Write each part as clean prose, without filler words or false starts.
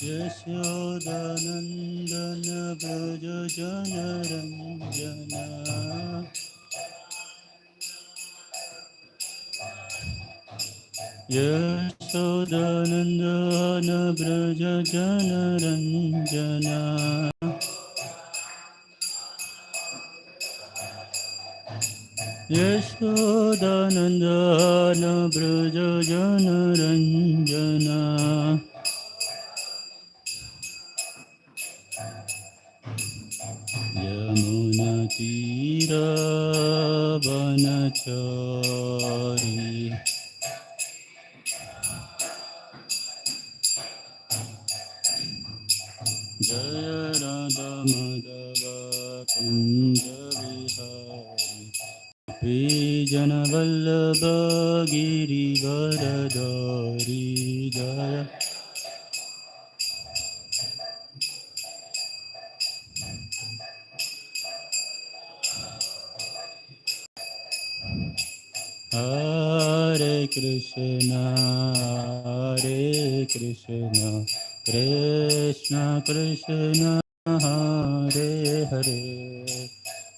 यशोदानन्दन व्रज जनरञ्जना यशोदानन्दन व्रज जनरञ्जना यशोदानन्दन व्रज जनरञ्जना यमुनतीरवनचारी जय राधा माधव कुञ्ज विहारी गोपीजनवल्लभ गिरिवरधारी जय Hare Krishna Krishna Krishna Hare Hare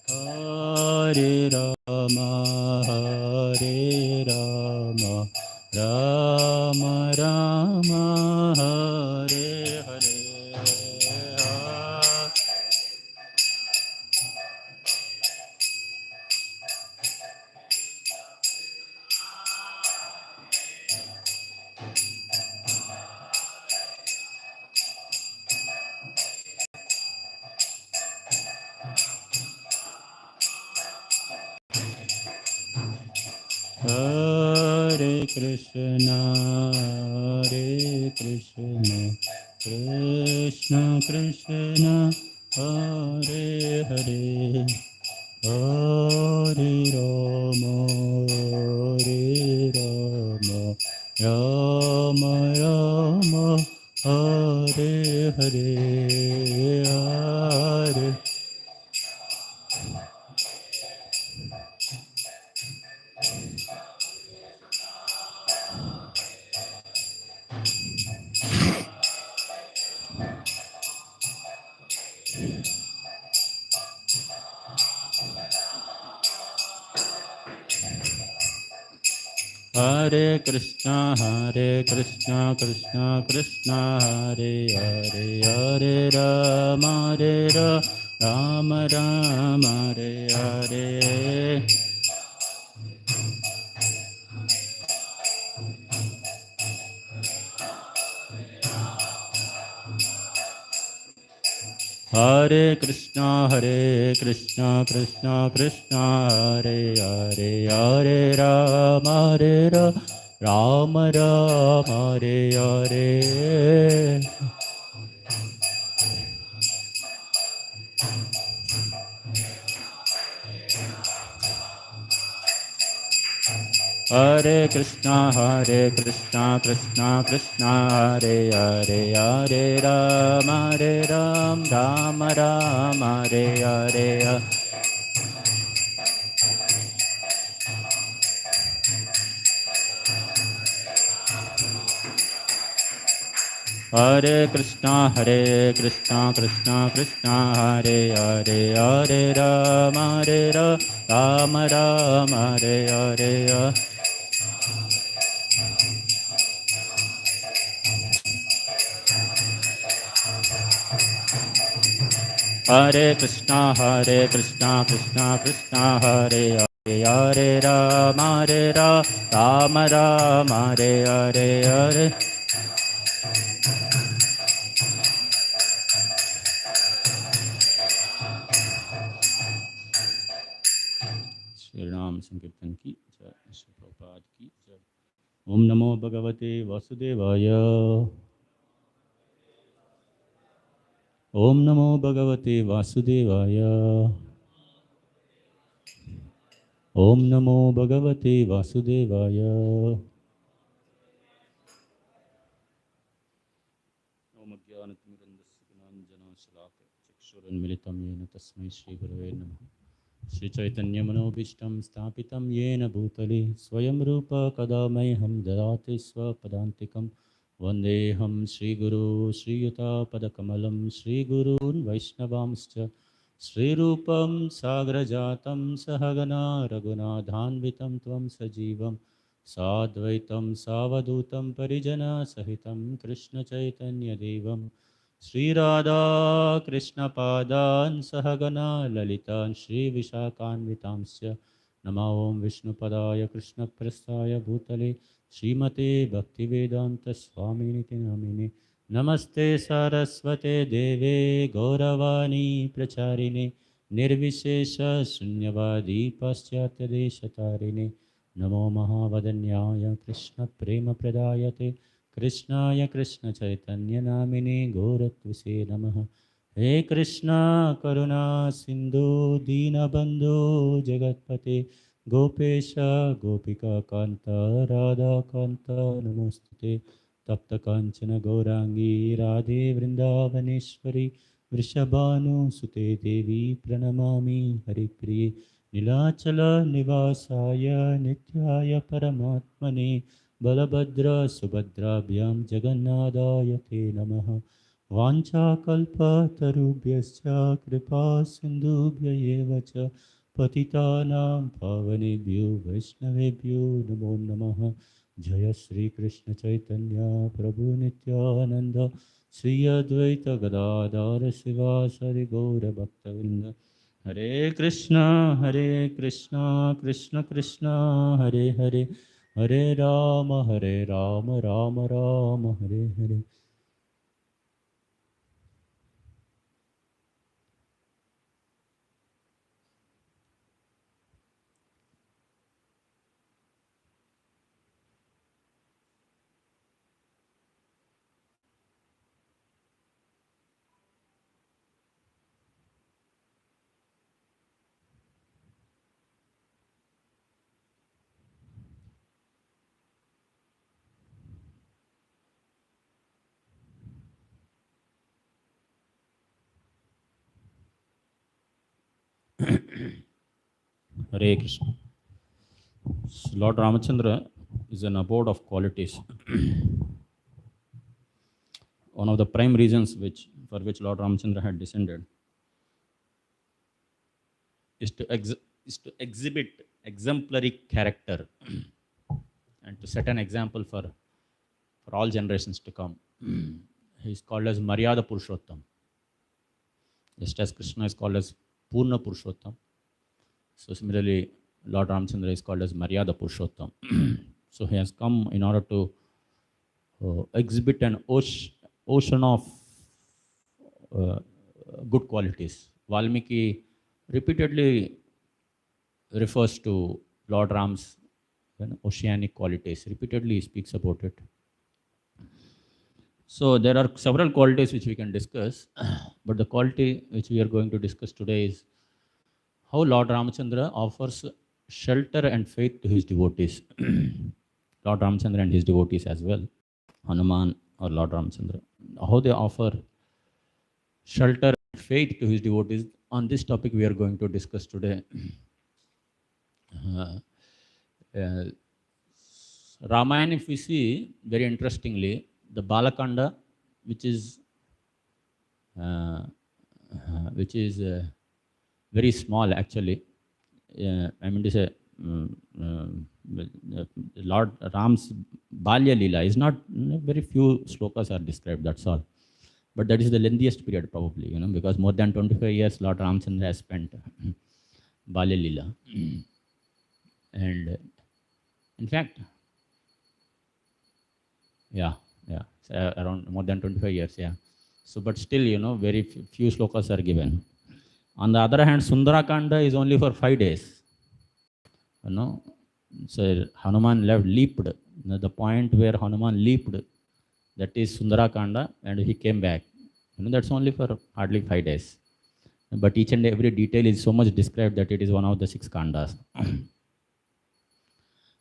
Hare Rama Rama Rama Hare Hare Hare Krishna Krishna Krishna Hare Hare Hare Rama Rama Rama Hare Hare Hare Hare Krishna Krishna Krishna Hare Hare Hare Rama Rama Rama Hare Hare Hare Krishna Krishna Krishna Hare Hare Hare Rama Rama Rama Hare Hare Hare Krishna Krishna Krishna Hare Hare Hare Rama Rama Rama Hare Hare Hare Krishna Krishna Krishna Hare Hare Hare Rama Rama Rama Hare Hare Hare Krishna Krishna Krishna Hare Hare Hare Rama Rama Hare Hare Hare Shri Ram Sankirtan ki jai, Shri Prabhupada ki jai. Om Namo Bhagavate Vasudevaya. Om Namo Bhagavate Vasudevaya. Om Namo Bhagavate Vasudevaya. Om Jnanatimidandasya Gnananjana Shalakaya Chakshurunmilitam Yena Tasmai Shri Gurave Namaha. Shri Chaitanya Manobhishtam Sthapitam Yena Bhutale Swayam Rupa Kadamaiham Dadati Swapadantikam Vandeham Sri Guru Sri Yuta Padakamalam Sri Gurun Vaishnavamscha Sri Rupam Sagrajatam Sahagana Raghunathanvitam Tvam Sajivam Sadvaitam Savadutam Parijana Sahitam Krishna Chaitanya Devam Sri Radha Krishna Padan Sahagana Lalitan Sri Vishakanvitamsya Nama Om Vishnu Padaya Krishna Prasthaya Bhutale Srimate Bhaktivedanta Swaminiti Namine Namaste Saraswate Deve Gauravani Pracharine Nirvishesha Sunyavadi Paschatya Deshatarine Namo Mahavadanyaya Krishna Prema Pradayate Krishnaya Krishna Chaitanya Namine Goratvise Namaha He Krishna Karuna Sindhu Dinabandhu Jagatpate Gopesha Gopika Kanta Radha Kanta Namostute Tapta Kanchana Gaurangi Radhe Vrindavaneshwari Vrishabhanu Sute Devi Pranamami Haripriye Nilachala Nivasaya Nityaya Paramatmane Balabhadra Subhadrabhyam Jagannadaya Te Namaha Vancha Kalpa Tarubhyascha Kripa Sindhubhya Eva Cha Patitanam Pavanebhyo Vaishnavebhyo Namo Namaha Jaya Sri Krishna Chaitanya Prabhu Nityananda Sri Advaita Gadadhara Sivasari Gaura Bhaktavinda Hare Krishna Krishna Krishna Hare Hare Hare Rama Rama Rama Hare Hare. Hare Krishna. Lord Ramachandra is an abode of qualities. One of the prime reasons for which Lord Ramachandra had descended is to exhibit exemplary character and to set an example for all generations to come. He is called as Maryada Purushottam, just as Krishna is called as Purna Purushottam. So similarly, Lord Ramachandra is called as Maryada Purushottam. So he has come in order to exhibit an ocean of good qualities. Valmiki repeatedly refers to Lord Ram's oceanic qualities. Repeatedly he speaks about it. So there are several qualities which we can discuss, but the quality which we are going to discuss today is how Lord Ramachandra offers shelter and faith to his devotees. Lord Ramachandra and his devotees as well, Hanuman or Lord Ramachandra. How they offer shelter and faith to his devotees. On this topic we are going to discuss today. Ramayana, if we see, very interestingly, the Balakanda, which is very small actually. I mean to say, Lord Ram's Balya Leela is not, very few slokas are described, that's all. But that is the lengthiest period probably, because more than 25 years Lord Ramchandra has spent Balya Leela. And in fact, around more than 25 years, So, but still, very few slokas are given. On the other hand, Sundarakanda is only for 5 days. So Hanuman leaped. The point where Hanuman leaped, that is Sundarakanda, and he came back. That's only for hardly 5 days. But each and every detail is so much described that it is one of the 6 kandas.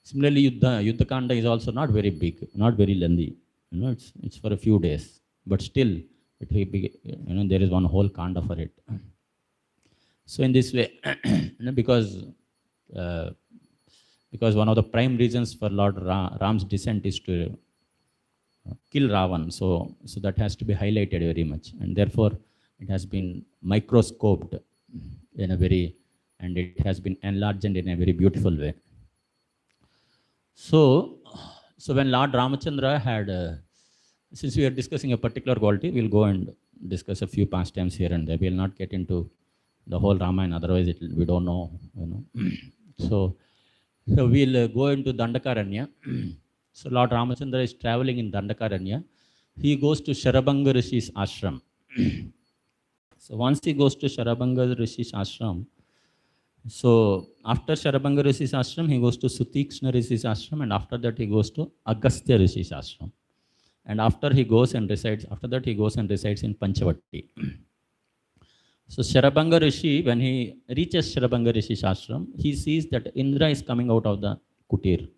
Similarly, Yuddha Kanda is also not very big, not very lengthy. It's for a few days, but still, it will be, there is one whole Kanda for it. So in this way, because one of the prime reasons for Lord Ram's descent is to kill Ravan. So that has to be highlighted very much. And therefore, it has been microscoped in a very, and it has been enlarged in a very beautiful way. So when Lord Ramachandra had, since we are discussing a particular quality, we'll go and discuss a few pastimes here and there. We'll not get into the whole Ramayana, otherwise we don't know, So we'll go into Dhandakaranya. So Lord Ramachandra is traveling in Dhandakaranya. He goes to Sharabanga Rishi's ashram. So once he goes to Sharabanga Rishi's ashram, so after Sharabanga Rishi's ashram, he goes to Sutikshna Rishi's ashram, and after that he goes to Agastya Rishi's ashram. And after he goes and resides, after that he goes and resides in Panchavati. So Sharabanga Rishi, when he reaches Sharabanga Rishi's ashram, he sees that Indra is coming out of the kutir,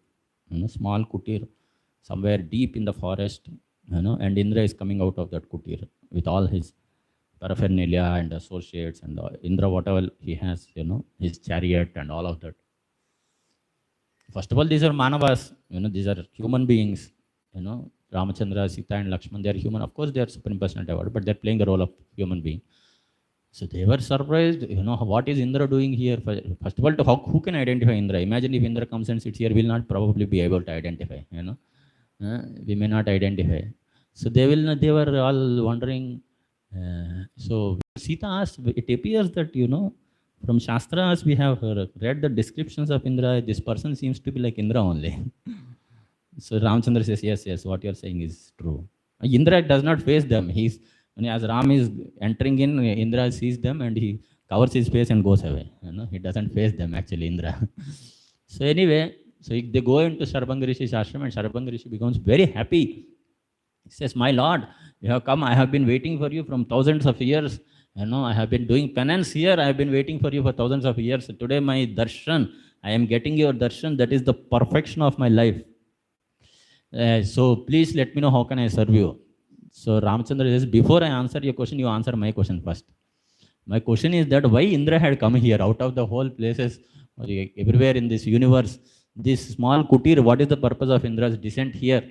small kutir, somewhere deep in the forest, and Indra is coming out of that kutir with all his paraphernalia and associates and Indra, whatever he has, his chariot and all of that. First of all, these are manavas, these are human beings, Ramachandra, Sita and Lakshman, they are human. Of course, they are Supreme Personality, but they are playing the role of human being. So they were surprised, what is Indra doing here? First of all, who can identify Indra? Imagine if Indra comes and sits here, we will not probably be able to identify, we may not identify. So they were all wondering. So Sita asked, it appears that, from Shastras we have read the descriptions of Indra, this person seems to be like Indra only. So Ramchandra says, yes, what you are saying is true. Indra does not face them. As Ram is entering in, Indra sees them and he covers his face and goes away. He doesn't face them actually, Indra. So anyway, they go into Sharabanga Rishi's ashram, and Sharabanga Rishi becomes very happy. He says, my Lord, you have come, I have been waiting for you from thousands of years. I have been doing penance here, I have been waiting for you for thousands of years. Today my darshan, I am getting your darshan, that is the perfection of my life. So please let me know how can I serve you. So Ramachandra says, before I answer your question, you answer my question first. My question is that why Indra had come here out of the whole places, everywhere in this universe, this small kutir, what is the purpose of Indra's descent here?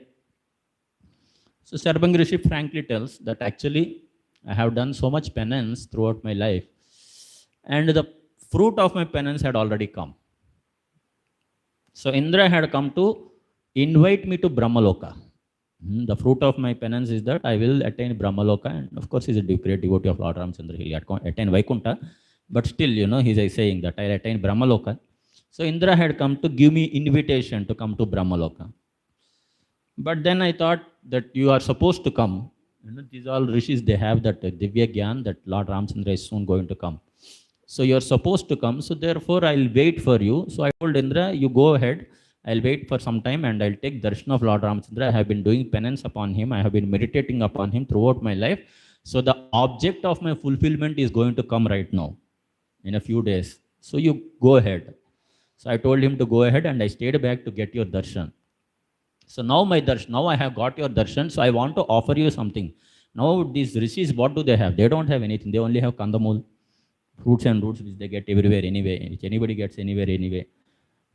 So Sharabanga Rishi frankly tells that actually I have done so much penance throughout my life, and the fruit of my penance had already come. So Indra had come to invite me to Brahmaloka. The fruit of my penance is that I will attain Brahmaloka, and of course he's a great devotee of Lord Ramchandra, he'll attain Vaikuntha, but still, he's saying that I'll attain Brahmaloka. So Indra had come to give me invitation to come to Brahmaloka. But then I thought that you are supposed to come. These all rishis, they have that Divya Gyan that Lord Ramchandra is soon going to come. So you are supposed to come, so therefore I'll wait for you. So I told Indra, you go ahead, I'll wait for some time and I'll take darshan of Lord Ramchandra. I have been doing penance upon him, I have been meditating upon him throughout my life. So the object of my fulfillment is going to come right now, in a few days. So you go ahead. So I told him to go ahead, and I stayed back to get your darshan. So now now I have got your darshan, so I want to offer you something. Now these rishis, what do they have? They don't have anything. They only have kandamul, fruits and roots, which they get everywhere anyway, which anybody gets anywhere anyway.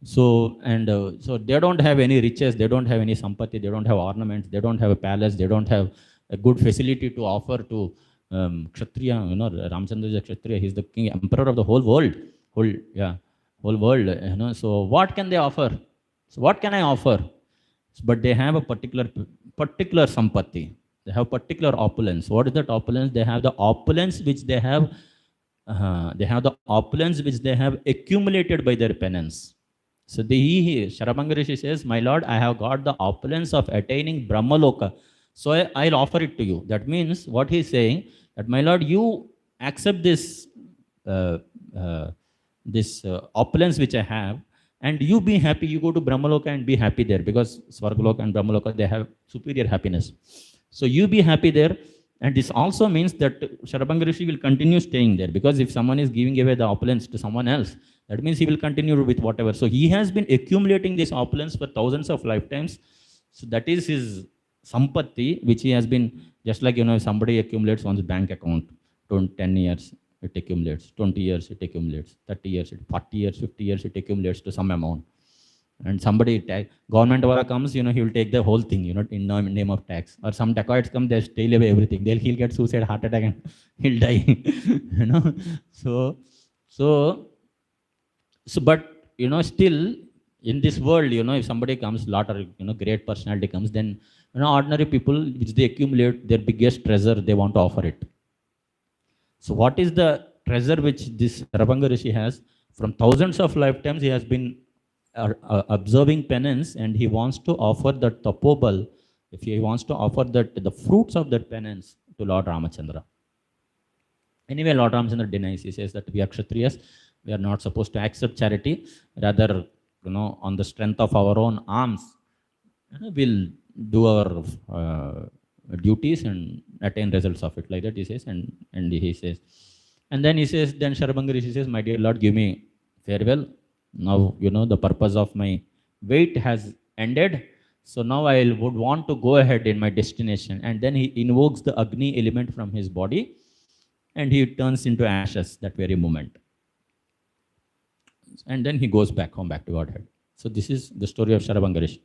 So they don't have any riches, they don't have any sampati, they don't have ornaments, they don't have a palace, they don't have a good facility to offer to Kshatriya. Ramchandra is a Kshatriya, he's the king, emperor of the whole world. Whole world. So what can they offer? So what can I offer? But they have a particular sampatti. They have particular opulence. What is that opulence? They have the opulence which they have. The opulence which they have accumulated by their penance. So Sharabanga Rishi says, my Lord, I have got the opulence of attaining Brahmaloka, so I'll offer it to you. That means what he's saying, that my Lord, you accept this opulence which I have, and you be happy, you go to Brahmaloka and be happy there, because Svargaloka and Brahmaloka, they have superior happiness. So you be happy there, and this also means that Sharabanga Rishi will continue staying there, because if someone is giving away the opulence to someone else, that means he will continue with whatever. So he has been accumulating this opulence for thousands of lifetimes. So that is his sampatti, which he has been, just like, if somebody accumulates one's bank account, 10 years, it accumulates, 20 years, it accumulates, 30 years, 40 years, 50 years, it accumulates to some amount. And somebody, government wala comes, he will take the whole thing, in name of tax. Or some dacoits come, they steal away everything. He'll get suicide, heart attack, and he'll die. you know. So, so, but still in this world, if somebody comes, lot or great personality comes, then ordinary people, which they accumulate, their biggest treasure, they want to offer it. So, what is the treasure which this Sarabanga Rishi has? From thousands of lifetimes, he has been observing penance, and he wants to offer that tapobal, if he wants to offer that the fruits of that penance to Lord Ramachandra. Anyway, Lord Ramachandra denies. He says that we are Kshatriyas, we are not supposed to accept charity. Rather, on the strength of our own arms, we'll do our duties and attain results of it. Like that, he says, and he says, and then he says, then Sarabanga Rishi says, my dear Lord, give me farewell. Now, the purpose of my wait has ended. So now I would want to go ahead in my destination. And then he invokes the Agni element from his body, and he turns into ashes that very moment. And then he goes back home, back to Godhead. So this is the story of Sarabanga Rishi.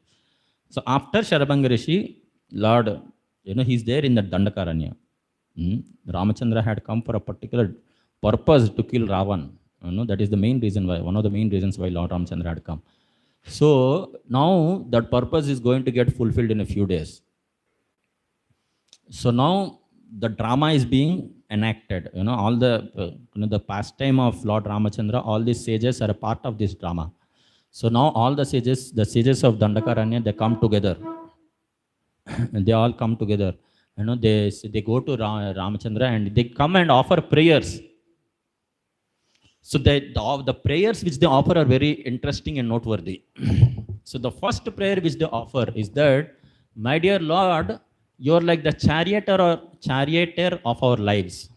So after Sarabanga Rishi, Lord, he's there in the Dhandakaranya. Ramachandra had come for a particular purpose to kill Ravan. That is the main reason why, one of the main reasons why Lord Ramachandra had come. So now that purpose is going to get fulfilled in a few days. So now the drama is being enacted. All the the pastime of Lord Ramachandra, all these sages are a part of this drama. So now all the sages of Dhandakaranya, they come together. They all come together. They go to Ramachandra and they come and offer prayers. So the prayers which they offer are very interesting and noteworthy. So the first prayer which they offer is that, my dear Lord, you are like the charioteer of our lives.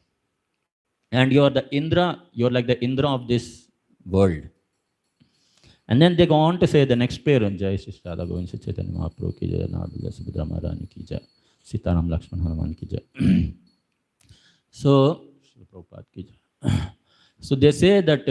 And you are the Indra, you are like the Indra of this world. And then they go on to say the next prayer, Jai Shri Radha Govind Shri Chaitanya Mahaprabhu ki jai, Navami Subhadra Maharani ki jai, Sitaram Lakshman Hanuman ki jai. So, Shri Prabhupada ki jai. So they say that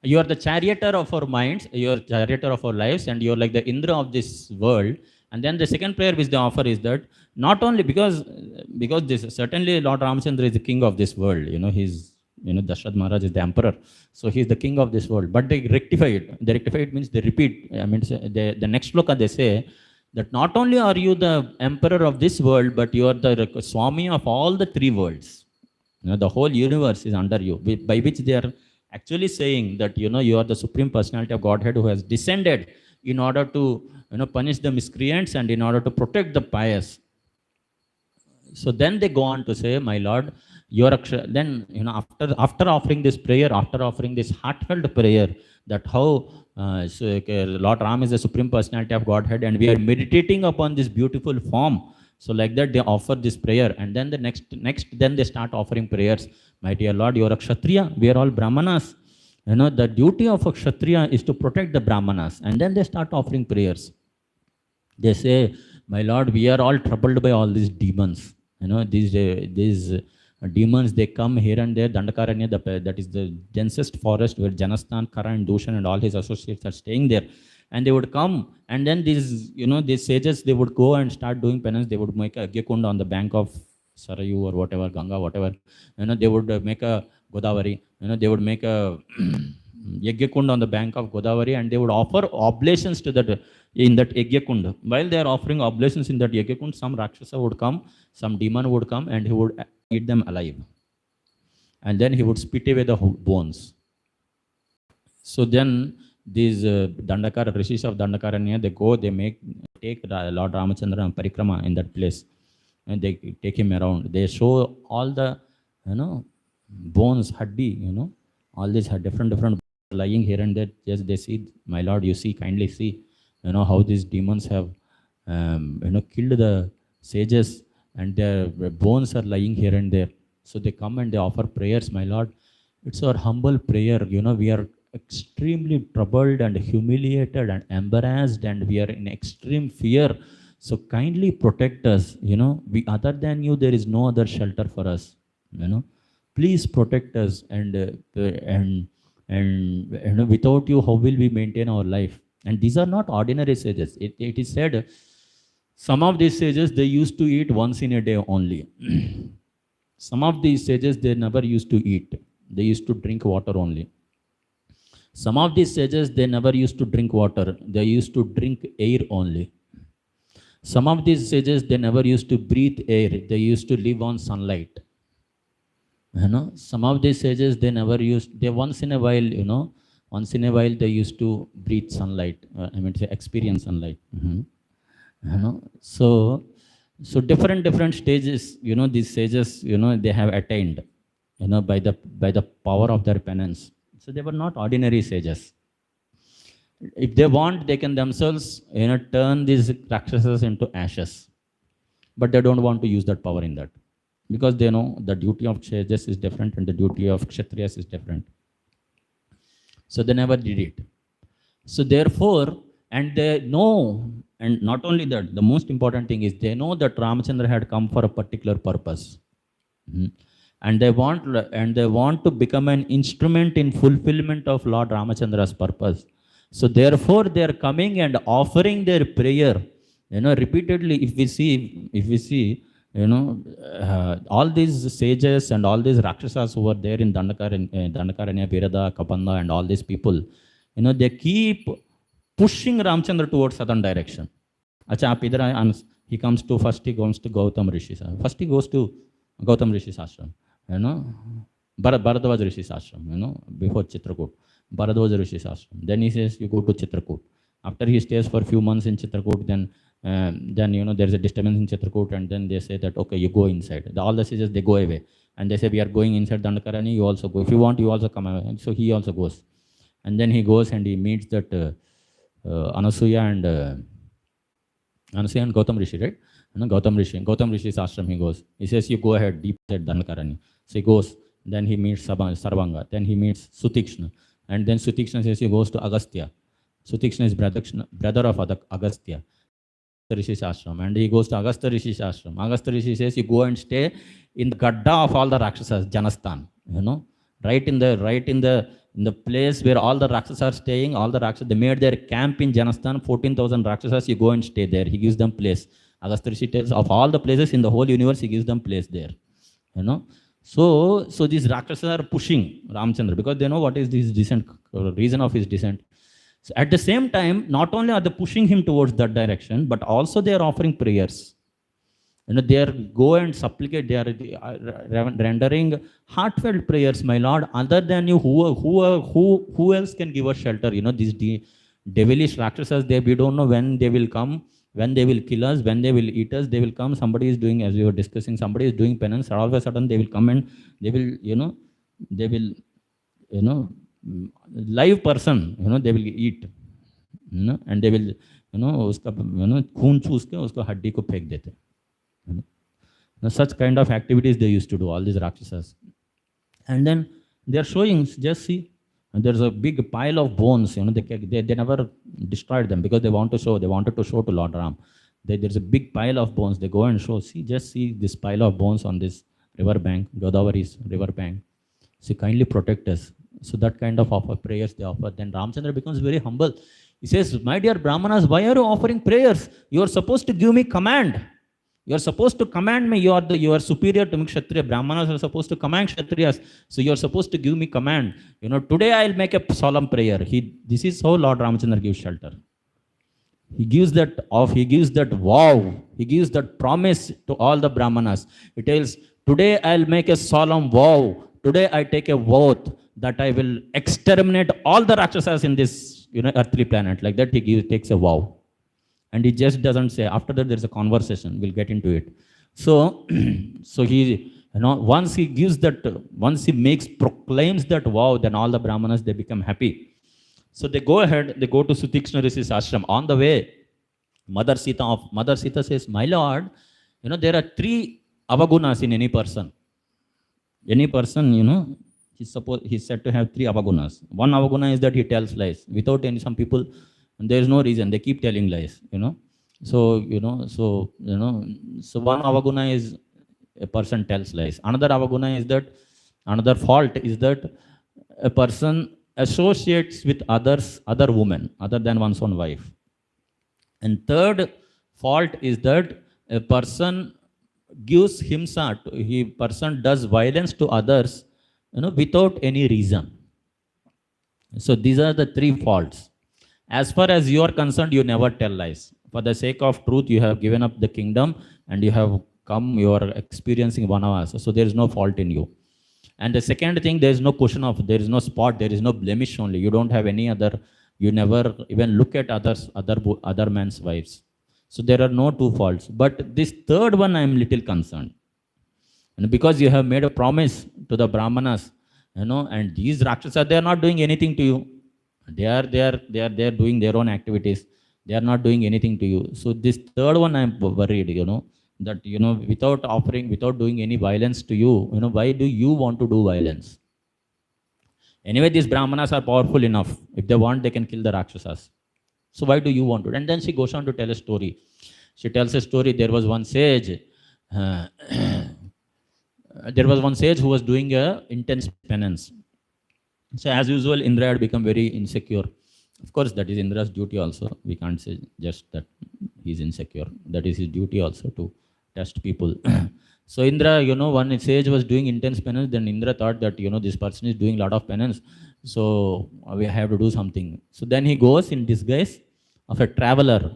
you are the charioteer of our minds, you are the charioteer of our lives, and you are like the Indra of this world. And then the second prayer which they offer is that, not only because this, certainly Lord Ramachandra is the king of this world, he's, Dasharatha Maharaj is the emperor, so he is the king of this world. But they rectify it. They rectify it means they repeat. I mean, the next sloka they say that not only are you the emperor of this world, but you are the Swami of all the three worlds. The whole universe is under you, by which they are actually saying that, you are the Supreme Personality of Godhead who has descended in order to, punish the miscreants and in order to protect the pious. So then they go on to say, my Lord, you are, then, after offering this prayer, after offering this heartfelt prayer, that how Lord Ram is the Supreme Personality of Godhead, and we are meditating upon this beautiful form. So like that, they offer this prayer, and then the next, then they start offering prayers. My dear Lord, you are a Kshatriya, we are all Brahmanas. The duty of a Kshatriya is to protect the Brahmanas. And then they start offering prayers. They say, my Lord, we are all troubled by all these demons. These demons, they come here and there. Dhandakaranya, that is the densest forest where Janasthan, Kara and Dushan and all his associates are staying there. And they would come, and then these sages, they would go and start doing penance. They would make a Yajna on the bank of Sarayu or whatever, Ganga, whatever. They would make a Godavari. They would make a Yajna on the bank of Godavari, and they would offer oblations to that in that Yajna. While they are offering oblations in that Yajna, some Rakshasa would come, some demon would come, and he would eat them alive. And then he would spit away the bones. So then these Rishis of Dhandakaranya, they go, they take Lord Ramachandra and Parikrama in that place, and they take him around. They show all the, bones, haddi, all these different lying here and there. Yes, they see, my Lord, you see, kindly see, how these demons have, killed the sages, and their bones are lying here and there. So they come and they offer prayers, my Lord. It's our humble prayer, we are extremely troubled and humiliated and embarrassed, and we are in extreme fear. So kindly protect us. We, other than you, there is no other shelter for us. Please protect us and And without you, how will we maintain our life? And these are not ordinary sages. It is said, some of these sages, they used to eat once in a day only. Some of these sages, they never used to eat. They used to drink water only. Some of these sages, they never used to drink water. They used to drink air only. Some of these sages, they never used to breathe air. They used to live on sunlight. Some of these sages, they never used, they once in a while, once in a while, they used to breathe sunlight. I mean, to experience sunlight. So different stages, these sages, they have attained, by the power of their penance. So they were not ordinary sages. If they want, they can themselves, turn these Rakshasas into ashes. But they don't want to use that power in that. Because they know the duty of sages is different and the duty of Kshatriyas is different. So they never did it. So therefore, and they know, and not only that, the most important thing is they know that Ramachandra had come for a particular purpose. And they want to become an instrument in fulfillment of Lord Ramachandra's purpose. So therefore, they are coming and offering their prayer, repeatedly. If we see, all these sages and all these Rakshasas who were there in Dhandakaranya, Virada, Kapanda, and all these people, they keep pushing Ramchandra towards southern direction. He comes to, first he goes to Gautam Rishi's. First he goes to Gautam Rishi's ashram, Bharadwaj Rishi's ashram, before Chitrakoot. Bharadwaj Rishi's ashram. Then he says, you go to Chitrakoot. After he stays for a few months in Chitrakoot, then there's a disturbance in Chitrakoot, and then they say that, okay, you go inside. All the sages, they go away. And they say, we are going inside Dhandakaranya, you also go. If you want, you also come away. So he also goes. And then he goes and he meets that Anasuya and Gautam Rishi, right? Gautam Rishi's ashram, he goes. He says, you go ahead, deep inside Dhandakaranya. So he goes. Then he meets Sarvanga. Then he meets Sutikshna. And then Sutikshna says he goes to Agastya. Sutikshna is brother of Agastya. Rishi's ashram. And he goes to Agastya Rishi's ashram. Agastya Rishi says, you go and stay in the gadda of all the Rakshasas, Janasthan. Right in the place where all the Rakshasas are staying, all the Rakshasas, they made their camp in Janasthan, 14,000 Rakshasas, you go and stay there. He gives them place. Agastya Rishi tells, of all the places in the whole universe, he gives them place there. So these Rakshasas are pushing Ramchandra because they know what is his descent, reason of his descent. So at the same time, not only are they pushing him towards that direction, but also they are offering prayers. They are go and supplicate, they are rendering heartfelt prayers, my Lord, other than you, who else can give us shelter? These devilish Rakshasas, we don't know when they will come, when they will kill us, when they will eat us. They will come, somebody is doing, as we were discussing, somebody is doing penance, all of a sudden they will come and they will, live person, they will eat, and they will, uska, खून चूस के उसको हड्डी को फेंक देते. Such kind of activities they used to do, all these Rakshasas. And then they are showing, just see, there's a big pile of bones, they never destroyed them because they wanted to show to Lord Ram. There's a big pile of bones, they go and show, just see this pile of bones on this river bank, Godavari's river bank. So kindly protect us. So that kind of prayers they offer. Then Ramchandra becomes very humble. He says, my dear Brahmanas, why are you offering prayers? You are supposed to give me command. You are supposed to command me. You are superior to me, Kshatriya. Brahmanas are supposed to command Kshatriyas. So you are supposed to give me command. Today I will make a solemn prayer. This is how Lord Ramchandra gives shelter. He gives that vow. He gives that promise to all the Brahmanas. He tells, today I will make a solemn vow. Today I take a oath that I will exterminate all the Rakshasas in this earthly planet. Like that he takes a vow. And he just doesn't say. After that, there's a conversation. We'll get into it. So he, once he proclaims that vow, then all the Brahmanas, they become happy. So they go ahead, they go to Sutikshna Rishi's ashram. On the way, Mother Sita says, my Lord, there are 3 avagunas in any person. Any person, he's said to have 3 avagunas. One avaguna is that he tells lies. Without some people, and there is no reason, they keep telling lies, So one avaguna is a person tells lies. Another avaguna is that, another fault is that a person associates with other women, other than one's own wife. And third fault is that a person gives himsa, person does violence to others, without any reason. So these are the three faults. As far as you are concerned, you never tell lies. For the sake of truth, you have given up the kingdom and you have come, you are experiencing vanavasa. So there is no fault in you. And the second thing, there is no question of, there is no spot, there is no blemish only. You don't have any other, you never even look at other man's wives. So there are no two faults. But this third one, I am little concerned. And because you have made a promise to the Brahmanas, and these Rakshasas, they are not doing anything to you. They are doing their own activities. They are not doing anything to you. So this third one, I am worried, that, without doing any violence to you, why do you want to do violence? Anyway, these Brahmanas are powerful enough. If they want, they can kill the Rakshasas. So why do you want to? And then she goes on to tell a story. She tells a story. There was one sage. There was one sage who was doing a intense penance. So as usual, Indra had become very insecure. Of course, that is Indra's duty also. We can't say just that he's insecure. That is his duty also to test people. So Indra, one sage was doing intense penance. Then Indra thought that, this person is doing a lot of penance. So we have to do something. So then he goes in disguise of a traveler.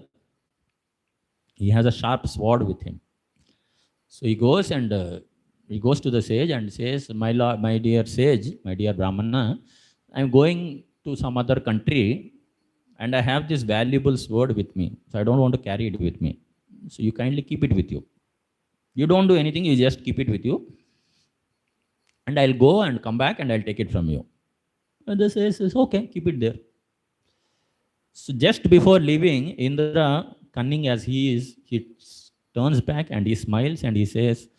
He has a sharp sword with him. So he goes and he goes to the sage and says, my dear sage, my dear Brahmana, I'm going to some other country and I have this valuable sword with me. So I don't want to carry it with me. So you kindly keep it with you. You don't do anything, you just keep it with you. And I'll go and come back and I'll take it from you. And the sage says, okay, keep it there. So just before leaving, Indra, cunning as he is, he turns back and he smiles and he says,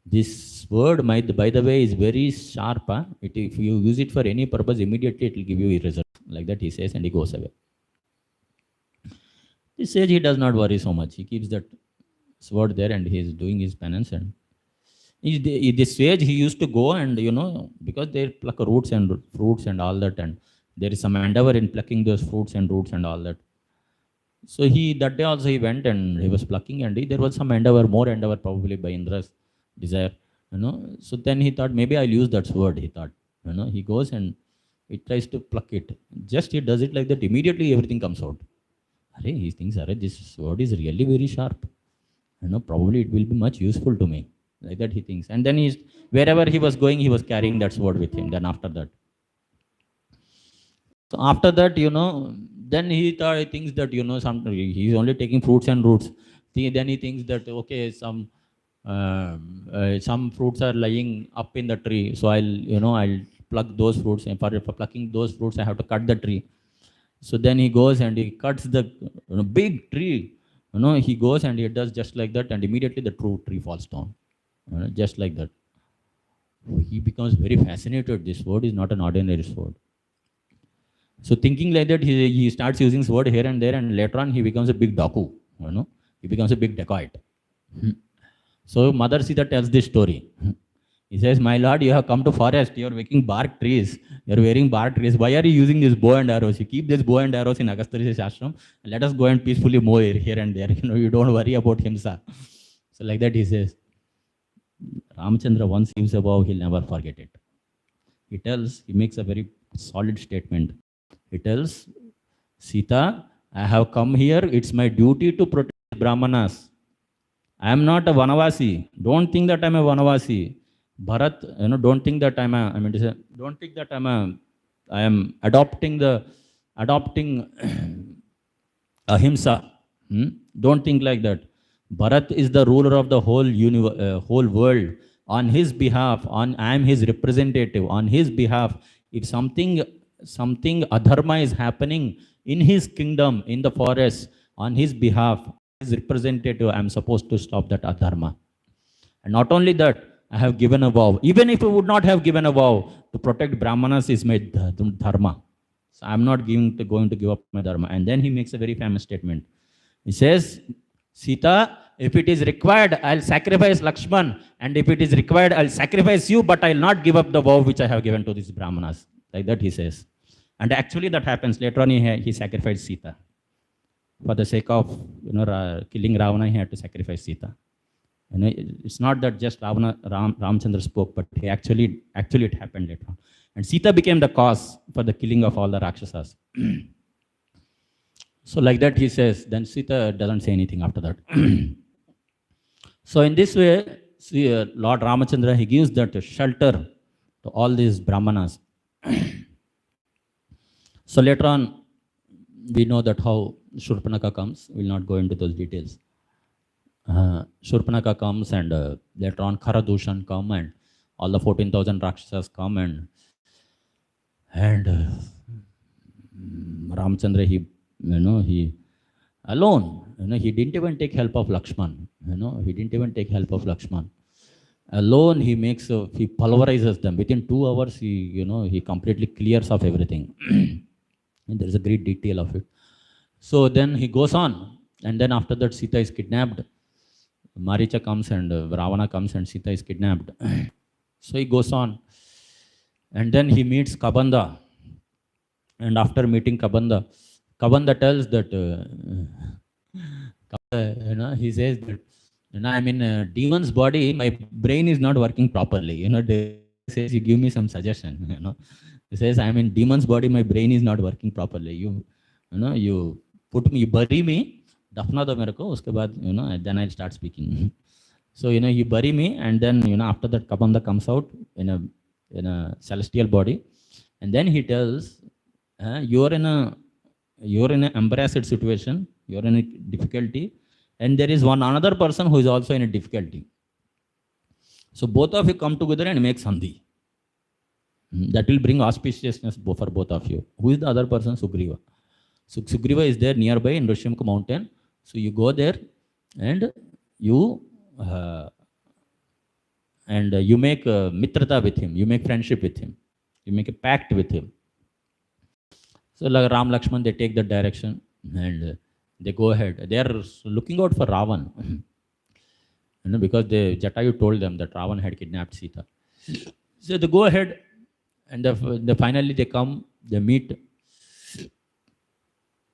this word, by the way, is very sharp. If you use it for any purpose, immediately it will give you a result. Like that he says and he goes away. He says he does not worry so much. He keeps that sword there and he is doing his penance. And this sage, he used to go and, because they pluck roots and fruits and all that. And there is some endeavor in plucking those fruits and roots and all that. So that day also he went and he was plucking and there was some more endeavor probably by Indra's desire, So then he thought, maybe I'll use that sword, he thought. He goes and he tries to pluck it. Just he does it like that, immediately everything comes out. He thinks, this sword is really very sharp. Probably it will be much useful to me. Like that he thinks. And then wherever he was going, he was carrying that sword with him. Then after that. So after that, then he thinks that, he's only taking fruits and roots. Then he thinks that, okay, some fruits are lying up in the tree. So I'll pluck those fruits. And for plucking those fruits, I have to cut the tree. So then he goes and he cuts the big tree. He goes and he does just like that. And immediately the tree falls down. Just like that. He becomes very fascinated. This sword is not an ordinary sword. So thinking like that, he starts using sword here and there, and later on he becomes a big daku. He becomes a big dacoit. So Mother Sita tells this story. He says, my lord, you have come to forest. You are making bark trees. You are wearing bark trees. Why are you using this bow and arrows? You keep this bow and arrows in Agastya ashram. Let us go and peacefully mow here and there. You don't worry about himsa. So like that he says. Ramchandra once gives a vow, he'll never forget it. He makes a very solid statement. He tells Sita, I have come here. It's my duty to protect Brahmanas. I am not a Vanavasi. Don't think that I am a Vanavasi. Bharat, don't think that I am adopting ahimsa. Don't think like that. Bharat is the ruler of the whole world. On his behalf, I am his representative. On his behalf, if something adharma is happening in his kingdom, in the forest, on his behalf, as representative, I am supposed to stop that adharma. And not only that, I have given a vow. Even if I would not have given a vow, to protect Brahmanas is my dharma. So I am not going to give up my dharma. And then he makes a very famous statement. He says, Sita, if it is required, I'll sacrifice Lakshman. And if it is required, I'll sacrifice you, but I'll not give up the vow which I have given to these Brahmanas. Like that he says. And actually that happens. Later on, he sacrificed Sita. For the sake of killing Ravana, he had to sacrifice Sita. It's not that just Ramchandra spoke, but actually it happened later on. And Sita became the cause for the killing of all the Rakshasas. So like that he says, then Sita doesn't say anything after that. So in this way, Lord Ramachandra, he gives that shelter to all these Brahmanas. So later on, we know that how Shurpanaka comes. We'll not go into those details. Shurpanaka comes, and later on Kharadushan come, and all the 14,000 Rakshasas come, and Ramchandra, he alone, he didn't even take help of Lakshman. He didn't even take help of Lakshman. Alone, he pulverizes them. Within 2 hours, he completely clears off everything. And there is a great detail of it. So then he goes on, and then after that, Sita is kidnapped. Maricha comes, and Ravana comes, and Sita is kidnapped. So he goes on, and then he meets Kabanda. And after meeting Kabanda tells that, he says that, I'm in a demon's body, my brain is not working properly. They says, you give me some suggestion. He says, I'm in demon's body, my brain is not working properly. You put me, you bury me, dafna do mere ko, uske baad, then I'll start speaking. So, you bury me, and then, after that, Kabanda comes out in a celestial body, and then he tells, you're in an embarrassed situation, you're in a difficulty, and there is another person who is also in a difficulty. So both of you come together and make sandhi. That will bring auspiciousness for both of you. Who is the other person? Sugriva. So Sugriva is there nearby in Rishyamukha mountain. So you go there, and you make mitrata with him. You make friendship with him. You make a pact with him. So like Ram Lakshman, they take that direction, and they go ahead. They are looking out for Ravan, because Jatayu told them that Ravan had kidnapped Sita. So they go ahead, and finally they come, they meet.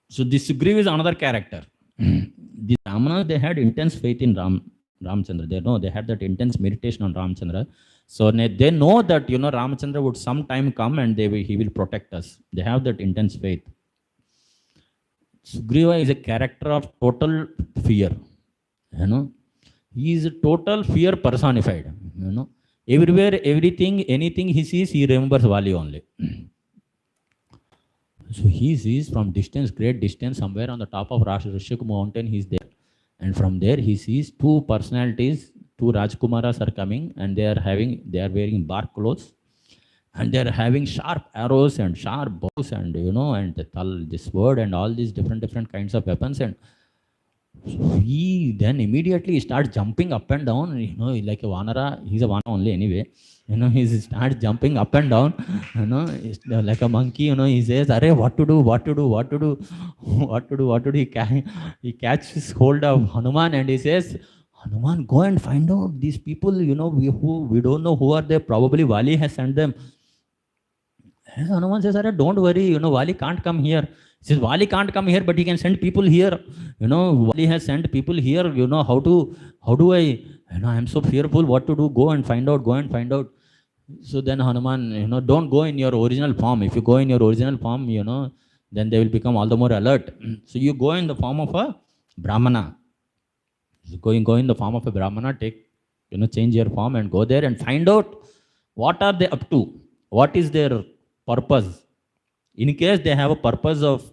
So this Sugriva is another character. The Brahmanas, they had intense faith in Ramchandra. They had that intense meditation on Ramchandra. So they know that Ramchandra would sometime come, and he will protect us. They have that intense faith. Sugriva is a character of total fear. He is a total fear personified. Everywhere, everything, anything he sees, he remembers Vali only. So he sees from distance, great distance, somewhere on the top of Rishyamukha mountain, he's there. And from there, he sees 2 personalities, 2 Rajkumaras are coming, and they are wearing bark clothes, and they are having sharp arrows and sharp bows, and this sword and all these different kinds of weapons. And he then immediately starts jumping up and down, like a Vanara. He's a Vana only anyway. He starts jumping up and down, like a monkey. He says, "Arey, what to do? He catches hold of Hanuman, and he says, Hanuman, go and find out these people. We don't know who are they. Probably Vali has sent them. And Hanuman says, "Arey, don't worry. Vali can't come here." He says, "Vali can't come here, but he can send people here. Vali has sent people here. How do I? I am so fearful. What to do? Go and find out. So then Hanuman, don't go in your original form. If you go in your original form, then they will become all the more alert. So you go in the form of a Brahmana. So go in the form of a Brahmana, change your form and go there and find out what are they up to. What is their purpose? In case they have a purpose of,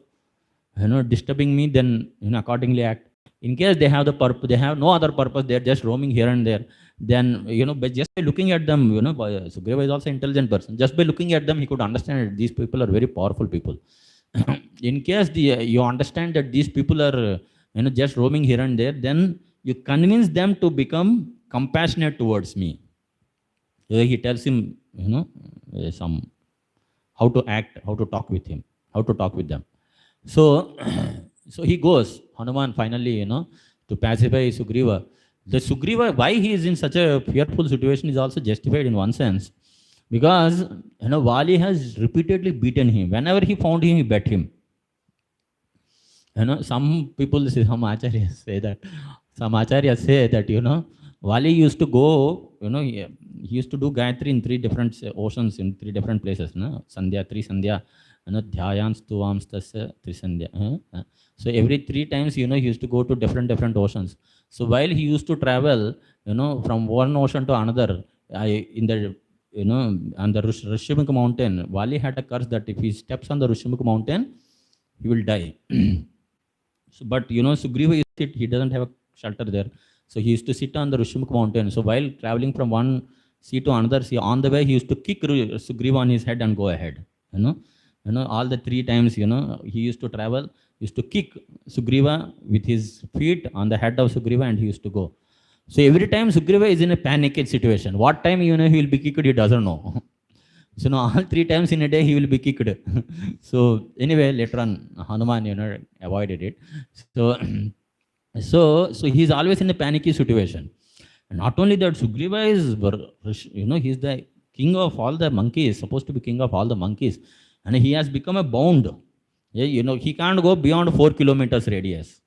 disturbing me, then, accordingly act. In case they have they have no other purpose, they are just roaming here and there, then, just by looking at them, Sugriva is also an intelligent person. Just by looking at them, he could understand that these people are very powerful people. In case you understand that these people are, just roaming here and there, then you convince them to become compassionate towards me. He tells him, how to act, how to talk with him, how to talk with them. So he goes, Hanuman finally, to pacify Sugriva. The Sugriva, why he is in such a fearful situation is also justified in one sense. Because, Vali has repeatedly beaten him. Whenever he found him, he bet him. Some people say, some acharyas say that, Vali used to go, he used to do Gayatri in 3 different oceans, in 3 different places. Sandhya, 3 Sandhya, Dhyayans, Tuvamstasya, 3 Sandhya. So every 3 times, he used to go to different oceans. So while he used to travel, from one ocean to another, in the, on the Rishyamukh mountain, Vali had a curse that if he steps on the Rishyamukh mountain, he will die. So, but, Sugriva, he doesn't have a shelter there. So he used to sit on the Rishyamukh mountain. So while traveling from one sea to another sea, on the way, he used to kick Sugriva on his head and go ahead. All the 3 times, he used to travel, used to kick Sugriva with his feet on the head of Sugriva, and he used to go. So every time Sugriva is in a panic situation. What time, he will be kicked, he doesn't know. So all 3 times in a day, he will be kicked. So anyway, later on, Hanuman, avoided it. So he's always in a panicky situation. And not only that, Sugriva is, he's the king of all the monkeys, supposed to be king of all the monkeys. And he has become a bound. He can't go beyond 4 kilometers radius.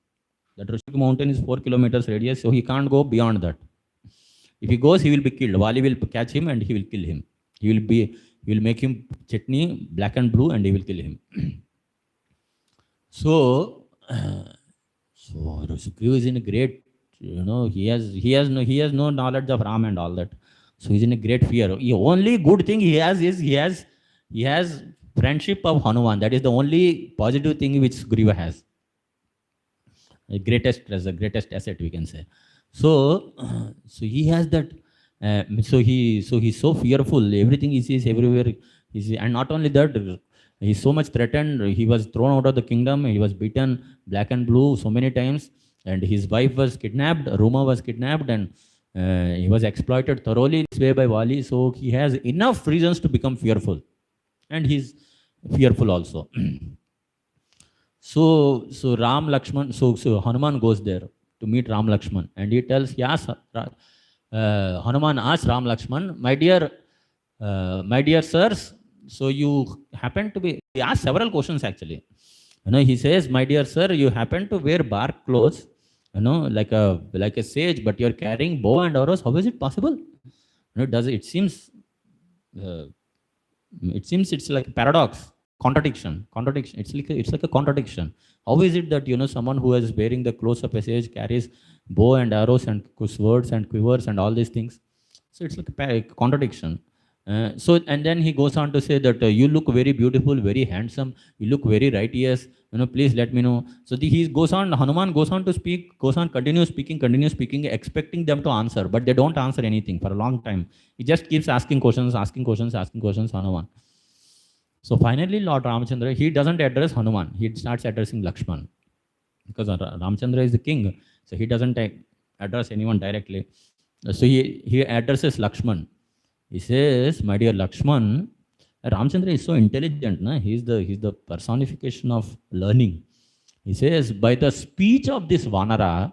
That Rishyamukh mountain is 4 kilometers radius, so he can't go beyond that. If he goes, he will be killed. Vali will catch him and he will kill him. He will make him chutney, black and blue, and he will kill him. So Sugriva is in a great, he has no knowledge of Ram and all that. So he's in a great fear. The only good thing he has is he has friendship of Hanuman. That is the only positive thing which Sugriva has. The greatest asset, we can say. So he has that. So he's so fearful. Everything he sees everywhere. And not only that, he's so much threatened. He was thrown out of the kingdom. He was beaten black and blue so many times. And his wife was kidnapped. Ruma was kidnapped, and he was exploited thoroughly this way by Vali. So he has enough reasons to become fearful. And he's fearful also. So Ram Lakshman, so Hanuman goes there to meet Ram Lakshman, and he tells, Hanuman asks Ram Lakshman, my dear sirs, so you happen to be, he asks several questions actually. He says, my dear sir, you happen to wear bark clothes, like a sage, but you're carrying bow and arrows. How is it possible? It seems it's like a paradox. Contradiction. It's like a contradiction. How is it that someone who is wearing the clothes of a sage carries bow and arrows and swords and quivers and all these things? So it's like a contradiction. And then he goes on to say that you look very beautiful, very handsome. You look very righteous. Please let me know. So Hanuman goes on to speak, continues speaking, expecting them to answer, but they don't answer anything for a long time. He just keeps asking questions, Hanuman. So finally, Lord Ramchandra, he doesn't address Hanuman. He starts addressing Lakshman. Because Ramchandra is the king, so he doesn't address anyone directly. So he addresses Lakshman. He says, my dear Lakshman, Ramchandra is so intelligent. He's the personification of learning. He says, by the speech of this Vanara,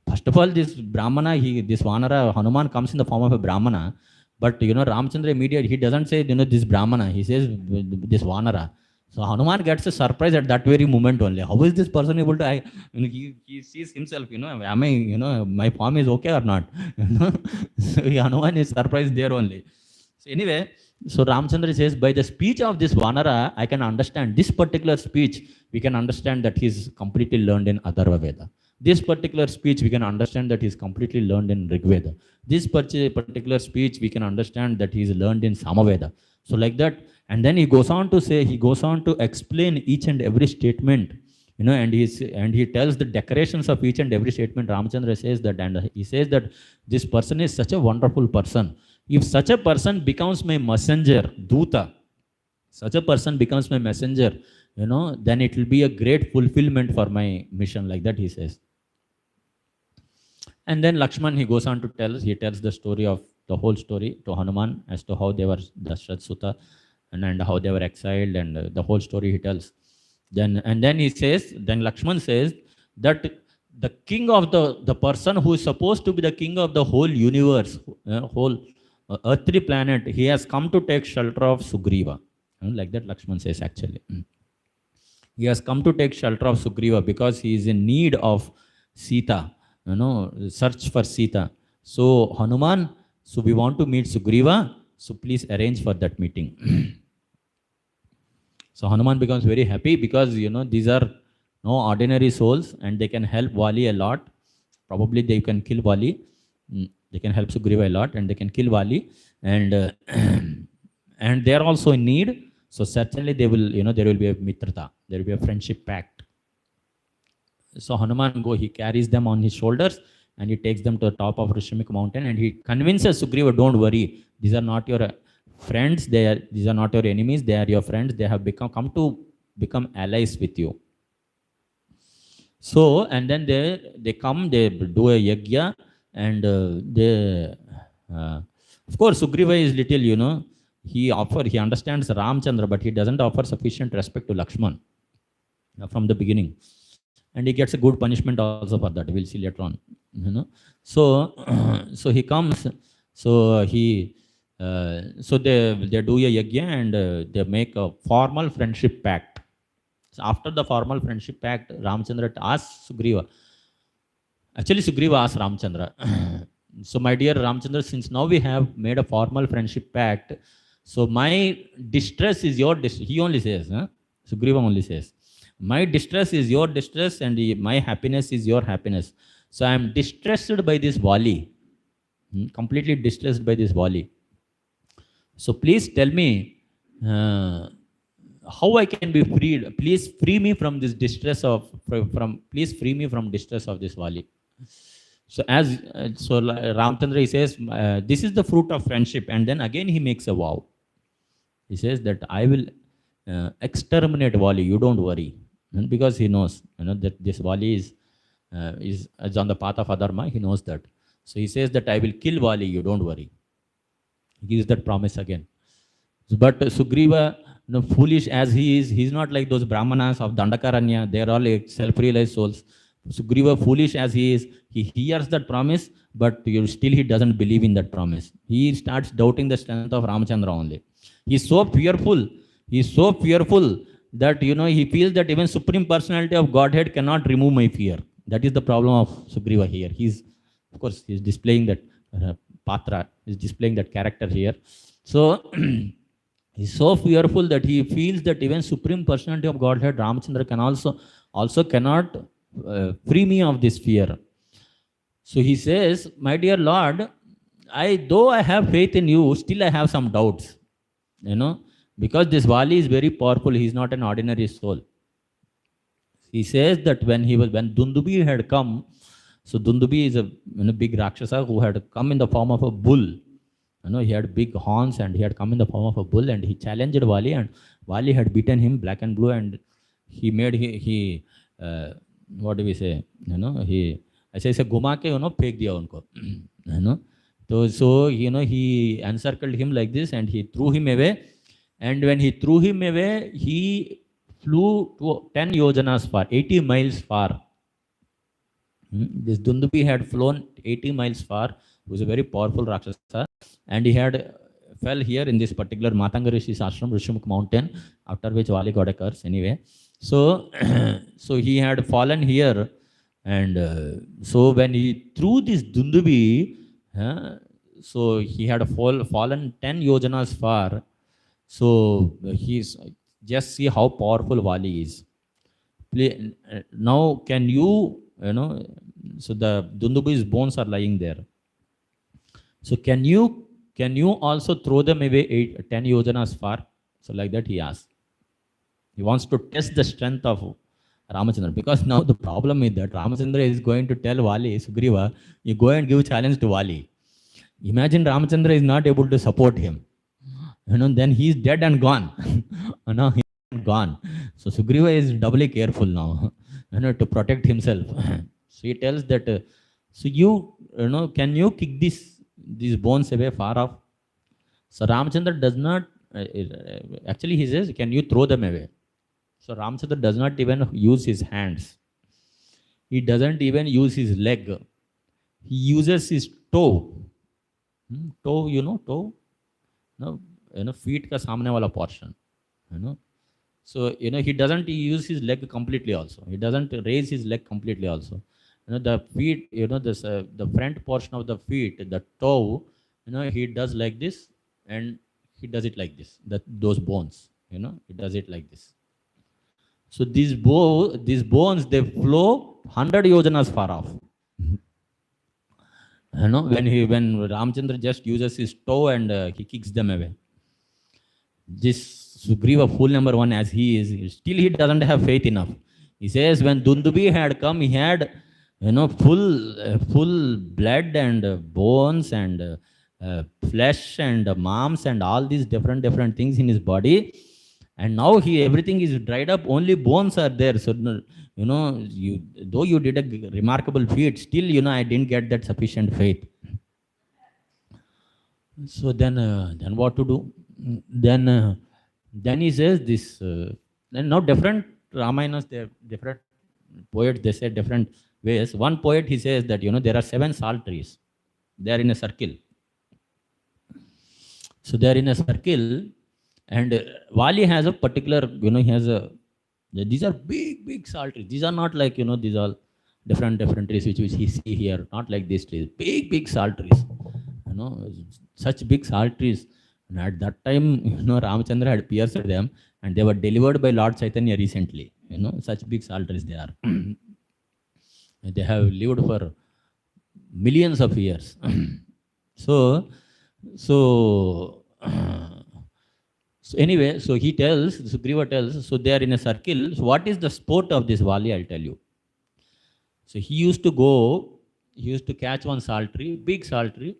first of all, this Brahmana, this Vanara, Hanuman comes in the form of a Brahmana. But, Ramchandra immediately, he doesn't say, this Brahmana, he says this Vanara. So Hanuman gets a surprise at that very moment only. How is this person able to, he sees himself, am I, my form is okay or not? So Hanuman is surprised there only. So anyway, so Ramchandra says, by the speech of this Vanara, I can understand this particular speech, we can understand that he is completely learned in Atharva Veda. This particular speech, we can understand that he is completely learned in Rig Veda. This particular speech, we can understand that he is learned in Samaveda. So like that, and then he goes on to explain each and every statement, and he tells the decorations of each and every statement. Ramchandra says that, and he says that this person is such a wonderful person. If such a person becomes my messenger, Duta, such a person becomes my messenger, then it will be a great fulfillment for my mission, like that he says. And then Lakshman, he goes on to tells the story of the whole story to Hanuman as to how they were Dashrath Sutta and how they were exiled, and the whole story he tells. Then Lakshman says that the king of the person who is supposed to be the king of the whole universe, earthly planet, he has come to take shelter of Sugriva. Like that Lakshman says actually. He has come to take shelter of Sugriva because he is in need of Sita, search for Sita. So Hanuman, so we want to meet Sugriva, so please arrange for that meeting. So Hanuman becomes very happy because, these are no ordinary souls and they can help Vali a lot. Probably they can kill Vali. They can help Sugriva a lot and they can kill Vali. And and they are also in need. So certainly they will, there will be a mitrata. There will be a friendship pact. So Hanuman he carries them on his shoulders and he takes them to the top of Rishimik mountain and he convinces Sugriva, don't worry, these are not your friends, these are not your enemies, they are your friends, they have come to become allies with you. So, and then they come, they do a yagya and of course, Sugriva is little, he understands Ramchandra, but he doesn't offer sufficient respect to Lakshman from the beginning. And he gets a good punishment also for that. We'll see later on. So, so he comes. So he, so they do a yagya and they make a formal friendship pact. So after the formal friendship pact, Ramchandra asks Sugriva. Actually, Sugriva asks Ramchandra. So my dear Ramchandra, since now we have made a formal friendship pact, so my distress is your distress. He only says, Sugriva only says, my distress is your distress and my happiness is your happiness. So I am distressed by this Vali, completely distressed by this Vali. So please tell me how I can be freed. Please free me from this distress please free me from distress of this Vali. So Ramchandra, he says, this is the fruit of friendship. And then again he makes a vow. He says that I will exterminate Vali, you don't worry. And because he knows, that this Vali is on the path of adharma, he knows that. So he says that I will kill Vali, you don't worry. He gives that promise again. But Sugriva, foolish as he is, he's not like those Brahmanas of Dhandakaranya. They are all like self-realized souls. Sugriva, foolish as he is, he hears that promise, but still he doesn't believe in that promise. He starts doubting the strength of Ramchandra only. He's so fearful. He's so fearful that, he feels that even Supreme Personality of Godhead cannot remove my fear. That is the problem of Sugriva here. Of course, he's displaying that patra, he's displaying that character here. So, he's so fearful that he feels that even Supreme Personality of Godhead, Ramchandra, can also cannot free me of this fear. So he says, my dear Lord, though I have faith in you, still I have some doubts. Because this Vali is very powerful, he is not an ordinary soul. He says that when Dundubi had come, so Dundubi is a big Rakshasa who had come in the form of a bull. He had big horns and he had come in the form of a bull and he challenged Vali and Vali had beaten him black and blue and he made, what do we say, ऐसे घुमा के फेंक दिया उनको, so he encircled him like this and he threw him away, and when he threw him away he flew to 10 yojanas far, 80 miles far. This Dundubi had flown 80 miles far. He was a very powerful Rakshasa and he had fell here in this particular Matanga Rishi's ashram, Rishimuk mountain, after which Vali got a curse anyway. So, so he had fallen here, and so when he threw this Dundubi, so he had fallen 10 yojanas far. So just see how powerful Vali is. Now can you, so the Dundubi's bones are lying there. So can you also throw them away 10 yojanas far? So like that he asked. He wants to test the strength of Ramachandra, because now the problem is that Ramachandra is going to tell Vali, Sugriva, you go and give challenge to Vali. Imagine Ramachandra is not able to support him. Then he is dead and gone. He is gone. So Sugriva is doubly careful now, to protect himself. So he tells that, can you kick these bones away far off? So Ramachandra does not, actually he says, can you throw them away? So Ramchandra does not even use his hands. He doesn't even use his leg. He uses his toe. Toe, toe, no, feet ka samne wala portion, you know. So, he doesn't use his leg completely also. He doesn't raise his leg completely also. The feet, this, the front portion of the feet, the toe, he does like this, and he does it like this. Those bones, he does it like this. So these bones, they flow 100 yojanas far off. When Ramchandra just uses his toe and he kicks them away. This Sugriva, fool number one as he is, still he doesn't have faith enough. He says when Dundubi had come, he had, full blood and bones and flesh and marms and all these different things in his body. And now everything is dried up, only bones are there. So, though you did a remarkable feat, still, I didn't get that sufficient faith. So then what to do? Then he says this. Then now different Ramayanas, different poets, they say different ways. One poet, he says that there are 7 salt trees. They are in a circle. So they are in a circle, and Wali has a particular, he has these are big salt trees. These are not like, these are different trees which he see here. Not like these trees. Big salt trees. Such big salt trees. And at that time, Ramchandra had pierced them, and they were delivered by Lord Chaitanya recently. Such big salt trees they are. They have lived for millions of years. So anyway, so he tells, Sugriva tells, so they are in a circle. So what is the sport of this Vali? I'll tell you. So he used to catch one salt tree, big salt tree,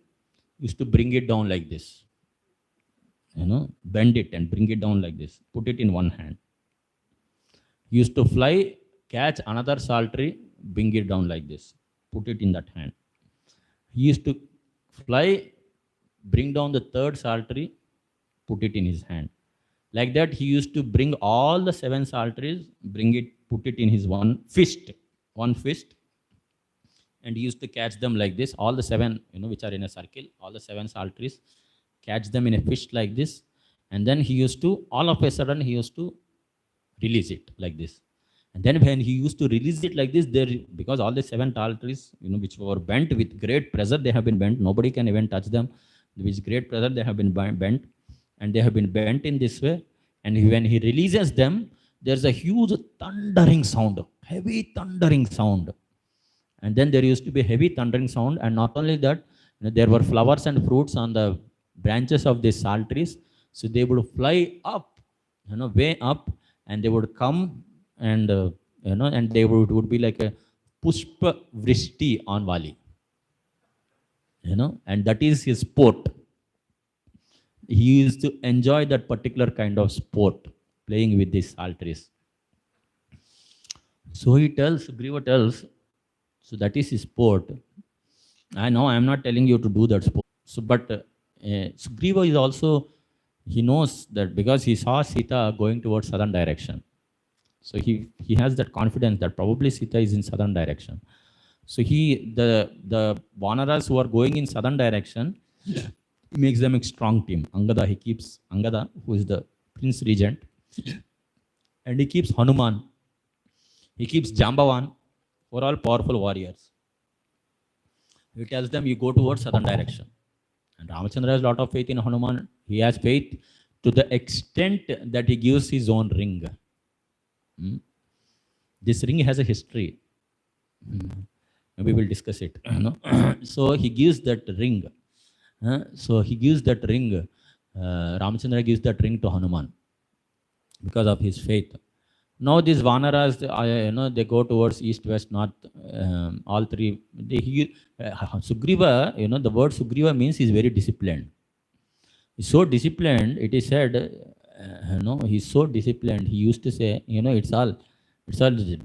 used to bring it down like this. Bend it and bring it down like this. Put it in one hand. He used to fly, catch another salt tree, bring it down like this. Put it in that hand. He used to fly, bring down the third salt tree, put it in his hand. Like that, he used to bring all the 7 salt trees, put it in his one fist, and he used to catch them like this. All the 7, which are in a circle, all the 7 salt trees, catch them in a fist like this, and then all of a sudden, he used to release it like this. And then when he used to release it like this, because all the 7 salt trees, which were bent with great pressure, they have been bent. Nobody can even touch them. With great pressure, they have been bent, and they have been bent in this way. And when he releases them, there's a huge thundering sound, heavy thundering sound. And then there used to be heavy thundering sound, and not only that, there were flowers and fruits on the branches of these salt trees. So they would fly up, way up, and they would come, and and they would be like a pushpa vrishti on Vali. And that is his sport. He used to enjoy that particular kind of sport, playing with these salt trees. So Sugriva tells, so that is his sport. I know I am not telling you to do that sport. So, but Sugriva is also, he knows that because he saw Sita going towards southern direction. So he has that confidence that probably Sita is in southern direction. So the Vanaras who are going in southern direction, he makes them a strong team. Angada, he keeps Angada, who is the prince regent, and he keeps Hanuman, he keeps Jambavan, who are all powerful warriors. He tells them, you go towards southern direction. And Ramachandra has a lot of faith in Hanuman. He has faith to the extent that he gives his own ring. This ring has a history. We will discuss it. So he gives that ring. Ramachandra gives that ring to Hanuman because of his faith. Now these Vanaras, they go towards east, west, north, all three. Sugriva, the word Sugriva means he's very disciplined. He's so disciplined, it is said, he's so disciplined. He used to say, it's all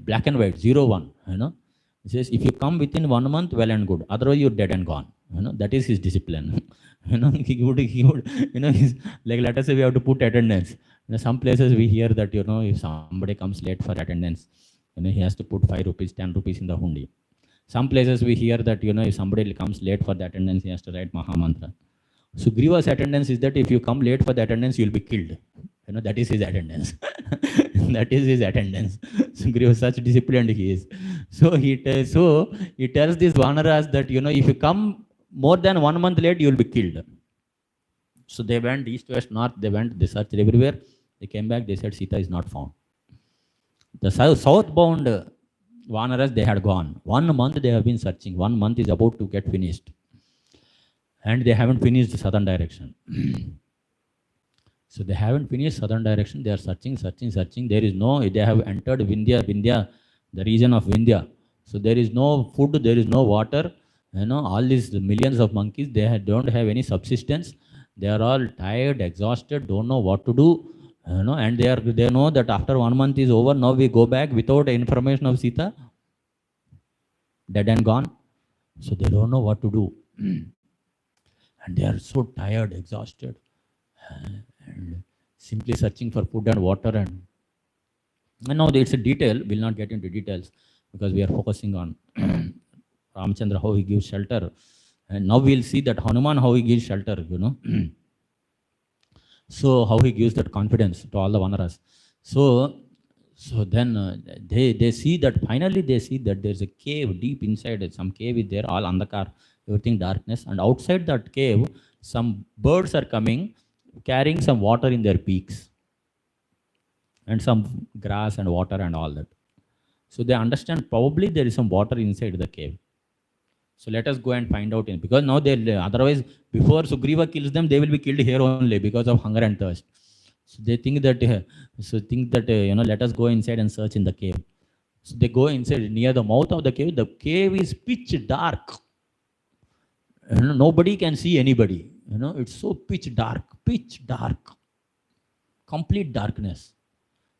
black and white, 0-1. He says, if you come within 1 month, well and good. Otherwise, you're dead and gone. That is his discipline. He would, he's like, let us say we have to put attendance. Some places we hear that, if somebody comes late for attendance, he has to put 5 rupees, 10 rupees in the hundi. Some places we hear that, if somebody comes late for the attendance, he has to write Maha Mantra. Sugriva's attendance is that if you come late for the attendance, you'll be killed. That is his attendance. That is his attendance. Sugriva, such disciplined he is. So he tells these Vanaras that, if you come more than 1 month late, you'll be killed. So they went east, west, north, they searched everywhere. They came back, they said Sita is not found. The southbound Vanaras, they had gone. 1 month they have been searching. 1 month is about to get finished. And they haven't finished the southern direction. So they haven't finished southern direction. They are searching. There is no, they have entered Vindhya, the region of Vindhya. So there is no food, there is no water. All these millions of monkeys, they don't have any subsistence. They are all tired, exhausted, don't know what to do. And they know that after 1 month is over, now we go back without information of Sita, dead and gone. So they don't know what to do. And they are so tired, exhausted, and simply searching for food and water. And now it's a detail, we'll not get into details because we are focusing on Ramchandra, how he gives shelter. And now we'll see that Hanuman, how he gives shelter, So how he gives that confidence to all the Vanaras. So then they see that, finally they see that there's a cave deep inside. Some cave is there, all andhakar, everything darkness. And outside that cave, some birds are coming, carrying some water in their beaks. And some grass and water and all that. So they understand probably there is some water inside the cave. So let us go and find out. Because now otherwise, before Sugriva kills them, they will be killed here only because of hunger and thirst. So they think that, let us go inside and search in the cave. So they go inside near the mouth of the cave. The cave is pitch dark. Nobody can see anybody. It's so pitch dark, complete darkness.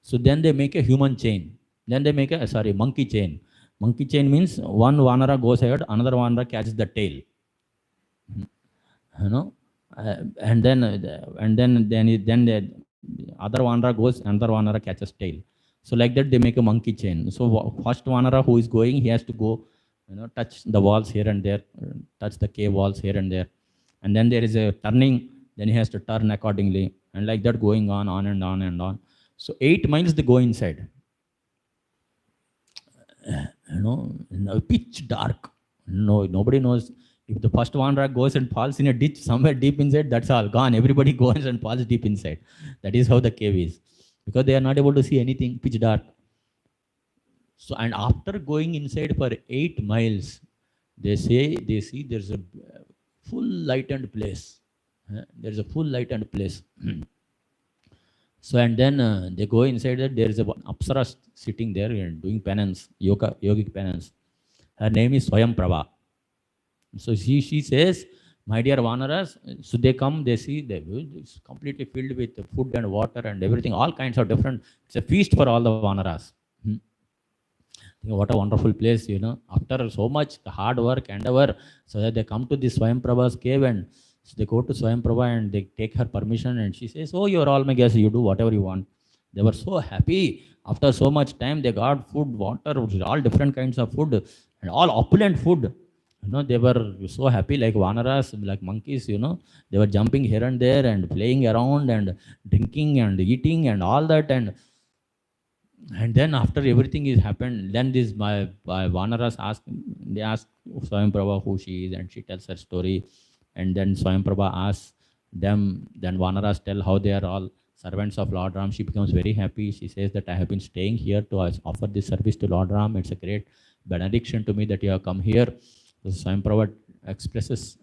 So then they make a human chain. Then they make a monkey chain. Monkey chain means one Vanara goes ahead, another Vanara catches the tail. And then the other Vanara goes, another Vanara catches tail. So like that they make a monkey chain. So first Vanara who is going, he has to go, touch the walls here and there, touch the cave walls here and there. And then there is a turning, then he has to turn accordingly. And like that going on and on and on. So 8 miles they go inside. Pitch dark. Nobody knows. If the first Vanara goes and falls in a ditch somewhere deep inside, that's all gone. Everybody goes and falls deep inside. That is how the cave is. Because they are not able to see anything, pitch dark. So, and after going inside for 8 miles, they see there's a full lightened place. There's a full lightened place. So, and then they go inside that there is an Apsara sitting there and doing penance, yogic penance. Her name is Swayamprabha. So she says, my dear Vanaras, so they come, they see, it's completely filled with food and water and everything, all kinds of different, it's a feast for all the Vanaras. What a wonderful place, after so much hard work, endeavor, so that they come to this Swayamprabha's cave, and so they go to Swayamprabha and they take her permission, and she says, oh, you're all my guests, you do whatever you want. They were so happy. After so much time, they got food, water, all different kinds of food, and all opulent food. They were so happy, like Vanaras, like monkeys, they were jumping here and there and playing around and drinking and eating and all that. And then after everything is happened, then this my Vanaras ask Swayamprabha who she is, and she tells her story. And then Swayamprabha asks them, then Vanaras tell how they are all servants of Lord Ram. She becomes very happy. She says that I have been staying here to offer this service to Lord Ram. It's a great benediction to me that you have come here. So Swayamprabha expresses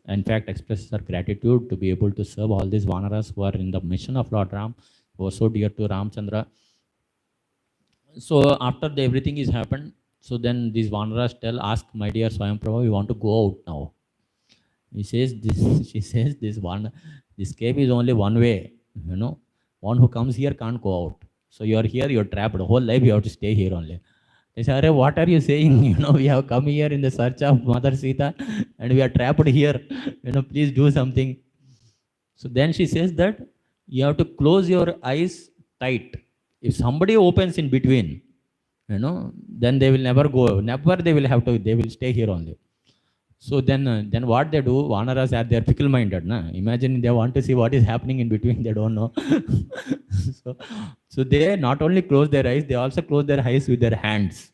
her gratitude to be able to serve all these Vanaras who are in the mission of Lord Ram, who are so dear to Ramchandra. So after everything is happened, so then these Vanaras ask my dear Swayamprabha, we want to go out now. She says this cave is only one way, one who comes here can't go out. So you are here, you're trapped. The whole life you have to stay here only. They say, what are you saying? We have come here in the search of Mother Sita and we are trapped here. Please do something. So then she says that you have to close your eyes tight. If somebody opens in between, then they will never go. Never they will stay here only. So then what they do, Vanaras are they're fickle-minded. Na? Imagine they want to see what is happening in between, they don't know. so, so they not only close their eyes, they also close their eyes with their hands.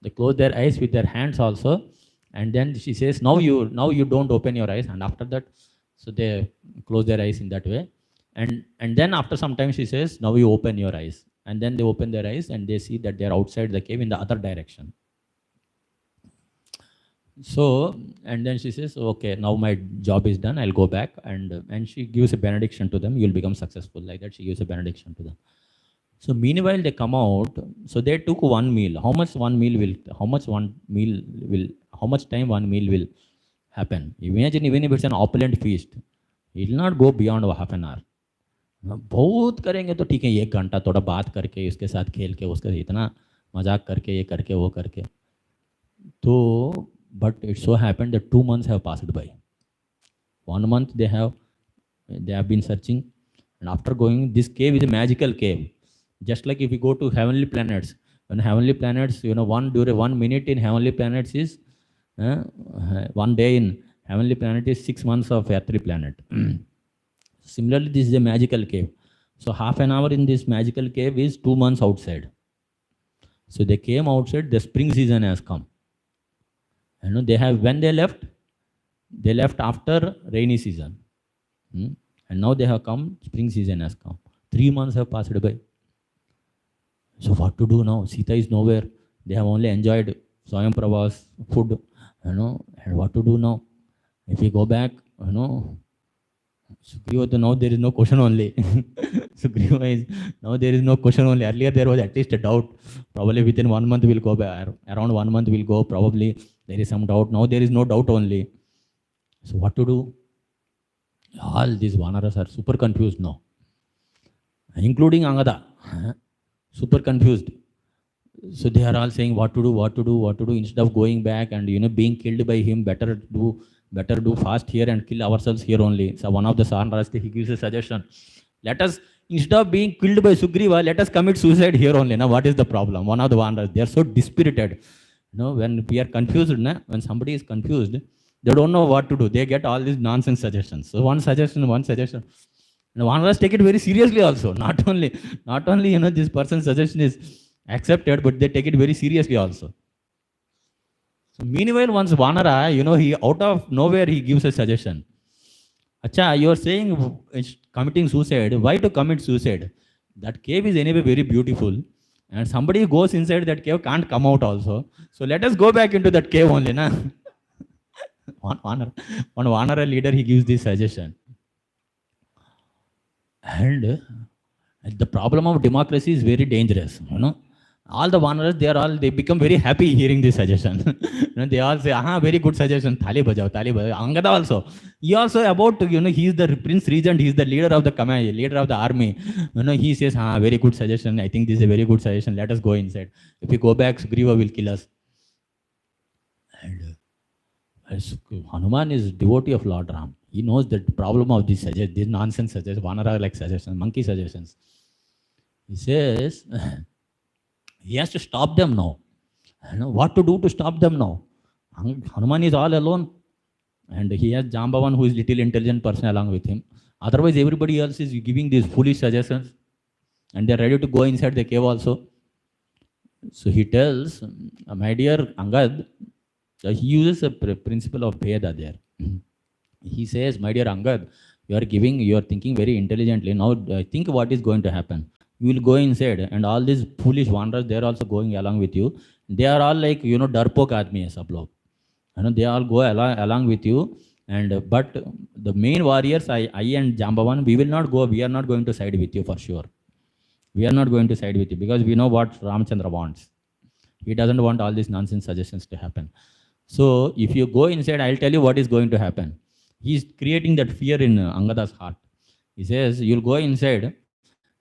They close their eyes with their hands also. And then she says, now you don't open your eyes. And after that, so they close their eyes in that way. And then after some time she says, now you open your eyes. And then they open their eyes and they see that they're outside the cave in the other direction. So, and then she says, okay, now my job is done, I'll go back. And she gives a benediction to them, you'll become successful. Like that, she gives a benediction to them. So meanwhile, they come out, so they took one meal. How much time one meal will happen? Imagine even if it's an opulent feast, it will not go beyond half an hour. बहुत करेंगे तो ठीक है, 1 घंटा थोड़ा बात करके उसके साथ खेल के उसका इतना मजाक करके ये करके वो करके तो but it so happened that 2 months have passed by. 1 month they have been searching, and after going, this cave is a magical cave. Just like if you go to heavenly planets, when heavenly planets, 1 minute in heavenly planets is 1 day in heavenly planet is 6 months of earthly planet. Similarly, this is a magical cave. So half an hour in this magical cave is 2 months outside. So they came outside, the spring season has come. When they left after rainy season. And now they have come, spring season has come. 3 months have passed by. So what to do now? Sita is nowhere. They have only enjoyed Swayam Prabhu's food, and what to do now? If we go back, Sugriva, now there is no question only. Sugriva is, now there is no question only. Earlier there was at least a doubt. Probably within 1 month we'll go back. Around 1 month we'll go. Probably there is some doubt. Now there is no doubt only. So what to do? All these Vanaras are super confused now. Including Angada. Super confused. So they are all saying what to do. Instead of going back and being killed by him, better do fast here and kill ourselves here only. So one of the Sarnaras, he gives a suggestion. Let us, instead of being killed by Sugriva, let us commit suicide here only. Now what is the problem? One of the Vanaras, they are so dispirited. When we are confused, when somebody is confused, they don't know what to do. They get all these nonsense suggestions. So one suggestion. And Vanaras take it very seriously also. Not only this person's suggestion is accepted, but they take it very seriously also. So meanwhile, once Vanara, he out of nowhere he gives a suggestion. Acha, you are saying committing suicide. Why to commit suicide? That cave is anyway very beautiful, and somebody who goes inside that cave can't come out also. So let us go back into that cave only, na? One Vanara leader, he gives this suggestion. And the problem of democracy is very dangerous, All the Vanaras, they become very happy hearing this suggestion. They all say, very good suggestion, thali bajao. Angada also. He also about, he is the Prince Regent, he is the leader of the command, leader of the army. He says, very good suggestion. I think this is a very good suggestion. Let us go inside. If we go back, Sugriva will kill us. And Hanuman is devotee of Lord Ram. He knows the problem of these nonsense suggestions, Vanara-like suggestions, monkey suggestions. He says, he has to stop them now. What to do to stop them now? Hanuman is all alone. And he has Jambavan, who is little intelligent person along with him. Otherwise, everybody else is giving these foolish suggestions. And they are ready to go inside the cave also. So he tells, my dear Angad, he uses a principle of Bheda there. He says, my dear Angad, you are thinking very intelligently. Now think what is going to happen. You will go inside, and all these foolish wanderers, they are also going along with you. They are all like, darpok aadmi hai sab log. They all go along with you. But the main warriors, I and Jambavan, we will not go. We are not going to side with you for sure. We are not going to side with you because we know what Ramchandra wants. He doesn't want all these nonsense suggestions to happen. So if you go inside, I'll tell you what is going to happen. He's creating that fear in Angada's heart. He says, you'll go inside,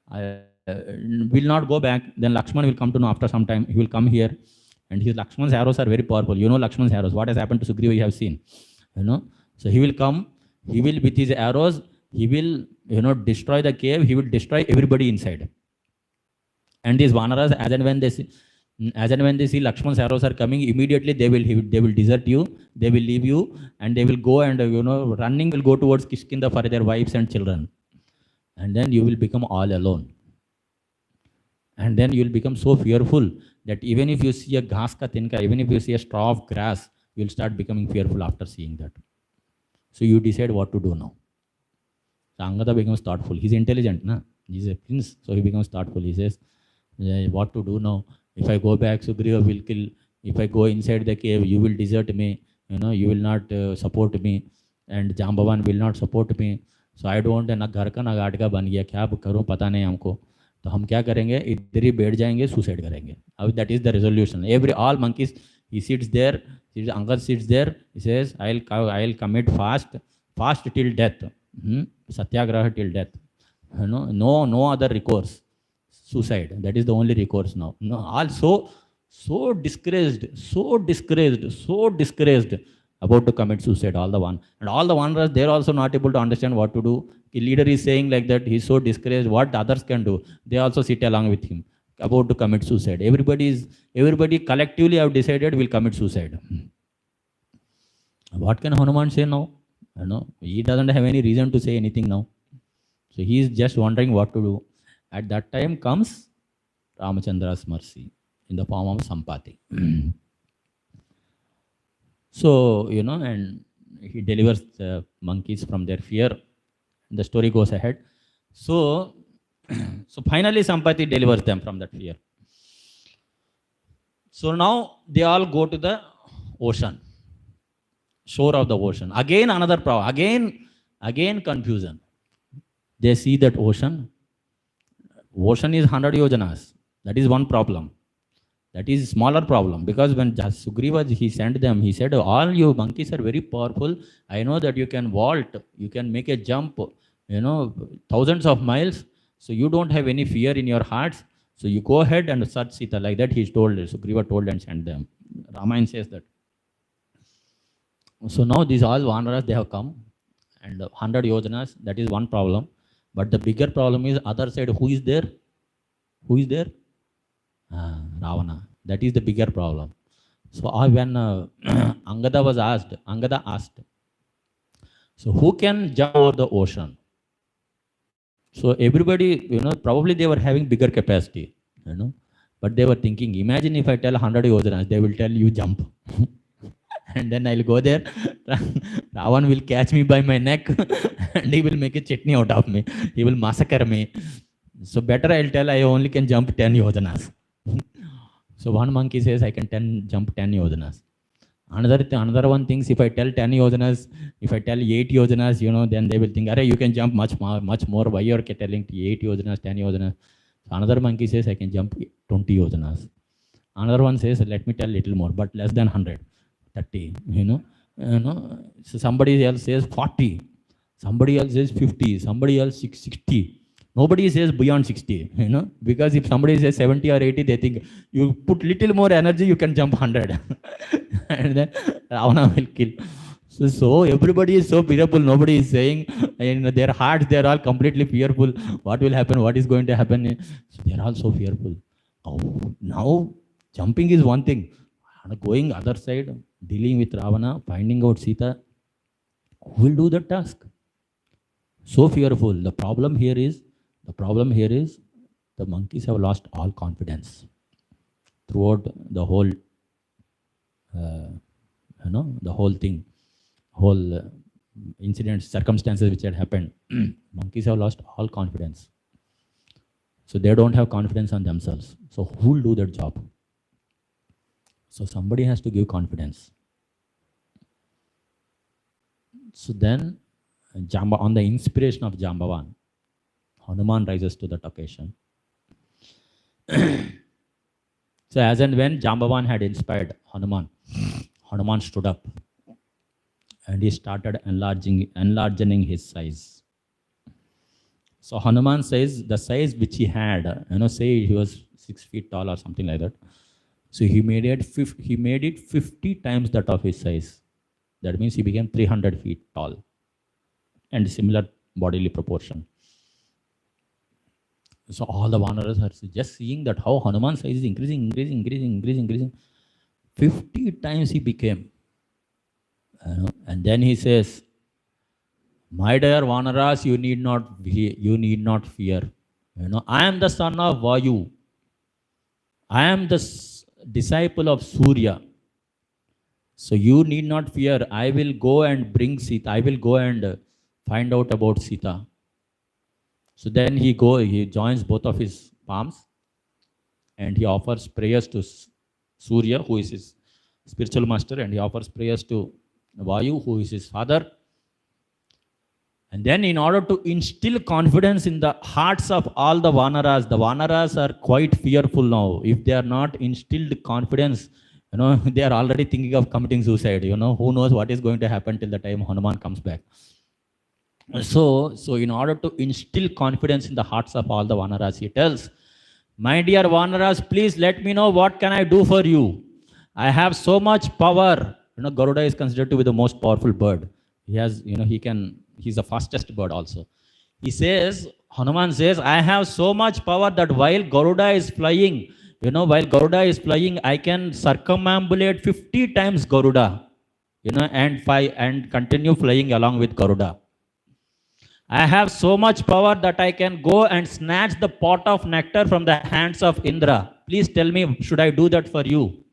will not go back. Then Lakshman will come to know after some time. He will come here. And his Lakshman's arrows are very powerful. Lakshman's arrows. What has happened to Sugriva, you have seen. So he will come. He will, with his arrows, he will, destroy the cave. He will destroy everybody inside. And these Vanaras, as and when they see, As and when they see Lakshman's arrows are coming, immediately they will desert you, they will leave you, and they will go and running will go towards Kishkinda for their wives and children, and then you will become all alone. And then you will become so fearful that even if you see a ghas ka tinka, even if you see a straw of grass, you will start becoming fearful after seeing that. So you decide what to do now. So Angada becomes thoughtful. He's intelligent, na? He's a prince, so he becomes thoughtful. He says, what to do now? If I go back, Sugriva will kill. If I go inside the cave, you will desert me. You will not support me, and Jambavan will not support me. So I don't. ना घर का ना घाट का बन गया, क्या करूँ पता नहीं हमको. तो हम क्या करेंगे, इधर ही बैठ जाएंगे, सुसाइड करेंगे. अब that is the resolution. All monkeys, he sits there, Angad sits there, he says, I'll commit fast till death, satyagraha till death. No other recourse. Suicide, that is the only recourse now. No, also so discouraged about to commit suicide, all the one. And all the wanderers, they're also not able to understand what to do. The leader is saying like that, he's so discouraged, what others can do. They also sit along with him, about to commit suicide. Everybody collectively have decided will commit suicide. What can Hanuman say now? He doesn't have any reason to say anything now. So he is just wondering what to do. At that time comes Ramachandra's mercy in the form of Sampati. So, and he delivers the monkeys from their fear. The story goes ahead. So finally Sampati delivers them from that fear. So now they all go to the ocean, shore of the ocean. Again another problem. Again confusion. They see that ocean is 100 yojanas. That is one problem. That is smaller problem, because when Sugriva, he sent them, he said, all you monkeys are very powerful. I know that you can vault, you can make a jump, thousands of miles. So you don't have any fear in your hearts. So you go ahead and search Sita. Like that he's told, Sugriva told and sent them. Ramayana says that. So now these all wanderers, they have come, and 100 yojanas, that is one problem. But the bigger problem is other side. Who is there? Ravana. That is the bigger problem. So when Angada asked, so who can jump over the ocean? So everybody, probably they were having bigger capacity, but they were thinking, imagine if I tell 100 yojanas, they will tell you jump. And then I'll go there, Ravan will catch me by my neck and he will make a chutney out of me. He will massacre me. So better I'll tell I only can jump 10 yojanas. So one monkey says I can jump 10 yojanas. Another one thinks if I tell 10 yojanas, if I tell 8 yojanas, then they will think, you can jump much more. Why you are telling 8 yojanas, 10 yojanas? So another monkey says I can jump 20 yojanas. Another one says, let me tell little more, but less than 100. 30, so somebody else says 40, somebody else says 50, somebody else 60. Nobody says beyond 60, because if somebody says 70 or 80, they think you put little more energy, you can jump 100. And then Ravana will kill. So everybody is so fearful. Nobody is saying, in their hearts, they are all completely fearful. What will happen? What is going to happen? So they are all so fearful. Oh, now jumping is one thing. Going other side, dealing with Ravana, finding out Sita, who will do that task? So fearful. The problem here is the monkeys have lost all confidence throughout the whole, the whole thing, whole incidents, circumstances which had happened. Monkeys have lost all confidence. So they don't have confidence on themselves. So who will do that job? So somebody has to give confidence. So then, on the inspiration of Jambavan, Hanuman rises to that occasion. So as and when Jambavan had inspired Hanuman, Hanuman stood up and he started enlarging his size. So Hanuman says the size which he had, say he was 6 feet tall or something like that. So he made it 50 times that of his size. That means he became 300 feet tall and similar bodily proportion. So all the Vanaras are just seeing that how Hanuman's size is increasing. 50 times he became. And then he says, my dear Vanaras, you need not fear. I am the son of Vayu. I am the disciple of Surya. So you need not fear. I will go and bring Sita. I will go and find out about Sita. So then he joins both of his palms and he offers prayers to Surya, who is his spiritual master, and he offers prayers to Vayu, who is his father. And then in order to instill confidence in the hearts of all the Vanaras are quite fearful now. If they are not instilled confidence, they are already thinking of committing suicide. Who knows what is going to happen till the time Hanuman comes back. So in order to instill confidence in the hearts of all the Vanaras, he tells, my dear Vanaras, please let me know what can I do for you. I have so much power. Garuda is considered to be the most powerful bird. He has, he's the fastest bird also. Hanuman says, I have so much power that while Garuda is flying, I can circumambulate 50 times Garuda, and continue flying along with Garuda. I have so much power that I can go and snatch the pot of nectar from the hands of Indra. Please tell me, should I do that for you?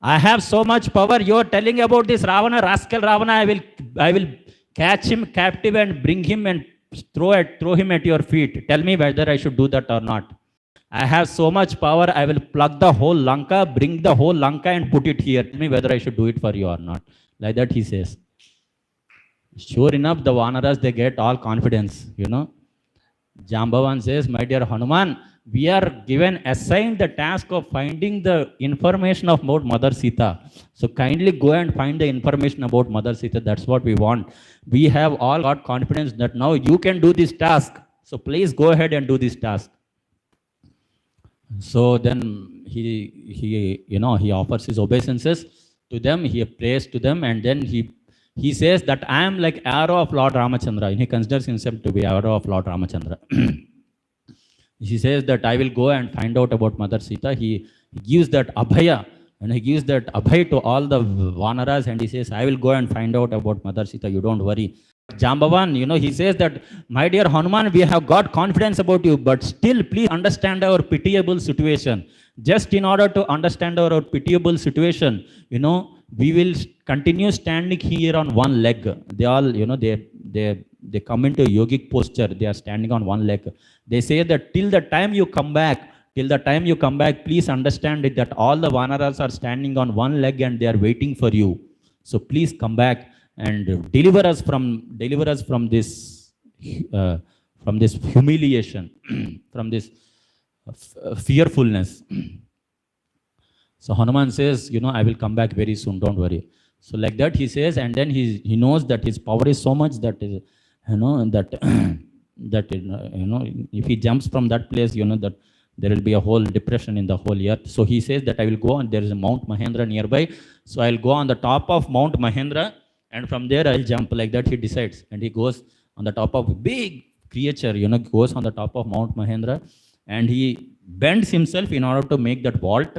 I have so much power. You are telling about this Ravana, rascal Ravana. I will catch him captive and bring him and throw him at your feet. Tell me whether I should do that or not. I have so much power. I will plug the whole Lanka, bring the whole Lanka and put it here. Tell me whether I should do it for you or not. Like that he says. Sure enough, the Vanaras, they get all confidence, Jambavan says, my dear Hanuman, we are assigned the task of finding the information about Mother Sita. So kindly go and find the information about Mother Sita. That's what we want. We have all got confidence that now you can do this task. So please go ahead and do this task. So then he offers his obeisances to them. He prays to them, and then he says that I am like arrow of Lord Ramachandra. He considers himself to be arrow of Lord Ramachandra. He says that I will go and find out about Mother Sita. He gives that abhaya, and he gives that abhaya to all the Vanaras, and he says, I will go and find out about Mother Sita. You don't worry. Jambavan, he says that, my dear Hanuman, we have got confidence about you, but still please understand our pitiable situation. Just in order to understand our pitiable situation, we will continue standing here on one leg. They all, they come into a yogic posture. They are standing on one leg. They say that till the time you come back, please understand it that all the Vanaras are standing on one leg and they are waiting for you. So please come back and deliver us from this humiliation, from this fearfulness. So Hanuman says, I will come back very soon, don't worry. So like that he says, and then he knows that his power is so much that if he jumps from that place, that there will be a whole depression in the whole earth. So he says that I will go, and there is a Mount Mahendra nearby. So I'll go on the top of Mount Mahendra, and from there I'll jump. Like that he decides, and he goes on the top of a big creature, goes on the top of Mount Mahendra, and he bends himself in order to make that vault.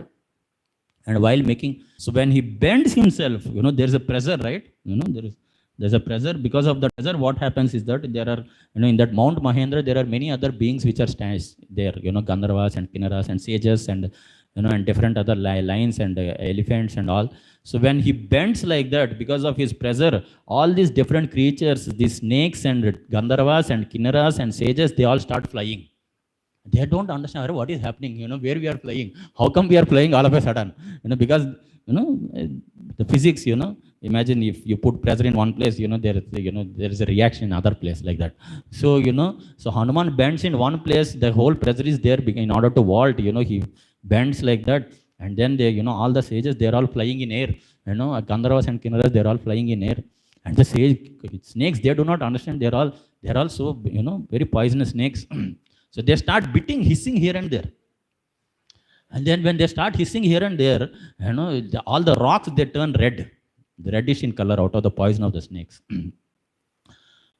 And while making, so when he bends himself, there's a pressure, right? There's a pressure. Because of the pressure, what happens is that there are, in that Mount Mahendra, there are many other beings which are there, Gandharvas and Kinnaras and sages and, and different other lions and elephants and all. So when he bends like that, because of his pressure, all these different creatures, these snakes and Gandharvas and Kinnaras and sages, they all start flying. They don't understand what is happening, where we are flying. How come we are flying all of a sudden? Because, the physics, imagine if you put pressure in one place, there is a reaction in other place like that. So, so Hanuman bends in one place, the whole pressure is there in order to vault, he bends like that. And then they, all the sages, they're all flying in air. Gandharvas and Kinnaras, they're all flying in air. And the snakes, they do not understand. They're also, very poisonous snakes. So they start hissing here and there. And then when they start hissing here and there, all the rocks, they turn red, reddish in color out of the poison of the snakes.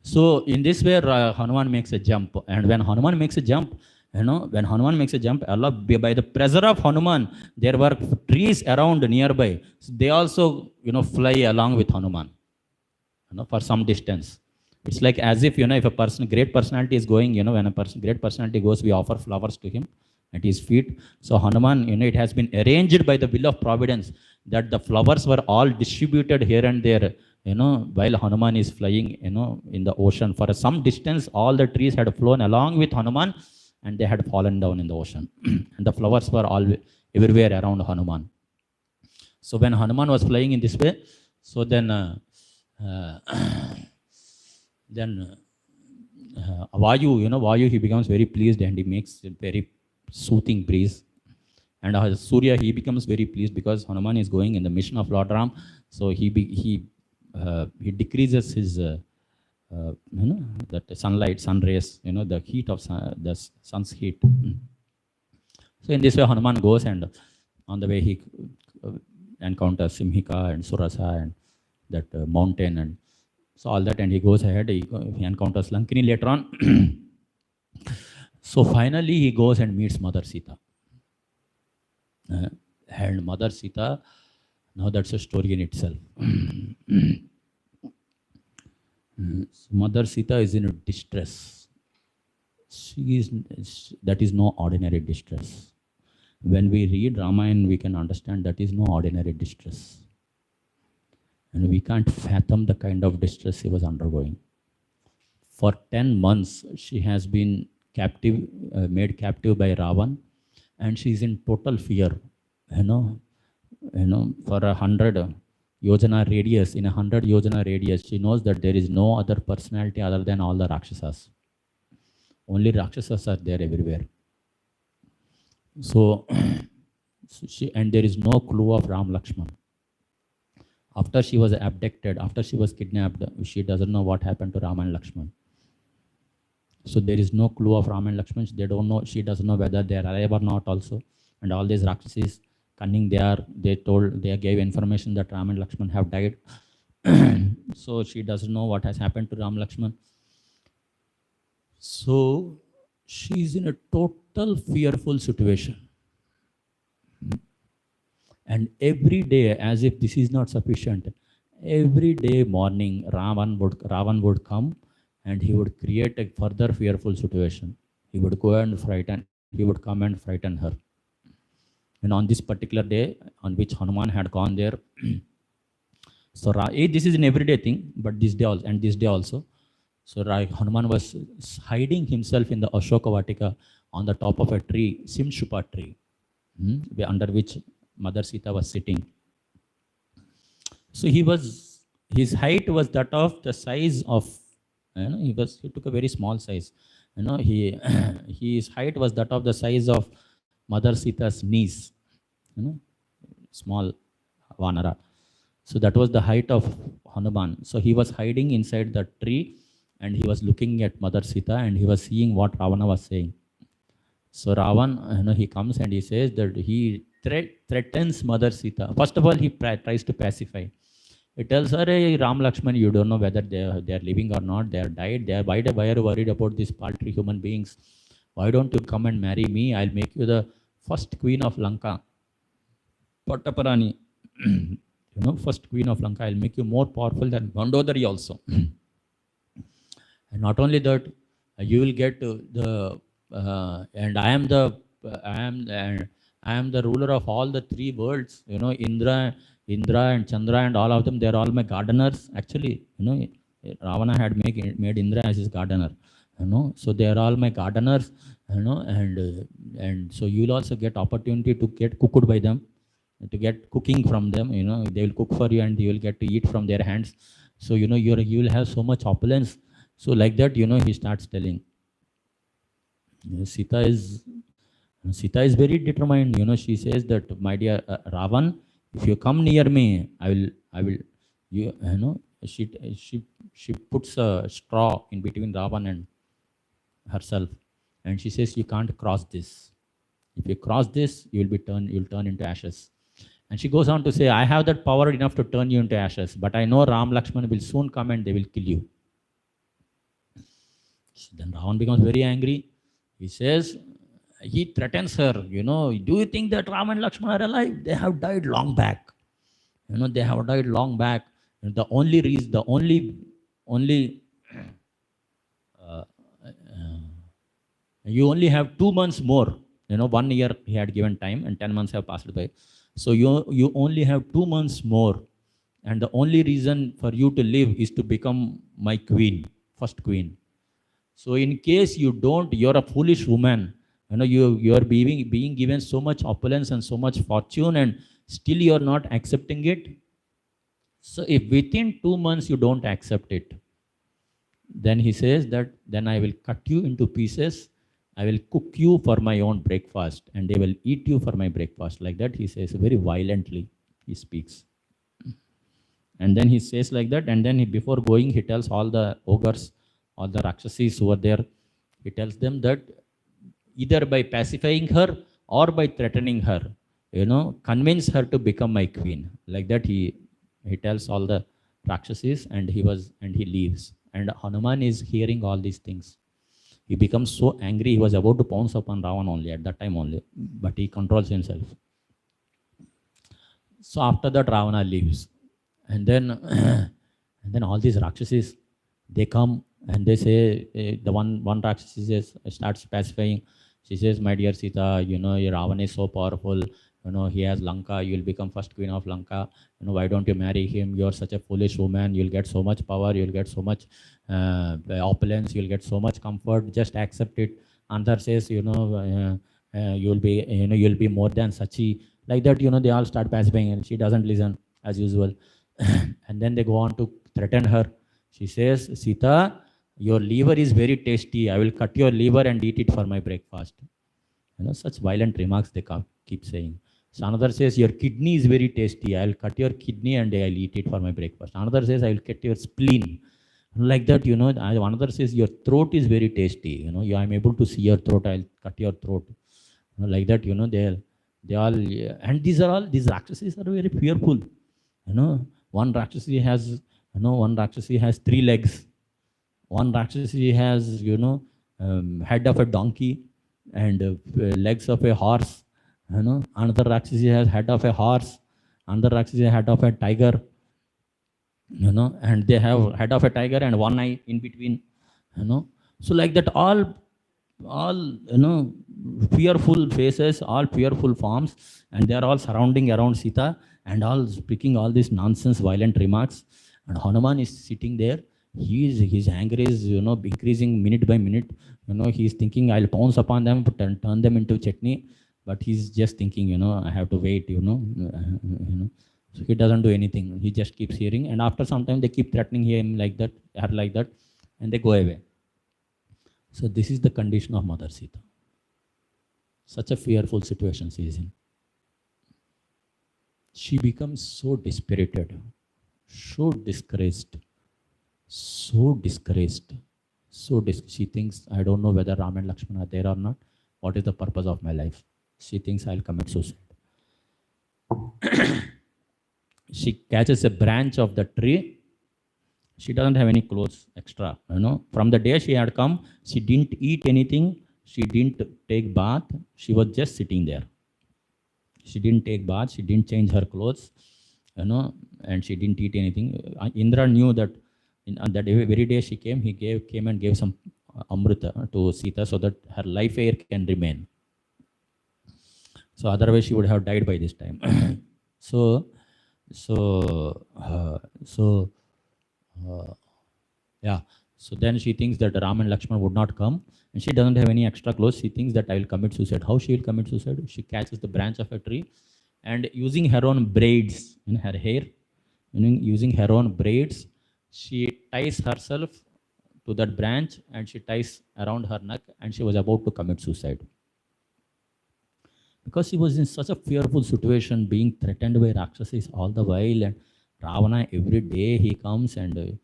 So in this way, Hanuman makes a jump. And when Hanuman makes a jump, When Hanuman makes a jump, Allah, by the pressure of Hanuman, there were trees around nearby. So they also, fly along with Hanuman, for some distance. It's like as if, if a person, great personality is going, when a person, great personality goes, we offer flowers to him at his feet. So Hanuman, it has been arranged by the will of providence that the flowers were all distributed here and there, while Hanuman is flying, in the ocean. For some distance, all the trees had flown along with Hanuman and they had fallen down in the ocean. And the flowers were all everywhere around Hanuman. So when Hanuman was flying in this way, so then Vayu, he becomes very pleased and he makes a very soothing breeze. And Surya, he becomes very pleased because Hanuman is going in the mission of Lord Ram. So he decreases his, that sunlight, sun rays, the heat of the sun's heat. So in this way, Hanuman goes, and on the way he encounters Simhika and Surasa and that mountain, and so all that, and he goes ahead, he encounters Lankini later on. So finally he goes and meets Mother Sita. And Mother Sita, now that's a story in itself. Mother Sita is in a distress. That is no ordinary distress. When we read Ramayana, we can understand that is no ordinary distress. And we can't fathom the kind of distress she was undergoing. For 10 months, she has been captive, made captive by Ravan, and she is in total fear. For 100 yojana radius, in 100 yojana radius, she knows that there is no other personality other than all the Rakshasas. Only Rakshasas are there everywhere. So, and there is no clue of Ram Lakshman. After she was abducted, after she was kidnapped, she doesn't know what happened to Ram and Lakshman. So there is no clue of Ram and Lakshman. They don't know, she doesn't know whether they are alive or not also. And all these Rakshasas, cunning they gave information that Ram and Lakshman have died. So she doesn't know what has happened to Ram Lakshman. So she is in a total fearful situation. And every day, as if this is not sufficient, every day morning, Ravan would come and he would create a further fearful situation. He would go and he would come and frighten her. And on this particular day, on which Hanuman had gone there, so this is an everyday thing, but this day also, so Hanuman was hiding himself in the Ashoka Vatika on the top of a tree, Simshupa tree, under which Mother Sita was sitting. So his height was that of the size of, he took a very small size. His height was that of the size of Mother Sita's knees, small Vanara. So that was the height of Hanuman. So he was hiding inside the tree and he was looking at Mother Sita and he was seeing what Ravana was saying. So Ravan, he comes and he says that he threatens Mother Sita. First of all, he tries to pacify. He tells her, hey, Ram Lakshman, you don't know whether they are living or not. They are died. Why are you worried about these paltry human beings? Why don't you come and marry me? I'll make you the first queen of Lanka. Pattaparani. First queen of Lanka. I'll make you more powerful than Mandodari also. And not only that, you will get and I am the ruler of all the three worlds. Indra and Chandra and all of them, they're all my gardeners. Actually, Ravana had made Indra as his gardener. So they are all my gardeners. And so you'll also get opportunity to get cooked by them, to get cooking from them. They will cook for you and you will get to eat from their hands. So you will have so much opulence. So like that, he starts telling. Sita is very determined. She says that, my dear Ravan, if you come near me, I will. She puts a straw in between Ravan and herself, and she says, you can't cross this. If you cross this, you'll turn into ashes. And she goes on to say, I have that power enough to turn you into ashes, but I know Ram Lakshman will soon come and they will kill you. So then Ravan becomes very angry. He says, he threatens her, do you think that Ram and Lakshmana are alive? They have died long back. They have died long back. The only reason, only, uh, you only have 2 months more. 1 year he had given time and 10 months have passed by. So you only have 2 months more. And the only reason for you to live is to become my queen, first queen. So in case you don't, you're a foolish woman. You're being given so much opulence and so much fortune, and still you're not accepting it. So if within 2 months you don't accept it, then he says that then I will cut you into pieces. I will cook you for my own breakfast, and they will eat you for my breakfast. Like that, he says very violently. He speaks. And then he says like that, and then before going, he tells all the ogres, all the Rakshasis who are there, he tells them that either by pacifying her or by threatening her, convince her to become my queen. Like that, he tells all the Rakshasis, and he leaves. And Hanuman is hearing all these things. He becomes so angry, he was about to pounce upon Ravan only, at that time only, but he controls himself. So after that, Ravana leaves. And then, and then all these Rakshasis, they come and they say, the one Rakshasi says, starts pacifying. She says, my dear Sita, your Ravana is so powerful. He has Lanka. You will become first queen of Lanka. Why don't you marry him? You're such a foolish woman. You'll get so much power. You'll get so much opulence. You'll get so much comfort. Just accept it. Another says, you'll be more than Sachi. Like that, they all start pacifying, and she doesn't listen as usual. And then they go on to threaten her. She says, Sita, your liver is very tasty. I will cut your liver and eat it for my breakfast. Such violent remarks they keep saying. So another says, your kidney is very tasty. I will cut your kidney and I will eat it for my breakfast. Another says, I will cut your spleen. Like that, another says, your throat is very tasty. I am able to see your throat. I will cut your throat. Like that, they all, and these Rakshasis are very fearful. One Rakshasi has, has 3 legs. One Rakshasi has, head of a donkey and legs of a horse. Another Rakshasi has head of a horse. Another Rakshasi has head of a tiger. And they have head of a tiger and one eye in between. So like that, all fearful faces, all fearful forms, and they are all surrounding around Sita and all speaking all these nonsense, violent remarks. And Hanuman is sitting there. His anger is increasing minute by minute. He's thinking, I'll pounce upon them, turn them into chutney. But he's just thinking, I have to wait. So he doesn't do anything. He just keeps hearing, and after some time they keep threatening him like that, her like that, and they go away. So this is the condition of Mother Sita. Such a fearful situation she is in. She becomes so dispirited, so discouraged, she thinks, I don't know whether Ram and Lakshmana are there or not. What is the purpose of my life? She thinks I'll commit suicide. She catches a branch of the tree. She doesn't have any clothes extra. From the day she had come, she didn't eat anything. She didn't take bath. She was just sitting there. She didn't take bath. She didn't change her clothes. And she didn't eat anything. Indra knew that on that very day she came, he came and gave some amrita to Sita so that her life air can remain. So otherwise she would have died by this time. Yeah. So then she thinks that Ram and Lakshman would not come, and she doesn't have any extra clothes. She thinks that I will commit suicide. How she will commit suicide? She catches the branch of a tree, and using her own braids in her hair, using her own braids, she ties herself to that branch, and she ties around her neck, and she was about to commit suicide. Because she was in such a fearful situation, being threatened by Rakshasas all the while, and Ravana every day he comes and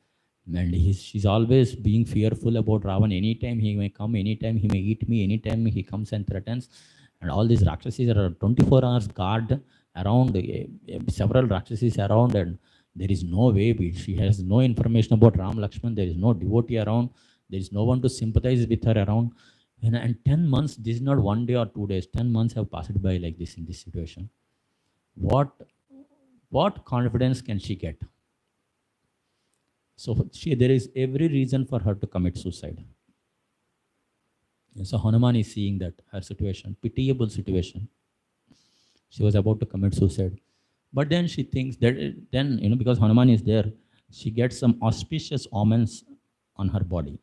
she's always being fearful about Ravana. Anytime he may come, anytime he may eat me, anytime he comes and threatens. And all these Rakshasas are 24 hours guard around, several Rakshasas around, and there is no way, she has no information about Ram Lakshman, there is no devotee around, there is no one to sympathize with her around. And 10 months, this is not 1 day or 2 days, 10 months have passed by like this in this situation. What confidence can she get? So there is every reason for her to commit suicide. So Hanuman is seeing that her situation, pitiable situation. She was about to commit suicide. But then she thinks that, because Hanuman is there, she gets some auspicious omens on her body.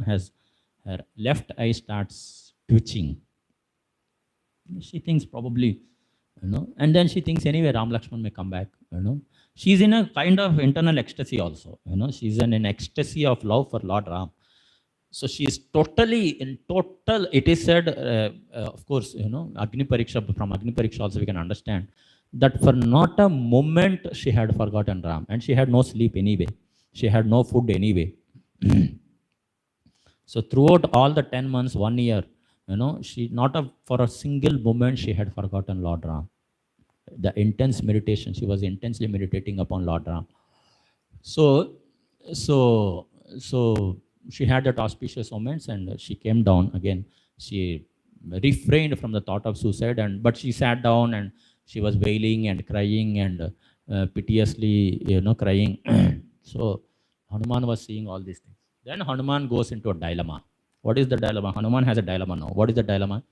Has her left eye starts twitching. She thinks probably, and then she thinks anyway Ram Lakshman may come back. She's in a kind of internal ecstasy also. She's in an ecstasy of love for Lord Ram. So she is in total, it is said, of course, Agni Pariksha, from Agni Pariksha also we can understand that for not a moment she had forgotten Ram, and she had no sleep anyway. She had no food anyway. So throughout all the 10 months, 1 year, she for a single moment she had forgotten Lord Ram. The intense meditation, she was intensely meditating upon Lord Ram. So she had that auspicious moments, and she came down again. She refrained from the thought of suicide, but she sat down and she was wailing and crying and piteously, crying. So Hanuman was seeing all these things. Then Hanuman goes into a dilemma. What is the dilemma? Hanuman has a dilemma now. What is the dilemma?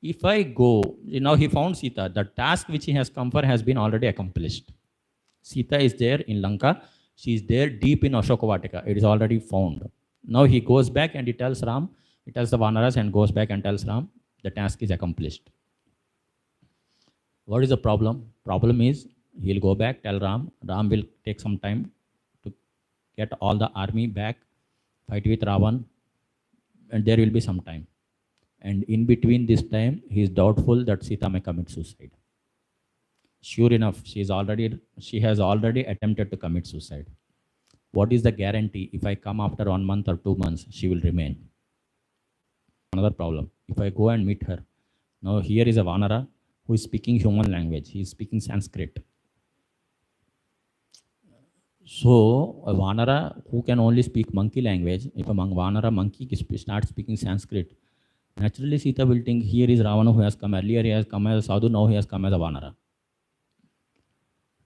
If I go, now he found Sita. The task which he has come for has been already accomplished. Sita is there in Lanka. She is there deep in Ashoka Vatika. It is already found. Now he goes back and he tells Ram, he tells the Vanaras and goes back and tells Ram, the task is accomplished. What is the problem? Problem is, he'll go back, tell Ram. Ram will take some time to get all the army back, fight with Ravan, and there will be some time. And in between this time, he is doubtful that Sita may commit suicide. Sure enough, she has already attempted to commit suicide. What is the guarantee? If I come after 1 month or 2 months, she will remain. Another problem. If I go and meet her, now here is a Vanara who is speaking human language. He is speaking Sanskrit. So a Vanara who can only speak monkey language, if a Vanara monkey starts speaking Sanskrit, naturally Sita will think, here is Ravana who has come earlier, he has come as a sadhu, now he has come as a Vanara.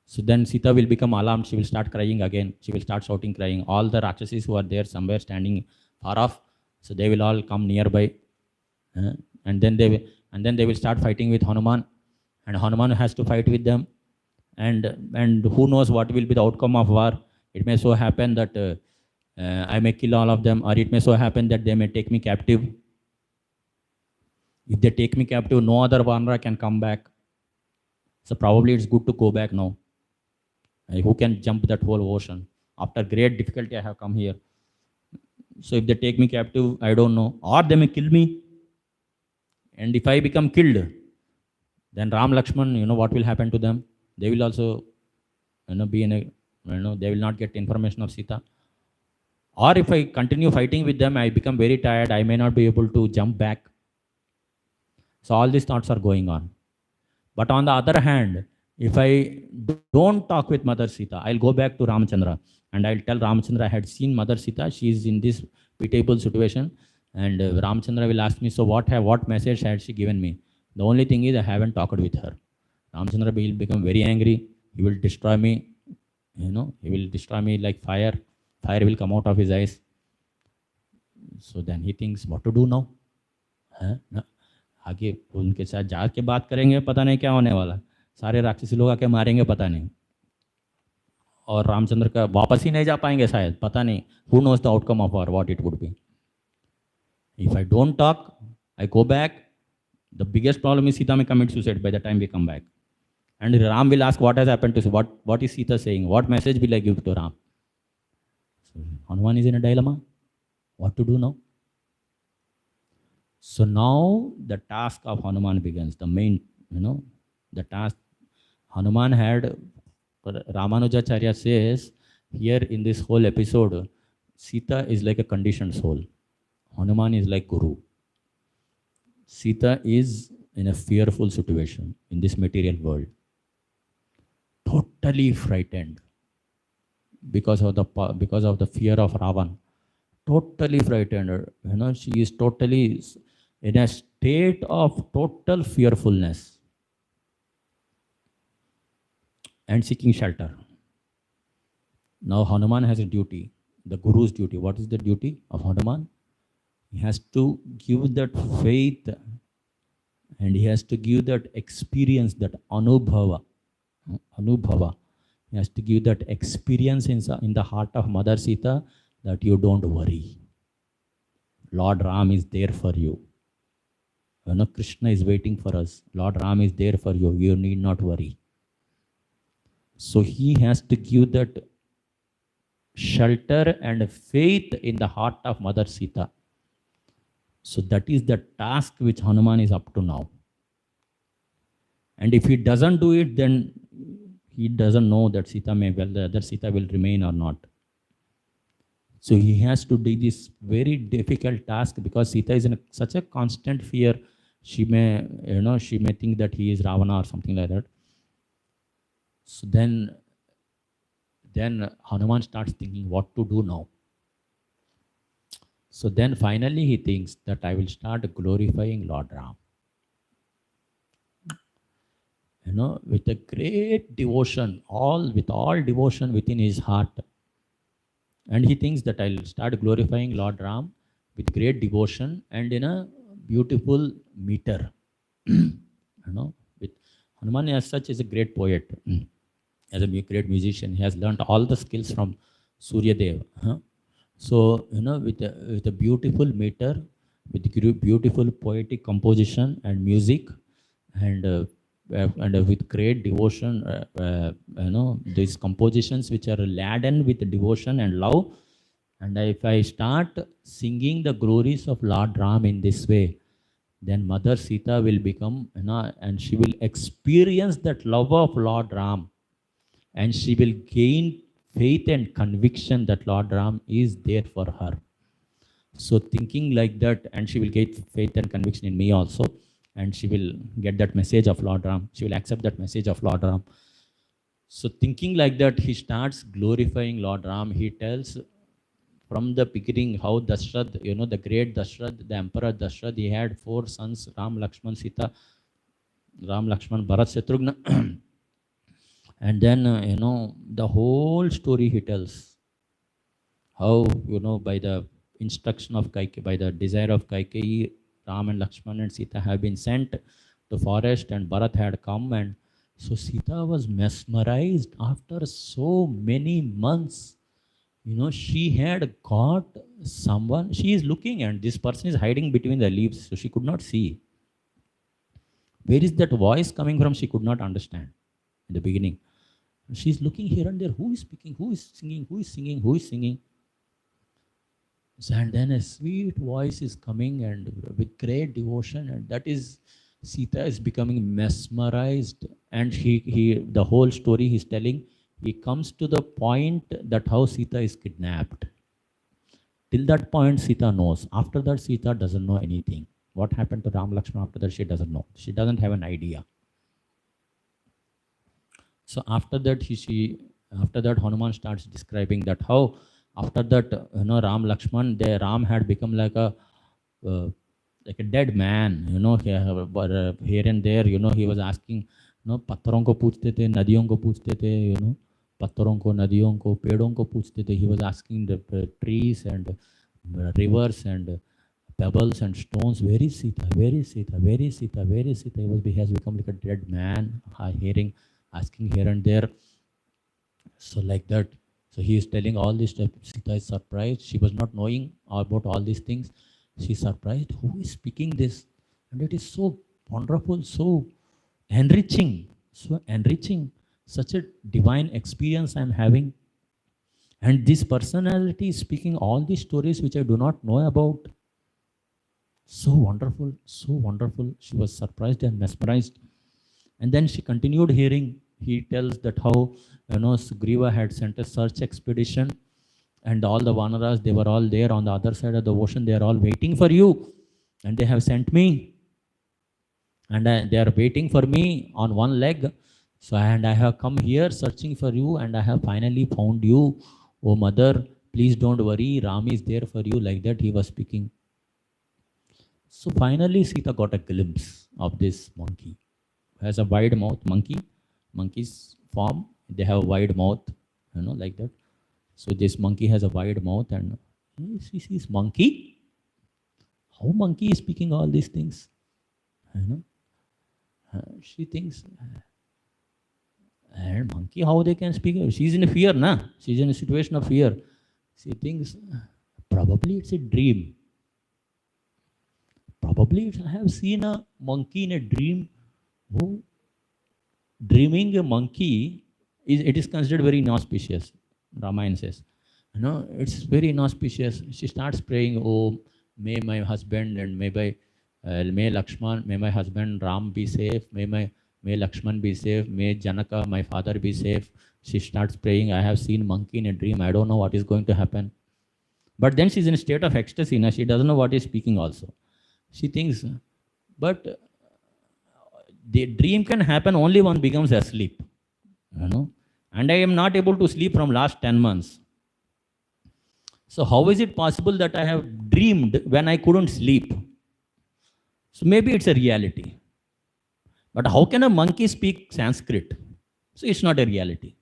So then Sita will become alarmed, she will start crying again, she will start shouting, crying. All the Rakshasis who are there somewhere standing far off, so they will all come nearby. And then they will start fighting with Hanuman, and Hanuman has to fight with them. And who knows what will be the outcome of war. It may so happen that I may kill all of them, or it may so happen that they may take me captive. If they take me captive, no other Vanara can come back. So probably it's good to go back now. Who can jump that whole ocean? After great difficulty, I have come here. So if they take me captive, I don't know. Or they may kill me. And if I become killed, then Ram Lakshman, what will happen to them? They will also, be in a, they will not get information of Sita. Or if I continue fighting with them, I become very tired. I may not be able to jump back. So all these thoughts are going on. But on the other hand, if I don't talk with Mother Sita, I'll go back to Ramchandra and I'll tell Ramchandra I had seen Mother Sita. She is in this pitiable situation. And Ramchandra will ask me, so what message had she given me? The only thing is I haven't talked with her. Ramchandra will become very angry. He will destroy me. He will destroy me like fire. Fire will come out of his eyes. So then he thinks, what to do now? आगे उनके साथ जाके बात करेंगे, पता नहीं क्या होने वाला. सारे राक्षसी लोग आके मारेंगे, पता नहीं. और रामचंद्र का वापस ही नहीं जा पाएंगे शायद, पता नहीं. Who knows the outcome of war, what it would be. If I don't talk, I go back. The biggest problem is Sita may commit suicide by the time we come back. And Ram will ask what has happened to Sita. What is Sita saying? What message will I give to Ram? So Hanuman is in a dilemma. What to do now? So now the task of Hanuman begins. The main, the task Hanuman had, Ramanujacharya says here in this whole episode, Sita is like a conditioned soul. Hanuman is like Guru. Sita is in a fearful situation in this material world. Totally frightened because of the fear of Ravan. totally frightened. She is totally in a state of total fearfulness and seeking shelter. Now Hanuman has a duty, the Guru's duty. What is the duty of Hanuman? He has to give that faith, and he has to give that experience, that anubhava. He has to give that experience in the heart of Mother Sita, that you don't worry. Lord Ram is there for you. Krishna is waiting for us. Lord Ram is there for you. You need not worry. So he has to give that shelter and faith in the heart of Mother Sita. So that is the task which Hanuman is up to now. And if he doesn't do it, then he doesn't know that the other Sita will remain or not. So he has to do this very difficult task, because Sita is in such a constant fear. She may think that he is Ravana or something like that. So then Hanuman starts thinking what to do now. So then finally he thinks that I will start glorifying Lord Ram. With a great devotion, with all devotion within his heart. And he thinks that I'll start glorifying Lord Ram with great devotion and in a beautiful meter. With Hanuman as such is a great poet, as a great musician. He has learnt all the skills from Surya Deva. So, with a beautiful meter, with beautiful poetic composition and music, and with great devotion, these compositions which are laden with devotion and love. And if I start singing the glories of Lord Ram in this way, then Mother Sita will become, and she will experience that love of Lord Ram, and she will gain faith and conviction that Lord Ram is there for her. So thinking like that, and she will get faith and conviction in me also, and she will get that message of Lord Ram. She will accept that message of Lord Ram. So thinking like that, he starts glorifying Lord Ram. He tells from the beginning how Dashrad, the great Dashrad, the Emperor Dashrad, he had 4 sons, Ram, Lakshman, Sita, Ram, Lakshman, Bharat, Shatrugna. And then, the whole story he tells. How, by the instruction of Kaikeyi, by the desire of Kaikeyi, Ram and Lakshman and Sita have been sent to forest, and Bharat had come. And so Sita was mesmerized after so many months. She had got someone. She is looking, and this person is hiding between the leaves, so she could not see. Where is that voice coming from? She could not understand in the beginning. She's looking here and there. Who is speaking? Who is singing? Who is singing? Who is singing? And then a sweet voice is coming, and with great devotion, and that is Sita is becoming mesmerized. And the whole story he's telling, he comes to the point that how Sita is kidnapped. Till that point, Sita knows. After that, Sita doesn't know anything. What happened to Ram Lakshman after that, she doesn't know. She doesn't have an idea. So after that, Hanuman starts describing that how after that, Ram Lakshman, Ram had become like a dead man. Here and there, he was asking, पत्थरों को पूछते थे, नदियों को पूछते थे, पत्थरों को, नदियों को, पेड़ों को पूछते थे. He was asking the trees and rivers and pebbles and stones, where is Sita? Where is Sita? Where is Sita? Where is Sita? He has become like a dead man, asking here and there. So like that. So he is telling all this stuff. Sita is surprised. She was not knowing about all these things. She is surprised. Who is speaking this? And it is so wonderful, so enriching, such a divine experience I am having. And this personality is speaking all these stories which I do not know about. So wonderful, so wonderful. She was surprised and mesmerized. And then she continued hearing. He tells that how, Sugriva had sent a search expedition, and all the Vanaras, they were all there on the other side of the ocean. They are all waiting for you, and they have sent me. And they are waiting for me on one leg. So, and I have come here searching for you, and I have finally found you, O Mother. please don't worry, Ram is there for you, like that he was speaking. So finally Sita got a glimpse of this monkey. Has a wide mouth, monkey's form, they have a wide mouth, like that. So this monkey has a wide mouth, and she sees monkey. How monkey is speaking all these things? She thinks, and monkey, how they can speak? She's in fear, na? She's in a situation of fear. She thinks, probably it's a dream. Probably I have seen a monkey in a dream. Oh, dreaming a monkey, it is considered very inauspicious, Ramayana says. It's very inauspicious. She starts praying, oh, may my husband and may Lakshman, may my husband Ram be safe, may Lakshman be safe, may Janaka, my father, be safe. She starts praying, I have seen monkey in a dream, I don't know what is going to happen. But then she's in a state of ecstasy, now she doesn't know what is speaking also. She thinks, but the dream can happen only when one becomes asleep. And I am not able to sleep from last 10 months. So how is it possible that I have dreamed when I couldn't sleep? So maybe it's a reality. But how can a monkey speak Sanskrit? So it's not a reality.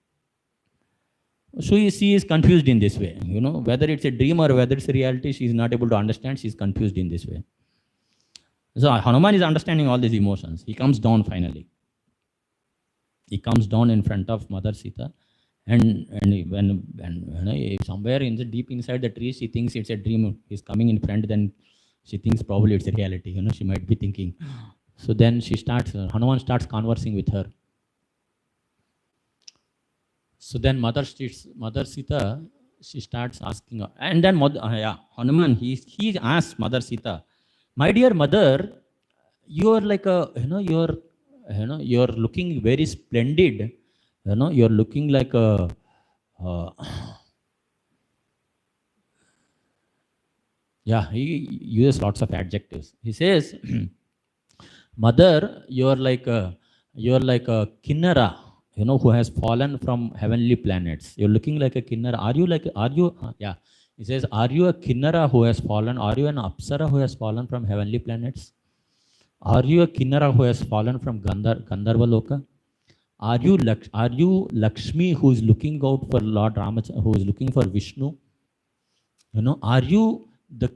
So she is confused in this way. Whether it's a dream or whether it's a reality, she is not able to understand. She is confused in this way. So Hanuman is understanding all these emotions. He comes down finally. He comes down in front of Mother Sita. And when somewhere in the deep inside the tree, she thinks it's a dream. He's coming in front, then she thinks probably it's a reality. She might be thinking. So then Hanuman starts conversing with her. So then Mother Sita, she starts asking her. And then Hanuman, he asks Mother Sita, my dear mother, you are like you're looking very splendid. You're looking like a he uses lots of adjectives. He says, mother, you're like a kinnara, who has fallen from heavenly planets. You're looking like a kinnara. He says, are you a kinnara who has fallen? Are you an apsara who has fallen from heavenly planets? Are you a kinnara who has fallen from Gandharva Loka? Are you Lakshmi who is looking out for Lord Ramachandra, who is looking for Vishnu? Are you the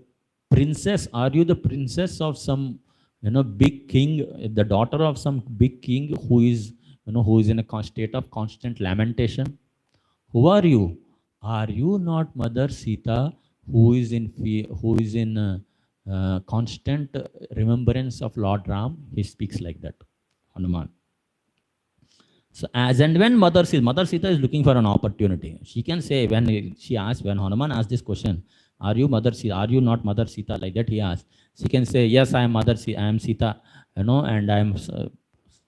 princess? Are you the princess of some big king, the daughter of some big king who is in a state of constant lamentation? Who are you? Are you not Mother Sita, who is in constant remembrance of Lord Ram? He speaks like that, Hanuman. So as and when Mother Sita is looking for an opportunity, she can say, when Hanuman asks this question, are you Mother Sita? Are you not Mother Sita? Like that he asks. She can say, yes, I am Mother Sita. I am Sita, and I am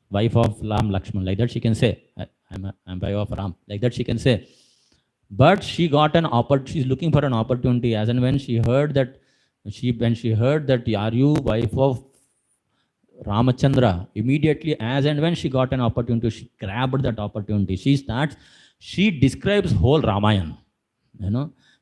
wife of Ram Lakshman. Like that she can say, I'm wife of Ram. Like that she can say. But she got she's looking for an opportunity. As and when she heard that, are you wife of Ramachandra, immediately, as and when she got an opportunity, she grabbed that opportunity. She describes whole Ramayana.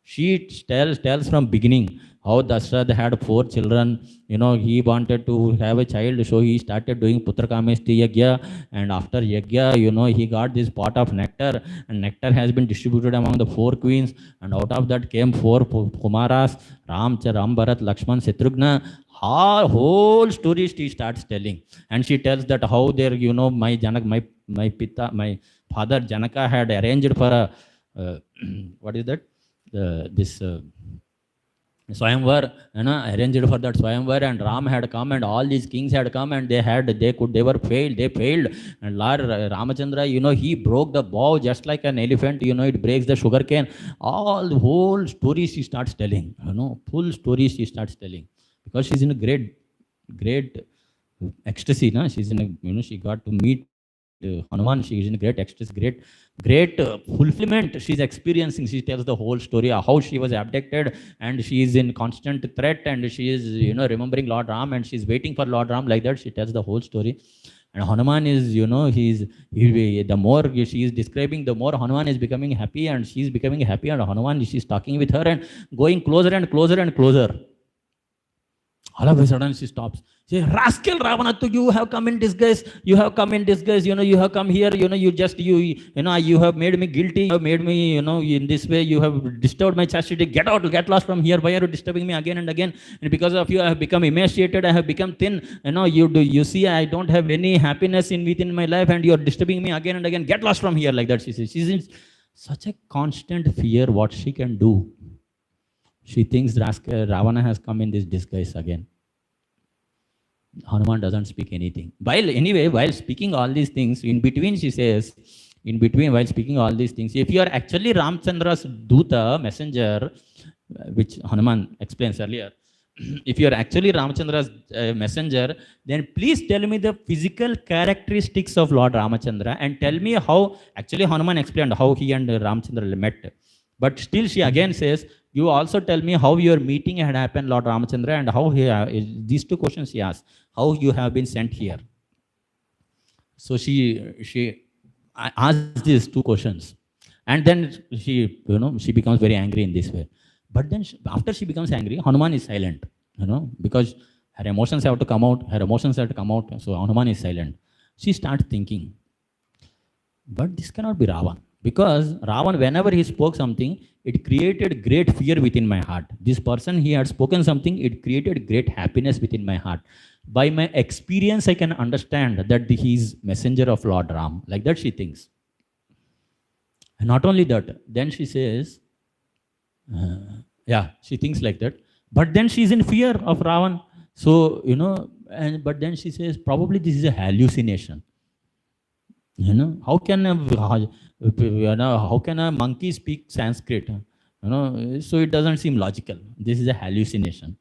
She tells from beginning how Dasharatha had 4 children. He wanted to have a child, so he started doing Putrakamesti Yagya, and after Yagya, he got this pot of nectar, and nectar has been distributed among the 4 queens, and out of that came 4 Kumaras, Ram, Bharat, Lakshman, Shatrugna. Her whole story she starts telling, and she tells that how there, my father Janaka had arranged for a what is that? This Swayamvar, arranged for that Swayamvar, and Ram had come, and all these kings had come, and they failed, and Lord Ramachandra, he broke the bow just like an elephant, it breaks the sugar cane. All the whole story she starts telling, full story she starts telling, because she's in a great ecstasy, she's in a, she got to meet Hanuman. She is in great ecstasy, great fulfillment she's experiencing. She tells the whole story, how she was abducted, and she is in constant threat, and she is remembering Lord Ram, and she's waiting for Lord Ram. Like that she tells the whole story. And Hanuman is, the more she is describing, the more Hanuman is becoming happy, and she is becoming happy, and Hanuman, she's talking with her and going closer and closer and closer. All of a sudden she stops. She says, rascal Ravana, you have come in disguise. You have come in disguise. You have come here. You have made me guilty. You have made me, in this way, you have disturbed my chastity. Get out, get lost from here. Why are you disturbing me again and again? And because of you, I have become emaciated. I have become thin. You see, I don't have any happiness within my life, and you are disturbing me again and again. Get lost from here, like that, she says. She's in such a constant fear what she can do. She thinks Ravana has come in this disguise again. Hanuman doesn't speak anything. While speaking all these things, in between she says, while speaking all these things, if you are actually Ramchandra's Duta, messenger, which Hanuman explains earlier, if you are actually Ramachandra's messenger, then please tell me the physical characteristics of Lord Ramachandra, and tell me how, actually Hanuman explained how he and Ramachandra met. But still she again says, you also tell me how your meeting had happened, Lord Ramachandra, and how these two questions she asked, how you have been sent here. So she asked these two questions, and then she becomes very angry in this way. But then after she becomes angry, Hanuman is silent, because her emotions have to come out. So Hanuman is silent. She starts thinking, but this cannot be Ravan. Because Ravan, whenever he spoke something, it created great fear within my heart. This person, he had spoken something, it created great happiness within my heart. By my experience, I can understand that he is messenger of Lord Ram. Like that she thinks. And not only that, then she says, she thinks like that. But then she's in fear of Ravan. So, but then she says, probably this is a hallucination. How can a monkey speak Sanskrit? So it doesn't seem logical. This is a hallucination.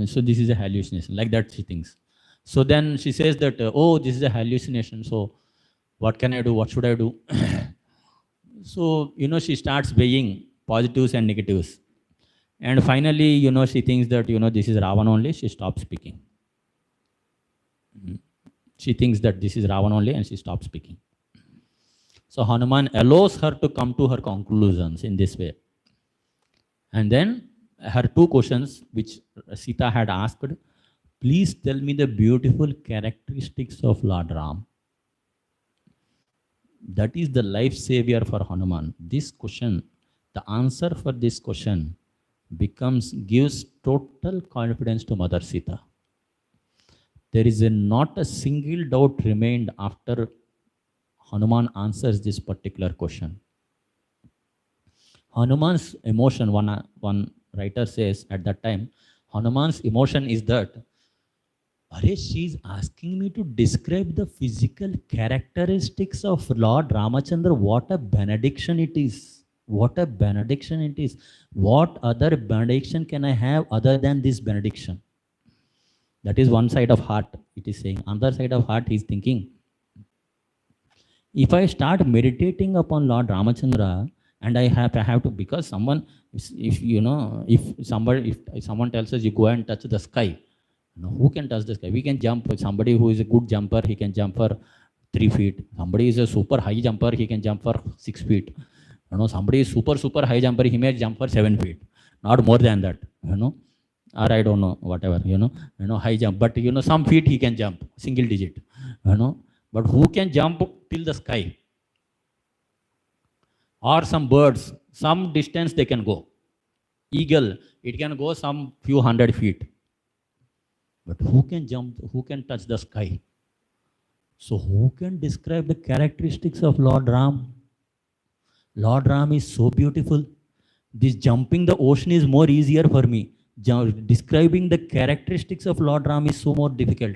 So this is a hallucination. Like that she thinks. So then she says that, this is a hallucination. So what can I do? What should I do? So, she starts weighing positives and negatives. And finally, she thinks that, this is Ravan only. She stops speaking. She thinks that this is Ravan only, and she stops speaking. So Hanuman allows her to come to her conclusions in this way. And then her two questions, which Sita had asked, please tell me the beautiful characteristics of Lord Ram. That is the life savior for Hanuman. This question, the answer for this question gives total confidence to Mother Sita. There is not a single doubt remained after Hanuman answers this particular question. Hanuman's emotion, one writer says at that time, Hanuman's emotion is that, she is asking me to describe the physical characteristics of Lord Ramachandra. What a benediction it is. What a benediction it is. What other benediction can I have other than this benediction? That is one side of heart, it is saying. Other side of heart, he is thinking, if I start meditating upon Lord Ramachandra, and I have to, because if someone tells us you go and touch the sky, who can touch the sky? We can jump. Somebody who is a good jumper, he can jump for 3 feet. Somebody is a super high jumper, he can jump for 6 feet. Somebody is super high jumper, he may jump for 7 feet. Not more than that, or I don't know, whatever, high jump. But, some feet he can jump, single digit, But who can jump till the sky? Or some birds, some distance they can go. Eagle, it can go some few hundred feet. But who can jump, who can touch the sky? So who can describe the characteristics of Lord Ram? Lord Ram is so beautiful. This jumping the ocean is more easier for me. Describing the characteristics of Lord Ram is so more difficult.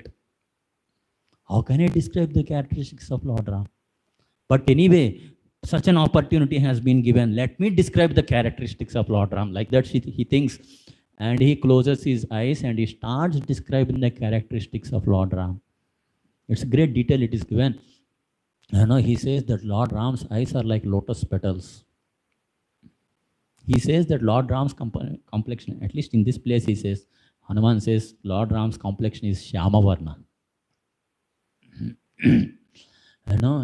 How can I describe the characteristics of Lord Ram? But anyway, such an opportunity has been given. Let me describe the characteristics of Lord Ram. Like that he thinks. And he closes his eyes and he starts describing the characteristics of Lord Ram. It's great detail it is given. He says that Lord Ram's eyes are like lotus petals. He says that Lord Ram's complexion, at least in this place he says, Hanuman says, Lord Ram's complexion is Shyama Varna.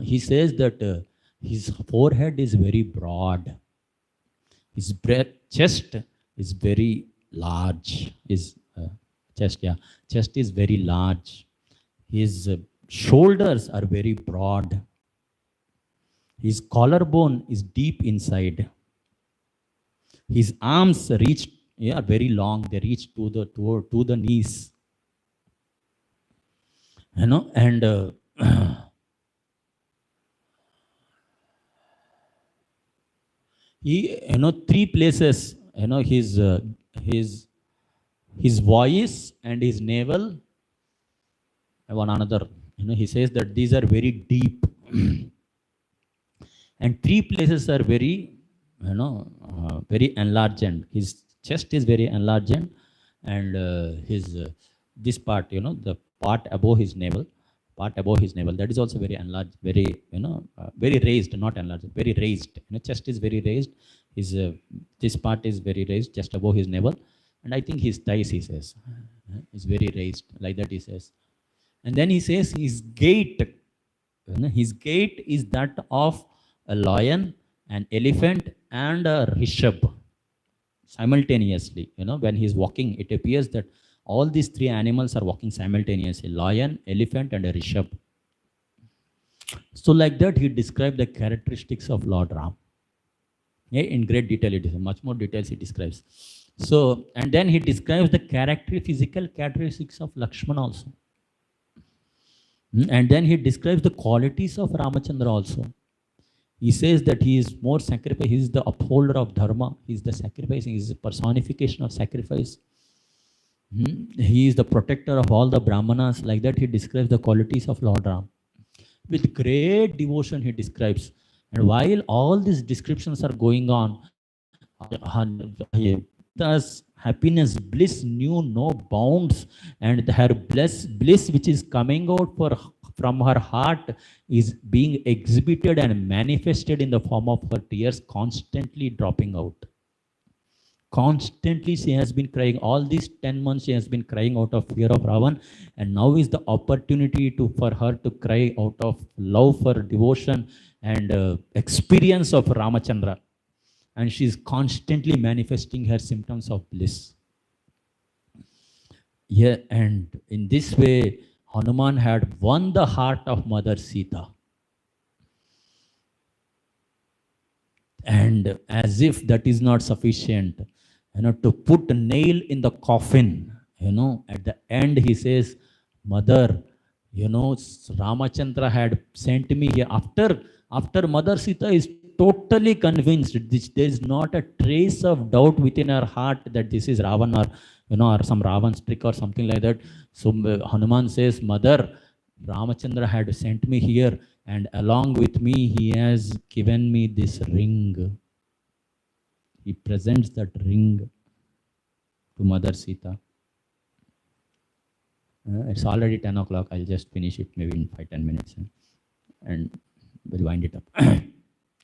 He says that his forehead is very broad. His chest is very large. His chest is very large. His shoulders are very broad. His collarbone is deep inside. His arms reach very long. They reach to the knees. And he, three places, his voice and his navel, one another, he says that these are very deep. And three places are very, very enlarged. His chest is very enlarged, and his this part, the part above his navel, that is also very enlarged, very, very raised, not enlarged, very raised. Chest is very raised. His this part is very raised, just above his navel, and I think his thighs, he says, is very raised, like that he says. And then he says his gait is that of a lion, an elephant, and a rishab simultaneously. When he's walking, it appears that all these three animals are walking simultaneously: lion, elephant, and a rishab. So like that, he described the characteristics of Lord Ram. In great detail, it is much more details he describes. So, and then he describes the physical characteristics of Lakshmana also. And then he describes the qualities of Ramachandra also. He says that he is more sacrifice. He is the upholder of dharma. He is the sacrificing. He is the personification of sacrifice. He is the protector of all the brahmanas. Like that, he describes the qualities of Lord Ram. With great devotion, he describes. And while all these descriptions are going on, thus happiness, bliss knew no bounds, and her bliss which is coming out from her heart is being exhibited and manifested in the form of her tears constantly dropping out. Constantly she has been crying. All these 10 months she has been crying out of fear of Ravan, and now is the opportunity for her to cry out of love for devotion and experience of Ramachandra. And she is constantly manifesting her symptoms of bliss. Yeah, and in this way, Hanuman had won the heart of Mother Sita. And as if that is not sufficient, to put a nail in the coffin, at the end he says, Mother, Ramachandra had sent me here. After Mother Sita is totally convinced, there is not a trace of doubt within her heart that this is Ravan or some Ravan's trick or something like that. So Hanuman says, Mother, Ramachandra had sent me here, and along with me he has given me this ring. He presents that ring to Mother Sita. It's already 10 o'clock. I'll just finish it maybe in 5-10 minutes and we'll wind it up.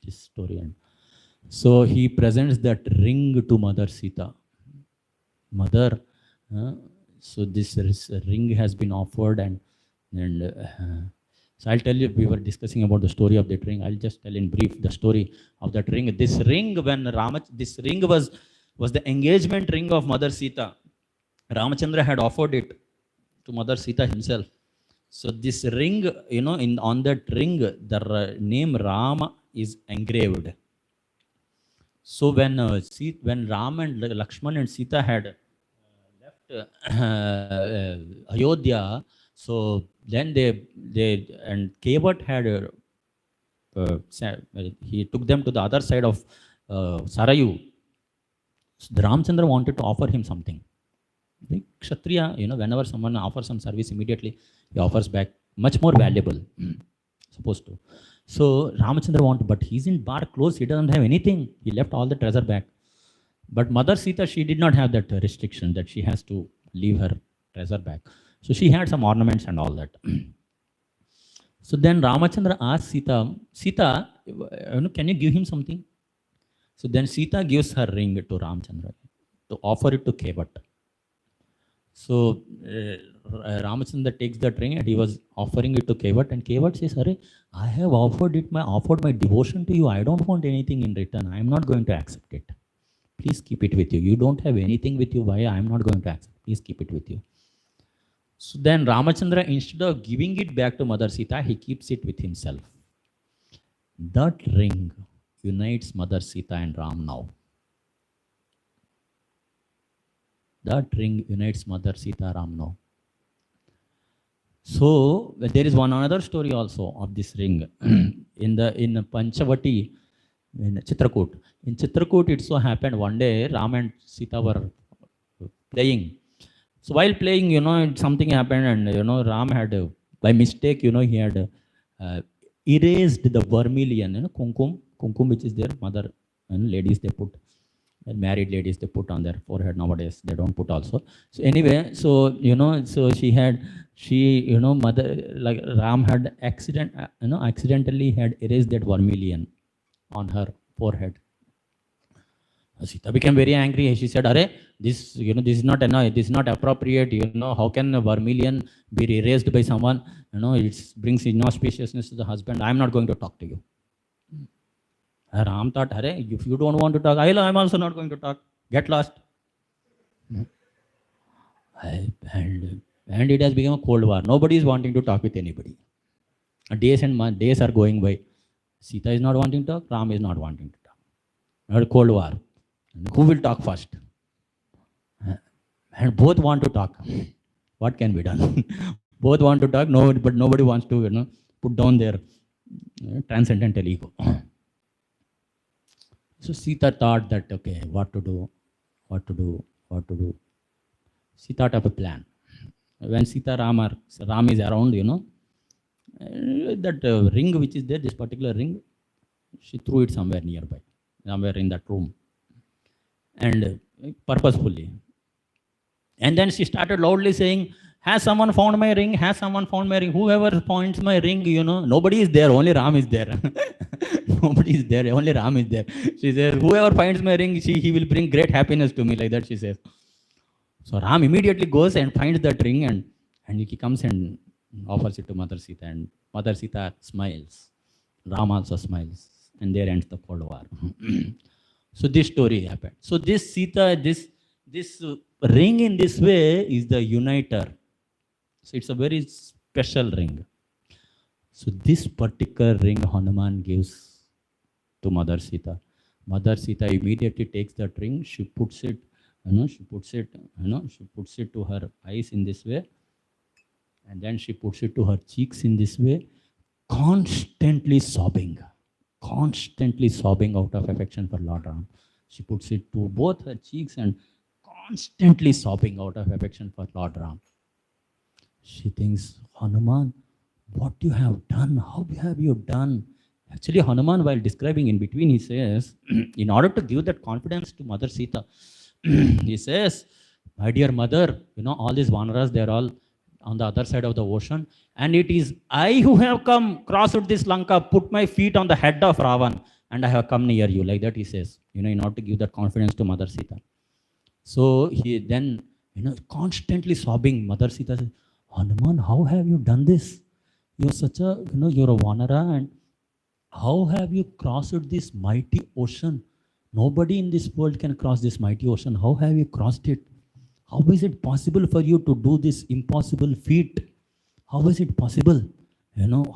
This story. And so he presents that ring to Mother Sita. Mother, so this ring has been offered, and so I'll tell you, we were discussing about the story of that ring. I'll just tell in brief the story of that ring. This ring, when this ring was the engagement ring of Mother Sita. Ramachandra had offered it to Mother Sita himself. So this ring, on that ring, the name Rama is engraved. So when Ram and Lakshman and Sita had left Ayodhya, so then they and Kevat had he took them to the other side of Sarayu. So the Ramchandra wanted to offer him something. The Kshatriya, whenever someone offers some service, immediately he offers back much more valuable, supposed to. So Ramachandra wanted, but he's in bar clothes, he doesn't have anything. He left all the treasure back. But Mother Sita, she did not have that restriction that she has to leave her treasure back. So she had some ornaments and all that. So then Ramachandra asked Sita, can you give him something? So then Sita gives her ring to Ramachandra to offer it to Kevat. So Ramachandra takes that ring and he was offering it to 𝐂𝐻𝐈𝐍, and 𝐂𝐻𝐈𝐍 says, "Arey, I have offered my devotion to you. I don't want anything in return. I am not going to accept it. Please keep it with you. You don't have anything with you. Why I am not going to accept? Please keep it with you." So then Ramachandra, instead of giving it back to Mother Sita, he keeps it with himself. That ring unites Mother Sita and Ram now. That ring unites Mother Sita Ram now. So there is one another story also of this ring in Panchavati, in Chitrakoot. In Chitrakoot, it so happened one day Ram and Sita were playing. So while playing, something happened, and Ram had by mistake, he had erased the vermilion, kumkum, which is their mother and ladies they put. Married ladies, they put on their forehead. Nowadays they don't put also. So anyway, so mother, like Ram had accidentally had erased that vermilion on her forehead. Sita became very angry. She said, "Arey, this is not this is not appropriate. How can a vermilion be erased by someone? It brings inauspiciousness to the husband. I am not going to talk to you." Ram thought, "Arey, if you don't want to talk, I am also not going to talk. Get lost." And it has become a cold war. Nobody is wanting to talk with anybody. Days are going by. Sita is not wanting to talk. Ram is not wanting to talk. A cold war. And who will talk first? And both want to talk. What can be done? Both want to talk, but nobody wants to put down their transcendental ego. So Sita thought that, okay, what to do. She thought of a plan. When Ram is around, that ring which is there, this particular ring, she threw it somewhere nearby, somewhere in that room, and purposefully. And then she started loudly saying, "Has someone found my ring? Has someone found my ring? Whoever finds my ring, nobody is there, only Ram is there." Nobody is there, only Ram is there. She says, "Whoever finds my ring, he will bring great happiness to me," like that she says. So Ram immediately goes and finds that ring, and he comes and offers it to Mother Sita, and Mother Sita smiles. Ram also smiles, and there ends the Cold War. So this story happened. So this Sita, this ring in this way is the uniter. So it's a very special ring. So this particular ring Hanuman gives to Mother Sita. Mother Sita immediately takes that ring. She puts it to her eyes in this way, and then she puts it to her cheeks in this way, constantly sobbing out of affection for Lord Ram. She puts it to both her cheeks and constantly sobbing out of affection for Lord Ram. She thinks, "Hanuman, what you have done? How have you done?" Actually, Hanuman, while describing in between, he says, in order to give that confidence to Mother Sita, he says, "My dear mother, all these Vanaras, they're all on the other side of the ocean, and it is I who have come, crossed this Lanka, put my feet on the head of Ravan, and I have come near you," like that he says, in order to give that confidence to Mother Sita. So he then, constantly sobbing, Mother Sita says, "Hanuman, how have you done this? You're such a, you're a Vanara, and how have you crossed this mighty ocean? Nobody in this world can cross this mighty ocean. How have you crossed it? How is it possible for you to do this impossible feat? How is it possible?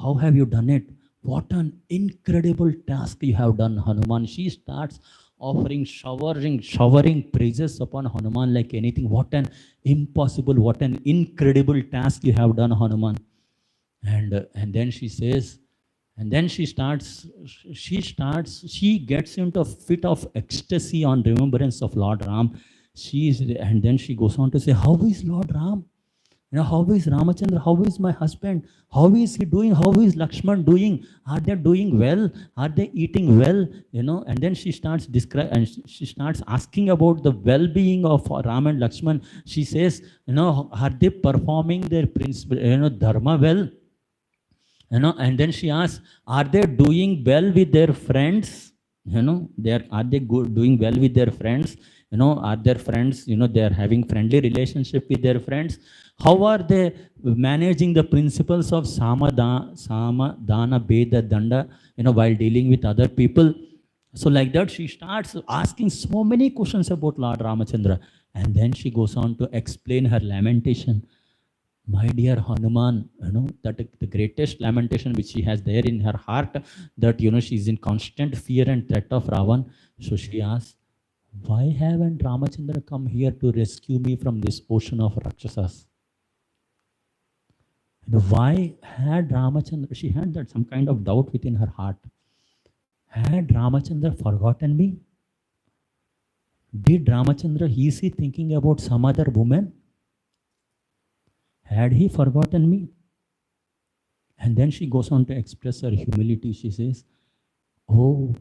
How have you done it? What an incredible task you have done, Hanuman." She starts offering, showering praises upon Hanuman like anything. What an incredible task you have done, Hanuman. And then she says, and then she gets into a fit of ecstasy on remembrance of Lord Ram. And then she goes on to say, "How is Lord Ram? How is Ramachandra? How is my husband? How is he doing? How is Lakshman doing? Are they doing well? Are they eating well?" And then she starts she starts asking about the well-being of Ram and Lakshman. She says, "Are they performing their principle, dharma well?" And then she asks, "Are they doing well with their friends? Are they doing well with their friends? Are their friends, they are having friendly relationship with their friends? How are they managing the principles of Sama, Dana, Beda, Danda, while dealing with other people? So like that, she starts asking so many questions about Lord Ramachandra. And then she goes on to explain her lamentation. My dear Hanuman, that the greatest lamentation which she has there in her heart, that, she's in constant fear and threat of Ravan. So she asks, why haven't Ramachandra come here to rescue me from this ocean of Rakshasas? Why had Ramachandra, she had that some kind of doubt within her heart. Had Ramachandra forgotten me? Did Ramachandra, is he thinking about some other woman? Had he forgotten me? And then she goes on to express her humility. She says, oh,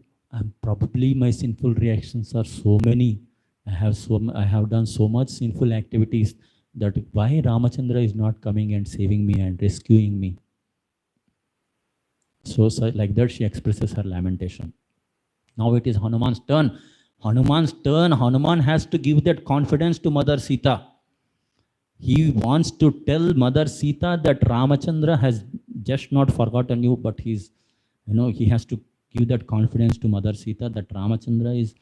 probably my sinful reactions are so many. I have done so much sinful activities, that why Ramachandra is not coming and saving me and rescuing me? So like that, she expresses her lamentation. Now it is Hanuman's turn. Hanuman has to give that confidence to Mother Sita. He wants to tell Mother Sita that Ramachandra has just not forgotten you, but he has to give that confidence to Mother Sita that Ramachandra is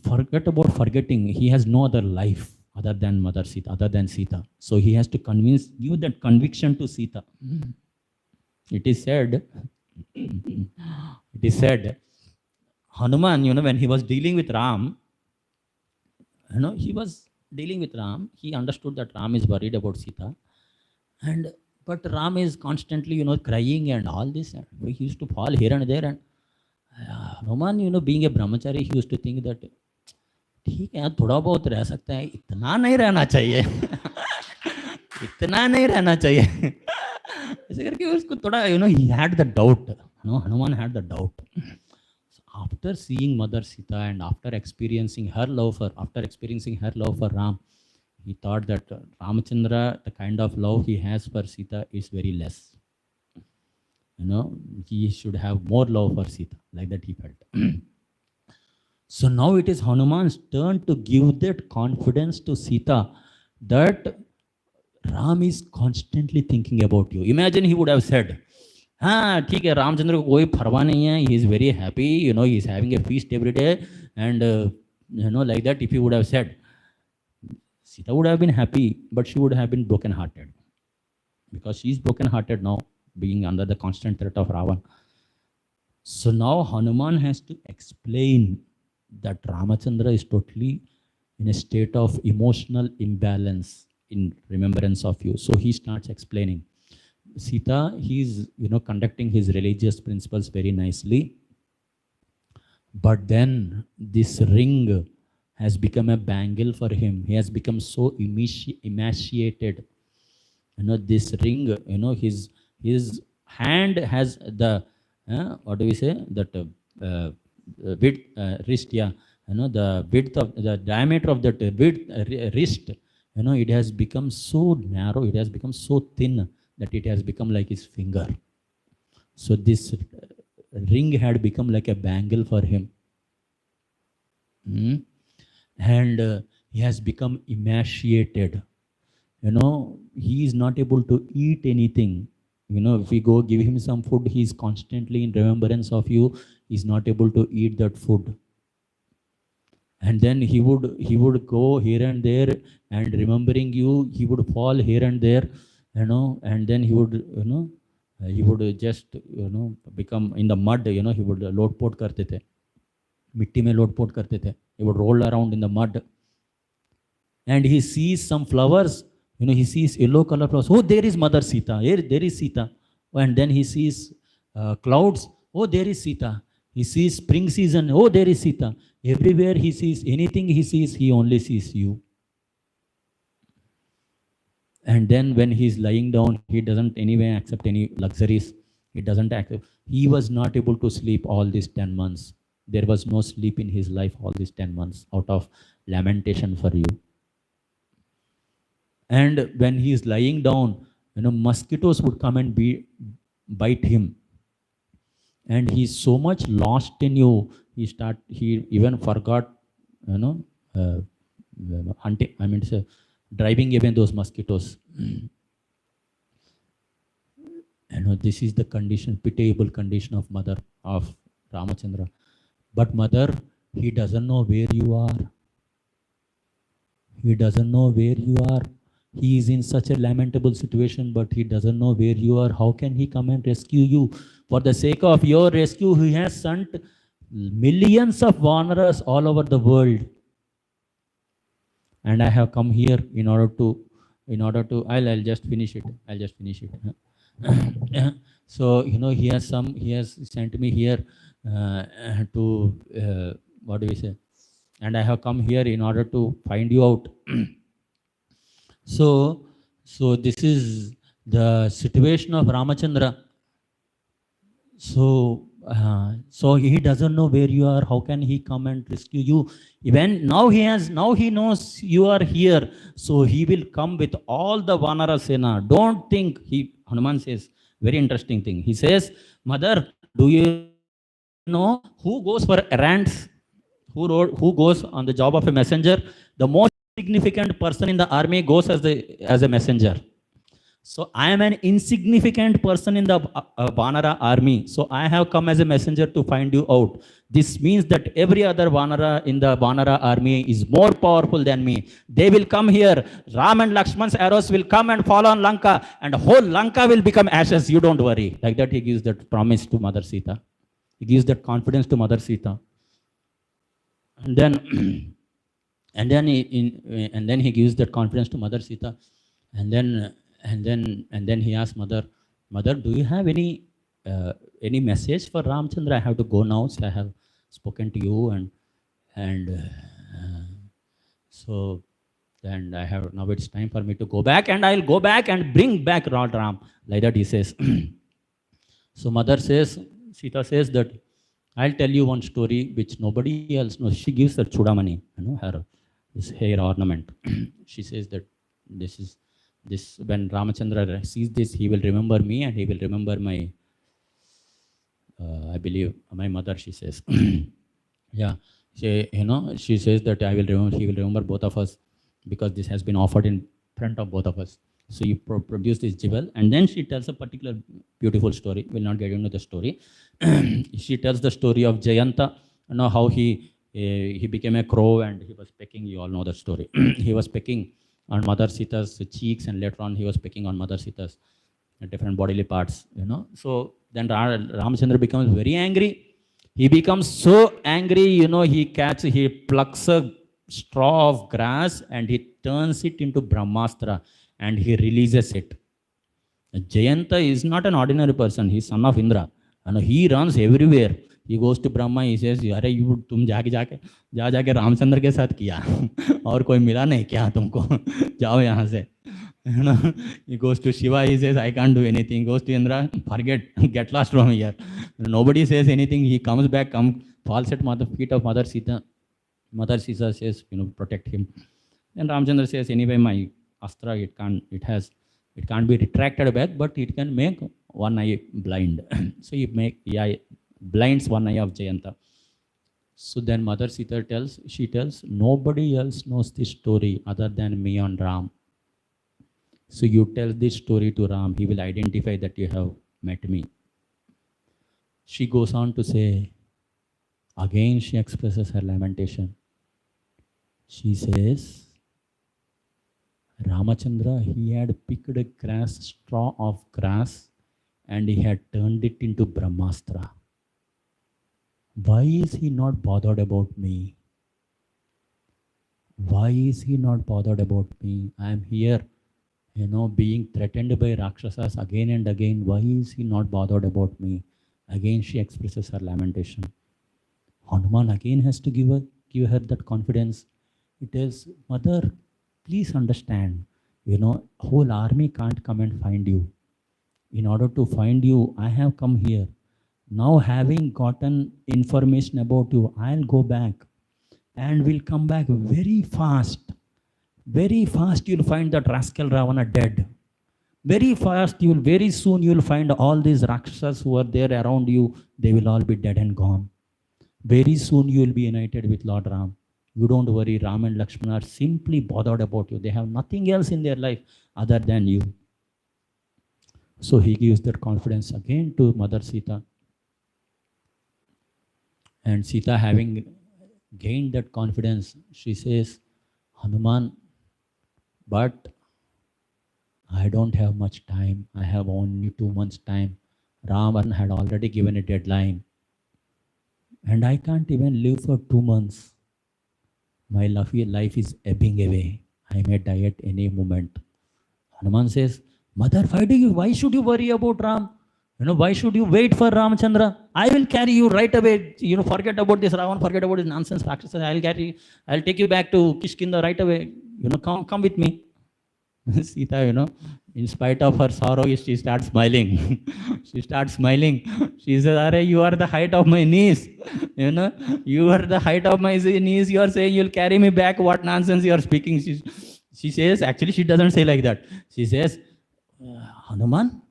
forget about forgetting. He has no other life other than Mother Sita, other than Sita. So he has to give that conviction to Sita. It is said, Hanuman, when he was dealing with Ram, he was dealing with Ram. He understood that Ram is worried about Sita. But Ram is constantly, crying and all this. And he used to fall here and there. And Hanuman, being a brahmachari, he used to think that, ठीक है, थोड़ा बहुत रह सकता है, इतना नहीं रहना चाहिए. इतना नहीं रहना चाहिए. ऐसे करके उसको थोड़ा, he had the doubt. Hanuman had the doubt. So after seeing Mother Sita and after experiencing her love for Ram, he thought that Ramachandra, the kind of love he has for Sita is very less. He should have more love for Sita. Like that he felt. So now it is Hanuman's turn to give that confidence to Sita that Ram is constantly thinking about you. Imagine he would have said, हाँ ठीक है, रामचंद्र को कोई परवाह नहीं है, he is very happy, he is having a feast every day, and like that, if he would have said, Sita would have been happy, but she would have been broken-hearted, because she is broken-hearted now, being under the constant threat of Ravan. So now Hanuman has to explain that Ramachandra is totally in a state of emotional imbalance in remembrance of you. So he starts explaining. Sita, he is conducting his religious principles very nicely, but then this ring has become a bangle for him. He has become so emaciated. This ring, his hand has the what do we say, that wrist, yeah, the width of the diameter of that wrist, it has become so narrow, it has become so thin that it has become like his finger. So this ring had become like a bangle for him. And he has become emaciated. He is not able to eat anything. If we go give him some food, he is constantly in remembrance of you. He is not able to eat that food. And then he would go here and there, and remembering you, he would fall here and there, and then he would just, become in the mud, he would lotpot karte the. Mitti mein lotpot karte the. He would roll around in the mud. And he sees some flowers, he sees yellow color flowers. Oh, there is Mother Sita. There is Sita. And then he sees clouds. Oh, there is Sita. He sees spring season. Oh, there is Sita. Everywhere he sees, anything he sees, he only sees you. And then when he is lying down, he doesn't anyway accept any luxuries. He doesn't accept. He was not able to sleep all these 10 months. There was no sleep in his life all these 10 months out of lamentation for you. And when he is lying down, mosquitoes would come and bite him. and he's so much lost in you, he even forgot, you know, uh, driving away those mosquitoes. You know, this is the condition, pitiable condition of mother of Ramachandra. But mother, he doesn't know where you are. He doesn't know where you are. He is in such a lamentable situation, but he doesn't know where you are. How can he come and rescue you? For the sake of your rescue, he has sent millions of wanderers all over the world. And I have come here in order to, I'll just finish it. So, you know, he has sent me here to, what do we say? And I have come here in order to find you out. So this is the situation of Ramachandra. So he doesn't know where you are. How can he come and rescue you? Even now he knows you are here. So he will come with all the Vanara Sena. Don't think Hanuman says very interesting thing. He says, mother, do you know who goes for errands? Who goes on the job of a messenger? The most significant person in the army goes as a messenger. So I am an insignificant person in the Vanara army. So I have come as a messenger to find you out. This means that every other Vanara in the Vanara army is more powerful than me. They will come here. Ram and Lakshman's arrows will come and fall on Lanka, and whole Lanka will become ashes. You don't worry. Like that, he gives that promise to Mother Sita. He gives that confidence to Mother Sita. And then, and then he gives that confidence to Mother Sita. And then he asks Mother, do you have any message for Ramchandra? I have to go now. So I have spoken to you, and I have, now it's time for me to go back, and I'll go back and bring back Lord Ram. Like that he says. So Mother says, Sita says that I'll tell you one story which nobody else knows. She gives her chudamani, you know, this hair ornament. She says that this when Ramachandra sees this, he will remember me, and he will remember my, I believe, my mother, she says. Yeah, she says that he will remember both of us, because this has been offered in front of both of us. So you produce this jewel, and then she tells a particular beautiful story. We'll not get into the story. She tells the story of Jayanta, you know, how he became a crow and he was pecking. You all know the story. He was pecking on Mother Sita's cheeks, and later on he was picking on Mother Sita's different bodily parts, you know. So then Ramachandra becomes very angry. He becomes so angry, you know, he plucks a straw of grass and he turns it into Brahmastra and he releases it. Jayanta is not an ordinary person. He's son of Indra. And he runs everywhere. He goes to Brahma, he says, अरे तुम जाके रामचंद्र के साथ किया और कोई मिला नहीं क्या तुमको, जाओ यहाँ से. You know, he goes to Shiva, he says, I can't do anything. Goes to Indra, forget, get lost from here. Nobody says anything. He comes back, falls at feet of Mother Sita. Mother Sita says, you know, protect him. Then Ramchandra says, anyway, my astra, it can't be retracted back, but it can make one eye blind. So he blinds one eye of Jayanta. So then Mother Sita tells, nobody else knows this story other than me and Ram. So you tell this story to Ram, he will identify that you have met me. She goes on to say, again she expresses her lamentation. She says, Ramachandra, he had picked a straw of grass and he had turned it into Brahmastra. Why is he not bothered about me? Why is he not bothered about me? I am here, you know, being threatened by Rakshasas again and again. Why is he not bothered about me? Again she expresses her lamentation. Hanuman again has to give her that confidence. It is, Mother, please understand, you know, whole army can't come and find you. In order to find you, I have come here. Now having gotten information about you, I'll go back and we'll come back very fast. Very fast you'll find that rascal Ravana dead. Very fast, very soon you will find all these Rakshasas who are there around you, they will all be dead and gone. Very soon you will be united with Lord Ram. You don't worry, Ram and Lakshmana are simply bothered about you. They have nothing else in their life other than you. So he gives that confidence again to Mother Sita. And Sita, having gained that confidence, she says, Hanuman, but I don't have much time. I have only 2 months' time. Ravan had already given a deadline. And I can't even live for 2 months. My life is ebbing away. I may die at any moment. Hanuman says, Mother, why should you worry about Ram? Why should you wait for Ramchandra? I will carry you right away. Forget about this Ravan, forget about this nonsense practices. I'll take you back to Kishkinda right away. Come with me. Sita, in spite of her sorrow, she starts smiling. She starts smiling. She says, Are, you are the height of my knees. You are the height of my knees. You are saying you'll carry me back. What nonsense you are speaking. She says, actually, she doesn't say like that. She says, Hanuman,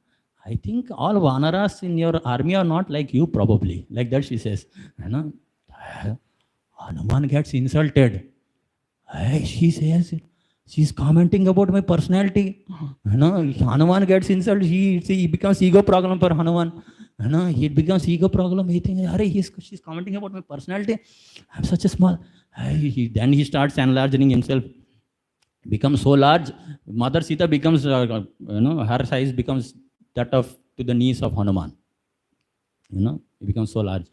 I think all Vanaras in your army are not like you, probably. Like that she says. Hanuman gets insulted. She says, she's commenting about my personality. Hanuman gets insulted. He becomes ego problem for Hanuman. It becomes ego problem. He thinks, she's commenting about my personality. I'm such a small. Then he starts enlarging himself. Becomes so large. Mother Sita becomes, her size becomes that of to the knees of Hanuman. It becomes so large.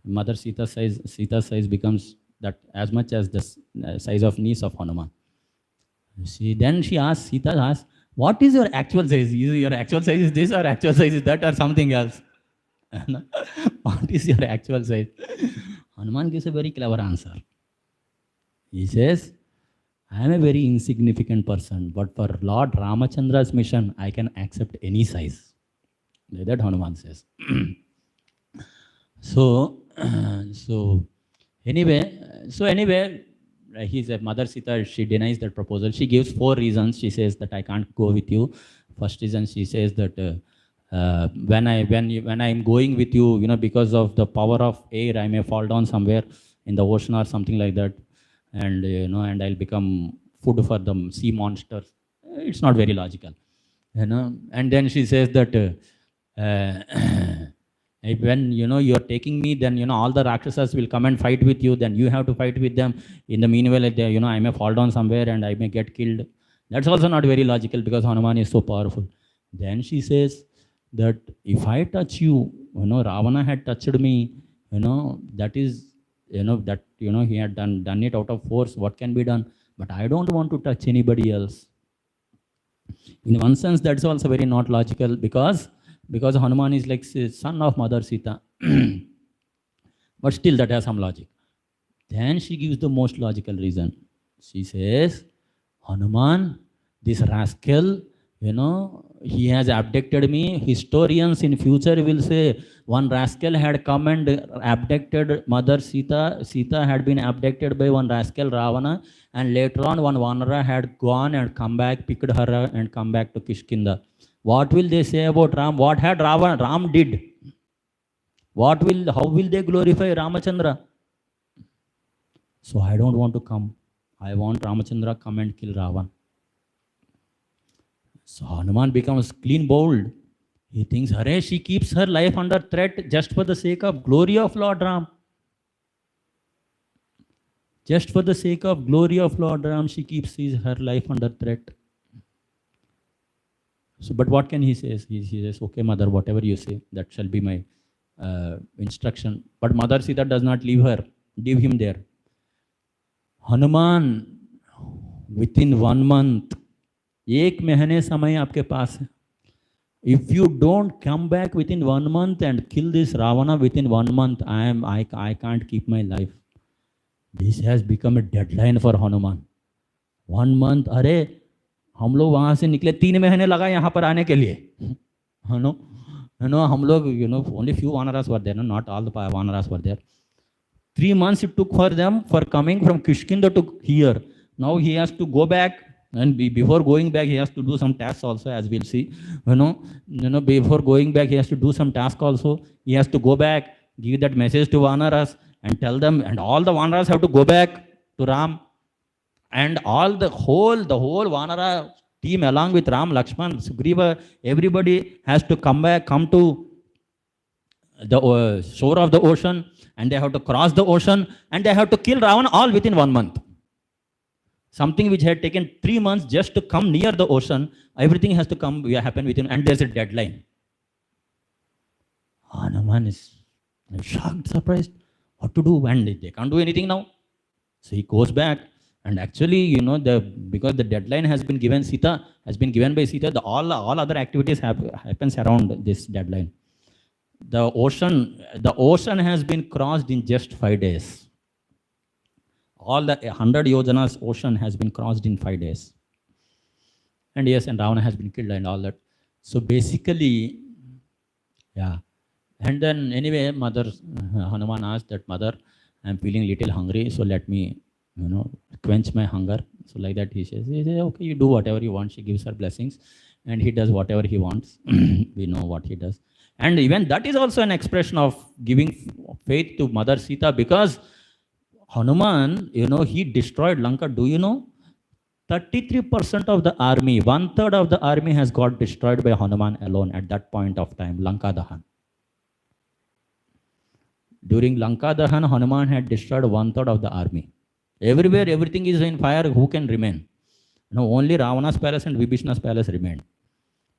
Mother Sita's size becomes that as much as the size of knees of Hanuman. Then Sita asks, what is your actual size? Your actual size is this, or actual size is that, or something else? What is your actual size? Hanuman gives a very clever answer. He says, I am a very insignificant person, but for Lord Ramachandra's mission, I can accept any size. Like that Hanuman says. So anyway, he said, Mother Sita, she denies that proposal. She gives 4 reasons. She says that I can't go with you. First reason, she says that when I'm going with you, because of the power of air, I may fall down somewhere in the ocean or something like that, and and I'll become food for the sea monsters. It's not very logical, And then she says that when you're taking me, then all the Rakshasas will come and fight with you. Then you have to fight with them. In the meanwhile, I may fall down somewhere and I may get killed. That's also not very logical because Hanuman is so powerful. Then she says that if I touch you, Ravana had touched me. That is, that he had done it out of force. What can be done? But I don't want to touch anybody else. In one sense, that's also very not logical because Hanuman is like son of Mother Sita. But still that has some logic. Then she gives the most logical reason. She says, Hanuman, this rascal, he has abducted me. Historians in future will say, one rascal had come and abducted Mother Sita. Sita had been abducted by one rascal, Ravana. And later on, one Vanara had gone and come back, picked her and come back to Kishkinda. What will they say about Ram? What had Ram did? How will they glorify Ramachandra? So I don't want to come. I want Ramachandra come and kill Ravan. So Hanuman becomes clean bold. He thinks, she keeps her life under threat just for the sake of glory of Lord Ram. Just for the sake of glory of Lord Ram, she keeps her life under threat. So, but what can he say? He says, okay, mother, whatever you say, that shall be my instruction. But Mother Sita does not leave him there. Hanuman, within 1 month, 1 महीने समय आपके पास है. If you don't come back within 1 month and kill this Ravana within 1 month, I can't keep my life. This has become a deadline for Hanuman. 1 month, हम लोग वहाँ से निकले 3 महीने लगा यहाँ पर आने के लिए. हम लोग, only few Vanaras were there, not all the Vanaras were there. 3 months it took for them for coming from Kishkinda to here. Now he has to go back And before going back, he has to do some tasks also, as we'll see. Before going back, he has to do some task also. He has to go back, give that message to Vanaras, and tell them, and all the Vanaras have to go back to Ram, and all the whole Vanara team along with Ram, Lakshman, Sugriva, everybody has to come back, come to the shore of the ocean, and they have to cross the ocean, and they have to kill Ravan all within 1 month. Something which had taken 3 months just to come near the ocean, everything has to happen within, and there's a deadline. Hanuman is shocked, surprised, what to do, and they can't do anything now. So he goes back, and actually, because the deadline has been given, has been given by Sita, all other activities happens around this deadline. The ocean has been crossed in just 5 days. All the 100 yojanas ocean has been crossed in 5 days. And yes, and Ravana has been killed and all that. So basically, yeah. And then anyway, Hanuman asked that, mother, I'm feeling little hungry, so let me, quench my hunger. So like that he says, okay, you do whatever you want. She gives her blessings, and he does whatever he wants. We know what he does. And even that is also an expression of giving faith to Mother Sita, because Hanuman, he destroyed Lanka. Do you know? 33% of the army, 1/3 of the army has got destroyed by Hanuman alone at that point of time, Lanka Dahan. During Lanka Dahan, Hanuman had destroyed 1/3 of the army. Everywhere, everything is in fire. Who can remain? Only Ravana's palace and Vibhishana's palace remained.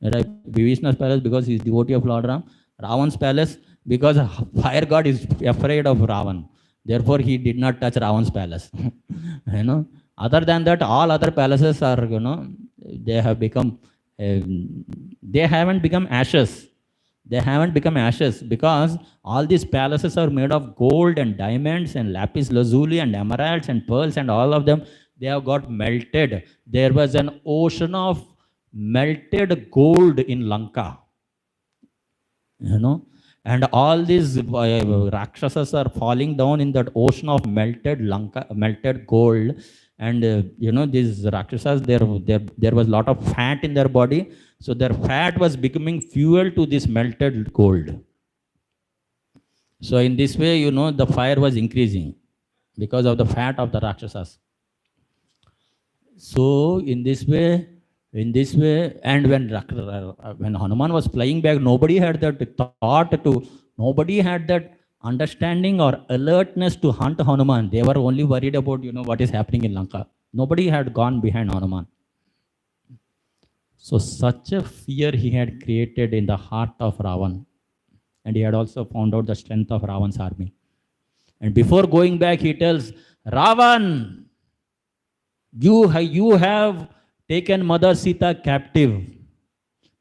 Right? Vibhishana's palace because he is devotee of Lord Ram. Ravan's palace because fire god is afraid of Ravan. Therefore, he did not touch Ravan's palace. Other than that, all other palaces are, they have become, they haven't become ashes. They haven't become ashes because all these palaces are made of gold and diamonds and lapis lazuli and emeralds and pearls, and all of them, they have got melted. There was an ocean of melted gold in Lanka. And all these Rakshasas are falling down in that ocean of melted gold. And these Rakshasas, there was a lot of fat in their body. So their fat was becoming fuel to this melted gold. So in this way, the fire was increasing because of the fat of the Rakshasas. So in this way, and when Hanuman was flying back, nobody had that thought nobody had that understanding or alertness to hunt Hanuman. They were only worried about, what is happening in Lanka. Nobody had gone behind Hanuman. So such a fear he had created in the heart of Ravan. And he had also found out the strength of Ravan's army. And before going back, he tells, Ravan, you have taken Mother Sita captive.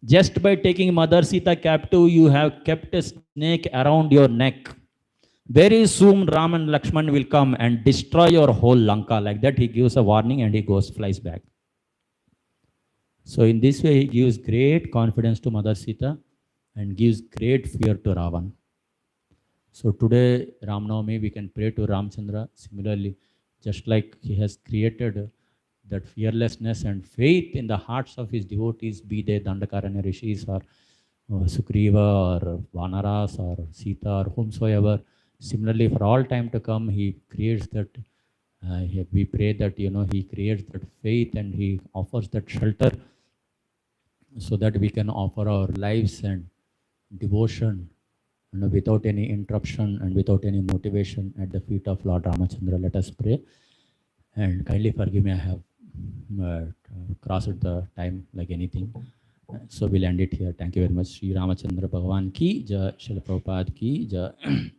Just by taking Mother Sita captive, you have kept a snake around your neck. Very soon, Ram and Lakshman will come and destroy your whole Lanka. Like that, he gives a warning and he flies back. So in this way, he gives great confidence to Mother Sita and gives great fear to Ravan. So today, Ramnavami, we can pray to Ramchandra. Similarly, just like he has created that fearlessness and faith in the hearts of his devotees, be they Dhandakaranya rishis or Sugriva or Vanaras or Sita or whomsoever. Similarly, for all time to come, he creates that, we pray that, he creates that faith and he offers that shelter so that we can offer our lives and devotion without any interruption and without any motivation at the feet of Lord Ramachandra. Let us pray. And kindly forgive me, I have crossed the time like anything. So we'll end it here. Thank you very much. Sri Ramachandra Bhagavan ki jai, Srila Prabhupada ki jai.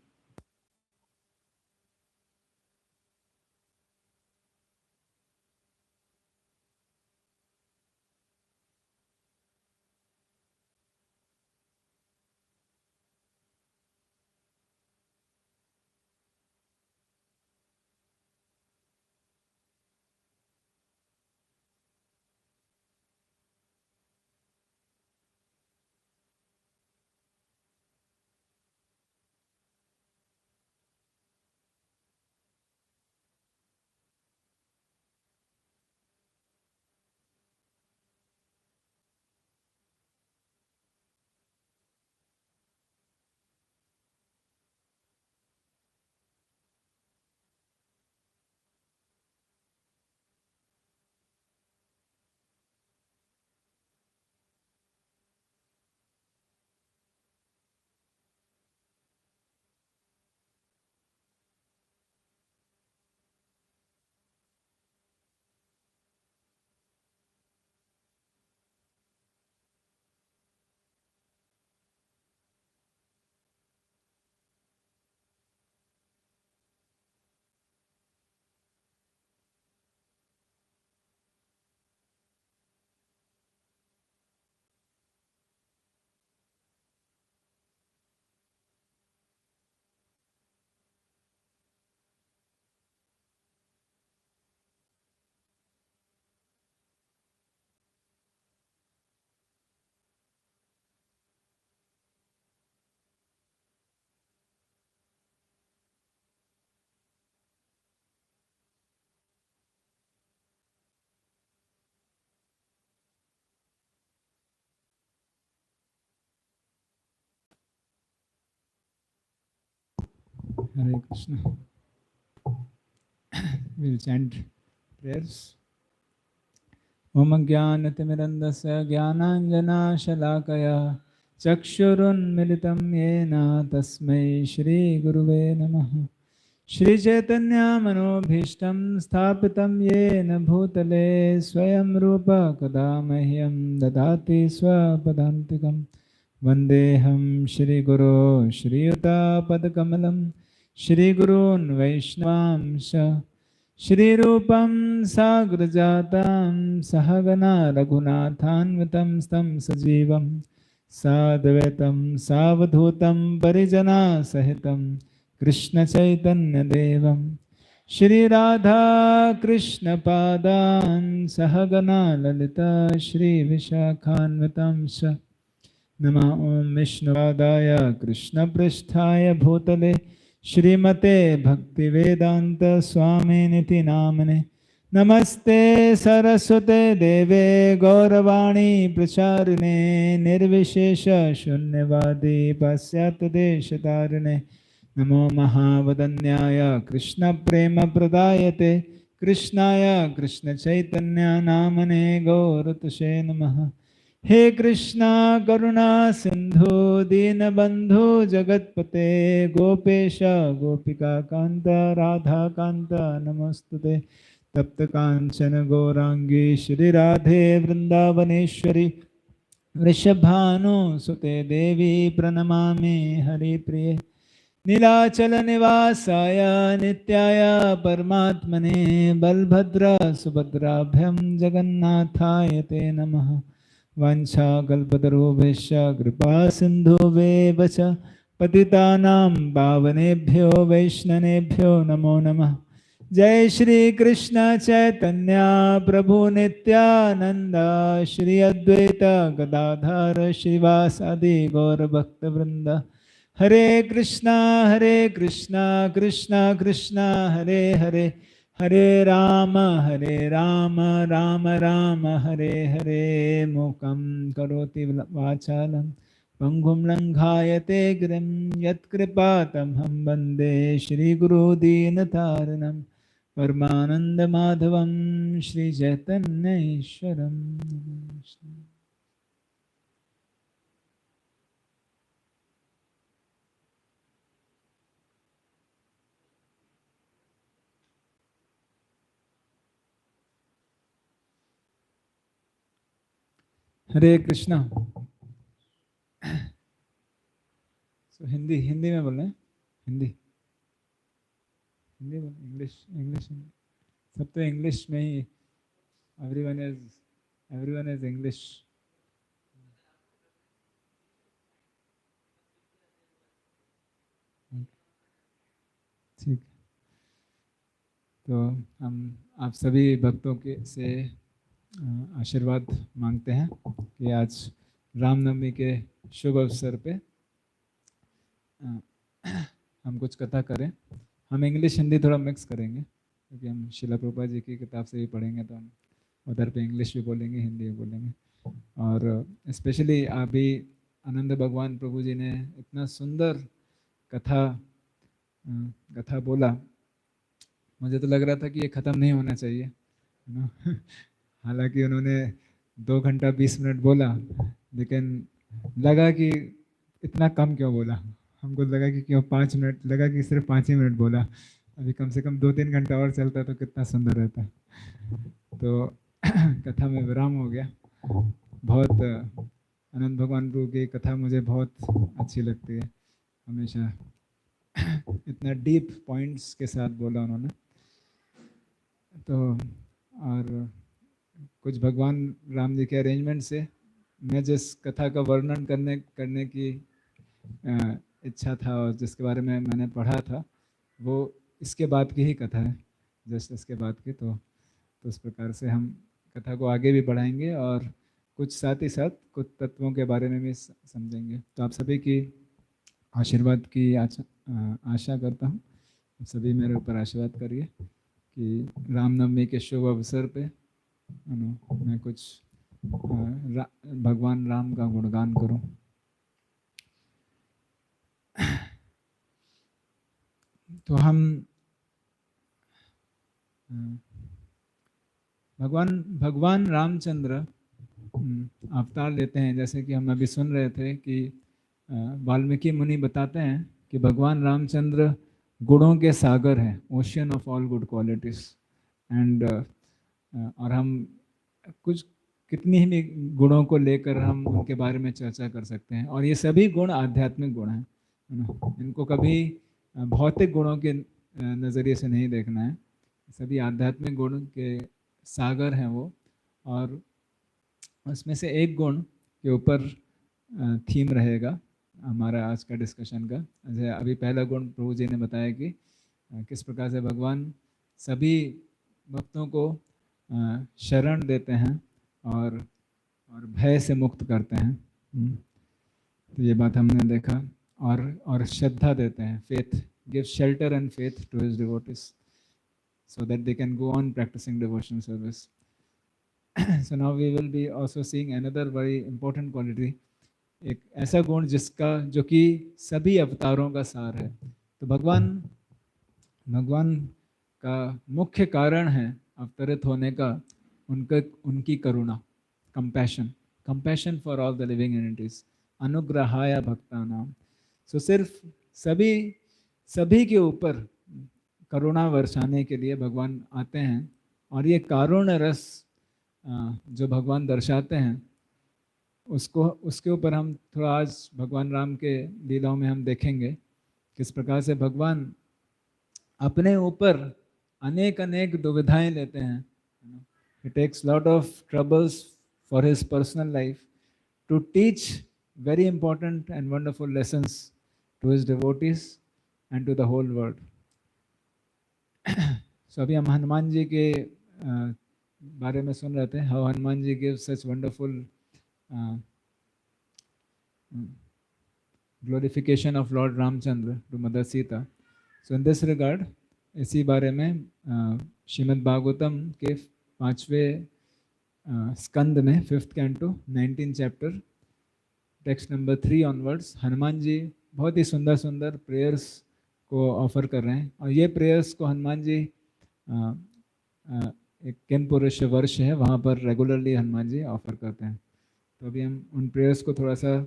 Hare Krishna. We'll chant prayers. Om Jnanatimirandasya Jnananjana Shalakaya Chakshurunmilitam Yena Tasmai Shri Guruve Namaha. Shri Chaitanya Manobhishtam Sthapitam Yena Bhutale Swayam Rupa Kadamahyam Dadati Swapadantikam Vandeham Shri Guru Shri Yuta Padakamalam Shri Gurun Vaishnavamsha Shri Rupam Sagrajatam Sahagana Raghunathanvitam Stam Sajivam Sadvaitam Savadhutam Parijana Sahitam Krishna Chaitanya Devam Shri Radha Krishna Padan Sahagana Lalita Shri Vishakhanvitam Sha Nama Om Vishnu Padaya Krishna Pristhaya Bhutale Shrimate Bhaktivedanta Swami Niti Namane Namaste Saraswate Deve Gauravani Pracharine Nirvishesha Shunyavadi Pasyat Deshatarine Namo Mahavadanyaya Krishna Prema Pradayate Krishnaya Krishna Chaitanya Namane Gauratashe Namaha He Krishna Karuna Sindhu Dinabandhu Jagatpate Gopesha Gopika Kanta Radha Kanta Namostute Tapta Kanchana Gaurangi Shri Radhe Vrindavaneshwari Vrishabhanu Sute Devi Pranamami Hari Priye Nilachala Nivasaya Nityaya Paramatmane Balbhadra Subhadrabhyam Jagannathaya Te Namaha Vancha kalpatarubhesha kripa sindhuve vacha patitanam pavanebhyo vaishnanebhyo namo namah Jai Shri Krishna Chaitanya Prabhu Nityananda Shri Advaita Gadadhara Shrivasadi Gaura Bhakta Vrinda Hare Krishna Krishna Krishna Hare Hare Hare Rama Rama Rama Hare Hare Mukam Karoti Vachalam Pangum Langhayate Grim Yat Kripatam Ham Bande Shri Guru Dinataranam Parmananda Madhavam Shri Chaitanya Ishwaram. Hare Krishna. So Hindi में बोल रहे हैं हिंदी बोल English सब तो English में ही everyone is English. ठीक तो हम आप सभी भक्तों के से आशीर्वाद मांगते हैं कि आज रामनवमी के शुभ अवसर पे हम कुछ कथा करें. हम इंग्लिश हिंदी थोड़ा मिक्स करेंगे क्योंकि हम शिला प्रभुपाद जी की किताब से भी पढ़ेंगे तो हम उधर पे इंग्लिश भी बोलेंगे हिंदी भी बोलेंगे. और स्पेशली अभी आनंद भगवान प्रभु जी ने इतना सुंदर कथा बोला, मुझे तो लग रहा था कि ये ख़त्म नहीं होना चाहिए ना. हालांकि उन्होंने 2 घंटा 20 मिनट बोला, लेकिन लगा कि इतना कम क्यों बोला. हमको लगा कि क्यों 5 मिनट, लगा कि सिर्फ 5 ही मिनट बोला. अभी कम से कम 2-3 घंटा और चलता तो कितना सुंदर रहता. तो कथा में विराम हो गया. बहुत आनंद भगवान प्रभु की कथा मुझे बहुत अच्छी लगती है. हमेशा इतना डीप पॉइंट्स के साथ बोला उन्होंने. तो और कुछ भगवान राम जी के अरेंजमेंट से मैं जिस कथा का वर्णन करने की इच्छा था और जिसके बारे में मैंने पढ़ा था वो इसके बाद की ही कथा है, जस्ट इसके बाद की. तो उस प्रकार से हम कथा को आगे भी बढ़ाएंगे और कुछ साथ ही साथ कुछ तत्वों के बारे में भी समझेंगे. तो आप सभी की आशीर्वाद की आशा करता हूँ. सभी मेरे ऊपर आशीर्वाद करिए कि रामनवमी के शुभ अवसर पे मैं कुछ भगवान राम का गुणगान करूं. तो हम भगवान रामचंद्र अवतार लेते हैं, जैसे कि हम अभी सुन रहे थे कि वाल्मीकि मुनि बताते हैं कि भगवान रामचंद्र गुणों के सागर हैं, ocean of all good qualities. And और हम कुछ कितनी ही गुणों को लेकर हम उनके बारे में चर्चा कर सकते हैं, और ये सभी गुण आध्यात्मिक गुण हैं, है ना। इनको कभी भौतिक गुणों के नज़रिए से नहीं देखना है, सभी आध्यात्मिक गुण के सागर हैं वो। और उसमें से एक गुण के ऊपर थीम रहेगा हमारा आज का डिस्कशन का। जैसे अभी पहला गुण प्रभु जी ने बताया कि किस प्रकार से भगवान सभी भक्तों को शरण देते हैं और भय से मुक्त करते हैं। तो ये बात हमने देखा। और श्रद्धा देते हैं, faith, give shelter and faith to his devotees so that they can go on practicing devotional service. So now we will be also seeing another very important quality, एक ऐसा गुण जो कि सभी अवतारों का सार है। तो भगवान का मुख्य कारण है अवतरित होने का उनकी करुणा, compassion for all the living entities, अनुग्रहाय भक्तानाम। सो सिर्फ सभी के ऊपर करुणा वर्षाने के लिए भगवान आते हैं, और ये कारुण्य रस जो भगवान दर्शाते हैं उसके ऊपर हम थोड़ा आज भगवान राम के लीलाओं में हम देखेंगे किस प्रकार से भगवान अपने ऊपर अनेक दुविधाएं लेते हैं। He takes lot of troubles for his personal life to teach very important and wonderful lessons to his devotees and to the whole world. So अभी हम हनुमान जी के बारे में सुन रहे थे, how Hanuman ji give such wonderful glorification of Lord Ramchandra to Mother Sita. So in this regard, इसी बारे में श्रीमद् भागवतम के 5वें स्कंद में 5th canto 19th chapter text number 3 onwards Hanuman ji बहुत ही सुंदर प्रेयर्स को ऑफर कर रहे हैं। और ये प्रेयर्स को हनुमान जी एक किम पुरुष वर्ष है वहाँ पर रेगुलरली हनुमान जी ऑफर करते हैं। तो अभी हम उन प्रेयर्स को थोड़ा सा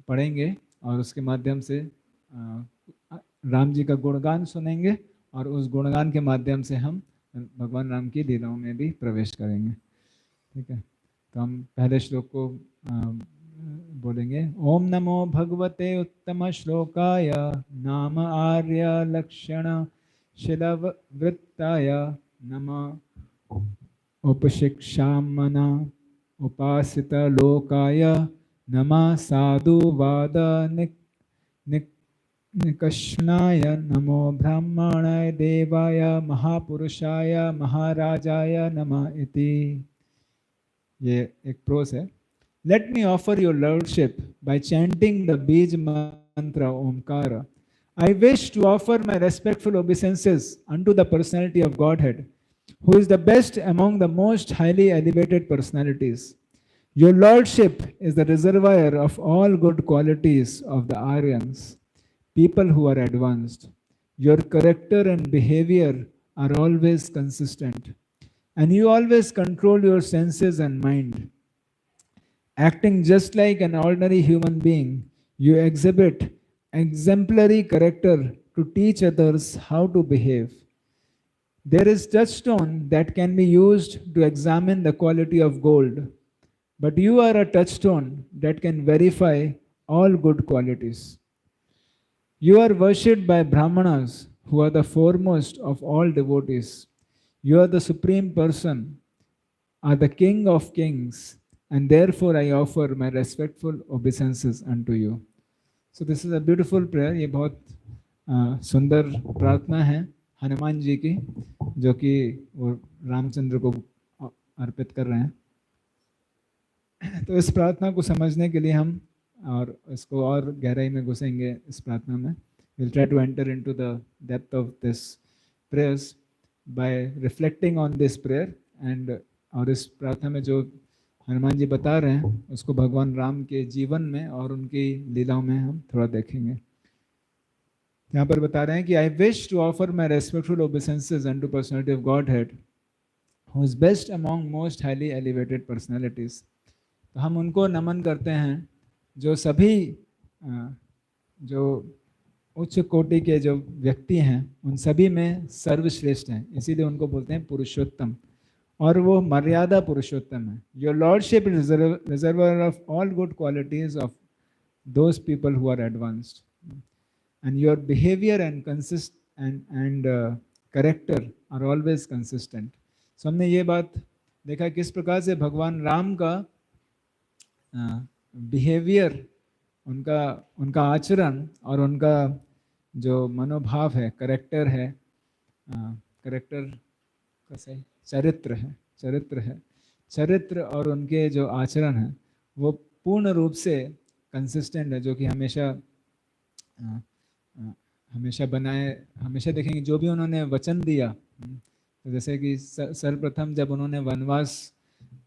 पढ़ेंगे और उसके माध्यम से राम जी का गुणगान सुनेंगे, और उस गुणगान के माध्यम से हम भगवान राम की लीलाओं में भी प्रवेश करेंगे। ठीक है, तो हम पहले श्लोक को बोलेंगे। ओम नमो भगवते उत्तम श्लोकाय नाम आर्य लक्षण शिलवृत्ताय नमः उपशिक्षामना उपासित लोकाय नमः साधुवाद निकषणाय नमो ब्राह्मणाय देवाय महापुरुषाय महाराजाय नमः इति। ये एक प्रोस है। Let me offer your lordship by chanting the Bij mantra Omkara. I wish to offer my respectful obeisances unto the personality of Godhead, who is the best among the most highly elevated personalities. Your lordship is the reservoir of all good qualities of the Aryans, people who are advanced. Your character and behavior are always consistent, and you always control your senses and mind. Acting just like an ordinary human being, you exhibit exemplary character to teach others how to behave. There is touchstone that can be used to examine the quality of gold, but you are a touchstone that can verify all good qualities. You are worshipped by Brahmanas, who are the foremost of all devotees. You are the Supreme Person, are the King of Kings, and therefore I offer my respectful obeisances unto you. So this is a beautiful prayer. ये बहुत सुंदर प्रार्थना है हनुमान जी की, जो कि वो रामचंद्र को अर्पित कर रहे हैं। तो इस प्रार्थना को समझने के लिए हम और इसको और गहराई में घुसेंगे इस प्रार्थना में। We'll try to enter into the depth of this prayers by reflecting on this prayer, and और इस प्रार्थना में जो हनुमान जी बता रहे हैं उसको भगवान राम के जीवन में और उनकी लीलाओं में हम थोड़ा देखेंगे। यहाँ पर बता रहे हैं कि I wish to offer my respectful obeisances unto personality of Godhead, who is best among most highly elevated personalities. तो हम उनको नमन करते हैं जो सभी जो उच्च कोटि के जो व्यक्ति हैं उन सभी में सर्वश्रेष्ठ हैं, इसीलिए उनको बोलते हैं पुरुषोत्तम, और वो मर्यादा पुरुषोत्तम है. Your lordship is reservoir of all good qualities of those people who are advanced, and your behaviour and consist and character are always consistent. So हमने ये बात देखा किस प्रकार से भगवान राम का बिहेवियर, उनका आचरण और उनका जो मनोभाव है, करेक्टर है, करेक्टर का सही चरित्र और उनके जो आचरण है वो पूर्ण रूप से कंसिस्टेंट है, जो कि हमेशा देखेंगे जो भी उन्होंने वचन दिया. तो जैसे कि सर्वप्रथम जब उन्होंने वनवास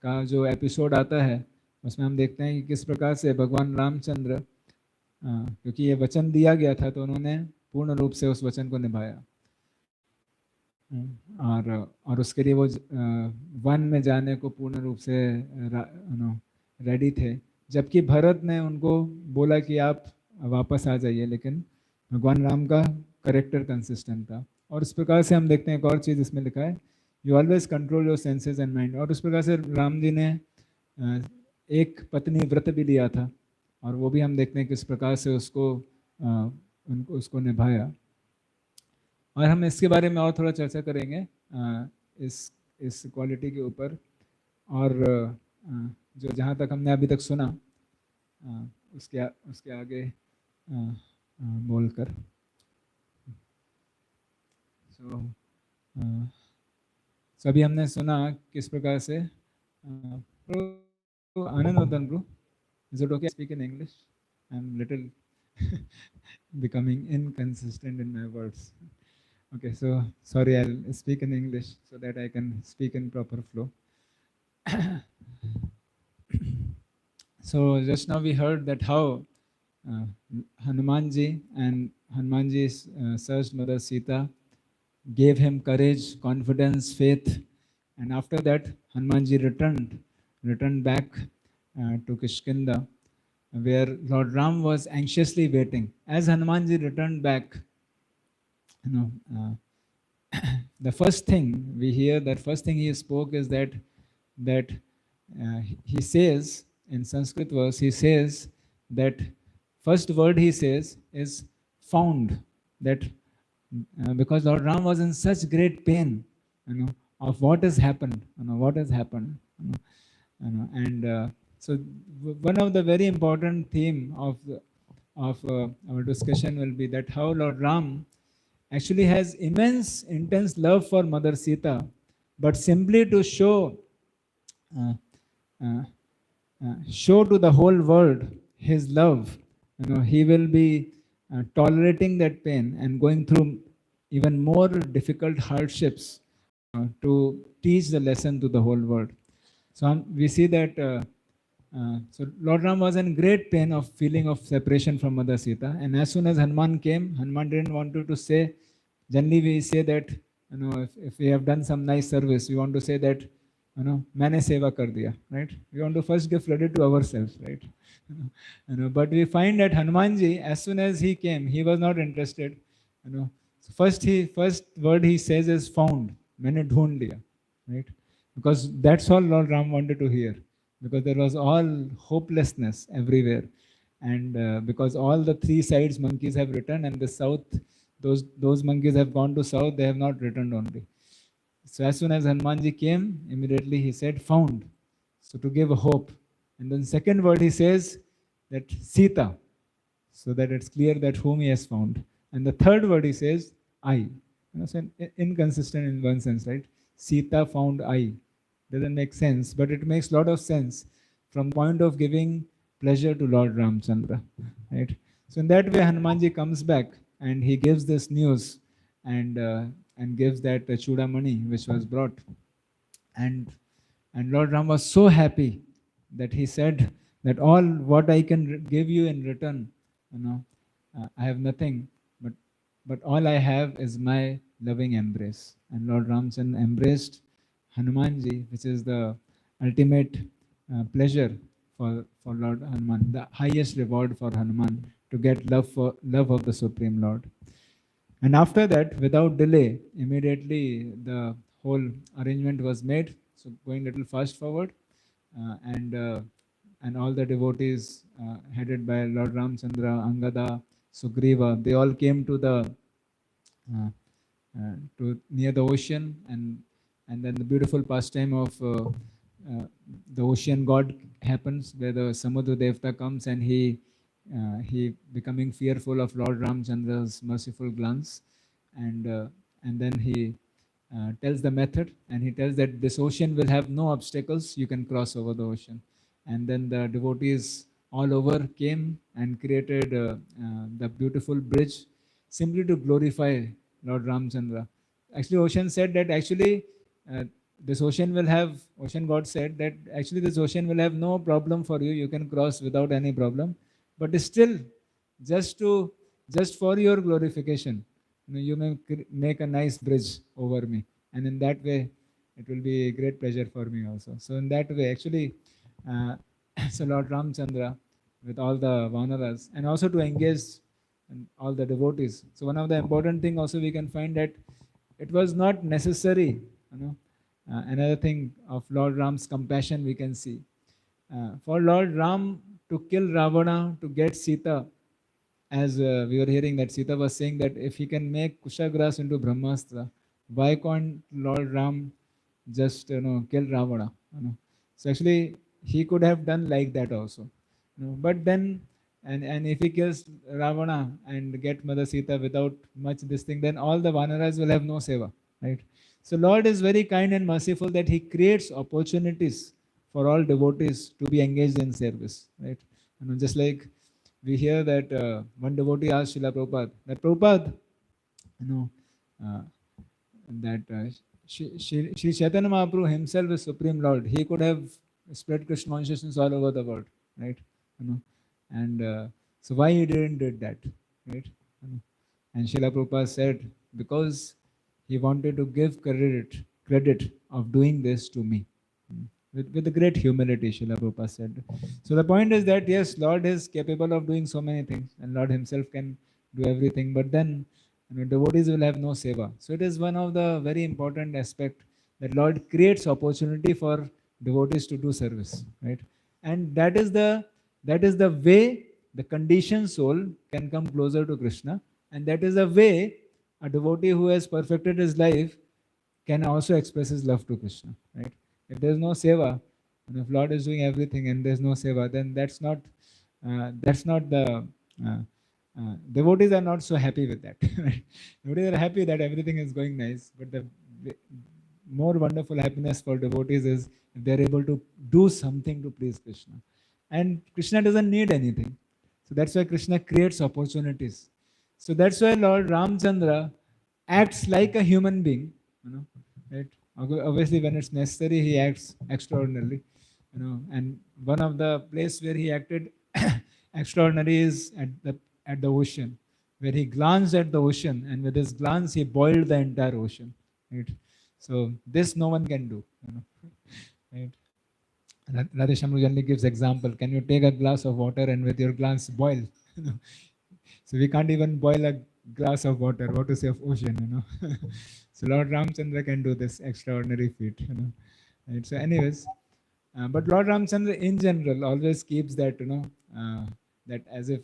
का जो एपिसोड आता है उसमें हम देखते हैं कि किस प्रकार से भगवान रामचंद्र, क्योंकि ये वचन दिया गया था तो उन्होंने पूर्ण रूप से उस वचन को निभाया, और उसके लिए वो वन में जाने को पूर्ण रूप से रेडी थे. जबकि भरत ने उनको बोला कि आप वापस आ जाइए, लेकिन भगवान राम का करेक्टर कंसिस्टेंट था. और इस प्रकार से हम देखते हैं एक और चीज़ इसमें लिखा है, you always control your senses and mind. और उस प्रकार से राम जी ने एक पत्नी व्रत भी लिया था, और वो भी हम देखते हैं किस प्रकार से उसको निभाया. और हम इसके बारे में और थोड़ा चर्चा करेंगे इस क्वालिटी के ऊपर, और जो जहाँ तक हमने अभी तक सुना उसके आगे बोलकर. सो अभी हमने सुना किस प्रकार से Anand Vardhan bro, is it okay I speak in English? I'm little becoming inconsistent in my words. Okay, so sorry, I'll speak in English so that I can speak in proper flow. So just now we heard that how Hanumanji and Hanumanji's searched Mother Sita, gave him courage, confidence, faith, and after that Hanumanji returned back to Kishkinda, where Lord Ram was anxiously waiting. As Hanumanji returned back, the first thing we hear, that first thing he spoke is that he says in Sanskrit verse, he says that first word he says is found, that because Lord Ram was in such great pain, of what has happened, and so one of the very important theme of our discussion will be that how Lord Ram actually has intense love for Mother Sita, but simply to show to the whole world his love, he will be tolerating that pain and going through even more difficult hardships to teach the lesson to the whole world. So we see that so Lord Ram was in great pain of feeling of separation from Mother Sita, and as soon as Hanuman came, Hanuman didn't want to say. Generally, we say that if we have done some nice service, we want to say that मैंने सेवा कर दिया, right? We want to first give credit to ourselves, right? But we find that Hanumanji, as soon as he came, he was not interested. So first word he says is found. मैंने ढूंढ लिया, right? Because that's all Lord Ram wanted to hear. Because there was all hopelessness everywhere, and because all the three sides monkeys have returned, and the south, those monkeys have gone to south, they have not returned only. So as soon as Hanumanji came, immediately he said found, so to give a hope. And then second word he says that Sita, so that it's clear that whom he has found. And the third word he says I. So inconsistent in one sense, right? Sita found I. Doesn't make sense, but it makes a lot of sense from point of giving pleasure to Lord Ramchandra, right? So in that way, Hanumanji comes back and he gives this news, and gives that Chudamani which was brought, and Lord Ram was so happy that he said that all what I can give you in return, I have nothing, but but all I have is my loving embrace. And Lord Ramchandra embraced Hanumanji, which is the ultimate pleasure for Lord Hanuman, the highest reward for Hanuman to get love of the Supreme Lord. And after that, without delay, immediately the whole arrangement was made. So going a little fast forward, uh, and uh, and all the devotees headed by Lord Ramchandra, Angada, Sugriva, they all came to the uh, to near the ocean, and then the beautiful pastime of the ocean god happens, where the Samudra Devta comes and he becoming fearful of Lord Ramchandra's merciful glance, and and then he tells the method, and he tells that this ocean will have no obstacles, you can cross over the ocean. And then the devotees all over came and created the beautiful bridge simply to glorify Lord Ramchandra. Actually, ocean said that actually this ocean will have, ocean god said that actually this ocean will have no problem for you, you can cross without any problem, but still, just to just for your glorification, you may make a nice bridge over me, and in that way it will be a great pleasure for me also. So in that way actually, uh, so Lord Ramchandra with all the vanaras, and also to engage all the devotees. So one of the important thing also we can find that it was not necessary, another thing of Lord Ram's compassion we can see. For Lord Ram to kill Ravana to get Sita, as we were hearing that Sita was saying that if he can make Kushagras into Brahmastra, why can't Lord Ram just kill Ravana? So actually he could have done like that also. But then, and if he kills Ravana and get Mother Sita without much this thing, then all the Vanaras will have no seva, right? So Lord is very kind and merciful that he creates opportunities for all devotees to be engaged in service, right? Just like we hear that one devotee asked Srila Prabhupada that Prabhupada, you know, uh, that Shri Chaitanya Mahaprabhu himself is Supreme Lord. He could have spread Krishna consciousness all over the world, right? And so why he didn't did that, right? And Srila Prabhupada said because he wanted to give credit of doing this to me. With a great humility, Srila Prabhupada said. So the point is that yes, Lord is capable of doing so many things, and Lord himself can do everything, but then devotees will have no seva. So it is one of the very important aspect that Lord creates opportunity for devotees to do service, right? And that is the way the conditioned soul can come closer to Krishna, and that is the way a devotee who has perfected his life can also express his love to Krishna, right? If there's no seva, and if Lord is doing everything and there's no seva, then that's not the devotees are not so happy with that. Right? Devotees are happy that everything is going nice, but the more wonderful happiness for devotees is if they're able to do something to please Krishna. And Krishna doesn't need anything. So that's why Krishna creates opportunities. So that's why Lord Ramchandra acts like a human being, right? Obviously, when it's necessary, he acts extraordinarily, And one of the place where he acted extraordinary is at the ocean, where he glanced at the ocean, and with his glance, he boiled the entire ocean, right? So this no one can do, right? Radheshyam generally gives example. Can you take a glass of water and with your glance boil? So we can't even boil a glass of water. What to say of ocean, So Lord Ramchandra can do this extraordinary feat, Right? So, anyways, but Lord Ramchandra in general always keeps that, that as if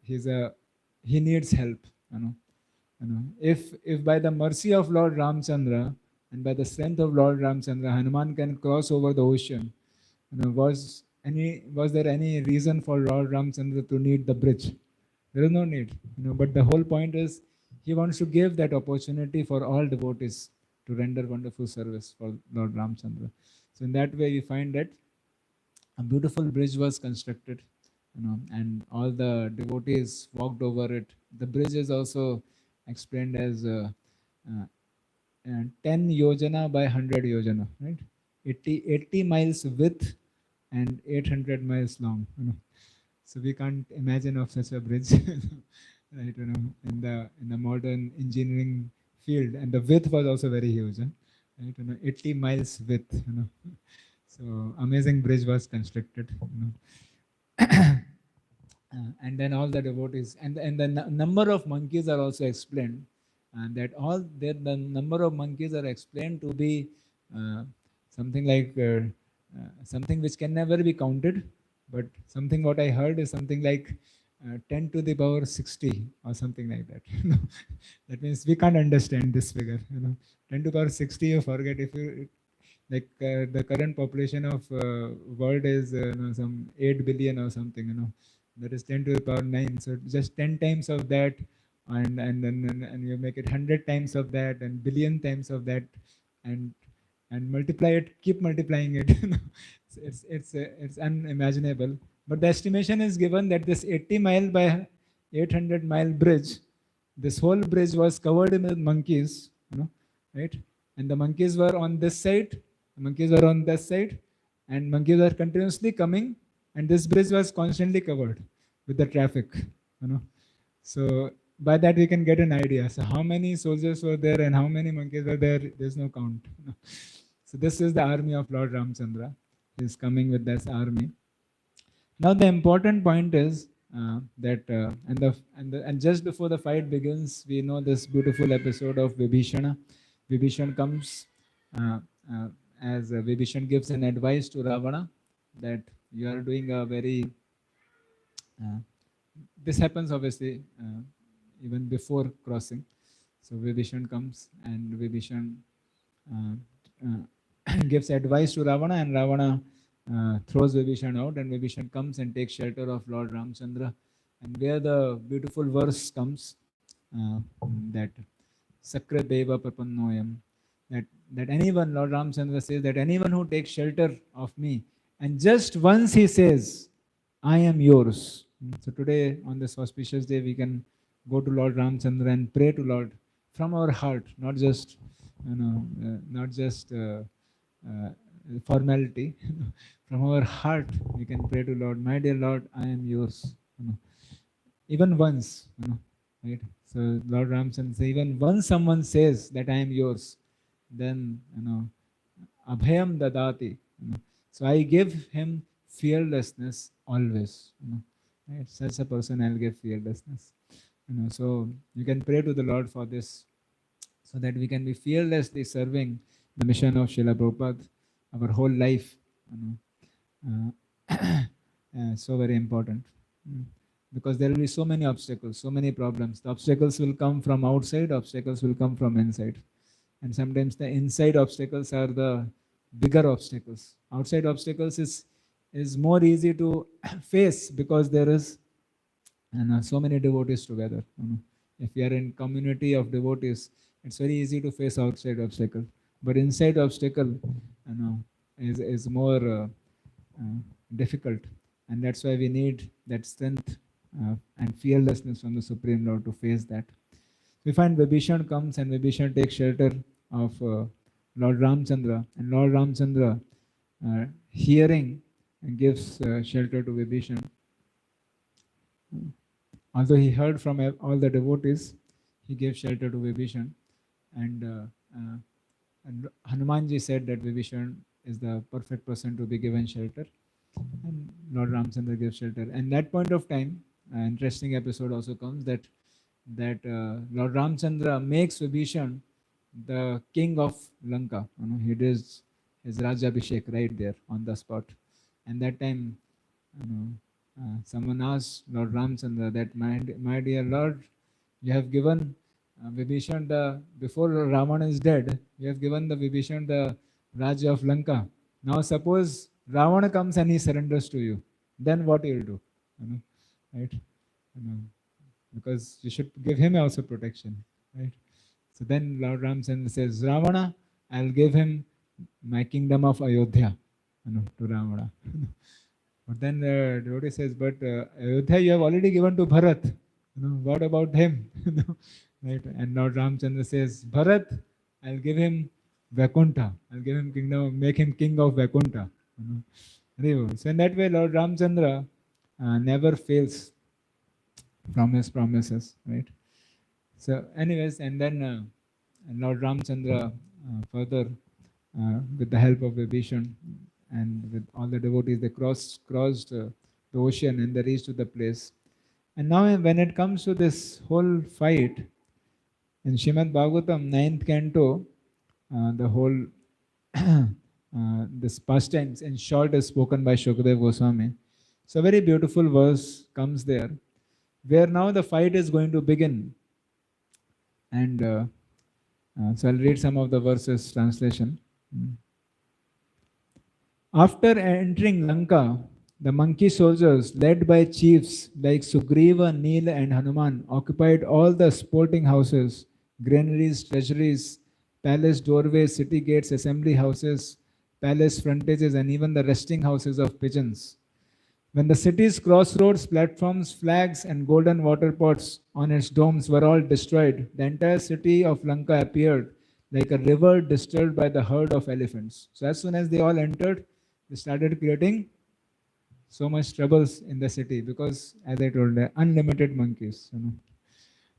he needs help, If by the mercy of Lord Ramchandra and by the strength of Lord Ramchandra, Hanuman can cross over the ocean, was there any reason for Lord Ramchandra to need the bridge? There is no need, but the whole point is he wants to give that opportunity for all devotees to render wonderful service for Lord Ramchandra. So in that way we find that a beautiful bridge was constructed, and all the devotees walked over it. The bridge is also explained as 10 yojana by 100 yojana, right? 80 miles width and 800 miles long. So we can't imagine of such a bridge. right? In the modern engineering field, and the width was also very huge, right? 80 miles width. So amazing bridge was constructed. And then all the devotees and the number of monkeys are also explained, and that all the number of monkeys are explained to be uh, something like something which can never be counted, but something what I heard is something like 10 to the power 60 or something like that. That means we can't understand this figure. 10 to the power 60, you forget. If you like the current population of world is some 8 billion or something. That is 10 to the power 9, so just 10 times of that, and you make it 100 times of that and billion times of that, and multiply it, keep multiplying it. It's unimaginable, but the estimation is given that this 80 mile by 800 mile bridge, this whole bridge was covered with monkeys, right? And the monkeys were on this side, the monkeys were on this side, and monkeys were continuously coming, and this bridge was constantly covered with the traffic. So by that we can get an idea. So how many soldiers were there and how many monkeys were there? There's no count. So this is the army of Lord Ramchandra. He is coming with this army. Now the important point is that and just before the fight begins, we know this beautiful episode of Vibhishana. Vibhishan comes as Vibhishan gives an advice to Ravana that you are doing a very this happens obviously even before crossing. So Vibhishan comes and Vibhishan gives advice to Ravana, and Ravana throws Vibhishan out, and Vibhishan comes and takes shelter of Lord Ramchandra. And where the beautiful verse comes that Sakra Deva Prapannoyam, that anyone, Lord Ramchandra says that anyone who takes shelter of me, and just once he says, I am yours. So today, on this auspicious day, we can go to Lord Ramchandra and pray to Lord from our heart, not just formality. From our heart, we can pray to Lord, my dear Lord, I am yours. Even once, right? So Lord Ramchandra says, even once someone says that I am yours, then abhayam dadati. So I give him fearlessness always. Right? Such a person I'll give fearlessness. So you can pray to the Lord for this, so that we can be fearlessly serving the mission of Srila Prabhupada our whole life. So very important. Because there will be so many obstacles, so many problems. The obstacles will come from outside, obstacles will come from inside. And sometimes the inside obstacles are the bigger obstacles. Outside obstacles is more easy to face because there is so many devotees together. If we are in community of devotees, it's very easy to face outside obstacle. But inside obstacle is more difficult. And that's why we need that strength and fearlessness from the Supreme Lord to face that. We find Vibhishan comes and Vibhishan takes shelter of Lord Ramchandra, and Lord Ramchandra hearing and gives shelter to Vibhishan. Although he heard from all the devotees, he gave shelter to Vibhishan, and Hanumanji said that Vibhishan is the perfect person to be given shelter, and Lord Ramchandra gives shelter. And that point of time, an interesting episode also comes that Lord Ramchandra makes Vibhishan the king of Lanka. He does his Rajabhishek right there on the spot. And that time, someone asked Lord Ramchandra that, my dear Lord, you have given Vibhishan before Ravana is dead, you have given the Vibhishan the Raja of Lanka. Now suppose Ravana comes and he surrenders to you, then what you will do? Right? Because you should give him also protection, right? So then Lord Ramchandra says, Ravana, I'll give him my kingdom of Ayodhya to Ravana. But then the devotee says, but Ayodhya you have already given to Bharat. What about him? Right? And Lord Ramchandra says, Bharat, I'll give him Vaikuntha. I'll give him kingdom, make him king of Vaikuntha. So in that way, Lord Ramchandra never fails from his promises, right? So, anyways, and then Lord Ramchandra further, with the help of Vibhishan and with all the devotees, they crossed the ocean and they reached to the place. And now, when it comes to this whole fight in Shrimad Bhagavatam, ninth canto, the whole this pastimes in short is spoken by Shukadeva Goswami. So, a very beautiful verse comes there, where now the fight is going to begin. And so I'll read some of the verses translation. After entering Lanka, the monkey soldiers, led by chiefs like Sugriva, Nila, and Hanuman, occupied all the sporting houses, granaries, treasuries, palace doorways, city gates, assembly houses, palace frontages, and even the resting houses of pigeons. When the city's crossroads, platforms, flags, and golden water pots on its domes were all destroyed, the entire city of Lanka appeared like a river disturbed by the herd of elephants. So as soon as they all entered, they started creating so much troubles in the city because, as I told, they're unlimited monkeys.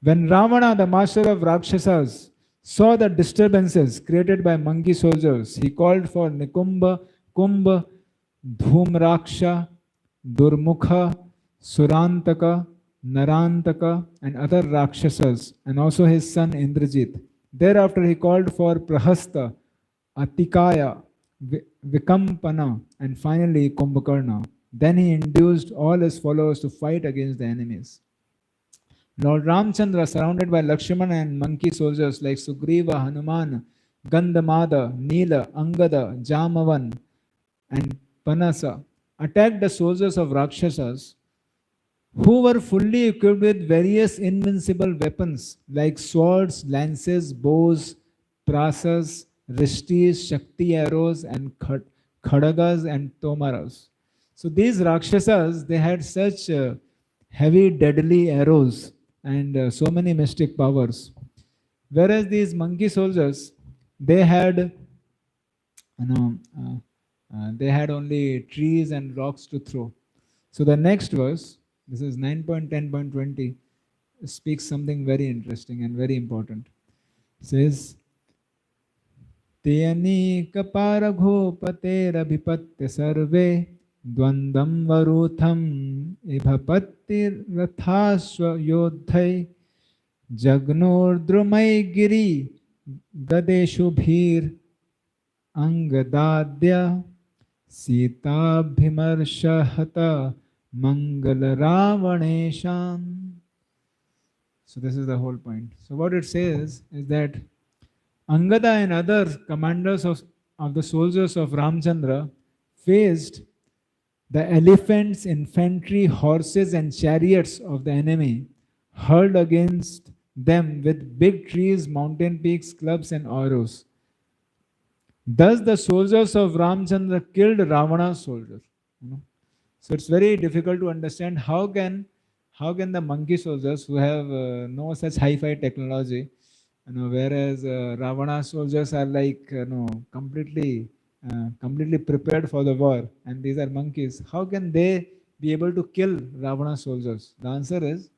When Ravana, the master of Rakshasas, saw the disturbances created by monkey soldiers, he called for Nikumba, Kumbha, Dhumraksha, Durmukha, Surantaka, Narantaka, and other Rakshasas, and also his son Indrajit. Thereafter, he called for Prahasta, Atikaya, Vikampana, and finally Kumbhakarna. Then he induced all his followers to fight against the enemies. Lord Ramchandra, surrounded by Lakshmana and monkey soldiers like Sugriva, Hanuman, Gandhamada, Nila, Angada, Jamavan, and Panasa, attacked the soldiers of Rakshasas, who were fully equipped with various invincible weapons like swords, lances, bows, prasas, rishtis, shakti arrows, and khadagas and tomaras. So these Rakshasas, they had such heavy, deadly arrows and so many mystic powers. Whereas these monkey soldiers, they had, they had only trees and rocks to throw. So the next verse, this is 9.10.20, speaks something very interesting and very important. It says, Teyani kaparagopatera bhipatya sarve dvandam varutham ibhapattir rathasva yodhai jagnordrumai giri gadeshu bhir angadadya Sita bhimarshahata mangala ravanesham. So this is the whole point. So what it says is that Angada and other commanders of the soldiers of Ramchandra faced the elephants, infantry, horses and chariots of the enemy hurled against them with big trees, mountain peaks, clubs and arrows. Thus the soldiers of Ramchandra killed Ravana's soldiers. So it's very difficult to understand how can the monkey soldiers who have no such hi-fi technology, whereas Ravana's soldiers are like completely prepared for the war, and these are monkeys. How can they be able to kill Ravana's soldiers? The answer is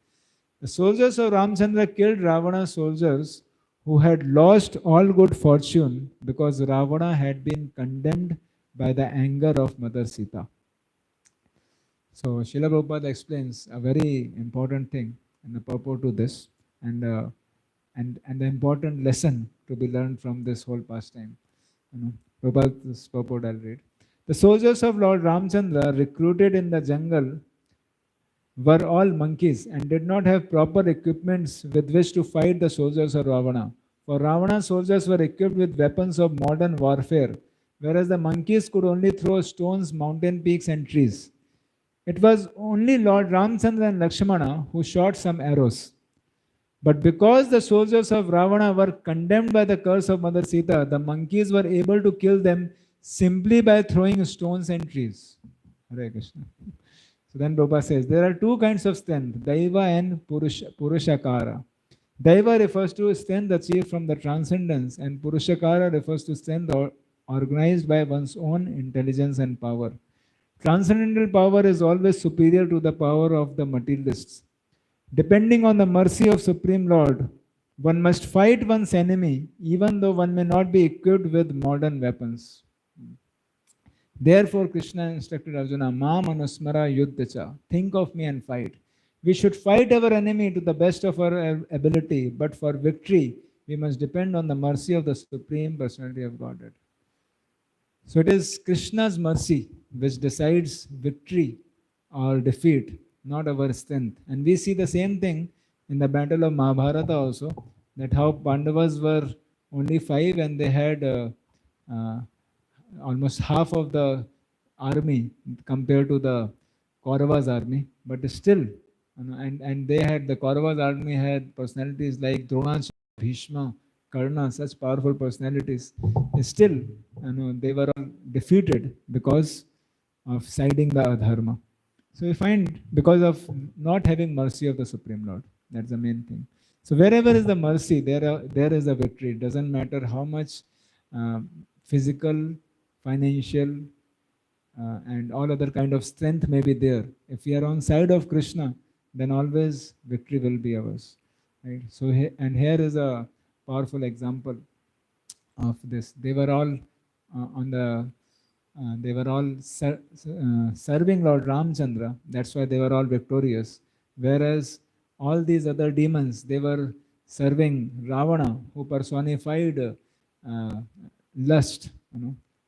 the soldiers of Ramchandra killed Ravana's soldiers who had lost all good fortune because Ravana had been condemned by the anger of Mother Sita. So Srila Prabhupada explains a very important thing and the purport to this, and the important lesson to be learned from this whole pastime. Prabhupada's purport I'll read. The soldiers of Lord Ramchandra recruited in the jungle were all monkeys and did not have proper equipments with which to fight the soldiers of Ravana. For Ravana's soldiers were equipped with weapons of modern warfare, whereas the monkeys could only throw stones, mountain peaks and trees. It was only Lord Ramchandra and Lakshmana who shot some arrows. But because the soldiers of Ravana were condemned by the curse of Mother Sita, the monkeys were able to kill them simply by throwing stones and trees. Hare Krishna. So then Prabhupada says, there are two kinds of strength, Daiva and Purushakara. Daiva refers to strength achieved from the transcendence, and Purushakara refers to strength organized by one's own intelligence and power. Transcendental power is always superior to the power of the materialists. Depending on the mercy of Supreme Lord, one must fight one's enemy even though one may not be equipped with modern weapons. Therefore, Krishna instructed Arjuna, Mam Anusmara Yuddhacha, think of me and fight. We should fight our enemy to the best of our ability, but for victory, we must depend on the mercy of the Supreme Personality of Godhead. So it is Krishna's mercy which decides victory or defeat, not our strength. And we see the same thing in the battle of Mahabharata also, that how Pandavas were only 5 and they had uh, almost half of the army compared to the Kauravas army, but still, and they had, the Kauravas army had personalities like Dronacharya, Bhishma, Karna, such powerful personalities. Still, they were all defeated because of siding the adharma. So we find because of not having mercy of the Supreme Lord. That's the main thing. So wherever is the mercy, there is a victory. It doesn't matter how much physical, financial, and all other kind of strength may be there. If we are on side of Krishna, then always victory will be ours. Right? So and here is a powerful example of this. They were all serving Lord Ramchandra. That's why they were all victorious. Whereas all these other demons, they were serving Ravana, who personified lust.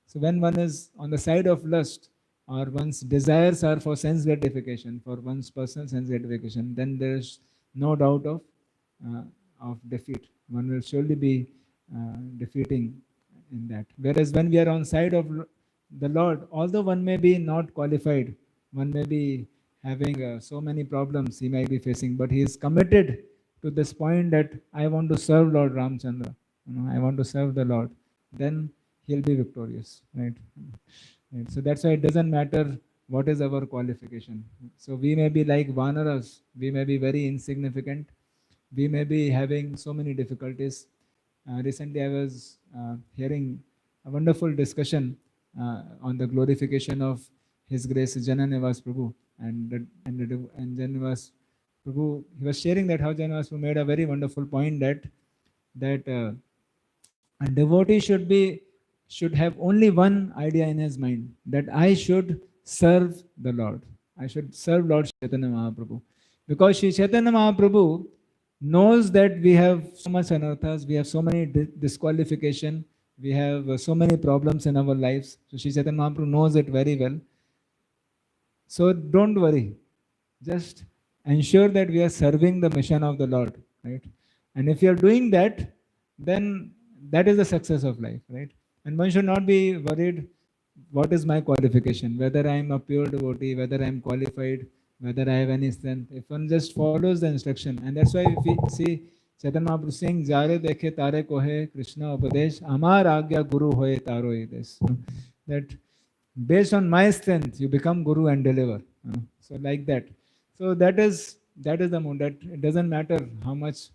So when one is on the side of lust, or one's desires are for sense gratification, for one's personal sense gratification, then there is no doubt of defeat. One will surely be defeating in that. Whereas when we are on side of the Lord, although one may be not qualified, one may be having so many problems he may be facing, but he is committed to this point that I want to serve Lord Ramchandra. I want to serve the Lord. Then he'll be victorious, right? So that's why it doesn't matter what is our qualification. So we may be like Vanaras, we may be very insignificant, we may be having so many difficulties. Recently I was hearing a wonderful discussion on the glorification of His Grace Jananivas Prabhu, and Jananivas Prabhu, he was sharing that how Jananivas Prabhu made a very wonderful point that a devotee should have only one idea in his mind, that I should serve the Lord. I should serve Lord Chaitanya Mahaprabhu. Because Sri Chaitanya Mahaprabhu knows that we have so much anarthas, we have so many disqualification, we have so many problems in our lives. So Sri Chaitanya Mahaprabhu knows it very well. So don't worry. Just ensure that we are serving the mission of the Lord, right? And if you are doing that, then that is the success of life, right? And one should not be worried, what is my qualification, whether I am a pure devotee, whether I am qualified, whether I have any strength. If one just follows the instruction, and that's why if we see Chaitanya Mahaprabhu saying, Jare dekhe tare kohe Krishna upadesh, amar agya guru hoye taro ides. That based on my strength, you become guru and deliver. So like that. So that is the mood, that it doesn't matter how much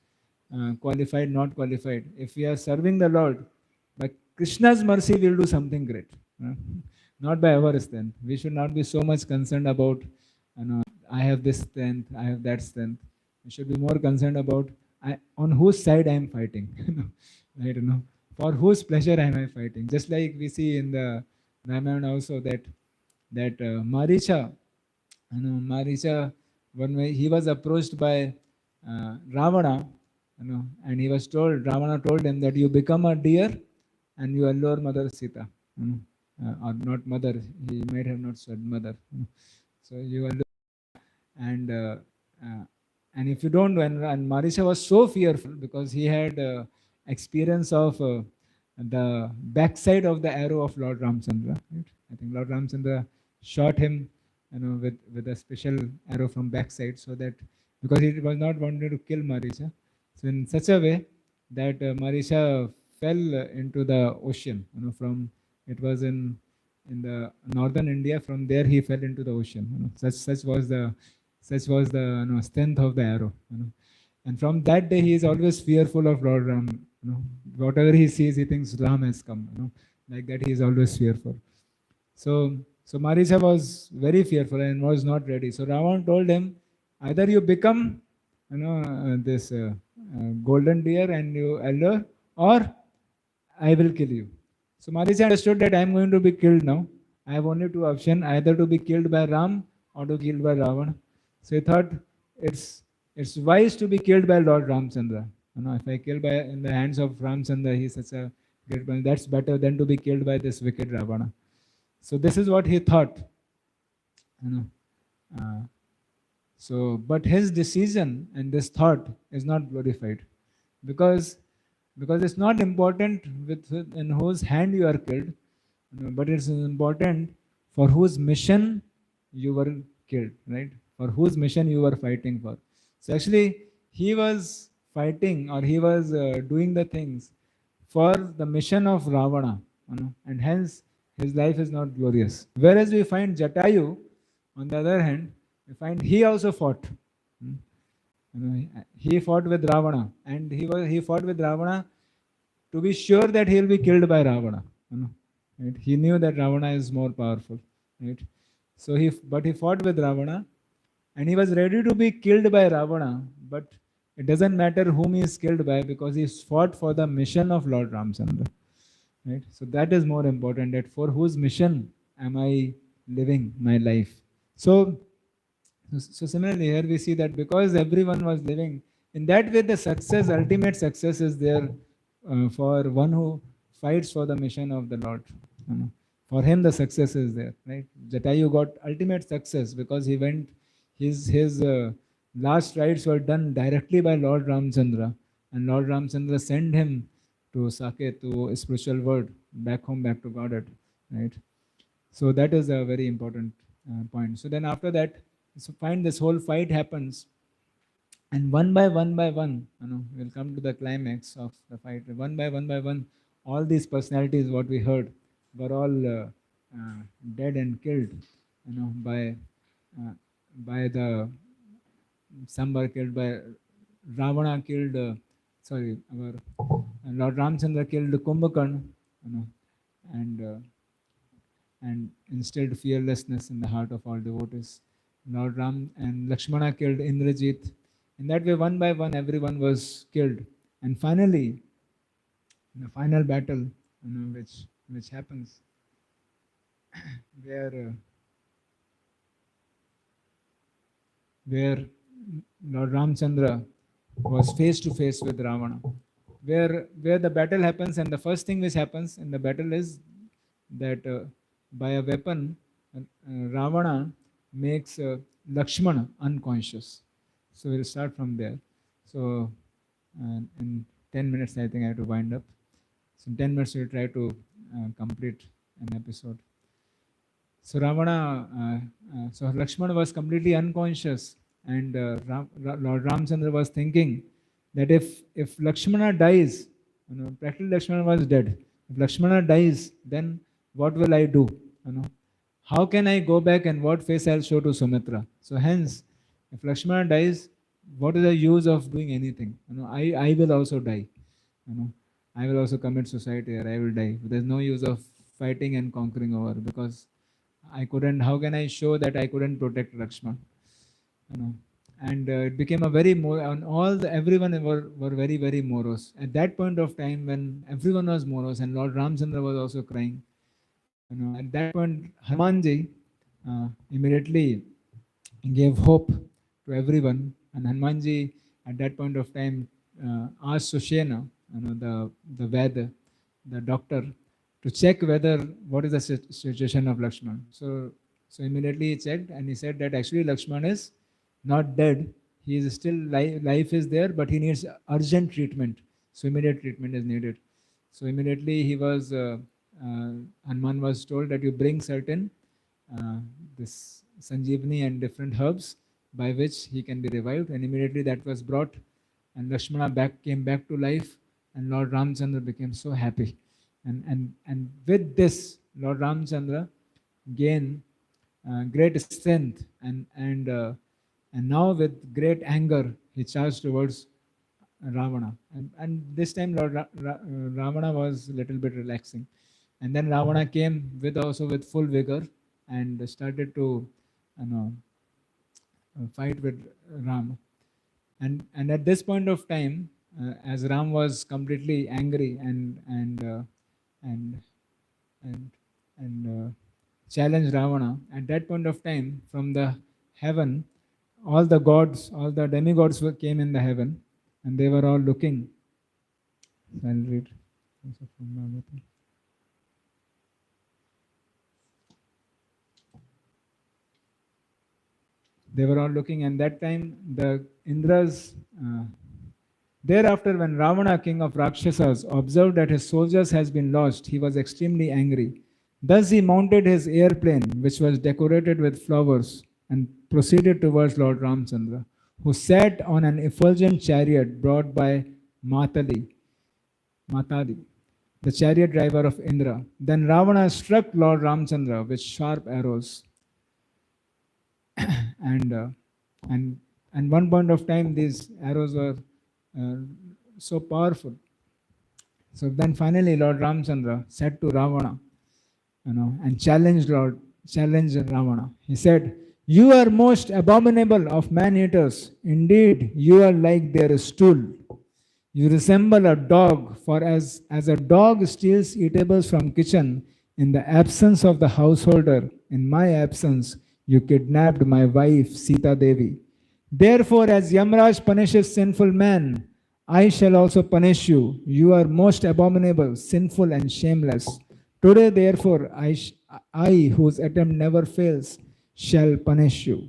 qualified, not qualified. If we are serving the Lord, by Krishna's mercy, we will do something great. Not by our strength. We should not be so much concerned about, I have this strength, I have that strength. We should be more concerned about on whose side I am fighting. Right? For whose pleasure am I fighting? Just like we see in the Ramayana also that Maricha, Maricha, one way he was approached by Ravana, and he was told, Ravana told him that you become a deer and you allure Mother Sita, or not mother, he might have not said mother. So you allure, and if you don't, and Marisha was so fearful because he had experience of the backside of the arrow of Lord Ramchandra. Right? I think Lord Ramchandra shot him, with a special arrow from backside, so that because he was not wanted to kill Marisha. So in such a way that Marisha fell into the ocean. From it was in the northern India. From there he fell into the ocean. Such was the strength of the arrow. And from that day he is always fearful of Lord Ram. Whatever he sees, he thinks Ram has come. Like that he is always fearful. So Marisha was very fearful and was not ready. So Ravan told him, either you become this golden deer and you elder, or I will kill you. So Maricha understood that I am going to be killed now. I have only two options, either to be killed by Ram or to be killed by Ravana. So he thought it's wise to be killed by Lord Ramchandra. If I kill by in the hands of Ramchandra, he's such a great man. That's better than to be killed by this wicked Ravana. So this is what he thought. You know. But his decision and this thought is not glorified, because it's not important in whose hand you are killed, but it's important for whose mission you were killed, right? For whose mission you were fighting for. So actually, he was fighting, or he was doing the things for the mission of Ravana, and hence his life is not glorious. Whereas we find Jatayu, on the other hand, we find he also fought. He fought with Ravana, and he fought with Ravana to be sure that he will be killed by Ravana. Right? He knew that Ravana is more powerful, right? So he fought with Ravana, and he was ready to be killed by Ravana, but it doesn't matter whom he is killed by, because he fought for the mission of Lord Ramchandra. Right? So that is more important, that for whose mission am I living my life. So similarly here we see that because everyone was living in that way, the success, ultimate success is there for one who fights for the mission of the Lord. For him the success is there, right? Jatayu got ultimate success because he went, his last rites were done directly by Lord Ramchandra, and Lord Ramchandra sent him to Saket, to a spiritual world, back home, back to Godhead, right? So that is a very important point. So then after that, so find this whole fight happens, and one by one, we'll come to the climax of the fight. One by one, all these personalities, what we heard, were all dead and killed, by the, some were killed by Ravana, killed our Lord Ramchandra killed Kumbhakarna, and instilled fearlessness in the heart of all devotees. Lord Ram and Lakshmana killed Indrajit. In that way, one by one, everyone was killed. And finally, in the final battle, which happens, where Lord Ramchandra was face to face with Ravana, where the battle happens, and the first thing which happens in the battle is that by a weapon, Ravana makes Lakshmana unconscious. So we'll start from there. So in 10 minutes, I think I have to wind up. So in 10 minutes, we'll try to complete an episode. So so Lakshmana was completely unconscious, and Lord Ramchandra was thinking that if Lakshmana dies, practically Lakshmana was dead. If Lakshmana dies, then what will I do? How can I go back, and what face I'll show to Sumitra? So hence, if Lakshmana dies, what is the use of doing anything? I will also die. I will also commit suicide here. I will die. There's no use of fighting and conquering over, because I couldn't. How can I show that I couldn't protect Lakshmana? And it became a very and everyone were very, very morose at that point of time, when everyone was morose, and Lord Ramchandra was also crying. At that point, Hanumanji immediately gave hope to everyone, and Hanumanji at that point of time asked Sushena, the Veda, the doctor, to check what is the situation of Lakshman. So immediately he checked, and he said that actually Lakshman is not dead. He is still life is there, but he needs urgent treatment. So immediate treatment is needed. So immediately he was Hanuman was told that you bring certain this Sanjeevani and different herbs by which he can be revived, and immediately that was brought, and Lakshmana came back to life, and Lord Ramchandra became so happy, and with this Lord Ramchandra gained great strength, and now with great anger he charged towards Ravana, and this time Lord Ravana was a little bit relaxing. And then Ravana came with full vigor, and started to fight with Ram. And at this point of time, as Ram was completely angry and and challenged Ravana, at that point of time, from the heaven, all the gods, all the demigods came in the heaven, and they were all looking. I'll read. They were all looking, and that time the Indra's. Thereafter, when Ravana, king of Rakshasas, observed that his soldiers has been lost, he was extremely angry. Thus he mounted his airplane, which was decorated with flowers, and proceeded towards Lord Ramchandra, who sat on an effulgent chariot brought by Matali, the chariot driver of Indra. Then Ravana struck Lord Ramchandra with sharp arrows. and one point of time, these arrows were so powerful. So then finally Lord Ramchandra said to Ravana, and challenged Ravana. He said, "You are most abominable of man-eaters. Indeed, you are like their stool. You resemble a dog, for as a dog steals eatables from kitchen in the absence of the householder, in my absence, you kidnapped my wife Sita Devi. Therefore, as Yamraj punishes sinful man, I shall also punish you. You are most abominable, sinful, and shameless. Today, therefore, I, whose attempt never fails, shall punish you."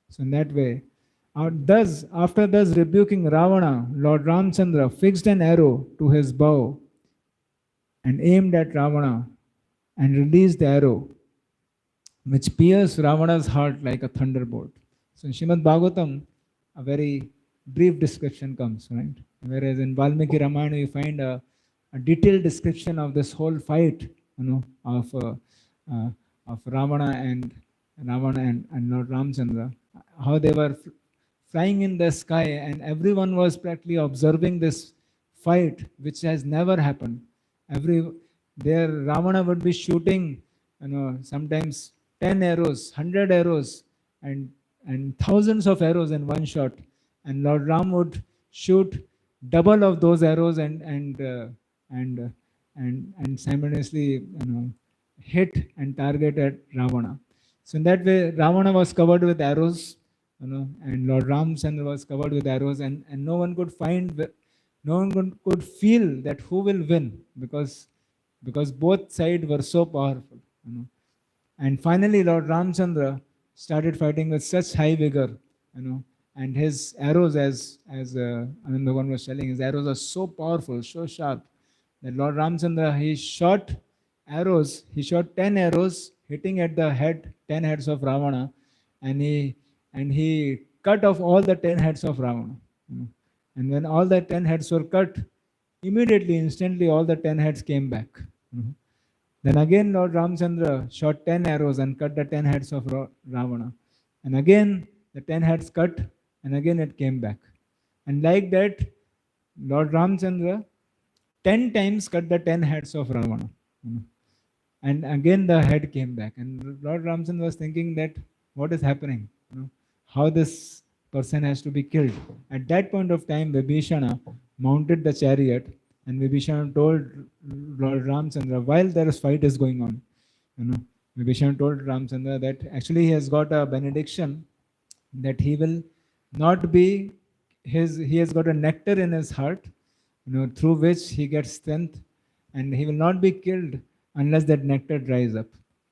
So in that way, after thus rebuking Ravana, Lord Ramchandra fixed an arrow to his bow and aimed at Ravana and released the arrow, which pierced Ravana's heart like a thunderbolt. So in Srimad Bhagavatam, a very brief description comes, right? Whereas in Valmiki Ramayana, you find a detailed description of this whole fight, of Ravana and Lord Ramchandra, how they were flying in the sky, and everyone was practically observing this fight, which has never happened. There Ravana would be shooting, sometimes 10 arrows, 100 arrows, and thousands of arrows in one shot, and Lord Ram would shoot double of those arrows and simultaneously hit and target at Ravana. So in that way, Ravana was covered with arrows, and Lord Ramchandra was covered with arrows, and no one could could feel that who will win, because both sides were so powerful. And finally, Lord Ramchandra started fighting with such high vigor, and his arrows, as Ananda one was telling, his arrows are so powerful, so sharp, that Lord Ramchandra, he shot 10 arrows, hitting at the 10 heads of Ravana, and he cut off all the 10 heads of Ravana. And when all the 10 heads were cut, instantly, all the 10 heads came back. Then again, Lord Ramchandra shot 10 arrows and cut the 10 heads of Ravana. And again, the 10 heads cut, and again it came back. And like that, Lord Ramchandra 10 times cut the 10 heads of Ravana. And again the head came back. And Lord Ramchandra was thinking that what is happening? How this person has to be killed. At that point of time, Vibhishana mounted the chariot, and Vibhishana told Lord Ramchandra, while there is fight is going on, Vibhishana told Ramchandra that actually he has got a benediction that he will not be he has got a nectar in his heart, through which he gets strength, and he will not be killed unless that nectar dries up.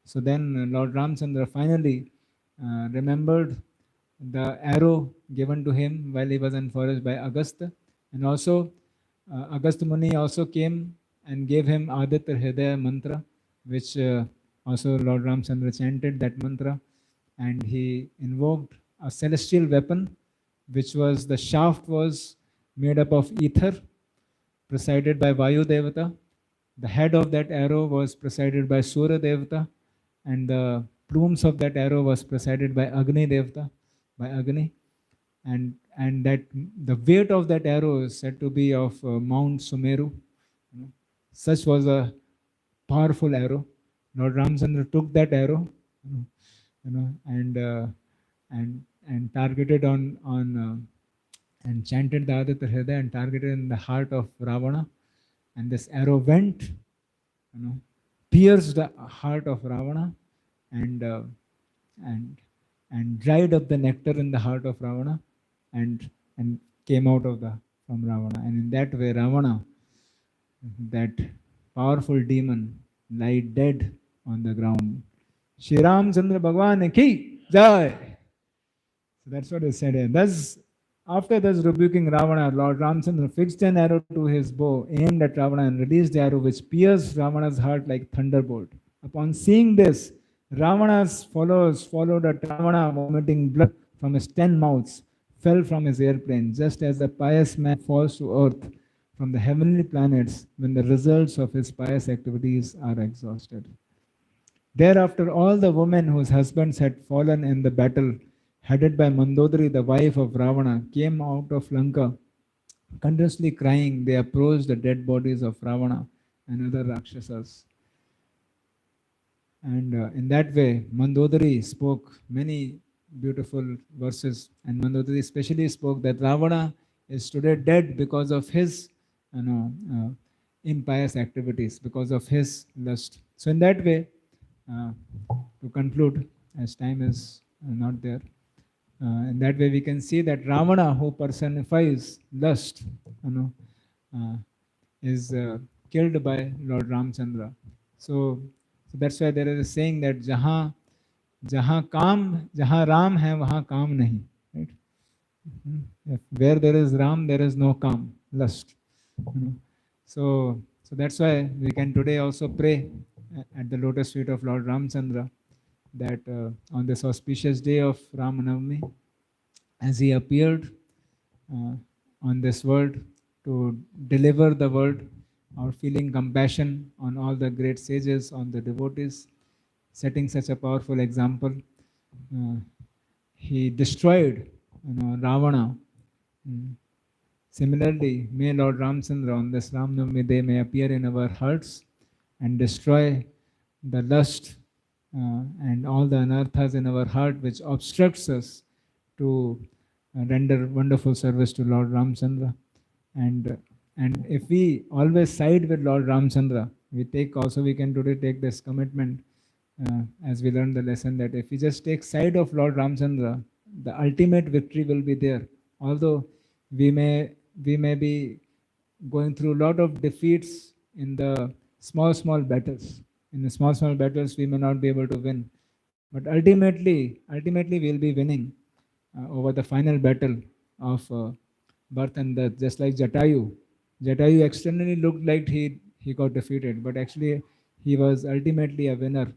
So then Lord Ramchandra finally remembered the arrow given to him while he was in forest by Agastya, and also Agastya Muni also came and gave him Aditya Hridaya mantra, which also Lord Ramchandra chanted that mantra, and he invoked a celestial weapon, which was the shaft was made up of ether, presided by Vayu Devata. The head of that arrow was presided by Surya Devata, and the plumes of that arrow was presided by Agni Devata, by Agni, and that the weight of that arrow is said to be of Mount Sumeru. Such was a powerful arrow. Lord Ramchandra took that arrow, and targeted on and chanted the Aditya Hridaya and targeted in the heart of Ravana. And this arrow went, pierced the heart of Ravana and and and dried up the nectar in the heart of Ravana and came out of the from Ravana. And in that way, Ravana, that powerful demon, lie dead on the ground. Shri Ramchandra Bhagwan ki jai. So that's what is said here. Thus, after thus rebuking Ravana, Lord Ramchandra fixed an arrow to his bow, aimed at Ravana, and released the arrow which pierced Ravana's heart like thunderbolt. Upon seeing this, Ravana's followers followed at Ravana, vomiting blood from his 10 mouths, fell from his airplane, just as a pious man falls to earth from the heavenly planets when the results of his pious activities are exhausted. Thereafter, all the women whose husbands had fallen in the battle, headed by Mandodari, the wife of Ravana, came out of Lanka, continuously crying. They approached the dead bodies of Ravana and other Rakshasas. And in that way, Mandodari spoke many beautiful verses. And Mandodari especially spoke that Ravana is today dead because of his impious activities, because of his lust. So in that way, to conclude, as time is not there, in that way we can see that Ravana, who personifies lust, is killed by Lord Ramchandra. So that's why there is a saying that jahan Ram hai wahan kaam nahi. Right? Where there is Ram, there is no kaam, lust. So that's why we can today also pray at the lotus feet of Lord Ramchandra, that on this auspicious day of Ramnavami, as he appeared on this world to deliver the world, or feeling compassion on all the great sages, on the devotees, setting such a powerful example, he destroyed Ravana. Similarly, may Lord Ramchandra on this Ramnavami day may appear in our hearts and destroy the lust and all the anarthas in our heart which obstructs us to render wonderful service to Lord Ramchandra. And if we always side with Lord Ramchandra, we can today take this commitment as we learn the lesson, that if we just take side of Lord Ramchandra, the ultimate victory will be there. Although we may be going through a lot of defeats in the small battles. In the small battles, we may not be able to win, but ultimately we'll be winning over the final battle of birth and death. Just like Jatayu externally looked like he got defeated, but actually he was ultimately a winner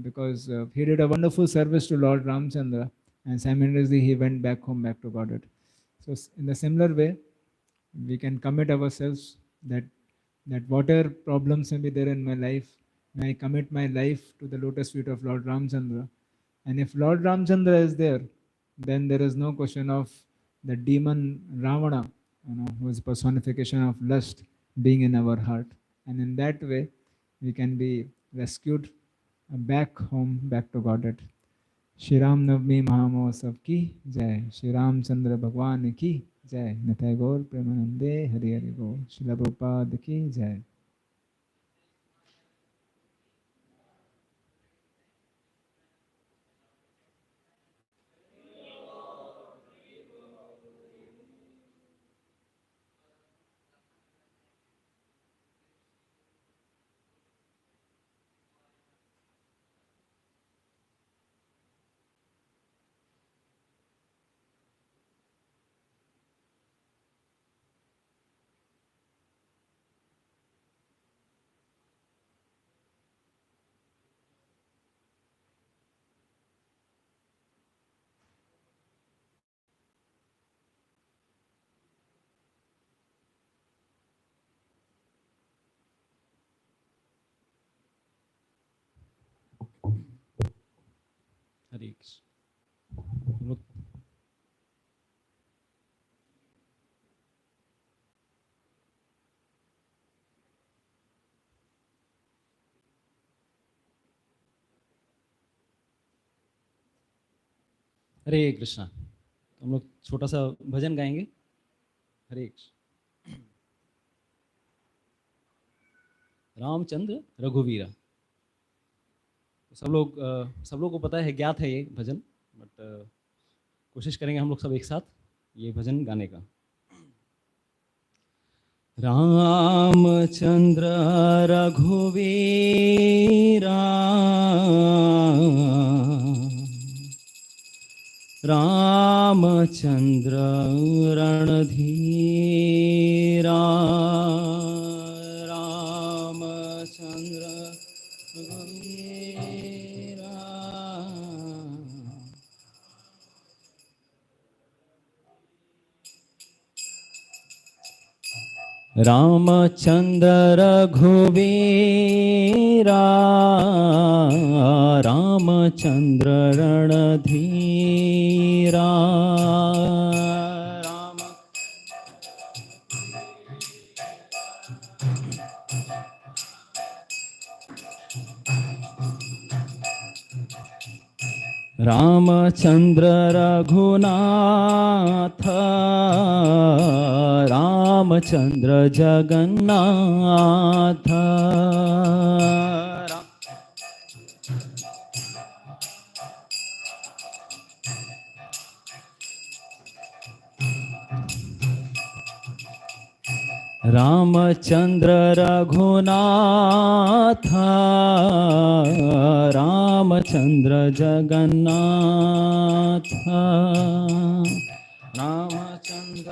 because he did a wonderful service to Lord Ramchandra, and simultaneously he went back home, back to Godhead. So in the similar way, we can commit ourselves that whatever problems may be there in my life, may I commit my life to the lotus feet of Lord Ramchandra. And if Lord Ramchandra is there, then there is no question of the demon Ravana, who is personification of lust, being in our heart. And in that way, we can be rescued back home, back to Godhead. Shri Ramnavami Mahamotsav ki jai. Shri Ramchandra Bhagwan ki jai. Nitai Gaur Premanande Hari Hari Gaur. Srila Prabhupada ki jai. Hare Krishna. Look. Hare Krishna. हम लोग छोटा सा भजन गाएंगे। हरे कृष्ण। रामचंद्र रघुवीरा। सब लोग को पता है, ज्ञात है ये भजन, बट कोशिश करेंगे हम लोग सब एक साथ ये भजन गाने का। रामचंद्र रघुवीरा, रामचंद्र रणधीरा, रामचंद्र रघुवीरा। रामचंद्र रघुवीरा, रामचंद्र रणधीरा, रामचंद्र रघुनाथ, रामचंद्र जगन्नाथ, रामचंद्र रघुनाथ, रामचंद्र जगन्नाथ, रामचंद्र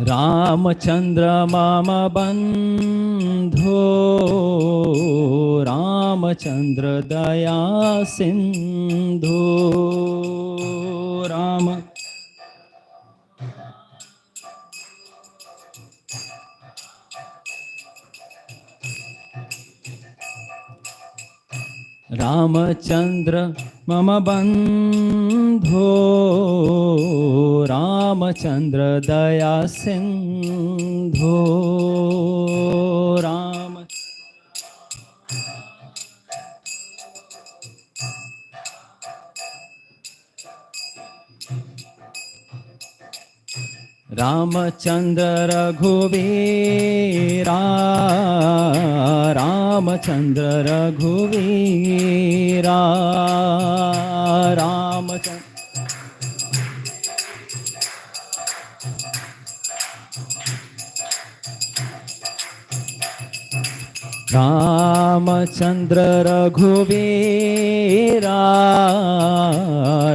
रामचंद्र मम बंधो, रामचंद्र दया सिंधु, राम रामचंद्र मम बंधो, रामचंद्र दया सिंधु, राम रामचंद्र रघुवीरा, रामचंद्र रघुवीरा, रामचंद्र रामचंद्र रघुवीरा,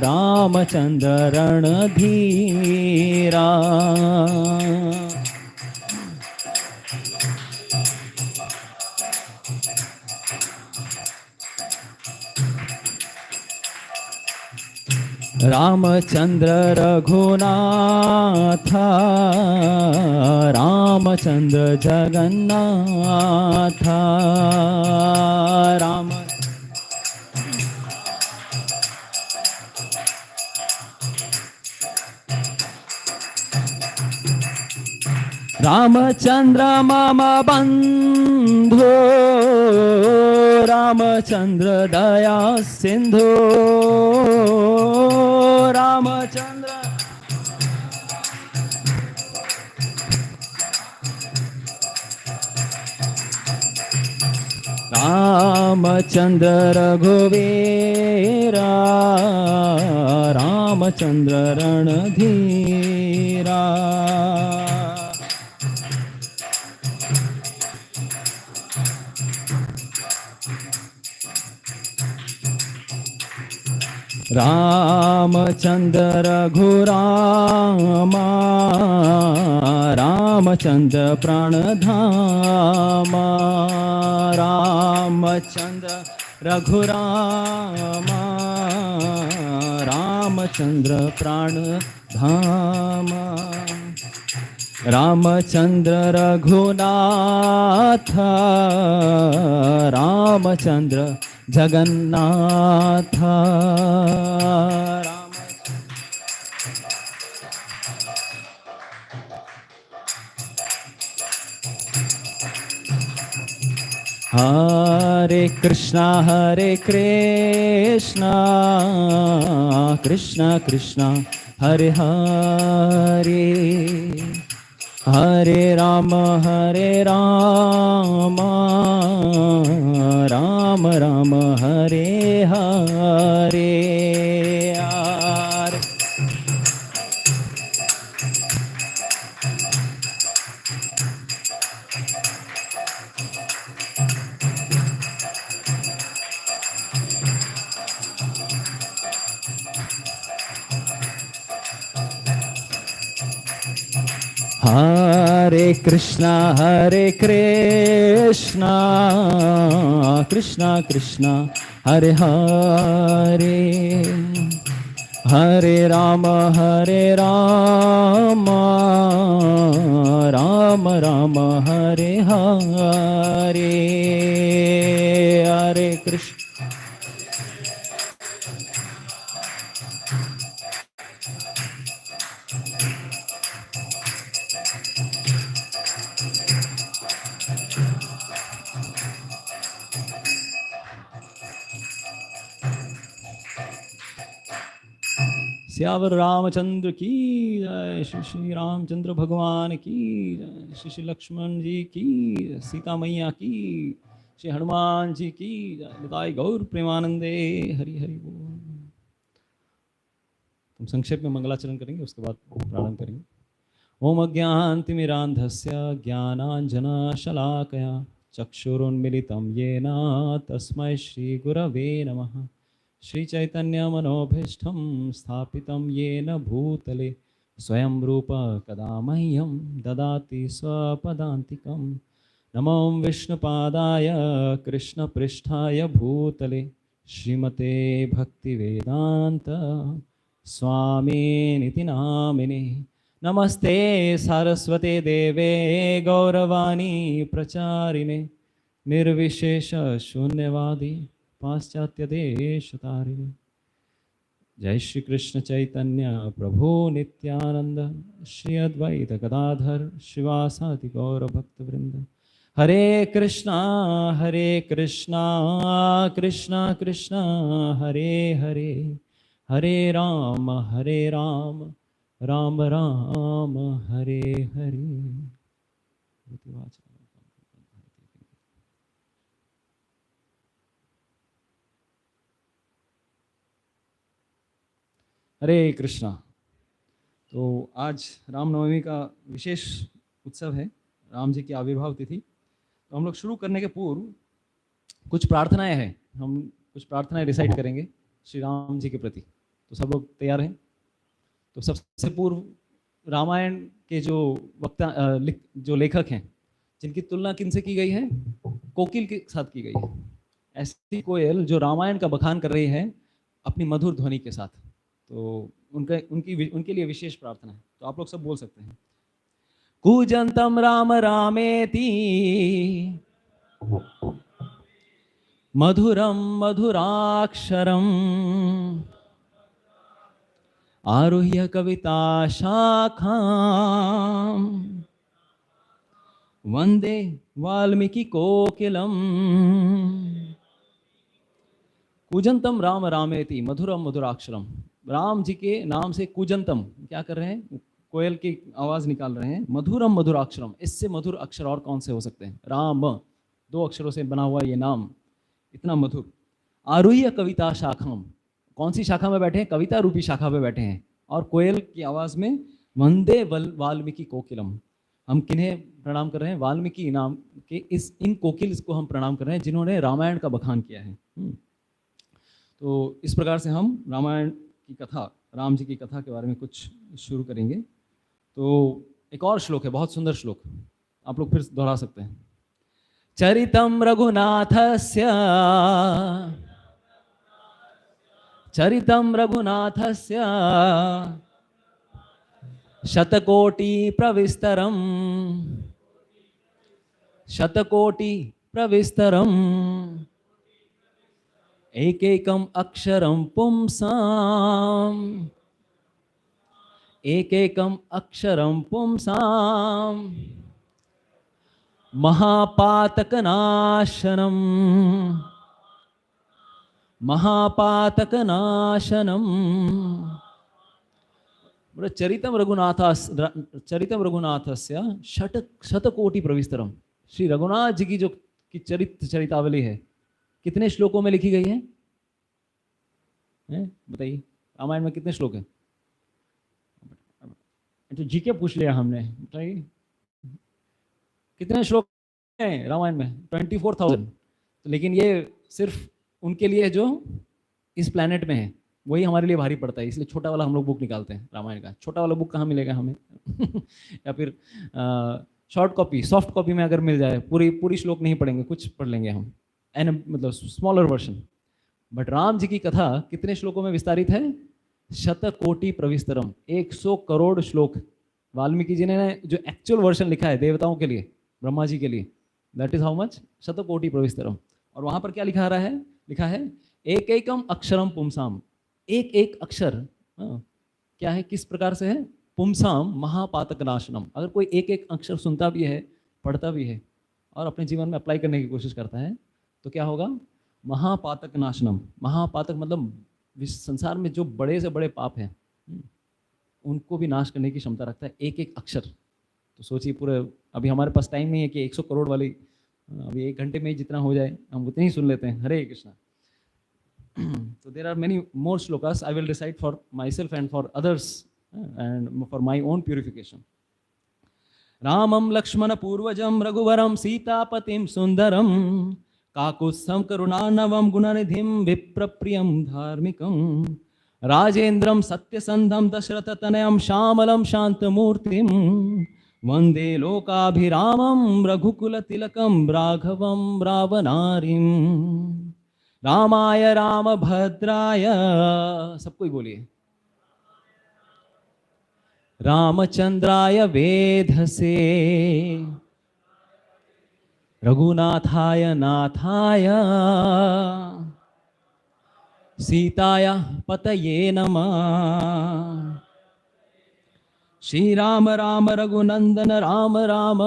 रामचंद्र रणधीरा, रामचंद्र रघुनाथ, रामचंद्र जगन्नाथ, राम रामचंद्र मम बंधो, रामचंद्र दया Sindhu, Ramchandra Ramchandra रघुवीरा, Ramchandra रणधीरा, Ramchandra Raghurama, Ramchandra प्राणधामा, Ramchandra Raghurama, Ramchandra प्राणधामा, Ramchandra Raghunath, Ramchandra Jagannath, Ram Hare Krishna Krishna Krishna Hare Hare, Hare Rama Rama Rama Hare Hare. Hare Hare Krishna Krishna Krishna Hare Hare, Hare Rama Rama Rama Hare Hare. Hare Krishna. Siyavar Ramchandra की जय, श्री श्री रामचंद्र भगवान की जय, श्री श्री लक्ष्मण जी की, सीता मैया की, श्री हनुमान जी की जय, निताय गौर प्रेमानंदे, हरि हरि बोल। हम संक्षेप में मंगलाचरण करेंगे, उसके बाद प्रारंभ करेंगे। ओम अज्ञानतिमिरान्धस्य ज्ञानाञ्जनशलाकया चक्षुरुन्मिलितं येन तस्मै श्रीगुरवे नमः। श्रीचैतन्यमनोभीष्टं स्थापितं येन भूतले स्वयं रूप कदा मह्यं ददाति स्वपदान्तिकं। नमो विष्णुपादाय कृष्णपृष्ठाय भूतले श्रीमते भक्तिवेदान्त स्वामिनिति नामिने। नमस्ते सारस्वते देवे गौरवाणी प्रचारिणे, निर्विशेष शून्यवादी पाश्चात्य देश तारिणे। जय श्री कृष्ण चैतन्य प्रभु नित्यानंद, श्री अद्वैत गदाधर श्रीवासादि गौर भक्त वृंद। हरे कृष्णा कृष्णा कृष्णा हरे हरे, हरे राम राम राम हरे हरे। हरे कृष्णा। तो आज रामनवमी का विशेष उत्सव है, राम जी की आविर्भाव तिथि। तो हम लोग शुरू करने के पूर्व कुछ प्रार्थनाएं हैं, हम कुछ प्रार्थनाएं डिसाइड करेंगे श्री राम जी के प्रति। तो सब लोग तैयार हैं? तो सबसे पूर्व रामायण के जो वक्ता जो लेखक हैं, जिनकी तुलना किनसे की गई है? कोकिल के साथ की गई है। ऐसी कोयल जो रामायण का बखान कर रही है अपनी मधुर ध्वनि के साथ। तो उनके लिए विशेष प्रार्थना है। तो आप लोग सब बोल सकते हैं। कूजंतम राम रामेति मधुरम मधुराक्षरम आरुह्य कविता शाखाम वंदे वाल्मीकि कोकिलम। कूजंतम राम रामेति मधुरम मधुराक्षरम। राम जी के नाम से कूजंतम क्या कर रहे हैं? कोयल की आवाज निकाल रहे हैं। मधुरम मधुराक्षरम, इससे मधुर अक्षर और कौन से हो सकते हैं? राम, 2 अक्षरों से बना हुआ ये नाम इतना मधुर। आरुह्य कविता शाखाम, कौन सी शाखा में बैठे हैं? कविता रूपी शाखा में बैठे हैं। और कोयल की आवाज में वंदे वाल्मीकि कोकिलम। हम किन्हें प्रणाम कर रहे हैं? वाल्मीकि नाम के इन कोकिल को हम प्रणाम कर रहे हैं जिन्होंने रामायण का बखान किया है। तो इस प्रकार से हम रामायण की कथा, राम जी की कथा के बारे में कुछ शुरू करेंगे। तो एक और श्लोक है, बहुत सुंदर श्लोक, आप लोग फिर दोहरा सकते हैं। चरितम रघुनाथस्य शतकोटि प्रविस्तरम एकैकम अक्षरम पुंसाम महापातकनाशनम, महापातकनाशनम। चरितम रघुनाथस्य शतकोटि प्रविस्तरम। श्री रघुनाथ जी की जो की चरितावली है कितने श्लोकों में लिखी गई है? बताइए, रामायण में कितने श्लोक हैं? तो जीके पूछ लिया हमने, बताइए कितने श्लोक हैं रामायण में? 24,000। लेकिन ये सिर्फ उनके लिए जो इस प्लेनेट में है, वही हमारे लिए भारी पड़ता है, इसलिए छोटा वाला हम लोग बुक निकालते हैं रामायण का। छोटा वाला बुक कहाँ मिलेगा हमें? या फिर शॉर्ट कॉपी, सॉफ्ट कॉपी में अगर मिल जाए, पूरी श्लोक नहीं पढ़ेंगे, कुछ पढ़ लेंगे हम, मतलब smaller version. But Ram ji की कथा कितने श्लोकों में विस्तारित है? शतकोटि प्रविस्तरम, 100 करोड़ श्लोक। वाल्मीकि जी ने जो एक्चुअल वर्जन लिखा है देवताओं के लिए, ब्रह्मा जी के लिए, दैट इज हाउ मच? शतकोटि प्रविस्तरम। और वहां पर क्या लिखा रहा है? लिखा है एक एकम अक्षरम पुंसाम, एक एक अक्षर क्या है, किस प्रकार से है? पुंसाम महापातक नाशनम। अगर कोई एक एक अक्षर सुनता भी है, पढ़ता भी है और अपने जीवन में अप्लाई करने की कोशिश करता है, तो क्या होगा? महापातक नाशनम। महापातक मतलब संसार में जो बड़े से बड़े पाप हैं उनको भी नाश करने की क्षमता रखता है एक एक अक्षर। तो सोचिए, पूरे अभी हमारे पास टाइम नहीं है कि 100 करोड़ वाली, अभी 1 घंटे में ही जितना हो जाए हम उतने ही सुन लेते हैं। हरे Krishna. So there are many more shlokas I will recite for myself and for others and for my own purification. Ramam Lakshmana Purvajam Raghuvaram Sitapatim Sundaram Kakusam Karunanavam Gunanidhim Viprapriyam Dharmikam Rajendram Satyasandham Dashratatanayam Shamalam Shantamurtim Vande Lokabhiramam Raghukula Tilakam Raghavam Ravanarim रामाय राम भद्राय, सबको ही बोलिए, रामचंद्राय वेधसे रघुनाथाय नाथाय सीताय पतये नमः। श्री राम राम रघुनंदन राम राम,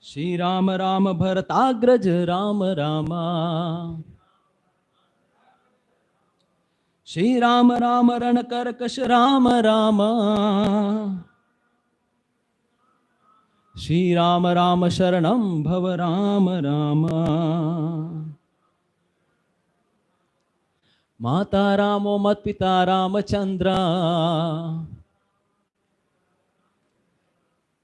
श्री राम राम भरताग्रज राम राम, श्री राम राम रणकर्कश राम राम, श्री राम राम शरणं भव राम राम। माता रामो मत पिता रामचंद्र,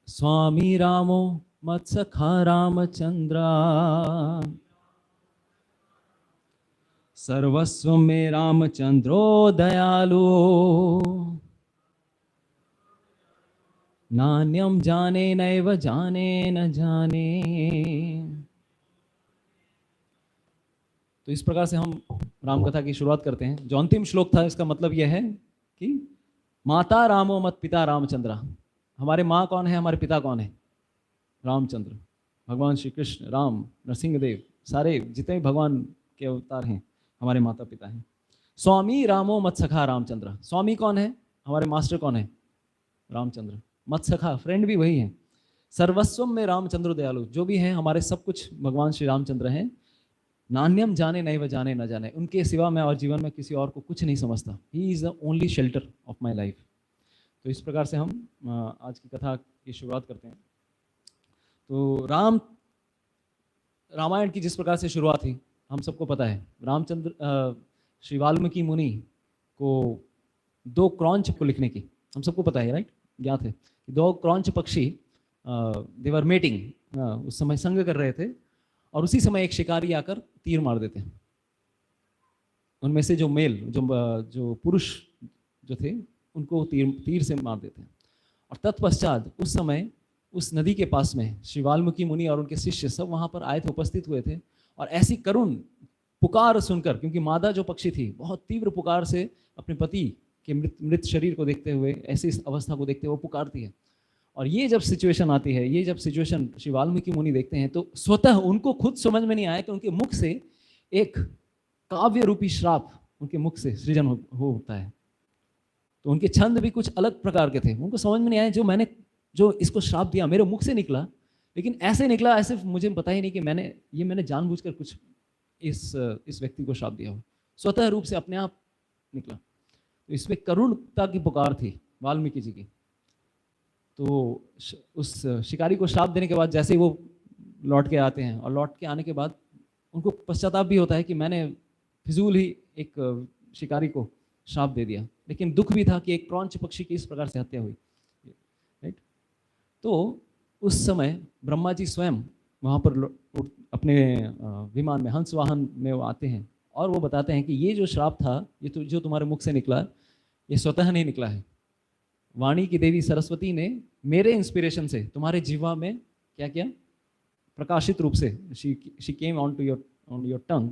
स्वामी रामो मत सखा रामचंद्र, सर्वस्व में रामचंद्रो दयालु, नान्यम जाने नैव जाने न जाने। तो इस प्रकार से हम राम कथा की शुरुआत करते हैं। जो अंतिम श्लोक था इसका मतलब यह है कि माता रामो मत पिता रामचंद्र। हमारे माँ कौन है, हमारे पिता कौन है? रामचंद्र, भगवान श्री कृष्ण, राम, नरसिंहदेव, सारे जितने भी भगवान के अवतार हैं हमारे माता पिता हैं। स्वामी रामो मत सखा रामचंद्र। स्वामी कौन है? हमारे मास्टर कौन है? रामचंद्र। मत सखा, फ्रेंड भी वही है। सर्वस्व में रामचंद्र दयालु, जो भी हैं हमारे सब कुछ भगवान श्री रामचंद्र हैं। नान्यम जाने नहीं व जाने न जाने, उनके सिवा मैं और जीवन में किसी और को कुछ नहीं समझता। He is the only shelter of my life. तो इस प्रकार से हम आज की कथा की शुरुआत करते हैं। तो रामायण की जिस प्रकार से शुरुआत हुई हम सबको पता है। रामचंद्र श्री वाल्मीकि मुनि को 2 क्रौंच को लिखने की हम सबको पता है, राइट? ज्ञात है कि 2 क्रौंच पक्षी दे वर मेटिंग, उस समय संग कर रहे थे और उसी समय एक शिकारी आकर तीर मार देते हैं। उनमें से जो मेल, जो पुरुष जो थे उनको तीर से मार देते हैं। और तत्पश्चात उस समय उस नदी के पास में श्री वाल्मीकि मुनि और उनके शिष्य सब वहाँ पर आए थे, उपस्थित हुए थे। और ऐसी करुण पुकार सुनकर, क्योंकि मादा जो पक्षी थी बहुत तीव्र पुकार से अपने पति के मृत शरीर को देखते हुए, ऐसी अवस्था को देखते हुए वो पुकारती है। और ये जब सिचुएशन आती है, ये जब सिचुएशन श्री वाल्मीकि मुनि देखते हैं तो स्वतः उनको खुद समझ में नहीं आया कि उनके मुख से एक काव्य रूपी श्राप उनके मुख से सृजन होता है। तो उनके छंद भी कुछ अलग प्रकार के थे। उनको समझ में नहीं आया जो मैंने जो इसको श्राप दिया मेरे मुख से निकला, लेकिन ऐसे निकला, ऐसे मुझे पता ही नहीं कि मैंने जानबूझकर कुछ इस व्यक्ति को श्राप दिया हो, स्वतः रूप से अपने आप निकला। तो इसमें करुणता की पुकार थी वाल्मीकि जी की। तो उस शिकारी को श्राप देने के बाद जैसे ही वो लौट के आते हैं, और लौट के आने के बाद उनको पश्चाताप भी होता है कि मैंने फिजूल ही एक शिकारी को श्राप दे दिया, लेकिन दुख भी था कि एक क्रौंच पक्षी की इस प्रकार से हत्या हुई, राइट। तो उस समय ब्रह्मा जी स्वयं वहाँ पर अपने विमान में, हंस वाहन में वो आते हैं, और वो बताते हैं कि ये जो श्राप था, ये तो जो तुम्हारे मुख से निकला, ये स्वतः नहीं निकला है। वाणी की देवी सरस्वती ने मेरे इंस्पिरेशन से तुम्हारे जीवा में क्या किया, प्रकाशित रूप से she came on your tongue,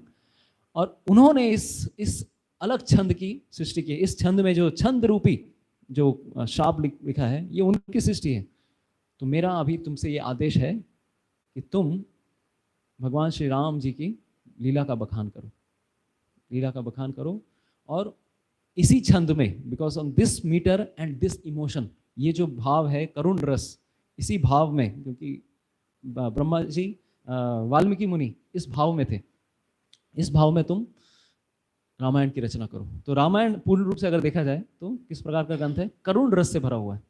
और उन्होंने इस अलग छंद की सृष्टि की। इस छंद में जो छंद रूपी जो श्राप लिखा है, ये उनकी सृष्टि है। तो मेरा अभी तुमसे ये आदेश है कि तुम भगवान श्री राम जी की लीला का बखान करो, लीला का बखान करो, और इसी छंद में, because on this metre and this emotion, ये जो भाव है करुण रस, इसी भाव में, क्योंकि ब्रह्मा जी वाल्मीकि मुनि इस भाव में थे, इस भाव में तुम रामायण की रचना करो। तो रामायण पूर्ण रूप से अगर देखा जाए तो किस प्रकार का ग्रंथ है, करुण रस से भरा हुआ है,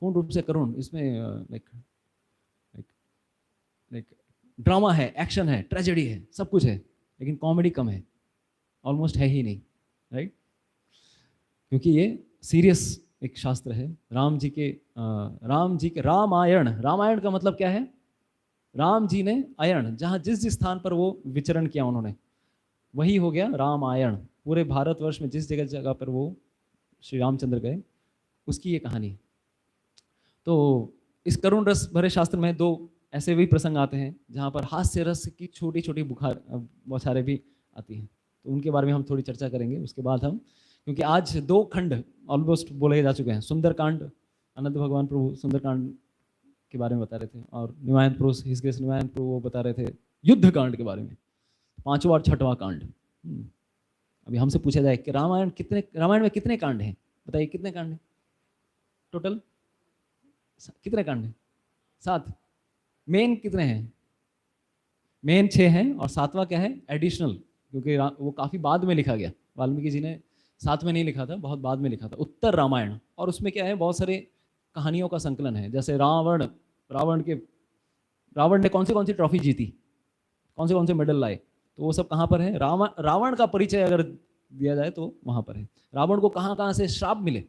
पूर्ण रूप से करुण। इसमें लाइक ड्रामा है, एक्शन है, ट्रेजेडी है, सब कुछ है, लेकिन कॉमेडी कम है, ऑलमोस्ट है ही नहीं, राइट। क्योंकि ये सीरियस एक शास्त्र है। राम जी के रामायण का मतलब क्या है, राम जी ने अयण, जहाँ जिस स्थान पर वो विचरण किया उन्होंने, वही हो गया रामायण। पूरे भारतवर्ष में जिस जगह पर वो श्री रामचंद्र गए, उसकी ये कहानी है। तो इस करुण रस भरे शास्त्र में दो ऐसे भी प्रसंग आते हैं जहाँ पर हास्य रस की छोटी छोटी बौछारें भी आती हैं, तो उनके बारे में हम थोड़ी चर्चा करेंगे उसके बाद हम, क्योंकि आज 2 खंड ऑलमोस्ट बोले जा चुके हैं। सुंदरकांड, अनंत भगवान प्रभु सुंदरकांड के बारे में बता रहे थे, और निवायन प्रभु निवायन प्रभु वो बता रहे थे युद्ध कांड के बारे में, 5वां और 6वां कांड। अभी हमसे पूछा जाए कि रामायण में कितने कांड हैं, बताइए कितने कांड हैं टोटल, कितने कांड हैं? 7। मेन कितने हैं? मेन 6 हैं, और 7वां क्या है, एडिशनल, क्योंकि वो काफ़ी बाद में लिखा गया। वाल्मीकि जी ने साथ में नहीं लिखा था, बहुत बाद में लिखा था, उत्तर रामायण। और उसमें क्या है, बहुत सारे कहानियों का संकलन है। जैसे रावण ने कौन सी ट्रॉफी जीती, कौन से मेडल लाए, तो वो सब कहाँ पर है। रावण का परिचय अगर दिया जाए तो वहाँ पर है। रावण को कहाँ से श्राप मिले,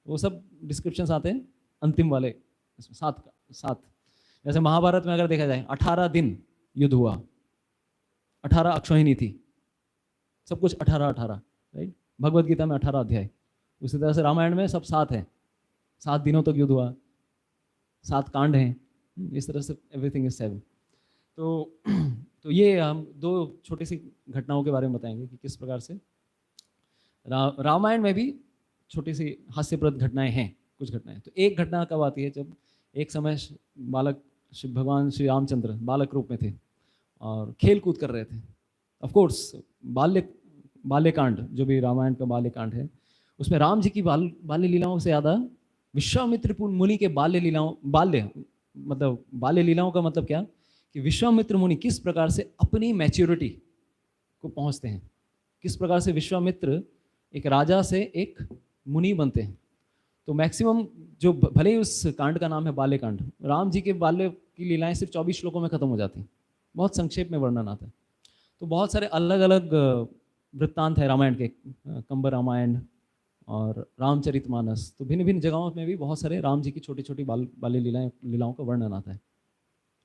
वो सब डिस्क्रिप्शंस आते हैं अंतिम वाले 7। जैसे महाभारत में अगर देखा जाए 18 दिन युद्ध हुआ, 18 अक्षौहिणी थी, सब कुछ 18, राइट। भगवत गीता में 18 अध्याय, उसी तरह से रामायण में सब 7 हैं, 7 दिनों तक युद्ध हुआ, 7 कांड हैं, इस तरह से एवरीथिंग इज 7। तो ये हम 2 छोटी सी घटनाओं के बारे में बताएंगे कि किस प्रकार से रामायण में भी छोटी सी हास्यप्रद घटनाएं हैं, कुछ घटनाएं। तो एक घटना कब आती है, जब एक समय भगवान श्री रामचंद्र बालक रूप में थे और खेल कूद कर रहे थे। ऑफ कोर्स बाल्यकांड, जो भी रामायण का बाल्यकांड है, उसमें राम जी की बाल्य लीलाओं से ज़्यादा विश्वामित्र मुनि के बाल्य लीलाओं का मतलब क्या कि विश्वामित्र मुनि किस प्रकार से अपनी मैच्योरिटी को पहुंचते हैं, किस प्रकार से विश्वामित्र एक राजा से एक मुनि बनते हैं। तो मैक्सिमम जो, भले ही उस कांड का नाम है बाल्यकांड, राम जी के बाल्य की लीलाएं सिर्फ 24 श्लोकों में खत्म हो जाती हैं, बहुत संक्षेप में वर्णन आता है। तो बहुत सारे अलग अलग वृत्तांत है रामायण के, कंब रामायण और रामचरितमानस। तो भिन्न भिन्न जगहों में भी बहुत सारे राम जी की छोटी छोटी बाल्य लीलाओं का वर्णन आता है।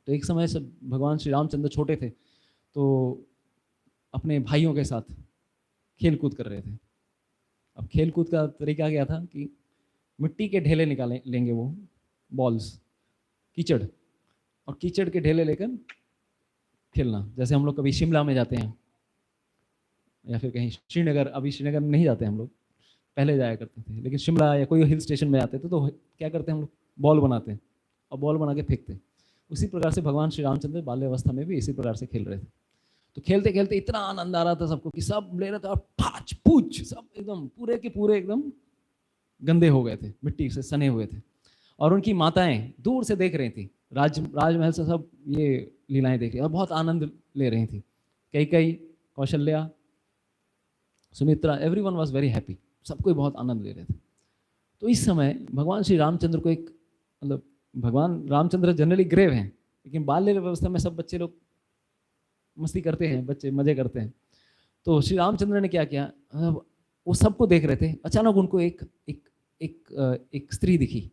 तो एक समय से भगवान श्री रामचंद्र छोटे थे, तो अपने भाइयों के साथ खेल कूद कर रहे थे। अब खेल कूद का तरीका क्या था कि मिट्टी के ढेले लेंगे वो बॉल्स, कीचड़, और कीचड़ के ढेले लेकर खेलना। जैसे हम लोग कभी शिमला में जाते हैं या फिर कहीं श्रीनगर, अभी श्रीनगर में नहीं जाते हम लोग, पहले जाया करते थे, लेकिन शिमला या कोई हिल स्टेशन में जाते थे तो क्या करते हैं हम लोग, बॉल बनाते हैं और बॉल बना के फेंकते हैं। उसी प्रकार से भगवान श्री रामचंद्र बाल्यावस्था में भी इसी प्रकार से खेल रहे थे। तो खेलते खेलते इतना आनंद आ रहा था सबको कि सब ले रहे थे, और फाच पूछ सब एकदम पूरे के पूरे एकदम गंदे हो गए थे, मिट्टी से सने हुए थे। और उनकी माताएं दूर से देख रही थी, राजमहल से सब ये लीलाएं देख रही और बहुत आनंद ले रही थी। Kaikeyi, Kaushalya, Sumitra, everyone was very happy, सब कोई बहुत आनंद ले रहे थे। तो इस समय भगवान श्री रामचंद्र को एक, मतलब भगवान रामचंद्र जनरली ग्रेव हैं, लेकिन बाल्य व्यवस्था में सब बच्चे लोग मस्ती करते हैं, बच्चे मजे करते हैं। तो श्री रामचंद्र ने क्या किया, वो सबको देख रहे थे, अचानक उनको एक एक एक एक स्त्री दिखी।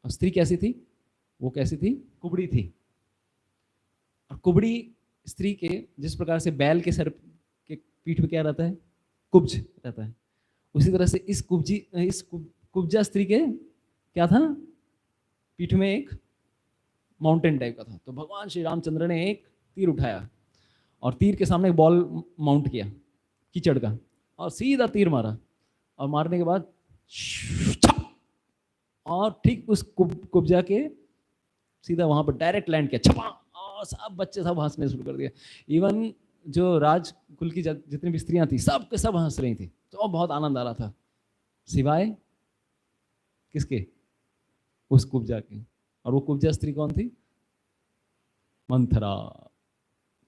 और स्त्री कैसी थी, वो कैसी थी, कुबड़ी थी। और कुबड़ी स्त्री के जिस प्रकार से बैल के सर के पीठ पे क्या रहता है, कुब्ज रहता है, उसी तरह से इस कुब्जा स्त्री के क्या था, पीठ में एक माउंटेन टाइप का था। तो भगवान श्री रामचंद्र ने एक तीर उठाया और तीर के सामने एक बॉल माउंट किया कीचड़ का, और सीधा तीर मारा, और मारने के बाद और ठीक उस कुब्जा के सीधा वहां पर डायरेक्ट लैंड किया, छपा, और सब बच्चे सब हंसने शुरू कर दिया। इवन जो राजकुल की जितनी भी स्त्रियां थी सब के सब हंस रही थी, तो बहुत आनंद आ रहा था, सिवाय किसके, उस कुब्जा के। और वो कुब्जा स्त्री कौन थी, मंथरा।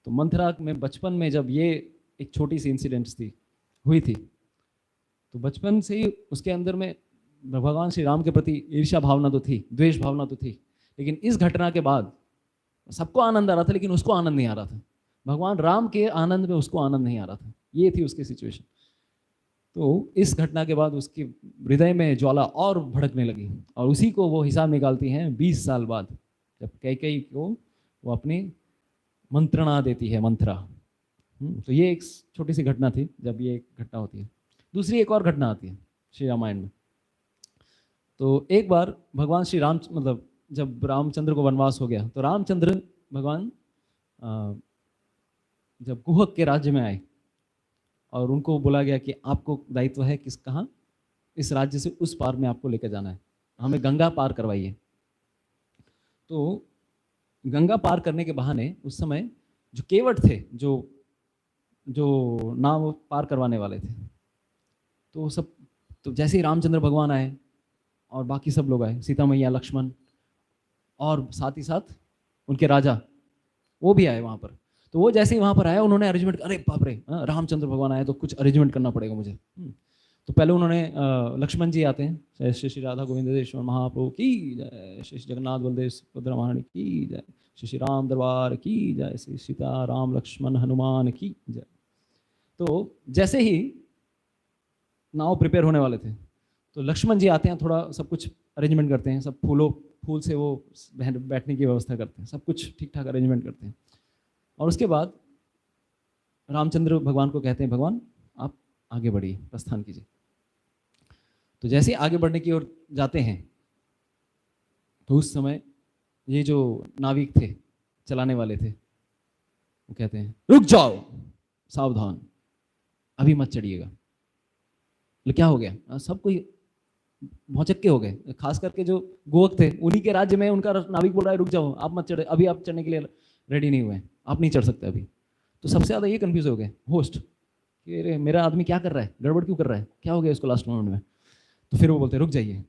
तो मंथरा में बचपन में जब ये एक छोटी सी इंसिडेंट्स थी हुई थी, तो बचपन से ही उसके अंदर में भगवान श्री राम के प्रति ईर्ष्या भावना तो थी, द्वेष भावना तो थी, लेकिन इस घटना के बाद सबको आनंद आ रहा था, लेकिन उसको आनंद नहीं आ रहा था। भगवान राम के आनंद में उसको आनंद नहीं आ रहा था, ये थी उसकी सिचुएशन। तो इस घटना के बाद उसके हृदय में ज्वाला और भड़कने लगी, और उसी को वो हिसाब निकालती हैं 20 साल बाद, जब कैकेयी को वो अपनी मंत्रणा देती है, मंथरा। तो ये एक छोटी सी घटना थी जब ये घटना होती है। दूसरी एक और घटना आती है श्री रामायण में। तो एक बार भगवान श्री राम, मतलब जब रामचंद्र को वनवास हो गया, तो रामचंद्र भगवान जब गुहक के राज्य में आए, और उनको बोला गया कि आपको दायित्व है किस, कहाँ, इस राज्य से उस पार में आपको लेकर जाना है, हमें गंगा पार करवाइए। तो गंगा पार करने के बहाने उस समय जो केवट थे, जो नाव पार करवाने वाले थे, तो सब, तो जैसे ही रामचंद्र भगवान आए और बाकी सब लोग आए, सीता मैया, लक्ष्मण, और साथ ही साथ उनके राजा, वो भी आए वहाँ पर। तो वो जैसे ही वहाँ पर आया, उन्होंने अरेंजमेंट, अरे बाप रे, रामचंद्र भगवान आए तो कुछ अरेंजमेंट करना पड़ेगा मुझे। तो पहले उन्होंने, लक्ष्मण जी आते हैं, श्री श्री राधा गोविंदेश्वर महाप्रभु की जय, श्री जगन्नाथ बलदेव सुभद्रा महारानी की जय, श्री राम दरबार की जय, श्री सीता राम लक्ष्मण हनुमान की जय। तो जैसे ही नाव प्रिपेयर होने वाले थे, तो लक्ष्मण जी आते हैं, थोड़ा सब कुछ अरेंजमेंट करते हैं, सब फूल से वो बैठने की व्यवस्था करते हैं, सब कुछ ठीक ठाक अरेंजमेंट करते हैं। और उसके बाद रामचंद्र भगवान को कहते हैं, भगवान आप आगे बढ़िए, प्रस्थान कीजिए। तो जैसे आगे बढ़ने की ओर जाते हैं, तो उस समय ये जो नाविक थे, चलाने वाले थे, वो कहते हैं रुक जाओ, सावधान, अभी मत चढ़िएगा। तो क्या हो गया, सब कोई भौचक्के हो गए, खास करके जो गोवक थे, उन्हीं के राज्य में उनका नाविक बोल रहा है रुक जाओ, आप मत चढ़े, अभी आप चढ़ने के लिए रेडी नहीं हुए, आप नहीं चढ़ सकते अभी। तो सबसे ज़्यादा ये कंफ्यूज हो गए होस्ट कि अरे मेरा आदमी क्या कर रहा है, गड़बड़ क्यों कर रहा है, क्या हो गया इसको लास्ट मोमेंट में। तो फिर वो बोलते रुक जाइए,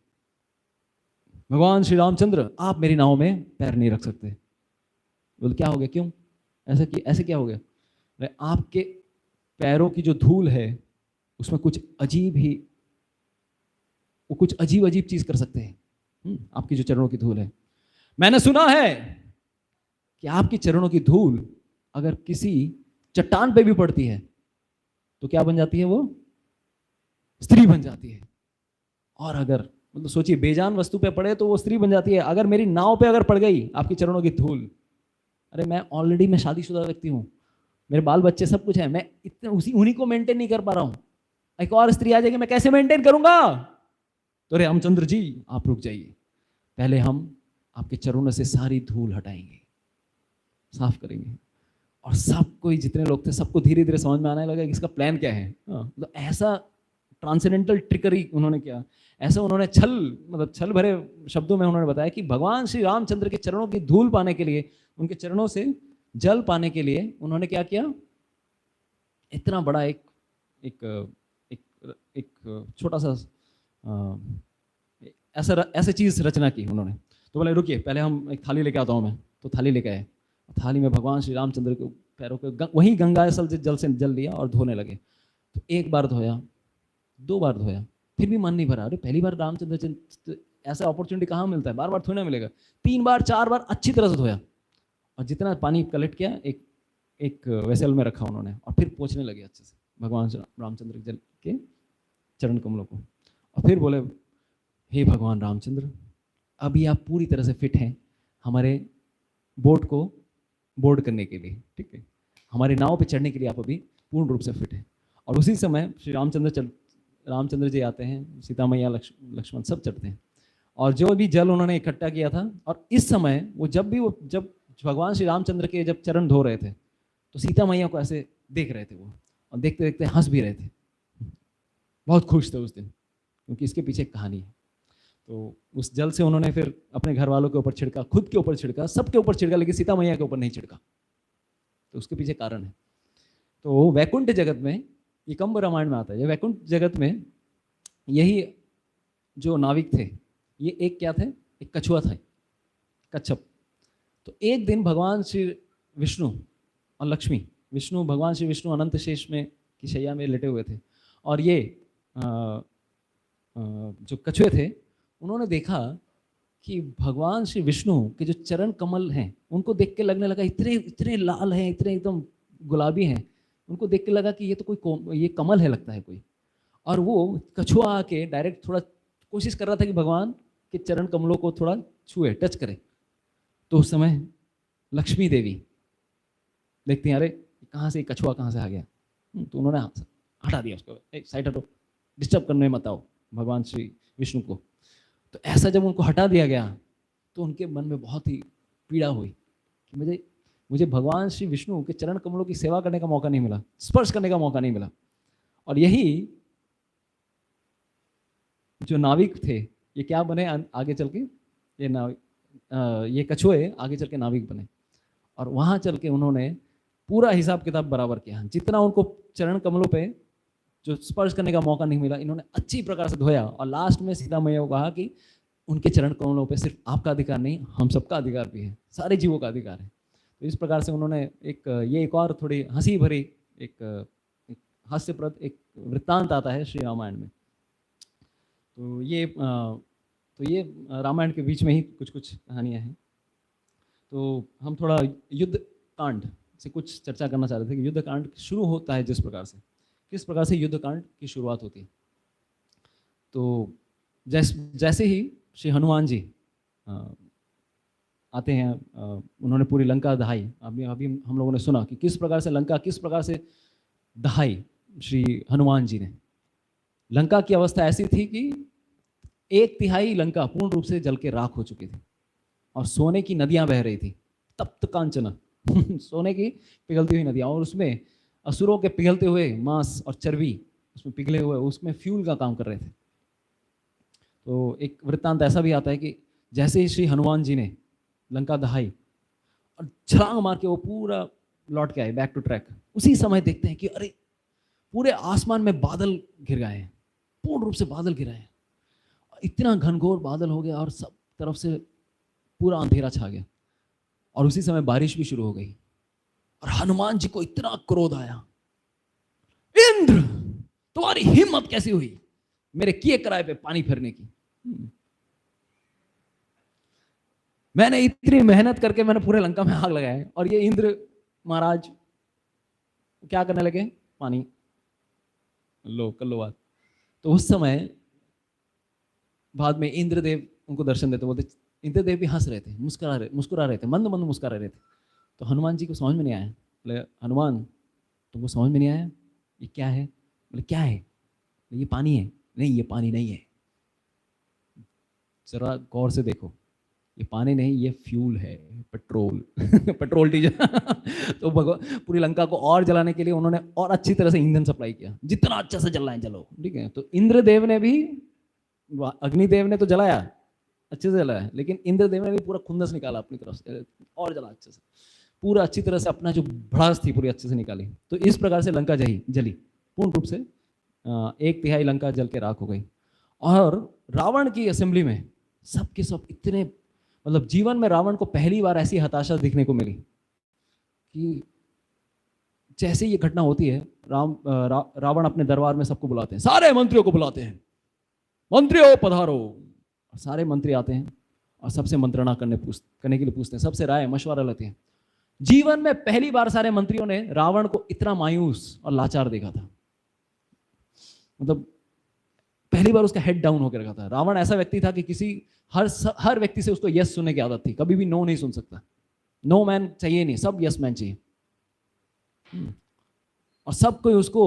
भगवान श्री रामचंद्र आप मेरी नाव में पैर नहीं रख सकते। बोल क्या हो गया, क्यों ऐसे क्या हो गया, अरे आपके पैरों की जो धूल है उसमें कुछ अजीब ही, वो कुछ अजीब अजीब चीज कर सकते हैं, आपकी जो चरणों की धूल है। मैंने सुना है कि आपकी चरणों की धूल अगर किसी चट्टान पे भी पड़ती है तो क्या बन जाती है, वो स्त्री बन जाती है। और अगर मतलब सोचिए बेजान वस्तु पे पड़े तो वो स्त्री बन जाती है, अगर मेरी नाव पे अगर पड़ गई आपकी चरणों की धूल, अरे मैं शादीशुदा व्यक्ति हूं, मेरे बाल बच्चे सब कुछ है, मैं इतने उन्हीं को मेंटेन नहीं कर पा रहा हूं, एक और स्त्री आ जाएगी, मैं कैसे मेंटेन करूंगा। तो अरे रामचंद्र जी आप रुक जाइए, पहले हम आपके चरणों से सारी धूल हटाएंगे, साफ करेंगे। और सब कोई जितने लोग थे सबको धीरे धीरे समझ में आने लगा कि इसका प्लान क्या है। तो ऐसा ट्रांसेंडेंटल ट्रिकरी उन्होंने किया, ऐसा उन्होंने छल भरे शब्दों में उन्होंने बताया कि भगवान श्री रामचंद्र के चरणों की धूल पाने के लिए, उनके चरणों से जल पाने के लिए उन्होंने क्या किया, इतना बड़ा एक छोटा सा ऐसे चीज़ रचना की उन्होंने। तो बोले रुकिए पहले हम एक थाली लेके आता हूँ मैं, तो थाली लेके आए। थाली में भगवान श्री रामचंद्र के पैरों के वहीं गंगा जल से जल लिया और धोने लगे। तो एक बार धोया, 2 बार धोया, फिर भी मन नहीं भरा। अरे पहली बार रामचंद्र, ऐसा अपॉर्चुनिटी कहाँ मिलता है, बार बार थोड़ी ना मिलेगा। 3 बार 4 बार अच्छी तरह से धोया और जितना पानी कलेक्ट किया एक वेसल में रखा उन्होंने, और फिर पोंछने लगे अच्छे से भगवान रामचंद्र जल के चरण कमलों को। और फिर बोले हे भगवान रामचंद्र, अभी आप पूरी तरह से फिट हैं हमारे बोट को बोर्ड करने के लिए, ठीक है, हमारे नाव पे चढ़ने के लिए आप अभी पूर्ण रूप से फिट हैं। और उसी समय श्री रामचंद्र जी आते हैं, सीता मैया लक्ष्मण सब चढ़ते हैं, और जो भी जल उन्होंने इकट्ठा किया था। और इस समय जब भगवान श्री रामचंद्र के जब चरण धो रहे थे तो सीता मैया को ऐसे देख रहे थे वो, और देखते देखते हंस भी रहे थे, बहुत खुश थे उस दिन, क्योंकि इसके पीछे एक कहानी है। तो उस जल से उन्होंने फिर अपने घर वालों के ऊपर छिड़का, खुद के ऊपर छिड़का, सबके ऊपर छिड़का, लेकिन सीता मैया के ऊपर नहीं छिड़का। तो उसके पीछे कारण है। तो वैकुंठ जगत में, ये कंब रामायण में आता है, ये वैकुंठ जगत में यही जो नाविक थे, ये एक क्या थे, एक कछुआ था, कच्छप। तो एक दिन भगवान श्री विष्णु और लक्ष्मी, भगवान श्री विष्णु अनंत शेष में की शैया में लेटे हुए थे, और ये जो कछुए थे उन्होंने देखा कि भगवान श्री विष्णु के जो चरण कमल हैं उनको देख के लगने लगा इतने इतने लाल हैं, इतने एकदम गुलाबी हैं, उनको देख के लगा कि ये तो ये कमल है लगता है कोई। और वो कछुआ आके डायरेक्ट थोड़ा कोशिश कर रहा था कि भगवान के चरण कमलों को थोड़ा छुए, टच करे। तो उस समय लक्ष्मी देवी देखती हैं, अरे कहाँ से कछुआ कहाँ से आ गया, तो उन्होंने हटा दिया उसको, साइड हटो, डिस्टर्ब करने मत आओ भगवान श्री विष्णु को। तो ऐसा जब उनको हटा दिया गया तो उनके मन में बहुत ही पीड़ा हुई कि मुझे भगवान श्री विष्णु के चरण कमलों की सेवा करने का मौका नहीं मिला, स्पर्श करने का मौका नहीं मिला। और यही जो नाविक थे ये क्या बने आगे चल के, ये कछुए आगे चल के नाविक बने, और वहाँ चल के उन्होंने पूरा हिसाब किताब बराबर किया। जितना उनको चरण कमलों पे जो स्पर्श करने का मौका नहीं मिला, इन्होंने अच्छी प्रकार से धोया। और लास्ट में सीता मैया को कहा कि उनके चरण कमलों पे सिर्फ आपका अधिकार नहीं, हम सबका अधिकार भी है, सारे जीवों का अधिकार है। तो इस प्रकार से उन्होंने एक और थोड़ी हंसी भरी एक हास्यप्रद एक वृत्तांत आता है श्री रामायण में। तो ये रामायण के बीच में ही कुछ कहानियाँ हैं। तो हम थोड़ा युद्ध कांड से कुछ चर्चा करना चाह रहे थे कि युद्ध कांड शुरू होता है किस प्रकार से युद्ध कांड की शुरुआत होती है। तो जैसे ही श्री हनुमान जी आते हैं, उन्होंने पूरी लंका दहाई। अभी हम लोगों ने सुना कि किस प्रकार से लंका किस प्रकार से दहाई श्री हनुमान जी ने। लंका की अवस्था ऐसी थी कि 1/3 लंका पूर्ण रूप से जल के राख हो चुकी थी, और सोने की नदियां बह रही थी, तप्त कांचना सोने की पिघलती हुई नदियां, और उसमें असुरों के पिघलते हुए मांस और चर्बी उसमें पिघले हुए, उसमें फ्यूल का काम कर रहे थे। तो एक वृत्तांत ऐसा भी आता है कि जैसे ही श्री हनुमान जी ने लंका दहाई और छलांग मार के वो पूरा लौट के आए बैक टू ट्रैक, उसी समय देखते हैं कि अरे पूरे आसमान में बादल घिर गए हैं, पूर्ण रूप से बादल घिर हैं, इतना घनघोर बादल हो गया और सब तरफ से पूरा अंधेरा छा गया। और उसी समय बारिश भी शुरू हो गई, और हनुमान जी को इतना क्रोध आया, इंद्र तुम्हारी हिम्मत कैसी हुई मेरे किए कराए पे पानी फेरने की। मैंने इतनी मेहनत करके मैंने पूरे लंका में आग लगाया है, और ये इंद्र महाराज क्या करने लगे, पानी लो कर लो बात। तो उस समय बाद में इंद्रदेव उनको दर्शन देते, बोलते इंद्रदेव भी हंस रहे थे, मुस्कुरा रहे थे, मंद मुस्कुरा रहे थे। तो हनुमान जी को समझ में नहीं आया। बोले हनुमान तुमको समझ में नहीं आया ये क्या है? बोले क्या है? ये पानी है। नहीं ये पानी नहीं है, जरा गौर से देखो, ये पानी नहीं ये फ्यूल है, पेट्रोल पेट्रोल डीजल तो पूरी लंका को और जलाने के लिए उन्होंने और अच्छी तरह से ईंधन सप्लाई किया, जितना अच्छा से जलना है जलो, ठीक है। तो इंद्रदेव ने भी, अग्निदेव ने तो जलाया, अच्छे से जलाया, लेकिन इंद्रदेव ने भी पूरा खुंदस निकाला अपनी तरफ से और जला अच्छे से, पूरा अच्छी तरह से अपना जो भड़ास थी पूरी अच्छे से निकाली। तो इस प्रकार से लंका जली पूर्ण रूप से, 1/3 लंका जल के राख हो गई। और रावण की असेंबली में सब के सब इतने, मतलब जीवन में रावण को पहली बार ऐसी हताशा दिखने को मिली कि जैसे ये घटना होती है, रावण अपने दरबार में सबको बुलाते हैं, सारे मंत्रियों को बुलाते हैं, मंत्रियों पधारो। और सारे मंत्री आते हैं और सबसे मंत्रणा करने के लिए पूछते हैं, सबसे राय मशवरा लेते हैं। जीवन में पहली बार सारे मंत्रियों ने रावण को इतना मायूस और लाचार देखा था, मतलब पहली बार उसका हेड डाउन होकर रखा था। रावण ऐसा व्यक्ति था कि किसी हर व्यक्ति से उसको यस सुनने की आदत थी, कभी भी नो नहीं सुन सकता। नो मैन चाहिए नहीं, सब यस मैन चाहिए। और सब कोई उसको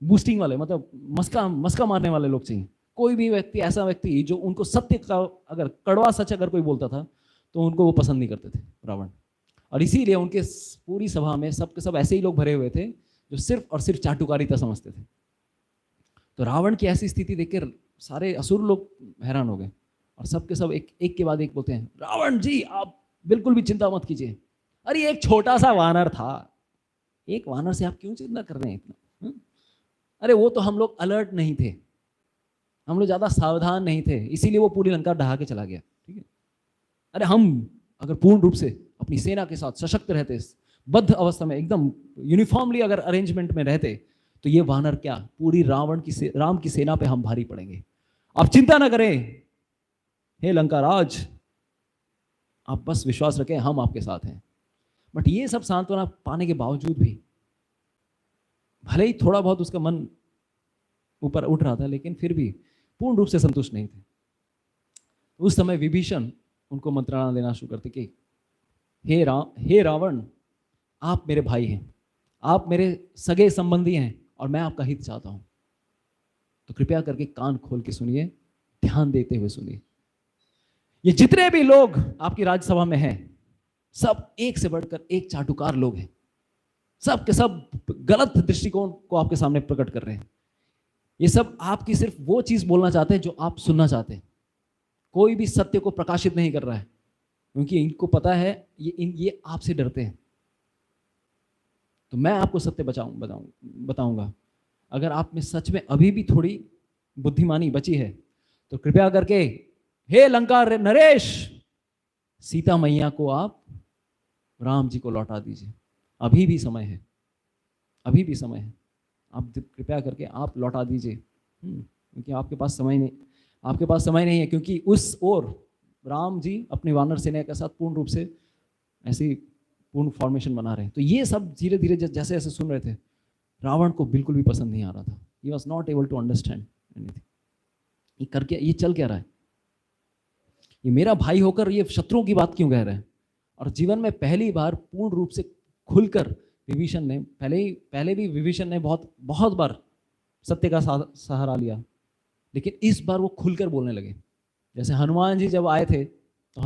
बूस्टिंग वाले, मतलब मस्का मारने वाले लोग चाहिए। कोई भी व्यक्ति, ऐसा व्यक्ति जो उनको सत्य का, अगर कड़वा सच अगर कोई बोलता था तो उनको वो पसंद नहीं करते थे रावण। और इसीलिए उनके पूरी सभा में सब के सब ऐसे ही लोग भरे हुए थे जो सिर्फ और सिर्फ चाटुकारिता समझते थे। तो रावण की ऐसी स्थिति देखकर सारे असुर लोग हैरान हो गए और सब के सब एक के बाद एक बोलते हैं, रावण जी आप बिल्कुल भी चिंता मत कीजिए, अरे एक छोटा सा वानर था, एक वानर से आप क्यों चिंता कर रहे हैं इतना? अरे वो तो हम लोग अलर्ट नहीं थे, हम लोग ज़्यादा सावधान नहीं थे, इसीलिए वो पूरी लंका ढहा के चला गया। ठीक है, अरे हम अगर पूर्ण रूप से अपनी सेना के साथ सशक्त रहते, बद्ध अवस्था में एकदम यूनिफॉर्मली अगर अरेंजमेंट में रहते, तो ये वानर क्या, पूरी राम की सेना पे हम भारी पड़ेंगे। आप चिंता ना करें हे लंका राज, आप बस विश्वास रखें, हम आपके साथ हैं। बट ये सब सांत्वना पाने के बावजूद भी, भले ही थोड़ा बहुत उसका मन ऊपर उठ रहा था, लेकिन फिर भी पूर्ण रूप से संतुष्ट नहीं थे। उस समय विभीषण उनको मंत्रणा देना शुरू करते कि हे रावण, आप मेरे भाई हैं, आप मेरे सगे संबंधी हैं और मैं आपका हित चाहता हूं, तो कृपया करके कान खोल के सुनिए, ध्यान देते हुए सुनिए। ये जितने भी लोग आपकी राज्यसभा में हैं, सब एक से बढ़कर एक चाटुकार लोग हैं, सब के सब गलत दृष्टिकोण को आपके सामने प्रकट कर रहे हैं। ये सब आपकी सिर्फ वो चीज बोलना चाहते हैं जो आप सुनना चाहते हैं, कोई भी सत्य को प्रकाशित नहीं कर रहा है, क्योंकि इनको पता है ये आपसे डरते हैं। तो मैं आपको सत्य बताऊंगा। अगर आप में सच में अभी भी थोड़ी बुद्धिमानी बची है तो कृपया करके हे लंका नरेश, सीता मैया को आप राम जी को लौटा दीजिए, अभी भी समय है, अभी भी समय है, आप कृपया करके आप लौटा दीजिए, क्योंकि आपके पास समय नहीं है। क्योंकि उस ओर राम जी अपनी वानर सेना के साथ पूर्ण रूप से ऐसी पूर्ण फॉर्मेशन बना रहे हैं। तो ये सब धीरे धीरे जैसे जैसे सुन रहे थे, रावण को बिल्कुल भी पसंद नहीं आ रहा था। He was not able to understand anything. ये चल क्या रहा है, ये मेरा भाई होकर ये शत्रुओं की बात क्यों कह रहे हैं? और जीवन में पहली बार पूर्ण रूप से खुलकर विभीषण ने, पहले भी विभीषण ने बहुत बार सत्य का सहारा लिया, लेकिन इस बार वो खुलकर बोलने लगे। जैसे हनुमान जी जब आए थे, तो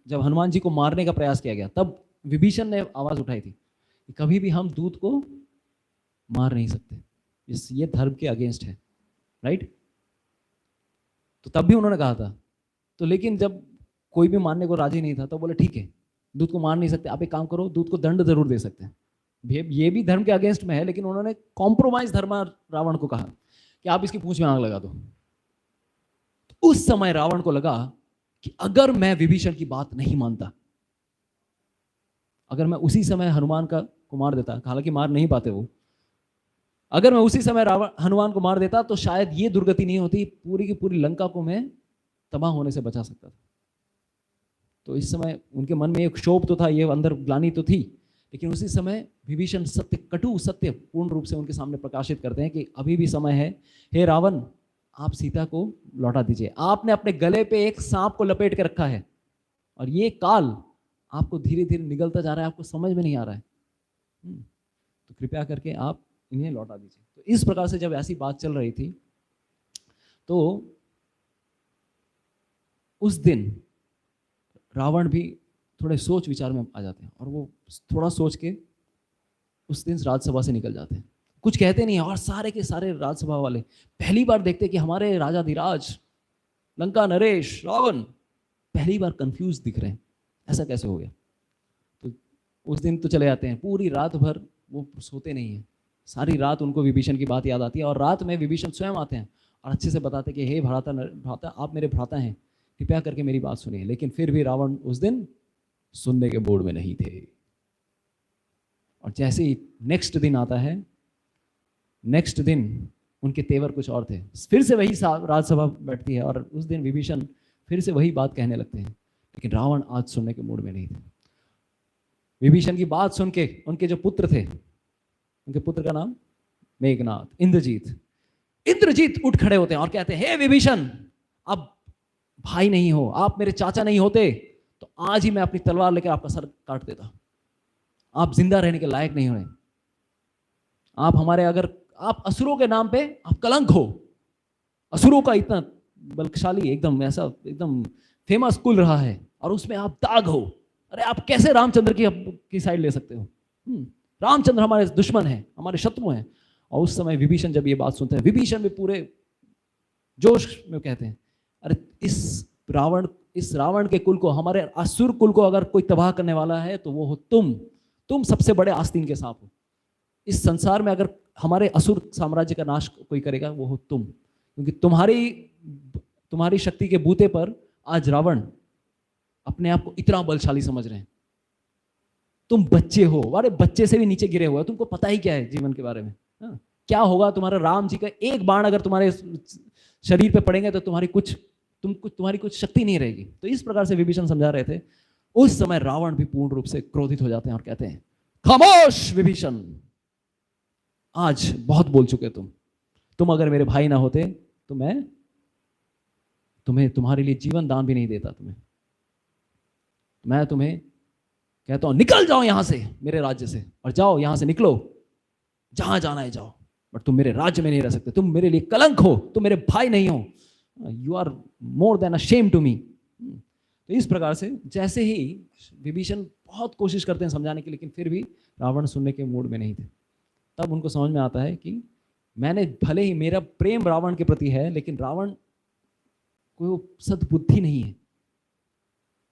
जब हनुमान जी को मारने का प्रयास किया गया, तब विभीषण ने आवाज उठाई थी कि कभी भी हम दूत को मार नहीं सकते, ये धर्म के अगेंस्ट है, राइट? तो तब भी उन्होंने कहा था। तो लेकिन जब कोई भी मानने को राजी नहीं था, तो बोले ठीक है, दूत को मार नहीं सकते, आप एक काम करो, दूत को दंड जरूर दे सकते हैं, ये भी धर्म के अगेंस्ट में है, लेकिन उन्होंने कॉम्प्रोमाइज धर्म रावण को कहा कि आप इसकी पूंछ में आग लगा दो। तो उस समय रावण को लगा कि अगर मैं विभीषण की बात नहीं मानता, अगर मैं उसी समय हनुमान को मार देता, हालांकि मार नहीं पाते वो, अगर मैं उसी समय हनुमान को मार देता तो शायद ये दुर्गति नहीं होती, पूरी की पूरी लंका को मैं तबाह होने से बचा सकता था। तो इस समय उनके मन में एक क्षोभ तो था, ये अंदर ग्लानि तो थी, लेकिन उसी समय विभीषण कटु सत्य पूर्ण रूप से उनके सामने प्रकाशित करते हैं कि अभी भी समय है, हे रावण, आप सीता को लौटा दीजिए। आपने अपने गले पे एक सांप को लपेट के रखा है और ये काल आपको धीरे धीरे निगलता जा रहा है, आपको समझ में नहीं आ रहा है, तो कृपया करके आप इन्हें लौटा दीजिए। तो इस प्रकार से जब ऐसी बात चल रही थी, तो उस दिन रावण भी थोड़े सोच विचार में आ जाते हैं और वो थोड़ा सोच के उस दिन राज्यसभा से निकल जाते हैं, कुछ कहते नहीं। और सारे के सारे राज्यसभा वाले पहली बार देखते कि हमारे राजाधिराज लंका नरेश रावण पहली बार कंफ्यूज दिख रहे हैं, ऐसा कैसे हो गया? तो उस दिन तो चले जाते हैं, पूरी रात भर वो सोते नहीं हैं, सारी रात उनको विभीषण की बात याद आती है और रात में विभीषण स्वयं आते हैं और अच्छे से बताते कि हे भ्राता आप मेरे भ्राता हैं, कृपया करके मेरी बात सुनिए। लेकिन फिर भी रावण उस दिन सुनने के मूड में नहीं थे। और जैसे ही नेक्स्ट दिन आता है, नेक्स्ट दिन उनके तेवर कुछ और थे। फिर से वही राजसभा बैठती है और उस दिन विभीषण फिर से वही बात कहने लगते हैं, लेकिन रावण आज सुनने के मूड में नहीं थे। विभीषण की बात सुन के उनके जो पुत्र थे, उनके पुत्र का नाम मेघनाथ, इंद्रजीत उठ खड़े होते हैं और कहते हैं, हे विभीषण, अब भाई नहीं हो, आप मेरे चाचा नहीं होते तो आज ही मैं अपनी तलवार लेकर आपका सर काट देता। आप जिंदा रहने के लायक नहीं हुए। आप हमारे, अगर आप असुरों के नाम पे आप कलंक हो। असुरों का इतना बलशाली, एकदम ऐसा एकदम फेमस कुल रहा है और उसमें आप दाग हो। अरे आप कैसे रामचंद्र की साइड ले सकते हो? रामचंद्र हमारे दुश्मन हैं, हमारे शत्रु हैं। और उस समय विभीषण जब ये बात सुनते हैं, विभीषण भी पूरे जोश में कहते हैं, अरे इस रावण के कुल को, हमारे असुर कुल को अगर कोई तबाह करने वाला है तो वो हो तुम सबसे बड़े आस्तीन के सांप हो। इस संसार में अगर हमारे असुर साम्राज्य का नाश कोई करेगा वो हो तुम, क्योंकि तुम्हारी शक्ति के बूते पर आज रावण अपने आप को इतना बलशाली समझ रहे हैं। तुम बच्चे हो, अरे बच्चे से भी नीचे गिरे हुए हो, तुमको पता ही क्या है जीवन के बारे में? क्या होगा तुम्हारा? राम जी का एक बाण अगर तुम्हारे शरीर पे पड़ेंगे तो तुम्हारी कुछ शक्ति नहीं रहेगी। तो इस प्रकार से विभीषण समझा रहे थे। उस समय रावण भी पूर्ण रूप से क्रोधित हो जाते हैं और कहते हैं, खामोश विभीषण, आज बहुत बोल चुके तुम अगर मेरे भाई ना होते तो मैं तुम्हारे लिए जीवन दान भी नहीं देता। मैं तुम्हें कहता हूं, निकल जाओ यहां से, मेरे राज्य से, और जाओ यहां से, निकलो, जहां जाना है जाओ, बट तुम मेरे राज्य में नहीं रह सकते। तुम मेरे लिए कलंक हो, तुम मेरे भाई नहीं हो। You are more than a shame to me. तो इस प्रकार से जैसे ही विभीषण बहुत कोशिश करते हैं समझाने की, लेकिन फिर भी रावण सुनने के मूड में नहीं थे। तब उनको समझ में आता है कि मैंने, भले ही मेरा प्रेम रावण के प्रति है, लेकिन रावण कोई सद्बुद्धि नहीं है।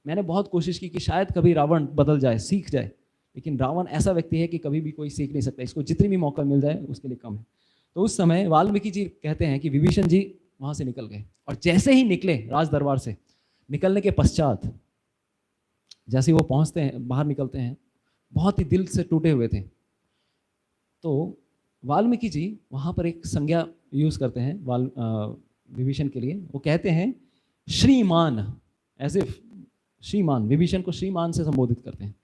मैंने बहुत कोशिश की कि शायद कभी रावण बदल जाए, सीख जाए, लेकिन रावण ऐसा व्यक्ति है कि कभी भी कोई सीख नहीं सकता। इसको जितनी भी मौका मिल जाए उसके लिए कम है। तो उस समय वाल्मीकि जी कहते हैं कि विभीषण जी वहां से निकल गए, और जैसे ही निकले राज दरबार से, निकलने के पश्चात जैसे ही वो पहुंचते हैं, बाहर निकलते हैं, बहुत ही दिल से टूटे हुए थे। तो वाल्मीकि जी वहां पर एक संज्ञा यूज करते हैं विभीषण के लिए। वो कहते हैं श्रीमान, ऐसे श्रीमान, विभीषण को श्रीमान से संबोधित करते हैं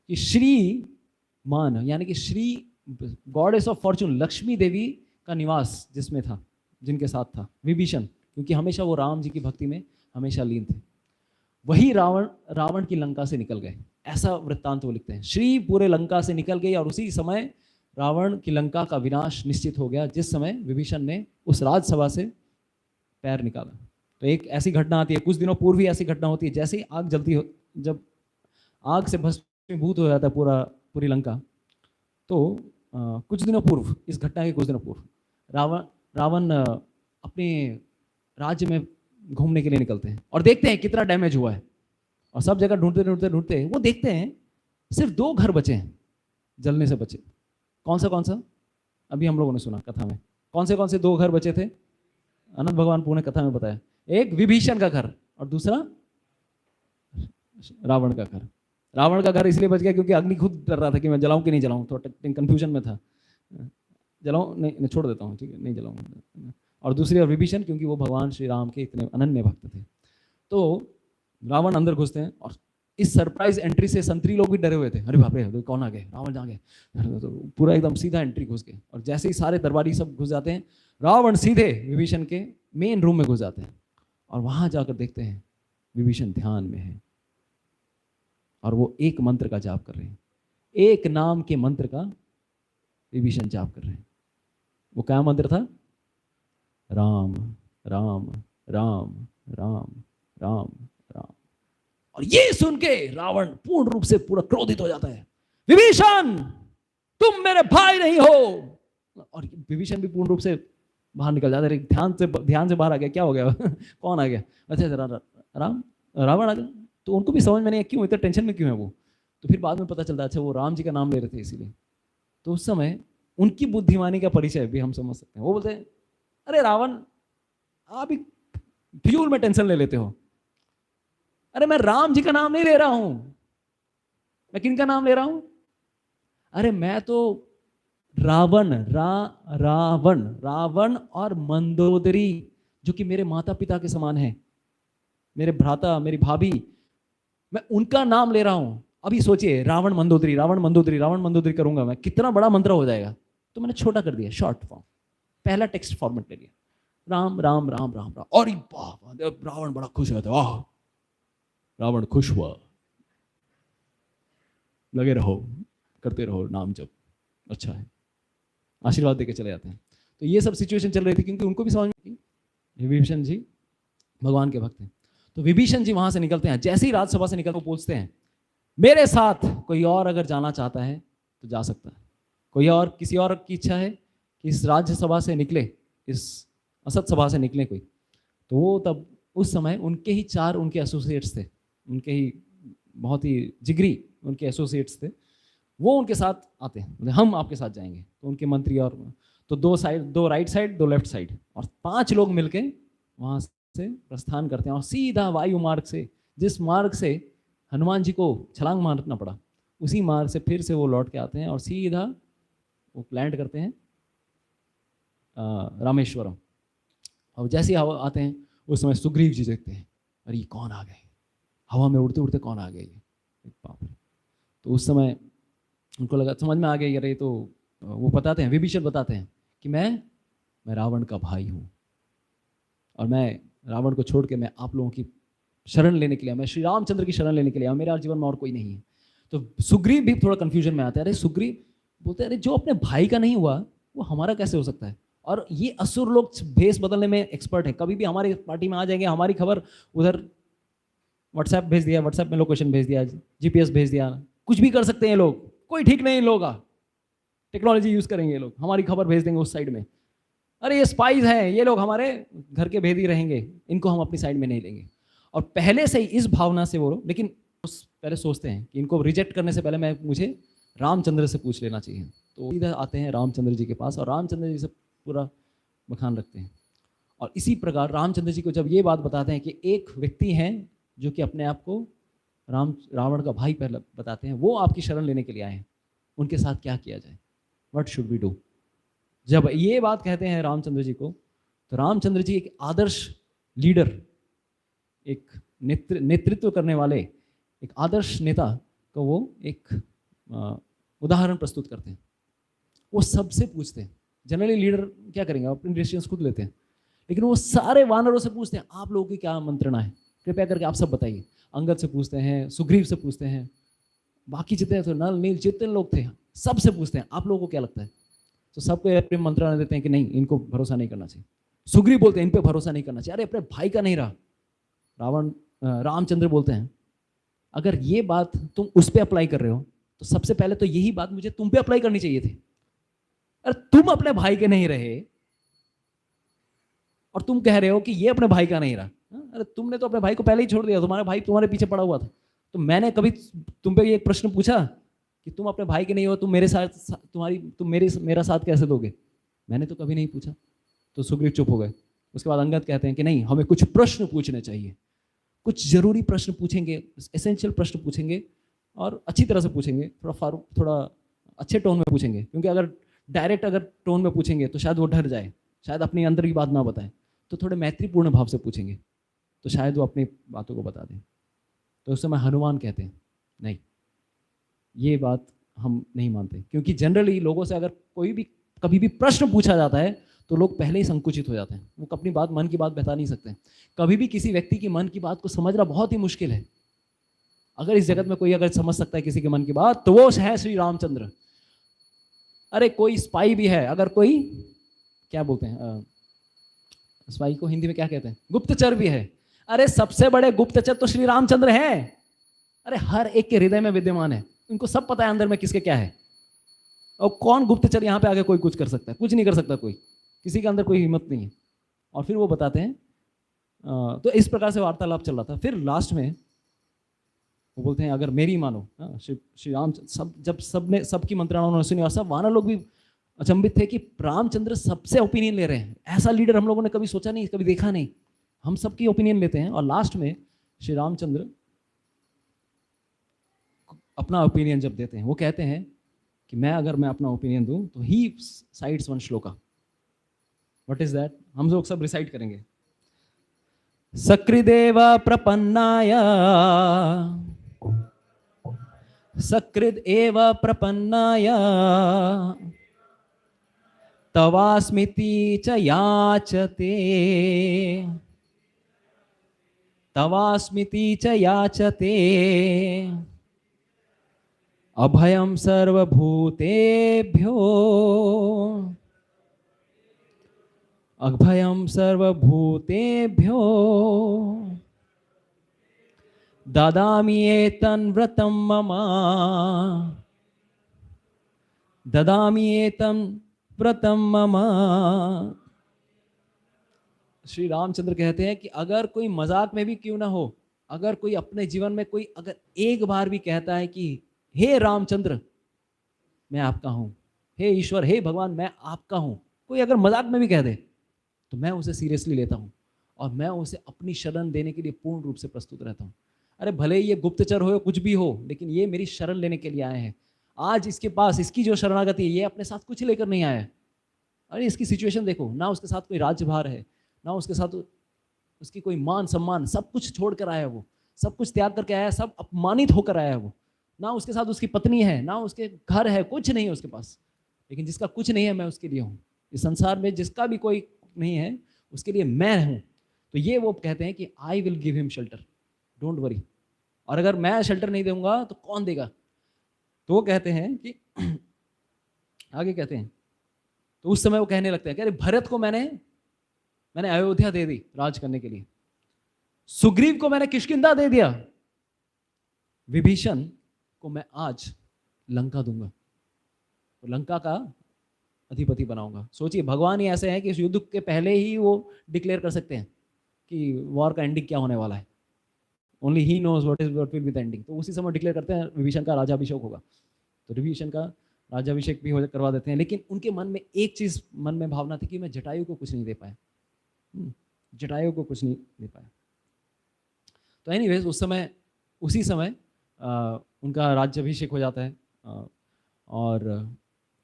कि श्रीमान यानी कि Shri goddess of fortune, Lakshmi Devi का निवास जिसमें था, जिनके साथ था विभीषण, क्योंकि हमेशा वो राम जी की भक्ति में हमेशा लीन थे। वही रावण की लंका से निकल गए, ऐसा वृत्तांत वो लिखते हैं। श्री पूरे लंका से निकल गई और उसी समय रावण की लंका का विनाश निश्चित हो गया, जिस समय विभीषण ने उस राजसभा से पैर निकाला। तो एक ऐसी घटना आती है, कुछ दिनों पूर्व ही ऐसी घटना होती है, जैसे ही आग जलती हो, जब आग से भस्मीभूत हो जाता है पूरी लंका, तो कुछ दिनों पूर्व, इस घटना के कुछ दिनों पूर्व रावण अपने राज्य में घूमने के लिए निकलते हैं और देखते हैं कितना डैमेज हुआ है, और सब जगह ढूंढते वो देखते हैं सिर्फ 2 घर बचे हैं जलने से बचे। कौन सा? अभी हम लोगों ने सुना कथा में, कौन से 2 घर बचे थे? अनंत भगवान पूर्ण कथा में बताया। एक विभीषण का घर और दूसरा रावण का घर। रावण का घर इसलिए बच गया क्योंकि अग्नि खुद डर रहा था कि मैं जलाऊं कि नहीं जलाऊं, थोड़ा कंफ्यूजन में था, जलाऊं नहीं, छोड़ देता हूँ, ठीक है, नहीं जलाऊं। और दूसरी और विभीषण, क्योंकि वो भगवान श्री राम के इतने अनन्य भक्त थे। तो रावण अंदर घुसते हैं और इस सरप्राइज एंट्री से संतरी लोग भी डरे हुए थे, अरे बाप रे कौन आ गए, रावण आ गए। तो पूरा एकदम सीधा एंट्री घुस गए, और जैसे ही सारे दरबारी सब घुस जाते हैं, रावण सीधे विभीषण के मेन रूम में घुस जाते हैं, और वहां जाकर देखते हैं विभीषण ध्यान में है और वो एक मंत्र का जाप कर रहे हैं, एक नाम के मंत्र का विभीषण जाप कर रहे हैं। वो क्या मंत्र था? राम राम राम राम राम राम। और ये सुन के रावण पूर्ण रूप से पूरा क्रोधित हो जाता है, विभीषण तुम मेरे भाई नहीं हो। और विभीषण भी पूर्ण रूप से बाहर निकल जाता है, ध्यान से बाहर आ गया, क्या हो गया कौन आ गया? अच्छा रावण आ गया। तो उनको भी समझ में नहीं क्यों इतना टेंशन में क्यों है वो। तो फिर बाद में पता चलता है अच्छा वो राम जी का नाम ले रहे थे इसीलिए। तो उस समय उनकी बुद्धिमानी का परिचय भी हम समझ सकते हैं। वो बोलते हैं अरे रावण आप ही फिजूल में टेंशन ले लेते हो। अरे मैं राम जी का नाम नहीं ले रहा हूं, मैं किन का नाम ले रहा हूं? अरे मैं तो रावण रावण और मंदोदरी, जो कि मेरे माता पिता के समान है, मेरे भ्राता, मेरी भाभी, मैं उनका नाम ले रहा हूं। अभी सोचिए, रावण मंदोदरी, रावण मंदोदरी, रावण मंदोदरी करूंगा मैं, कितना बड़ा मंत्र हो जाएगा। तो मैंने छोटा कर दिया, शॉर्ट फॉर्म, पहला टेक्स्ट फॉर्मेट ले लिया, राम राम राम राम राम। और रावण बड़ा खुश होता है, रावण खुश हुआ, लगे रहो, करते रहो नाम जप, अच्छा है, आशीर्वाद देके चले जाते हैं। तो ये सब सिचुएशन चल रही थी, क्योंकि उनको भी समझ में थी विभीषण जी भगवान के भक्त हैं। तो विभीषण जी वहां से निकलते हैं, जैसे ही राज्यसभा से निकलते पूछते हैं, मेरे साथ कोई और अगर जाना चाहता है तो जा सकता है, कोई और, किसी और की इच्छा है कि इस राज्यसभा से निकले, इस असत सभा से निकले कोई? तो वो तब उस समय उनके ही 4 उनके एसोसिएट्स थे, उनके ही बहुत ही जिगरी उनके एसोसिएट्स थे, वो उनके साथ आते हैं, हम आपके साथ जाएंगे। तो उनके मंत्री और तो 2 side, 2 right side, 2 left side, और 5 लोग मिलके वहाँ से प्रस्थान करते हैं, और सीधा वायु मार्ग से, जिस मार्ग से हनुमान जी को छलांग मारना पड़ा, उसी मार्ग से फिर से वो लौट के आते हैं और सीधा वो लैंड करते हैं रामेश्वरम। और जैसे ही आते हैं उस समय सुग्रीव जी देखते हैं, अरे ये कौन आ गए, हवा में उड़ते उड़ते कौन आ गए ये, बाप रे। तो उस समय उनको लगा, समझ में आ गया, अरे तो वो बताते हैं, विभीषण बताते हैं कि मैं रावण का भाई हूँ, और मैं रावण को छोड़ के मैं आप लोगों की शरण लेने के लिए, मैं श्री रामचंद्र की शरण लेने के लिए, मेरा जीवन में और कोई नहीं है। तो सुग्रीव भी थोड़ा कंफ्यूजन में आता है, अरे सुग्रीव बोलते हैं, अरे जो अपने भाई का नहीं हुआ वो हमारा कैसे हो सकता है? और ये असुर लोग भेष बदलने में एक्सपर्ट है, कभी भी हमारी पार्टी में आ जाएंगे, हमारी खबर उधर व्हाट्सएप भेज दिया, व्हाट्सएप में लोकेशन भेज दिया, GPS भेज दिया, कुछ भी कर सकते हैं लोग, कोई ठीक नहीं लोग, टेक्नोलॉजी यूज करेंगे लोग, हमारी खबर भेज देंगे उस साइड में, अरे ये स्पाइज हैं, ये लोग हमारे घर के भेदी रहेंगे, इनको हम अपनी साइड में नहीं लेंगे। और पहले से ही इस भावना से वो लोग, लेकिन पहले सोचते हैं कि इनको रिजेक्ट करने से पहले मुझे रामचंद्र से पूछ लेना चाहिए। तो सीधा आते हैं रामचंद्र जी के पास और रामचंद्र जी से पूरा बखान रखते हैं। और इसी प्रकार रामचंद्र जी को जब ये बात बताते हैं कि एक व्यक्ति हैं जो कि अपने आप को रावण का भाई पहले बताते हैं, वो आपकी शरण लेने के लिए आए हैं, उनके साथ क्या किया जाए, व्हाट शुड वी डू। जब ये बात कहते हैं रामचंद्र जी को, तो रामचंद्र जी एक आदर्श लीडर, एक नेतृत्व करने वाले, एक आदर्श नेता को वो एक उदाहरण प्रस्तुत करते हैं। वो सबसे पूछते हैं, जनरली लीडर क्या करेंगे, अपने डिसीजंस खुद लेते हैं, लेकिन वो सारे वानरों से पूछते हैं, आप लोगों की क्या मंत्रणा है, कृपया करके आप सब बताइए। अंगद से पूछते हैं, सुग्रीव से पूछते हैं, बाकी जितने थे नल नील जितने लोग थे सबसे पूछते हैं, आप लोगों को क्या लगता है। तो सबको अपनी मंत्रणा देते हैं कि नहीं, इनको भरोसा नहीं करना चाहिए। सुग्रीव बोलते हैं इन पे भरोसा नहीं करना चाहिए, अरे अपने भाई का नहीं रहा। रामचंद्र बोलते हैं अगर ये बात तुम उस पर अप्लाई कर रहे हो तो सबसे पहले तो यही बात मुझे तुम पे अप्लाई करनी चाहिए थी। अरे तुम अपने भाई के नहीं रहे और तुम कह रहे हो कि ये अपने भाई का नहीं रहा। अरे तुमने तो अपने भाई को पहले ही छोड़ दिया, तुम्हारा भाई तुम्हारे पीछे पड़ा हुआ था। तो मैंने कभी तुम पे ये प्रश्न पूछा कि तुम अपने भाई के नहीं हो, तुम मेरे साथ मेरा साथ कैसे दोगे? मैंने तो कभी नहीं पूछा। तो सुग्रीव चुप हो गए। उसके बाद अंगद कहते हैं कि नहीं, हमें कुछ प्रश्न पूछने चाहिए, कुछ जरूरी प्रश्न पूछेंगे, एसेंशियल प्रश्न पूछेंगे और अच्छी तरह से पूछेंगे, थोड़ा अच्छे टोन में पूछेंगे, क्योंकि अगर डायरेक्ट टोन में पूछेंगे तो शायद वो डर जाए, शायद अपनी अंदर की बात ना बताए। तो थोड़े मैत्रीपूर्ण भाव से पूछेंगे तो शायद वो अपनी बातों को बता दें। तो उस समय हनुमान कहते हैं नहीं, ये बात हम नहीं मानते, क्योंकि जनरली लोगों से अगर कोई भी कभी भी प्रश्न पूछा जाता है तो लोग पहले ही संकुचित हो जाते हैं, वो अपनी बात, मन की बात बता नहीं सकते। कभी भी किसी व्यक्ति की मन की बात को समझना बहुत ही मुश्किल है। अगर इस जगत में कोई अगर समझ सकता है किसी के मन की बात तो वो है श्री रामचंद्र। अरे कोई स्पाई भी है, अगर कोई क्या बोलते हैं स्पाई को हिंदी में क्या कहते हैं, गुप्तचर भी है। अरे सबसे बड़े गुप्तचर तो श्री रामचंद्र हैं। अरे हर एक के हृदय में विद्यमान है, उनको सब पता है अंदर में किसके क्या है। और कौन गुप्तचर यहाँ पे आगे कोई कुछ कर सकता है? कुछ नहीं कर सकता कोई, किसी के अंदर कोई हिम्मत नहीं है। और फिर वो बताते हैं, तो इस प्रकार से वार्तालाप चल रहा था। फिर लास्ट में वो बोलते हैं अगर मेरी मानो, श्री राम जब सबकी मंत्रणा उन्होंने सुनी और सब वानर लोग भी अचंभित थे कि रामचंद्र सबसे ओपिनियन ले रहे हैं। ऐसा लीडर हम लोगों ने कभी सोचा नहीं, कभी देखा नहीं। हम सबकी ओपिनियन लेते हैं और लास्ट में श्री रामचंद्र अपना ओपिनियन जब देते हैं, वो कहते हैं कि मैं अपना ओपिनियन दूं तो ही cites one shloka. What is that? हम लोग सब रिसाइट करेंगे। सकृदेव प्रपन्नाय, सकृद एव प्रपन्नाय, तवास्मिति च याचते, तवास्मिति च याचते, अभयं सर्वभूतेभ्यो, अभयं सर्वभूतेभ्यो, ददामि एतं व्रतं मम, ददामि एतं व्रतं मम। श्री रामचंद्र कहते हैं कि अगर कोई मजाक में भी क्यों ना हो, अगर कोई अपने जीवन में कोई अगर एक बार भी कहता है कि हे रामचंद्र मैं आपका हूं, हे ईश्वर, हे भगवान मैं आपका हूं, कोई अगर मजाक में भी कह दे तो मैं उसे सीरियसली लेता हूं और मैं उसे अपनी शरण देने के लिए पूर्ण रूप से प्रस्तुत रहता हूं। अरे भले ही ये गुप्तचर हो, कुछ भी हो, लेकिन ये मेरी शरण लेने के लिए आए हैं। आज इसके पास इसकी जो शरणागति है, ये अपने साथ कुछ लेकर नहीं आया है। अरे इसकी सिचुएशन देखो ना, उसके साथ कोई राज्यभार है ना, उसके साथ उसकी कोई मान सम्मान, सब कुछ छोड़ कर आया है वो, सब कुछ त्याग करके आया है, सब अपमानित होकर आया है वो। ना उसके साथ उसकी पत्नी है, ना उसके घर है, कुछ नहीं है उसके पास। लेकिन जिसका कुछ नहीं है मैं उसके लिए हूँ। इस संसार में जिसका भी कोई नहीं है उसके लिए मैं हूँ। तो ये वो कहते हैं कि I will give him shelter, don't worry. और अगर मैं शेल्टर नहीं दूंगा तो कौन देगा? तो वो कहते हैं कि आगे कहते हैं, तो उस समय वो कहने लगते हैं कि अरे भरत को मैंने अयोध्या दे दी राज करने के लिए, सुग्रीव को मैंने किष्किंधा दे दिया, विभीषण को मैं आज लंका दूंगा, तो लंका का अधिपति बनाऊंगा। सोचिए, भगवान ही ऐसे हैं कि इस युद्ध के पहले ही वो डिक्लेयर कर सकते हैं कि वॉर का एंडिंग क्या होने वाला है। Only he knows what will be the ending. तो उसी समय डिक्लेयर करते हैं विभीषण का राज्याभिषेक होगा, तो विभीषण का राज्याभिषेक भी करवा देते हैं। लेकिन उनके मन में एक चीज, मन में भावना थी कि मैं जटायु को कुछ नहीं दे पाया, जटायु को कुछ नहीं दे पाया। तो एनीवेज उसी समय उनका राज्याभिषेक हो जाता है। और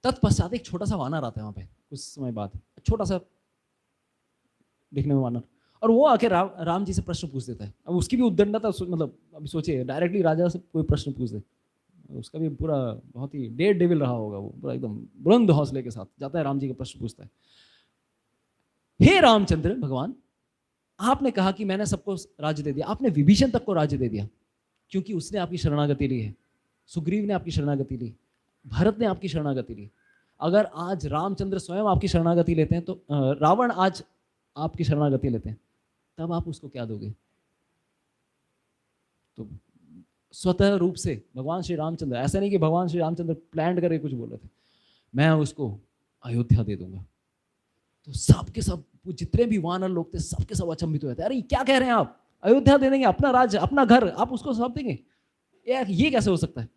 तत्पश्चात एक छोटा सा वानर आता है वहाँ पे कुछ समय बाद, छोटा सा दिखने में वानर, और वो आके राम जी से प्रश्न पूछ देता है। अब उसकी भी उद्दंडता, मतलब अभी सोचिए डायरेक्टली राजा से कोई प्रश्न पूछ दे, उसका भी पूरा बहुत ही डेड डेविल रहा होगा वो, पूरा एकदम बुलंद हौसले के साथ जाता है, राम जी का प्रश्न पूछता है। हे रामचंद्र भगवान, आपने कहा कि मैंने सबको राज्य दे दिया, आपने विभीषण तक को राज्य दे दिया क्योंकि उसने आपकी शरणागति ली है, सुग्रीव ने आपकी शरणागति ली, भरत ने आपकी शरणागति ली। अगर आज रामचंद्र स्वयं आपकी शरणागति लेते हैं, तो रावण आज आपकी शरणागति लेते हैं, तब आप उसको क्या दोगे? तो स्वतः रूप से भगवान श्री रामचंद्र, ऐसा नहीं कि भगवान श्री रामचंद्र प्लान करके कुछ बोल रहे थे, मैं उसको अयोध्या दे दूंगा। तो सब के सब जितने भी वानर लोग थे, सबके सब अचंभित हुए थे। अरे क्या कह रहे हैं आप, अयोध्या दे देंगे, अपना राज्य, अपना घर, आप उसको सौंप देंगे? ये कैसे हो सकता है?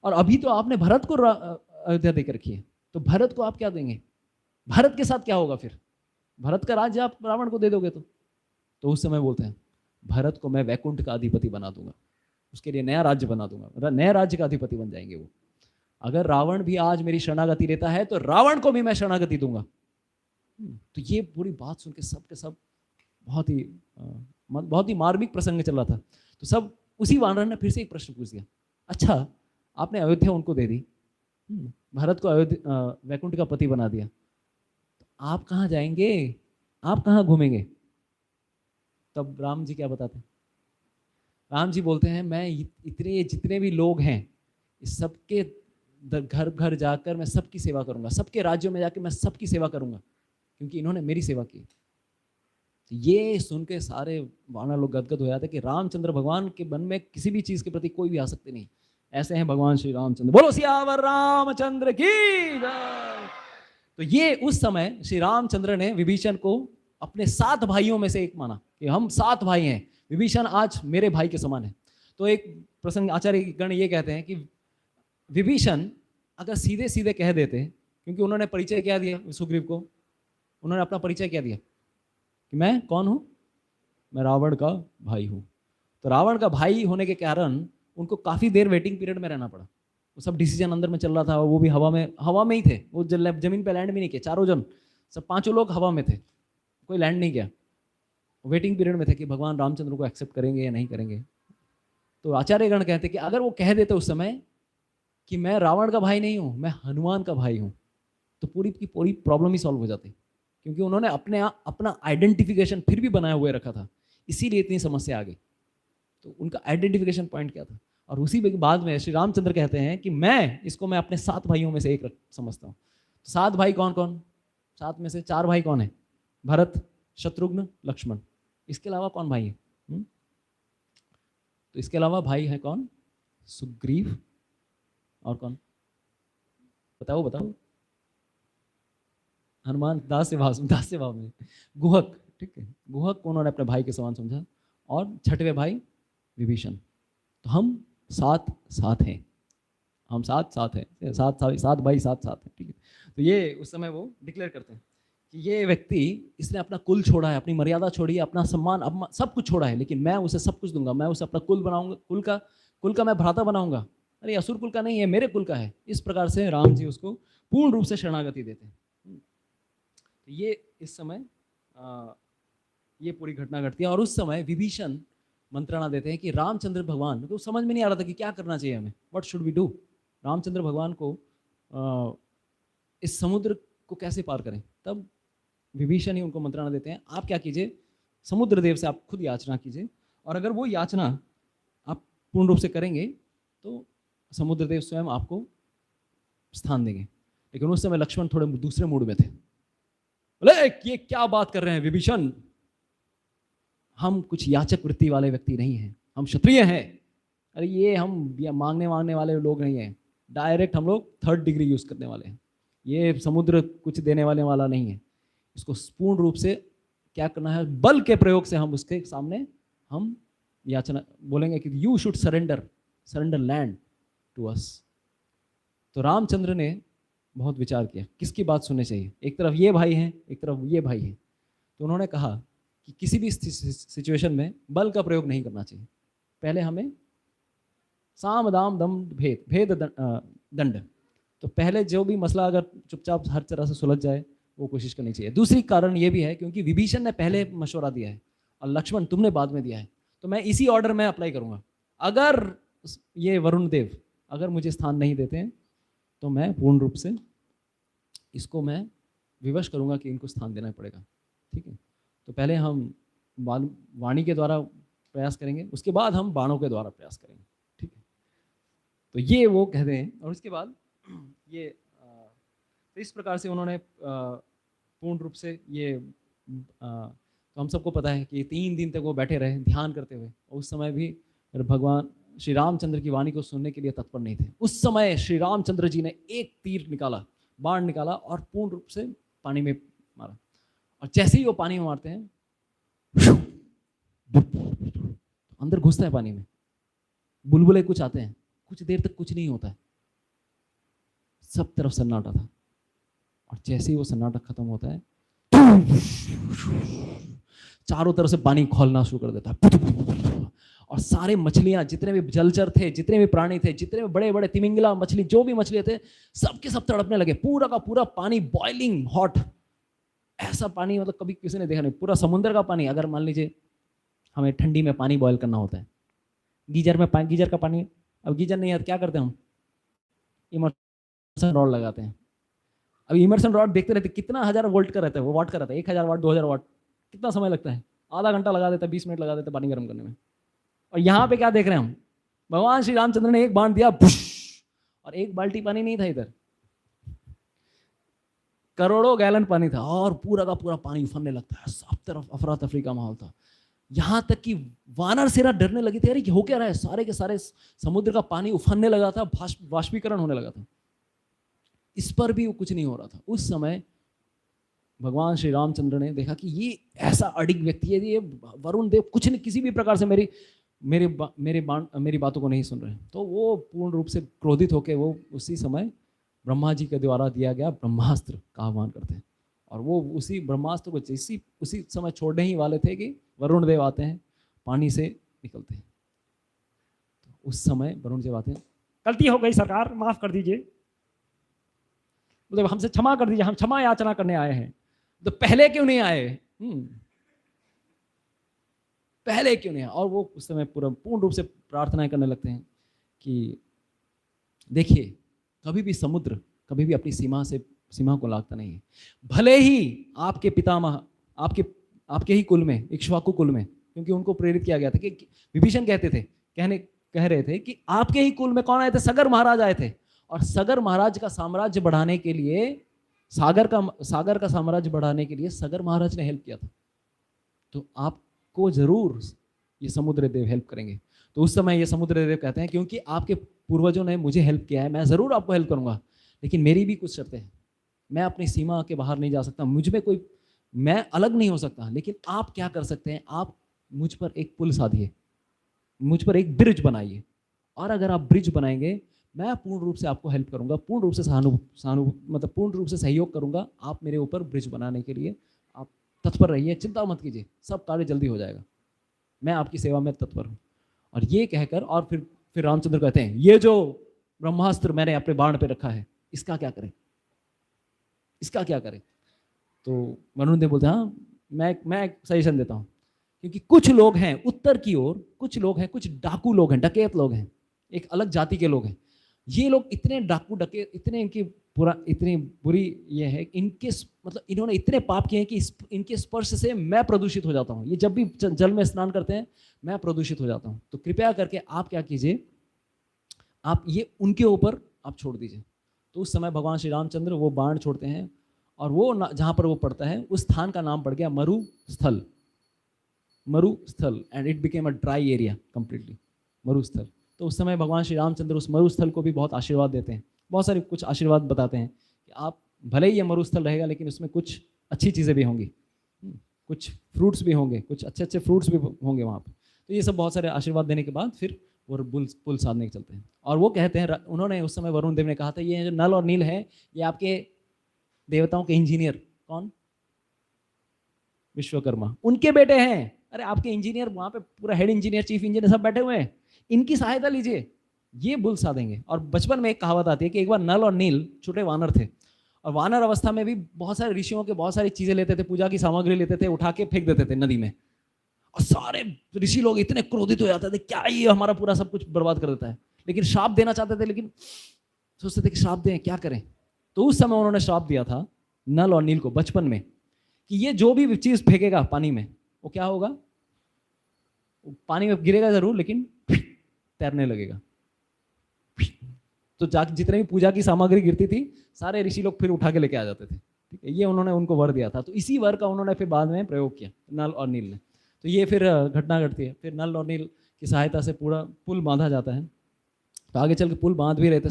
और अभी तो आपने भरत को अयोध्या देकर रखी है, तो भरत को आप क्या देंगे? भरत के साथ क्या होगा फिर? भरत का राज्य आप रावण को दे दोगे तो उस समय बोलते हैं भरत को मैं वैकुंठ का अधिपति बना दूंगा, उसके लिए नया राज्य बना दूंगा, नए राज्य का अधिपति बन जाएंगे वो। अगर रावण भी आज मेरी शरणागति लेता है तो रावण को भी मैं शरणागति दूंगा। तो ये पूरी बात सुन के सब बहुत ही मार्मिक प्रसंग चल रहा था। तो सब उसी वानर ने फिर से एक प्रश्न पूछ दिया, अच्छा आपने अयोध्या उनको दे दी, भरत को अयोध्या वैकुंठ का पति बना दिया, तो आप कहाँ जाएंगे, आप कहाँ घूमेंगे? तब राम जी क्या बताते हैं? राम जी बोलते हैं मैं इतने जितने भी लोग हैं इस सबके घर घर जाकर मैं सबकी सेवा करूंगा, सबके राज्यों में जाकर मैं सबकी सेवा करूंगा, क्योंकि इन्होंने मेरी सेवा की। तो ये सुन के सारे वानर लोग गदगद हो जाते कि रामचंद्र भगवान के मन में किसी भी चीज के प्रति कोई भी आसक्ति नहीं। ऐसे हैं भगवान श्री रामचंद्र, बोलो सियावर रामचंद्र की जय। तो ये उस समय श्री रामचंद्र ने विभीषण को अपने 7 भाइयों में से एक माना कि हम 7 भाई हैं, विभीषण आज मेरे भाई के समान है। तो एक प्रसंग आचार्य गण ये कहते हैं कि विभीषण अगर सीधे सीधे कह देते क्योंकि उन्होंने परिचय क्या दिया सुग्रीव को, उन्होंने अपना परिचय क्या दिया कि मैं कौन हूँ, मैं रावण का भाई हूँ। तो रावण का भाई होने के कारण उनको काफ़ी देर वेटिंग पीरियड में रहना पड़ा। वो सब डिसीजन अंदर में चल रहा था, वो भी हवा में ही थे, वो जमीन पे लैंड भी नहीं किए, चारों जन सब 5 लोग हवा में थे, कोई लैंड नहीं किया, वेटिंग पीरियड में थे कि भगवान रामचंद्र को एक्सेप्ट करेंगे या नहीं करेंगे। तो आचार्यगण कहते कि अगर वो कह देते उस समय कि मैं रावण का भाई नहीं हूँ, मैं हनुमान का भाई हूँ, तो पूरी की पूरी प्रॉब्लम ही सॉल्व हो जाती, क्योंकि उन्होंने अपना आइडेंटिफिकेशन फिर भी बनाए हुए रखा था, इसीलिए इतनी समस्या आ गई। तो उनका आइडेंटिफिकेशन पॉइंट क्या था। और उसी बाद में श्री रामचंद्र कहते हैं कि मैं अपने 7 भाइयों में से एक समझता हूँ। तो 7 भाई कौन कौन, 7 में से 4 भाई कौन है, भरत, शत्रुघ्न, लक्ष्मण, इसके अलावा कौन भाई है? तो इसके अलावा भाई है कौन, सुग्रीव, और कौन बताओ, हनुमान दास से भाव में गुहक, ठीक है, गुहक को उन्होंने अपने भाई के समान समझा, और छठवें भाई विभीषण। तो हम 7 हैं, हम 7 हैं, 7 भाई 7 हैं, ठीक है। तो ये उस समय वो डिक्लेयर करते हैं कि ये व्यक्ति, इसने अपना कुल छोड़ा है, अपनी मर्यादा छोड़ी है, अपना सम्मान सब कुछ छोड़ा है, लेकिन मैं उसे सब कुछ दूंगा, मैं उसे अपना कुल बनाऊंगा, कुल का मैं भ्राता बनाऊंगा, अरे असुर कुल का नहीं है, मेरे कुल का है। इस प्रकार से राम जी उसको पूर्ण रूप से शरणागति देते हैं। तो ये इस समय ये पूरी घटना घटती है, और उस समय विभीषण मंत्रणा देते हैं कि रामचंद्र भगवान को समझ में नहीं आ रहा था कि क्या करना चाहिए हमें, what should we do. Ramchandra भगवान को इस समुद्र को कैसे पार करें। तब विभीषण ही उनको मंत्रणा देते हैं, आप क्या कीजिए, समुद्र देव से आप खुद याचना कीजिए, और अगर वो याचना आप पूर्ण रूप से करेंगे तो समुद्र देव स्वयं आपको स्थान देंगे। लेकिन उस समय लक्ष्मण थोड़े दूसरे मूड में थे, बोले ये क्या बात कर रहे हैं विभीषण, हम कुछ याचक वृत्ति वाले व्यक्ति नहीं हैं, हम क्षत्रिय हैं, अरे ये हम मांगने वाले लोग नहीं हैं, डायरेक्ट हम लोग 3rd डिग्री यूज करने वाले हैं, ये समुद्र कुछ देने वाला नहीं है, इसको पूर्ण रूप से क्या करना है, बल के प्रयोग से हम उसके सामने हम याचना बोलेंगे कि you should surrender land to us. तो रामचंद्र ने बहुत विचार किया किसकी बात सुननी चाहिए, एक तरफ ये भाई हैं, एक तरफ ये भाई हैं। तो उन्होंने कहा कि किसी भी सिचुएशन में बल का प्रयोग नहीं करना चाहिए, पहले हमें साम दाम दम भेद दंड, तो पहले जो भी मसला अगर चुपचाप हर तरह से सुलझ जाए वो कोशिश करनी चाहिए। दूसरी कारण ये भी है क्योंकि विभीषण ने पहले मशवरा दिया है और लक्ष्मण तुमने बाद में दिया है, तो मैं इसी ऑर्डर में अप्लाई करूंगा। अगर ये वरुण देव अगर मुझे स्थान नहीं देते हैं तो मैं पूर्ण रूप से इसको मैं विवश करूंगा कि इनको स्थान देना पड़ेगा, ठीक है। तो पहले हम वाणी के द्वारा प्रयास करेंगे, उसके बाद हम बाणों के द्वारा प्रयास करेंगे, ठीक है। तो ये वो कहते हैं, और इसके बाद ये तो इस प्रकार से उन्होंने पूर्ण रूप से ये तो हम सबको पता है कि 3 दिन तक वो बैठे रहे ध्यान करते हुए, और उस समय भी भगवान श्री रामचंद्र की वाणी को सुनने के लिए तत्पर नहीं थे। उस समय श्री रामचंद्र जी ने एक तीर निकाला, बाण निकाला और पूर्ण रूप से पानी में मारा, और जैसे ही वो पानी में मारते हैं अंदर घुसता है पानी में, बुलबुले कुछ आते हैं, कुछ देर तक कुछ नहीं होता है, सब तरफ सन्नाटा था, और जैसे ही वो सन्नाटा खत्म होता है चारों तरफ से पानी खोलना शुरू कर देता है, और सारे मछलियां जितने भी जलचर थे, जितने भी प्राणी थे, जितने भी बड़े बड़े तिमिंगला मछली जो भी मछलियां थे सबके सब तड़पने लगे। पूरा का पूरा पानी बॉइलिंग हॉट, ऐसा पानी मतलब कभी किसी ने देखा नहीं। पूरा समुद्र का पानी, अगर मान लीजिए हमें ठंडी में पानी बॉयल करना होता है, गीजर का पानी, अब गीजर नहीं है तो क्या करते हैं हम, इमर्सन रॉड लगाते हैं। अब इमर्सन रॉड देखते रहते कितना 1000 वोल्ट का रहता है, वो वाट का रहता है, 1000 वाट 2000 वाट, कितना समय लगता है, आधा घंटा लगा देता है, 20 मिनट लगा देता है पानी गर्म करने में। और यहाँ पे क्या देख रहे हैं हम, भगवान श्री रामचंद्र ने एक बाण दिया और एक बाल्टी पानी नहीं था, इधर करोड़ों गैलन पानी था, और पूरा का पूरा पानी उफनने लगता है, सब तरफ अफरा तफरी का माहौल था। यहां तक कि वानर सेना डरने लगी थी, अरे हो क्या रहा है, सारे के सारे समुद्र का पानी उफनने लगा था, वाष्पीकरण होने लगा था, इस पर भी कुछ नहीं हो रहा था। उस समय भगवान श्री रामचंद्र ने देखा कि ये ऐसा अडिग व्यक्ति है, ये वरुण देव कुछ नहीं, किसी भी प्रकार से मेरी बातों को नहीं सुन रहे। तो वो पूर्ण रूप से क्रोधित होकर वो उसी समय ब्रह्मा जी के द्वारा दिया गया ब्रह्मास्त्र का आह्वान करते हैं। और वो उसी ब्रह्मास्त्र को उसी समय छोड़ने ही वाले थे कि वरुण देव आते हैं, पानी से निकलते हैं। तो उस समय वरुण देव आते हैं, गलती हो गई सरकार, माफ कर दीजिए, मतलब हमसे क्षमा कर दीजिए, हम क्षमा याचना करने आए हैं। तो पहले क्यों नहीं आए? पहले क्यों नहीं आए? और वो उस समय पूर्ण रूप से प्रार्थनाएं करने लगते हैं कि देखिए, कभी भी समुद्र कभी भी अपनी सीमा को लागता नहीं है। भले ही आपके पितामह आपके ही कुल में, इक्ष्वाकु कुल में, क्योंकि उनको प्रेरित किया गया था कि विभीषण कह रहे थे कि आपके ही कुल में कौन आए थे? सगर महाराज आए थे। और सगर महाराज का साम्राज्य बढ़ाने के लिए, सागर का साम्राज्य बढ़ाने के लिए सगर महाराज ने हेल्प किया था। तो आपको जरूर ये समुद्र देव हेल्प करेंगे। तो उस समय ये समुद्र देव कहते हैं, क्योंकि आपके पूर्वजों ने मुझे हेल्प किया है, मैं जरूर आपको हेल्प करूंगा, लेकिन मेरी भी कुछ शर्तें हैं। मैं अपनी सीमा के बाहर नहीं जा सकता, मैं अलग नहीं हो सकता। लेकिन आप क्या कर सकते हैं? आप मुझ पर एक पुल साधिए, मुझ पर एक ब्रिज बनाइए, और अगर आप ब्रिज बनाएंगे, मैं पूर्ण रूप से आपको हेल्प करूंगा, पूर्ण रूप से पूर्ण रूप से सहयोग करूंगा। आप मेरे ऊपर ब्रिज बनाने के लिए आप तत्पर रहिए, चिंता मत कीजिए, सब कार्य जल्दी हो जाएगा, मैं आपकी सेवा में तत्पर हूँ। और ये कहकर और फिर रामचंद्र कहते हैं, ये जो ब्रह्मास्त्र मैंने अपने बाण पे रखा है, इसका क्या करें? तो वरुण देव बोलते हैं, हाँ, मैं सजेशन देता हूँ। क्योंकि कुछ लोग हैं उत्तर की ओर, कुछ लोग हैं, कुछ डाकू लोग हैं, डकैत लोग हैं, एक अलग जाति के लोग हैं। ये लोग इतने डाकू डकैत, इतनी बुरी ये है, इन्होंने इतने पाप किए हैं कि इनके स्पर्श से मैं प्रदूषित हो जाता हूँ। ये जब भी जल में स्नान करते हैं, मैं प्रदूषित हो जाता हूँ। तो कृपया करके आप क्या कीजिए, आप ये उनके ऊपर आप छोड़ दीजिए। तो उस समय भगवान श्री रामचंद्र वो बाण छोड़ते हैं, और वो जहाँ पर वो पड़ता है, उस स्थान का नाम पड़ गया मरुस्थल, and it became a dry area completely, मरुस्थल। तो उस समय भगवान श्री रामचंद्र उस मरुस्थल को भी बहुत आशीर्वाद देते हैं, बहुत सारे कुछ आशीर्वाद बताते हैं कि आप भले ही ये मरुस्थल रहेगा, लेकिन उसमें कुछ अच्छी चीज़ें भी होंगी, कुछ फ्रूट्स भी होंगे, कुछ अच्छे फ्रूट्स भी होंगे वहाँ पर। तो ये सब बहुत सारे आशीर्वाद देने के बाद फिर वो पुल साधने के चलते हैं। और वो कहते हैं, उन्होंने उस समय वरुण देव ने कहा था, ये जो नल और नील है, ये आपके देवताओं के इंजीनियर, कौन? विश्वकर्मा, उनके बेटे हैं। अरे आपके इंजीनियर वहाँ पे पूरा हेड इंजीनियर, चीफ इंजीनियर सब बैठे हुए हैं, इनकी सहायता लीजिए, ये बुल साधेंगे। और बचपन में एक कहावत आती है कि एक बार नल और नील छोटे वानर थे, और वानर अवस्था में भी बहुत सारे ऋषियों के बहुत सारी चीजें लेते थे, पूजा की सामग्री लेते थे, उठा के फेंक देते थे नदी में। और सारे ऋषि लोग इतने क्रोधित हो जाते थे, क्या ये हमारा पूरा सब कुछ बर्बाद कर देता है। लेकिन श्राप देना चाहते थे, लेकिन सोचते थे कि श्राप दें, क्या करें। तो उस समय उन्होंने श्राप दिया था नल और नील को बचपन में, कि ये जो भी चीज फेंकेगा पानी में, वो क्या होगा? पानी में गिरेगा जरूर, लेकिन तैरने लगेगा। तो जितने भी पूजा की सामग्री गिरती थी, सारे ऋषि लोग फिर उठा के लेके आ जाते थे। ठीक है, ये उन्होंने उनको वर दिया था। तो इसी वर का उन्होंने फिर बाद में प्रयोग किया, नल और नील ने। तो ये फिर घटना घटती है, फिर नल और नील की सहायता से पूरा पुल बांधा जाता है। तो आगे चल के पुल बांध भी रहे थे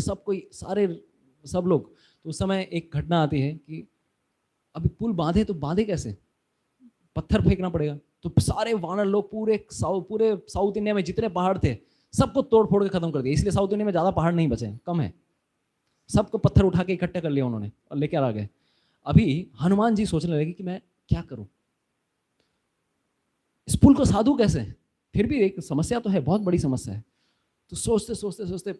सब लोग। तो उस समय एक घटना आती है कि अभी पुल बांधे, तो बांधे कैसे? पत्थर फेंकना पड़ेगा। तो सारे वानर लोग पूरे साउथ इंडिया में जितने पहाड़ थे, सबको तोड़ फोड़ के खत्म कर दिया। इसलिए साउथ इंडिया में ज़्यादा पहाड़ नहीं बचे हैं, कम है। सबको पत्थर उठा के इकट्ठे कर लिया उन्होंने और लेकर आ गए। अभी हनुमान जी सोचने लगे कि मैं क्या करूं, इस पुल को साधू कैसे? फिर भी एक समस्या तो है, बहुत बड़ी समस्या है। तो सोचते सोचते सोचते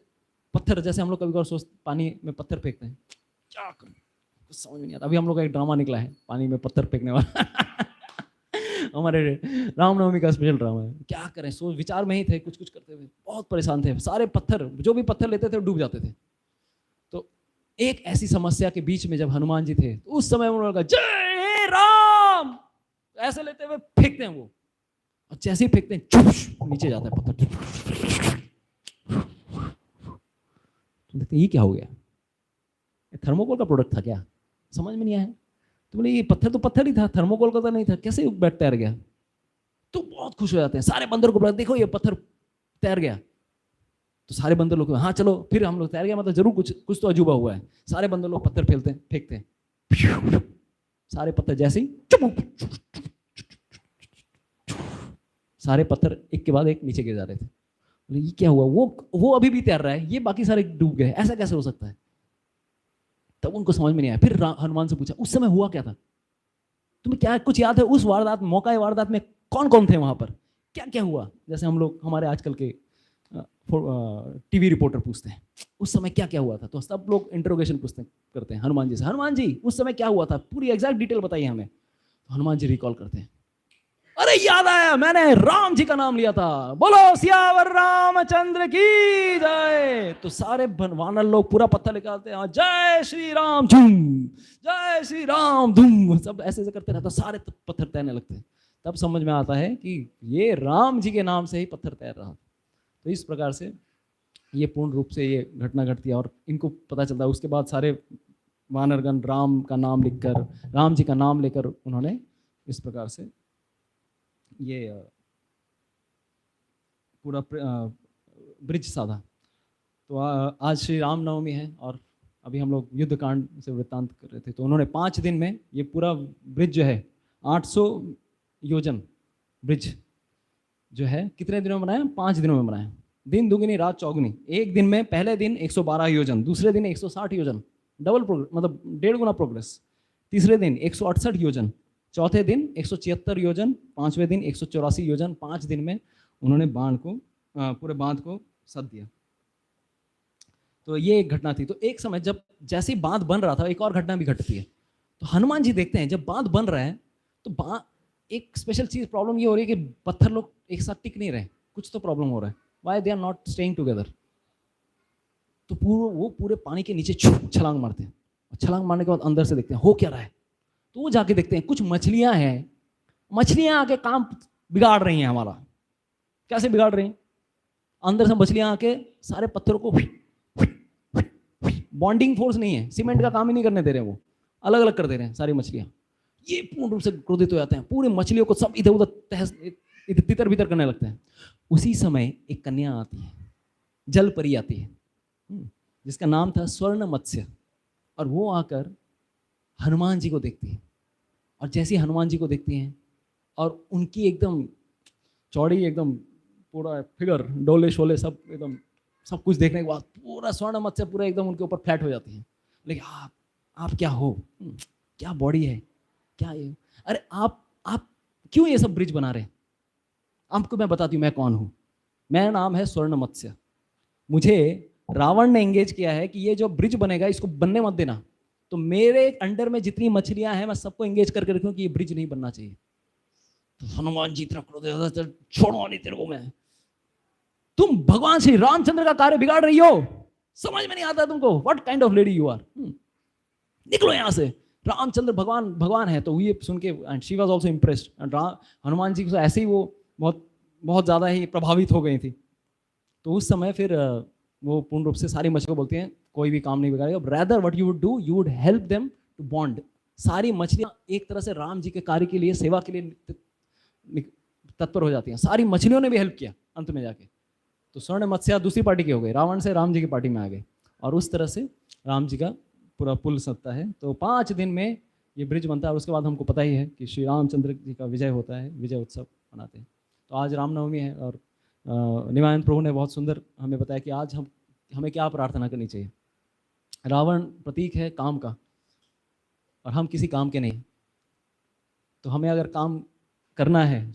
पत्थर, जैसे हम लोग कभी कभार सोचते पानी में पत्थर फेंकते हैं, क्या करूं, कुछ समझ में नहीं आता। अभी हम लोग का एक ड्रामा निकला है पानी में पत्थर फेंकने वाला हमारे रामनवमी का स्पेशल ड्रामा है। क्या करें, सोच विचार में ही थे, कुछ करते हुए बहुत परेशान थे। सारे पत्थर, जो भी पत्थर लेते थे डूब जाते थे। तो एक ऐसी समस्या के बीच में जब हनुमान जी थे, तो उस समय उन्होंने कहा जय राम, ऐसे लेते हुए फेंकते हैं वो, और जैसे ही फेंकते हैं चुप नीचे जाता है पत्थर। तो देखते ये क्या हो गया, थर्मोकोल का प्रोडक्ट था क्या? समझ में नहीं आया। तो बोले ये पत्थर तो पत्थर ही था, थर्मोकोल का तो नहीं था, कैसे बैठ तैर गया? तो बहुत खुश हो जाते हैं सारे बंदर को, देखो ये पत्थर तैर गया। तो सारे बंदर लोग, हाँ चलो फिर हम लोग तैर गया, मतलब जरूर कुछ तो अजूबा हुआ है। सारे बंदर लोग पत्थर फेंकते हैं, सारे पत्थर जैसे ही सारे पत्थर एक के बाद एक नीचे गिर जा रहे थे। बोले ये क्या हुआ? वो अभी भी तैर रहा है, ये बाकी सारे डूब गए, ऐसा कैसे हो सकता है? तब उनको समझ में नहीं आया। फिर हनुमान से पूछा, उस समय हुआ क्या था, तुम्हें क्या कुछ याद है, उस वारदात मौका वारदात में कौन कौन थे वहां पर, क्या क्या हुआ। जैसे हम लोग हमारे आजकल के टीवी रिपोर्टर पूछते हैं उस समय क्या क्या हुआ था, तो सब लोग इंटरोगेशन पूछते करते हैं हनुमान जी से, हनुमान जी उस समय क्या हुआ था, पूरी एग्जैक्ट डिटेल बताइए हमें। तो हनुमान जी रिकॉल करते हैं, अरे याद आया, मैंने राम जी का नाम लिया था, बोलो सियावर रामचंद्र की जय। तो सारे वानर लोग पूरा पत्थर निकालते हैं, जय श्री राम झूम, जय श्री राम धूम, सब ऐसे ऐसे करते रहते, सारे पत्थर तैरने लगते हैं। तब समझ में आता है कि ये राम जी के नाम से ही पत्थर तैर रहा था। तो इस प्रकार से ये पूर्ण रूप से ये घटना घटती है और इनको पता चलता है। उसके बाद सारे वानरगण राम का नाम लिखकर, राम जी का नाम लेकर उन्होंने इस प्रकार से ये पूरा ब्रिज साधा। तो आज श्री रामनवमी है और अभी हम लोग युद्ध कांड से वृत्तांत कर रहे थे। तो उन्होंने 5 दिन में ये पूरा ब्रिज जो है 800 योजन ब्रिज जो है कितने दिनों में बनाया, 5 दिनों में बनाया, दिन दुगनी रात चौगुनी। एक दिन में पहले दिन 112 योजन, दूसरे दिन 160 योजन, डबल प्रोग्रेस, मतलब 1.5 गुना प्रोग्रेस। तीसरे दिन 168 योजन, चौथे दिन 176 योजन, पांचवें दिन 184 योजन। 5 दिन में उन्होंने बांध को पूरे बांध को सद दिया। तो ये एक घटना थी। तो एक समय जब जैसे ही बांध बन रहा था, एक और घटना भी घटती है। तो हनुमान जी देखते हैं जब बांध बन रहा है तो एक स्पेशल चीज प्रॉब्लम ये हो रही है कि पत्थर लोग एक साथ टिक नहीं रहे, कुछ तो प्रॉब्लम हो रहा है। Why they are not staying together. तो वो पूरे पानी के नीचे छलांग मारते हैं। छलांग मारने के बाद अंदर से देखते हैं हो क्या रहा है। तो वो जाके देखते हैं कुछ मछलियां हैं, मछलियां आके काम बिगाड़ रही हैं हमारा। कैसे बिगाड़ रही हैं, अंदर से मछलियां आके सारे पत्थरों को बॉन्डिंग फोर्स नहीं है, सीमेंट का काम ही नहीं करने दे रहे हैं, वो अलग अलग कर दे रहे हैं सारी मछलियां। ये पूर्ण रूप से क्रोधित हो जाते हैं, पूरी मछलियों को सब इधर उधर तितर बितर करने लगते हैं। उसी समय एक कन्या आती है, जल परी आती है, जिसका नाम था स्वर्ण मत्स्य। और वो आकर हनुमान जी को देखती है और जैसे हनुमान जी को देखती हैं और उनकी एकदम चौड़ी एकदम पूरा फिगर, डोले शोले सब एकदम सब कुछ देखने के बाद पूरा स्वर्ण मत्स्य पूरा एकदम उनके ऊपर फ्लैट हो जाती है। लेकिन आप क्या हो, क्या बॉडी है, क्या ये, अरे आप क्यों ये सब ब्रिज बना रहे हैं। आपको मैं बताती हूँ मैं कौन हूँ। मेरा नाम है स्वर्ण मत्स्य। मुझे रावण ने एंगेज किया है कि ये जो ब्रिज बनेगा इसको बनने मत देना। तो मेरे अंडर में जितनी मछलियां हैं मैं सबको एंगेज करके रखूं कि ये ब्रिज नहीं बनना चाहिए। तो हनुमान जी इतना क्रोधित, छोड़ो नहीं तेरे को मैं, तुम भगवान श्री रामचंद्र का कार्य बिगाड़ रही हो, समझ में नहीं आता तुमको, what kind of lady you are, निकलो यहां से। रामचंद्र भगवान है। तो ये सुन के and she was also impressed. Hanuman ji को ऐसे ही वो बहुत ज़्यादा ही प्रभावित हो गई थी। तो उस समय फिर वो पूर्ण रूप से सारी मछलियों को बोलती हैं कोई भी काम नहीं बिगाड़ेगा, rather what you would do, you would help them to bond. सारी मछलियां एक तरह से राम जी के कार्य के लिए, सेवा के लिए तत्पर हो जाती हैं। सारी मछलियों ने भी हेल्प किया अंत में जाके। तो स्वर्ण मत्स्य दूसरी पार्टी के हो गए, रावण से राम जी की पार्टी में आ गए और उस तरह से राम जी का पूरा पुल सत्ता है। तो 5 दिन में ये ब्रिज बनता है और उसके बाद हमको पता ही है कि श्री रामचंद्र जी का विजय होता है, विजय उत्सव मनाते हैं। तो आज रामनवमी है और नित्यानंद प्रभु ने बहुत सुंदर हमें बताया कि आज हमें क्या प्रार्थना करनी चाहिए। रावण प्रतीक है काम का और हम किसी काम के नहीं। तो हमें अगर काम करना है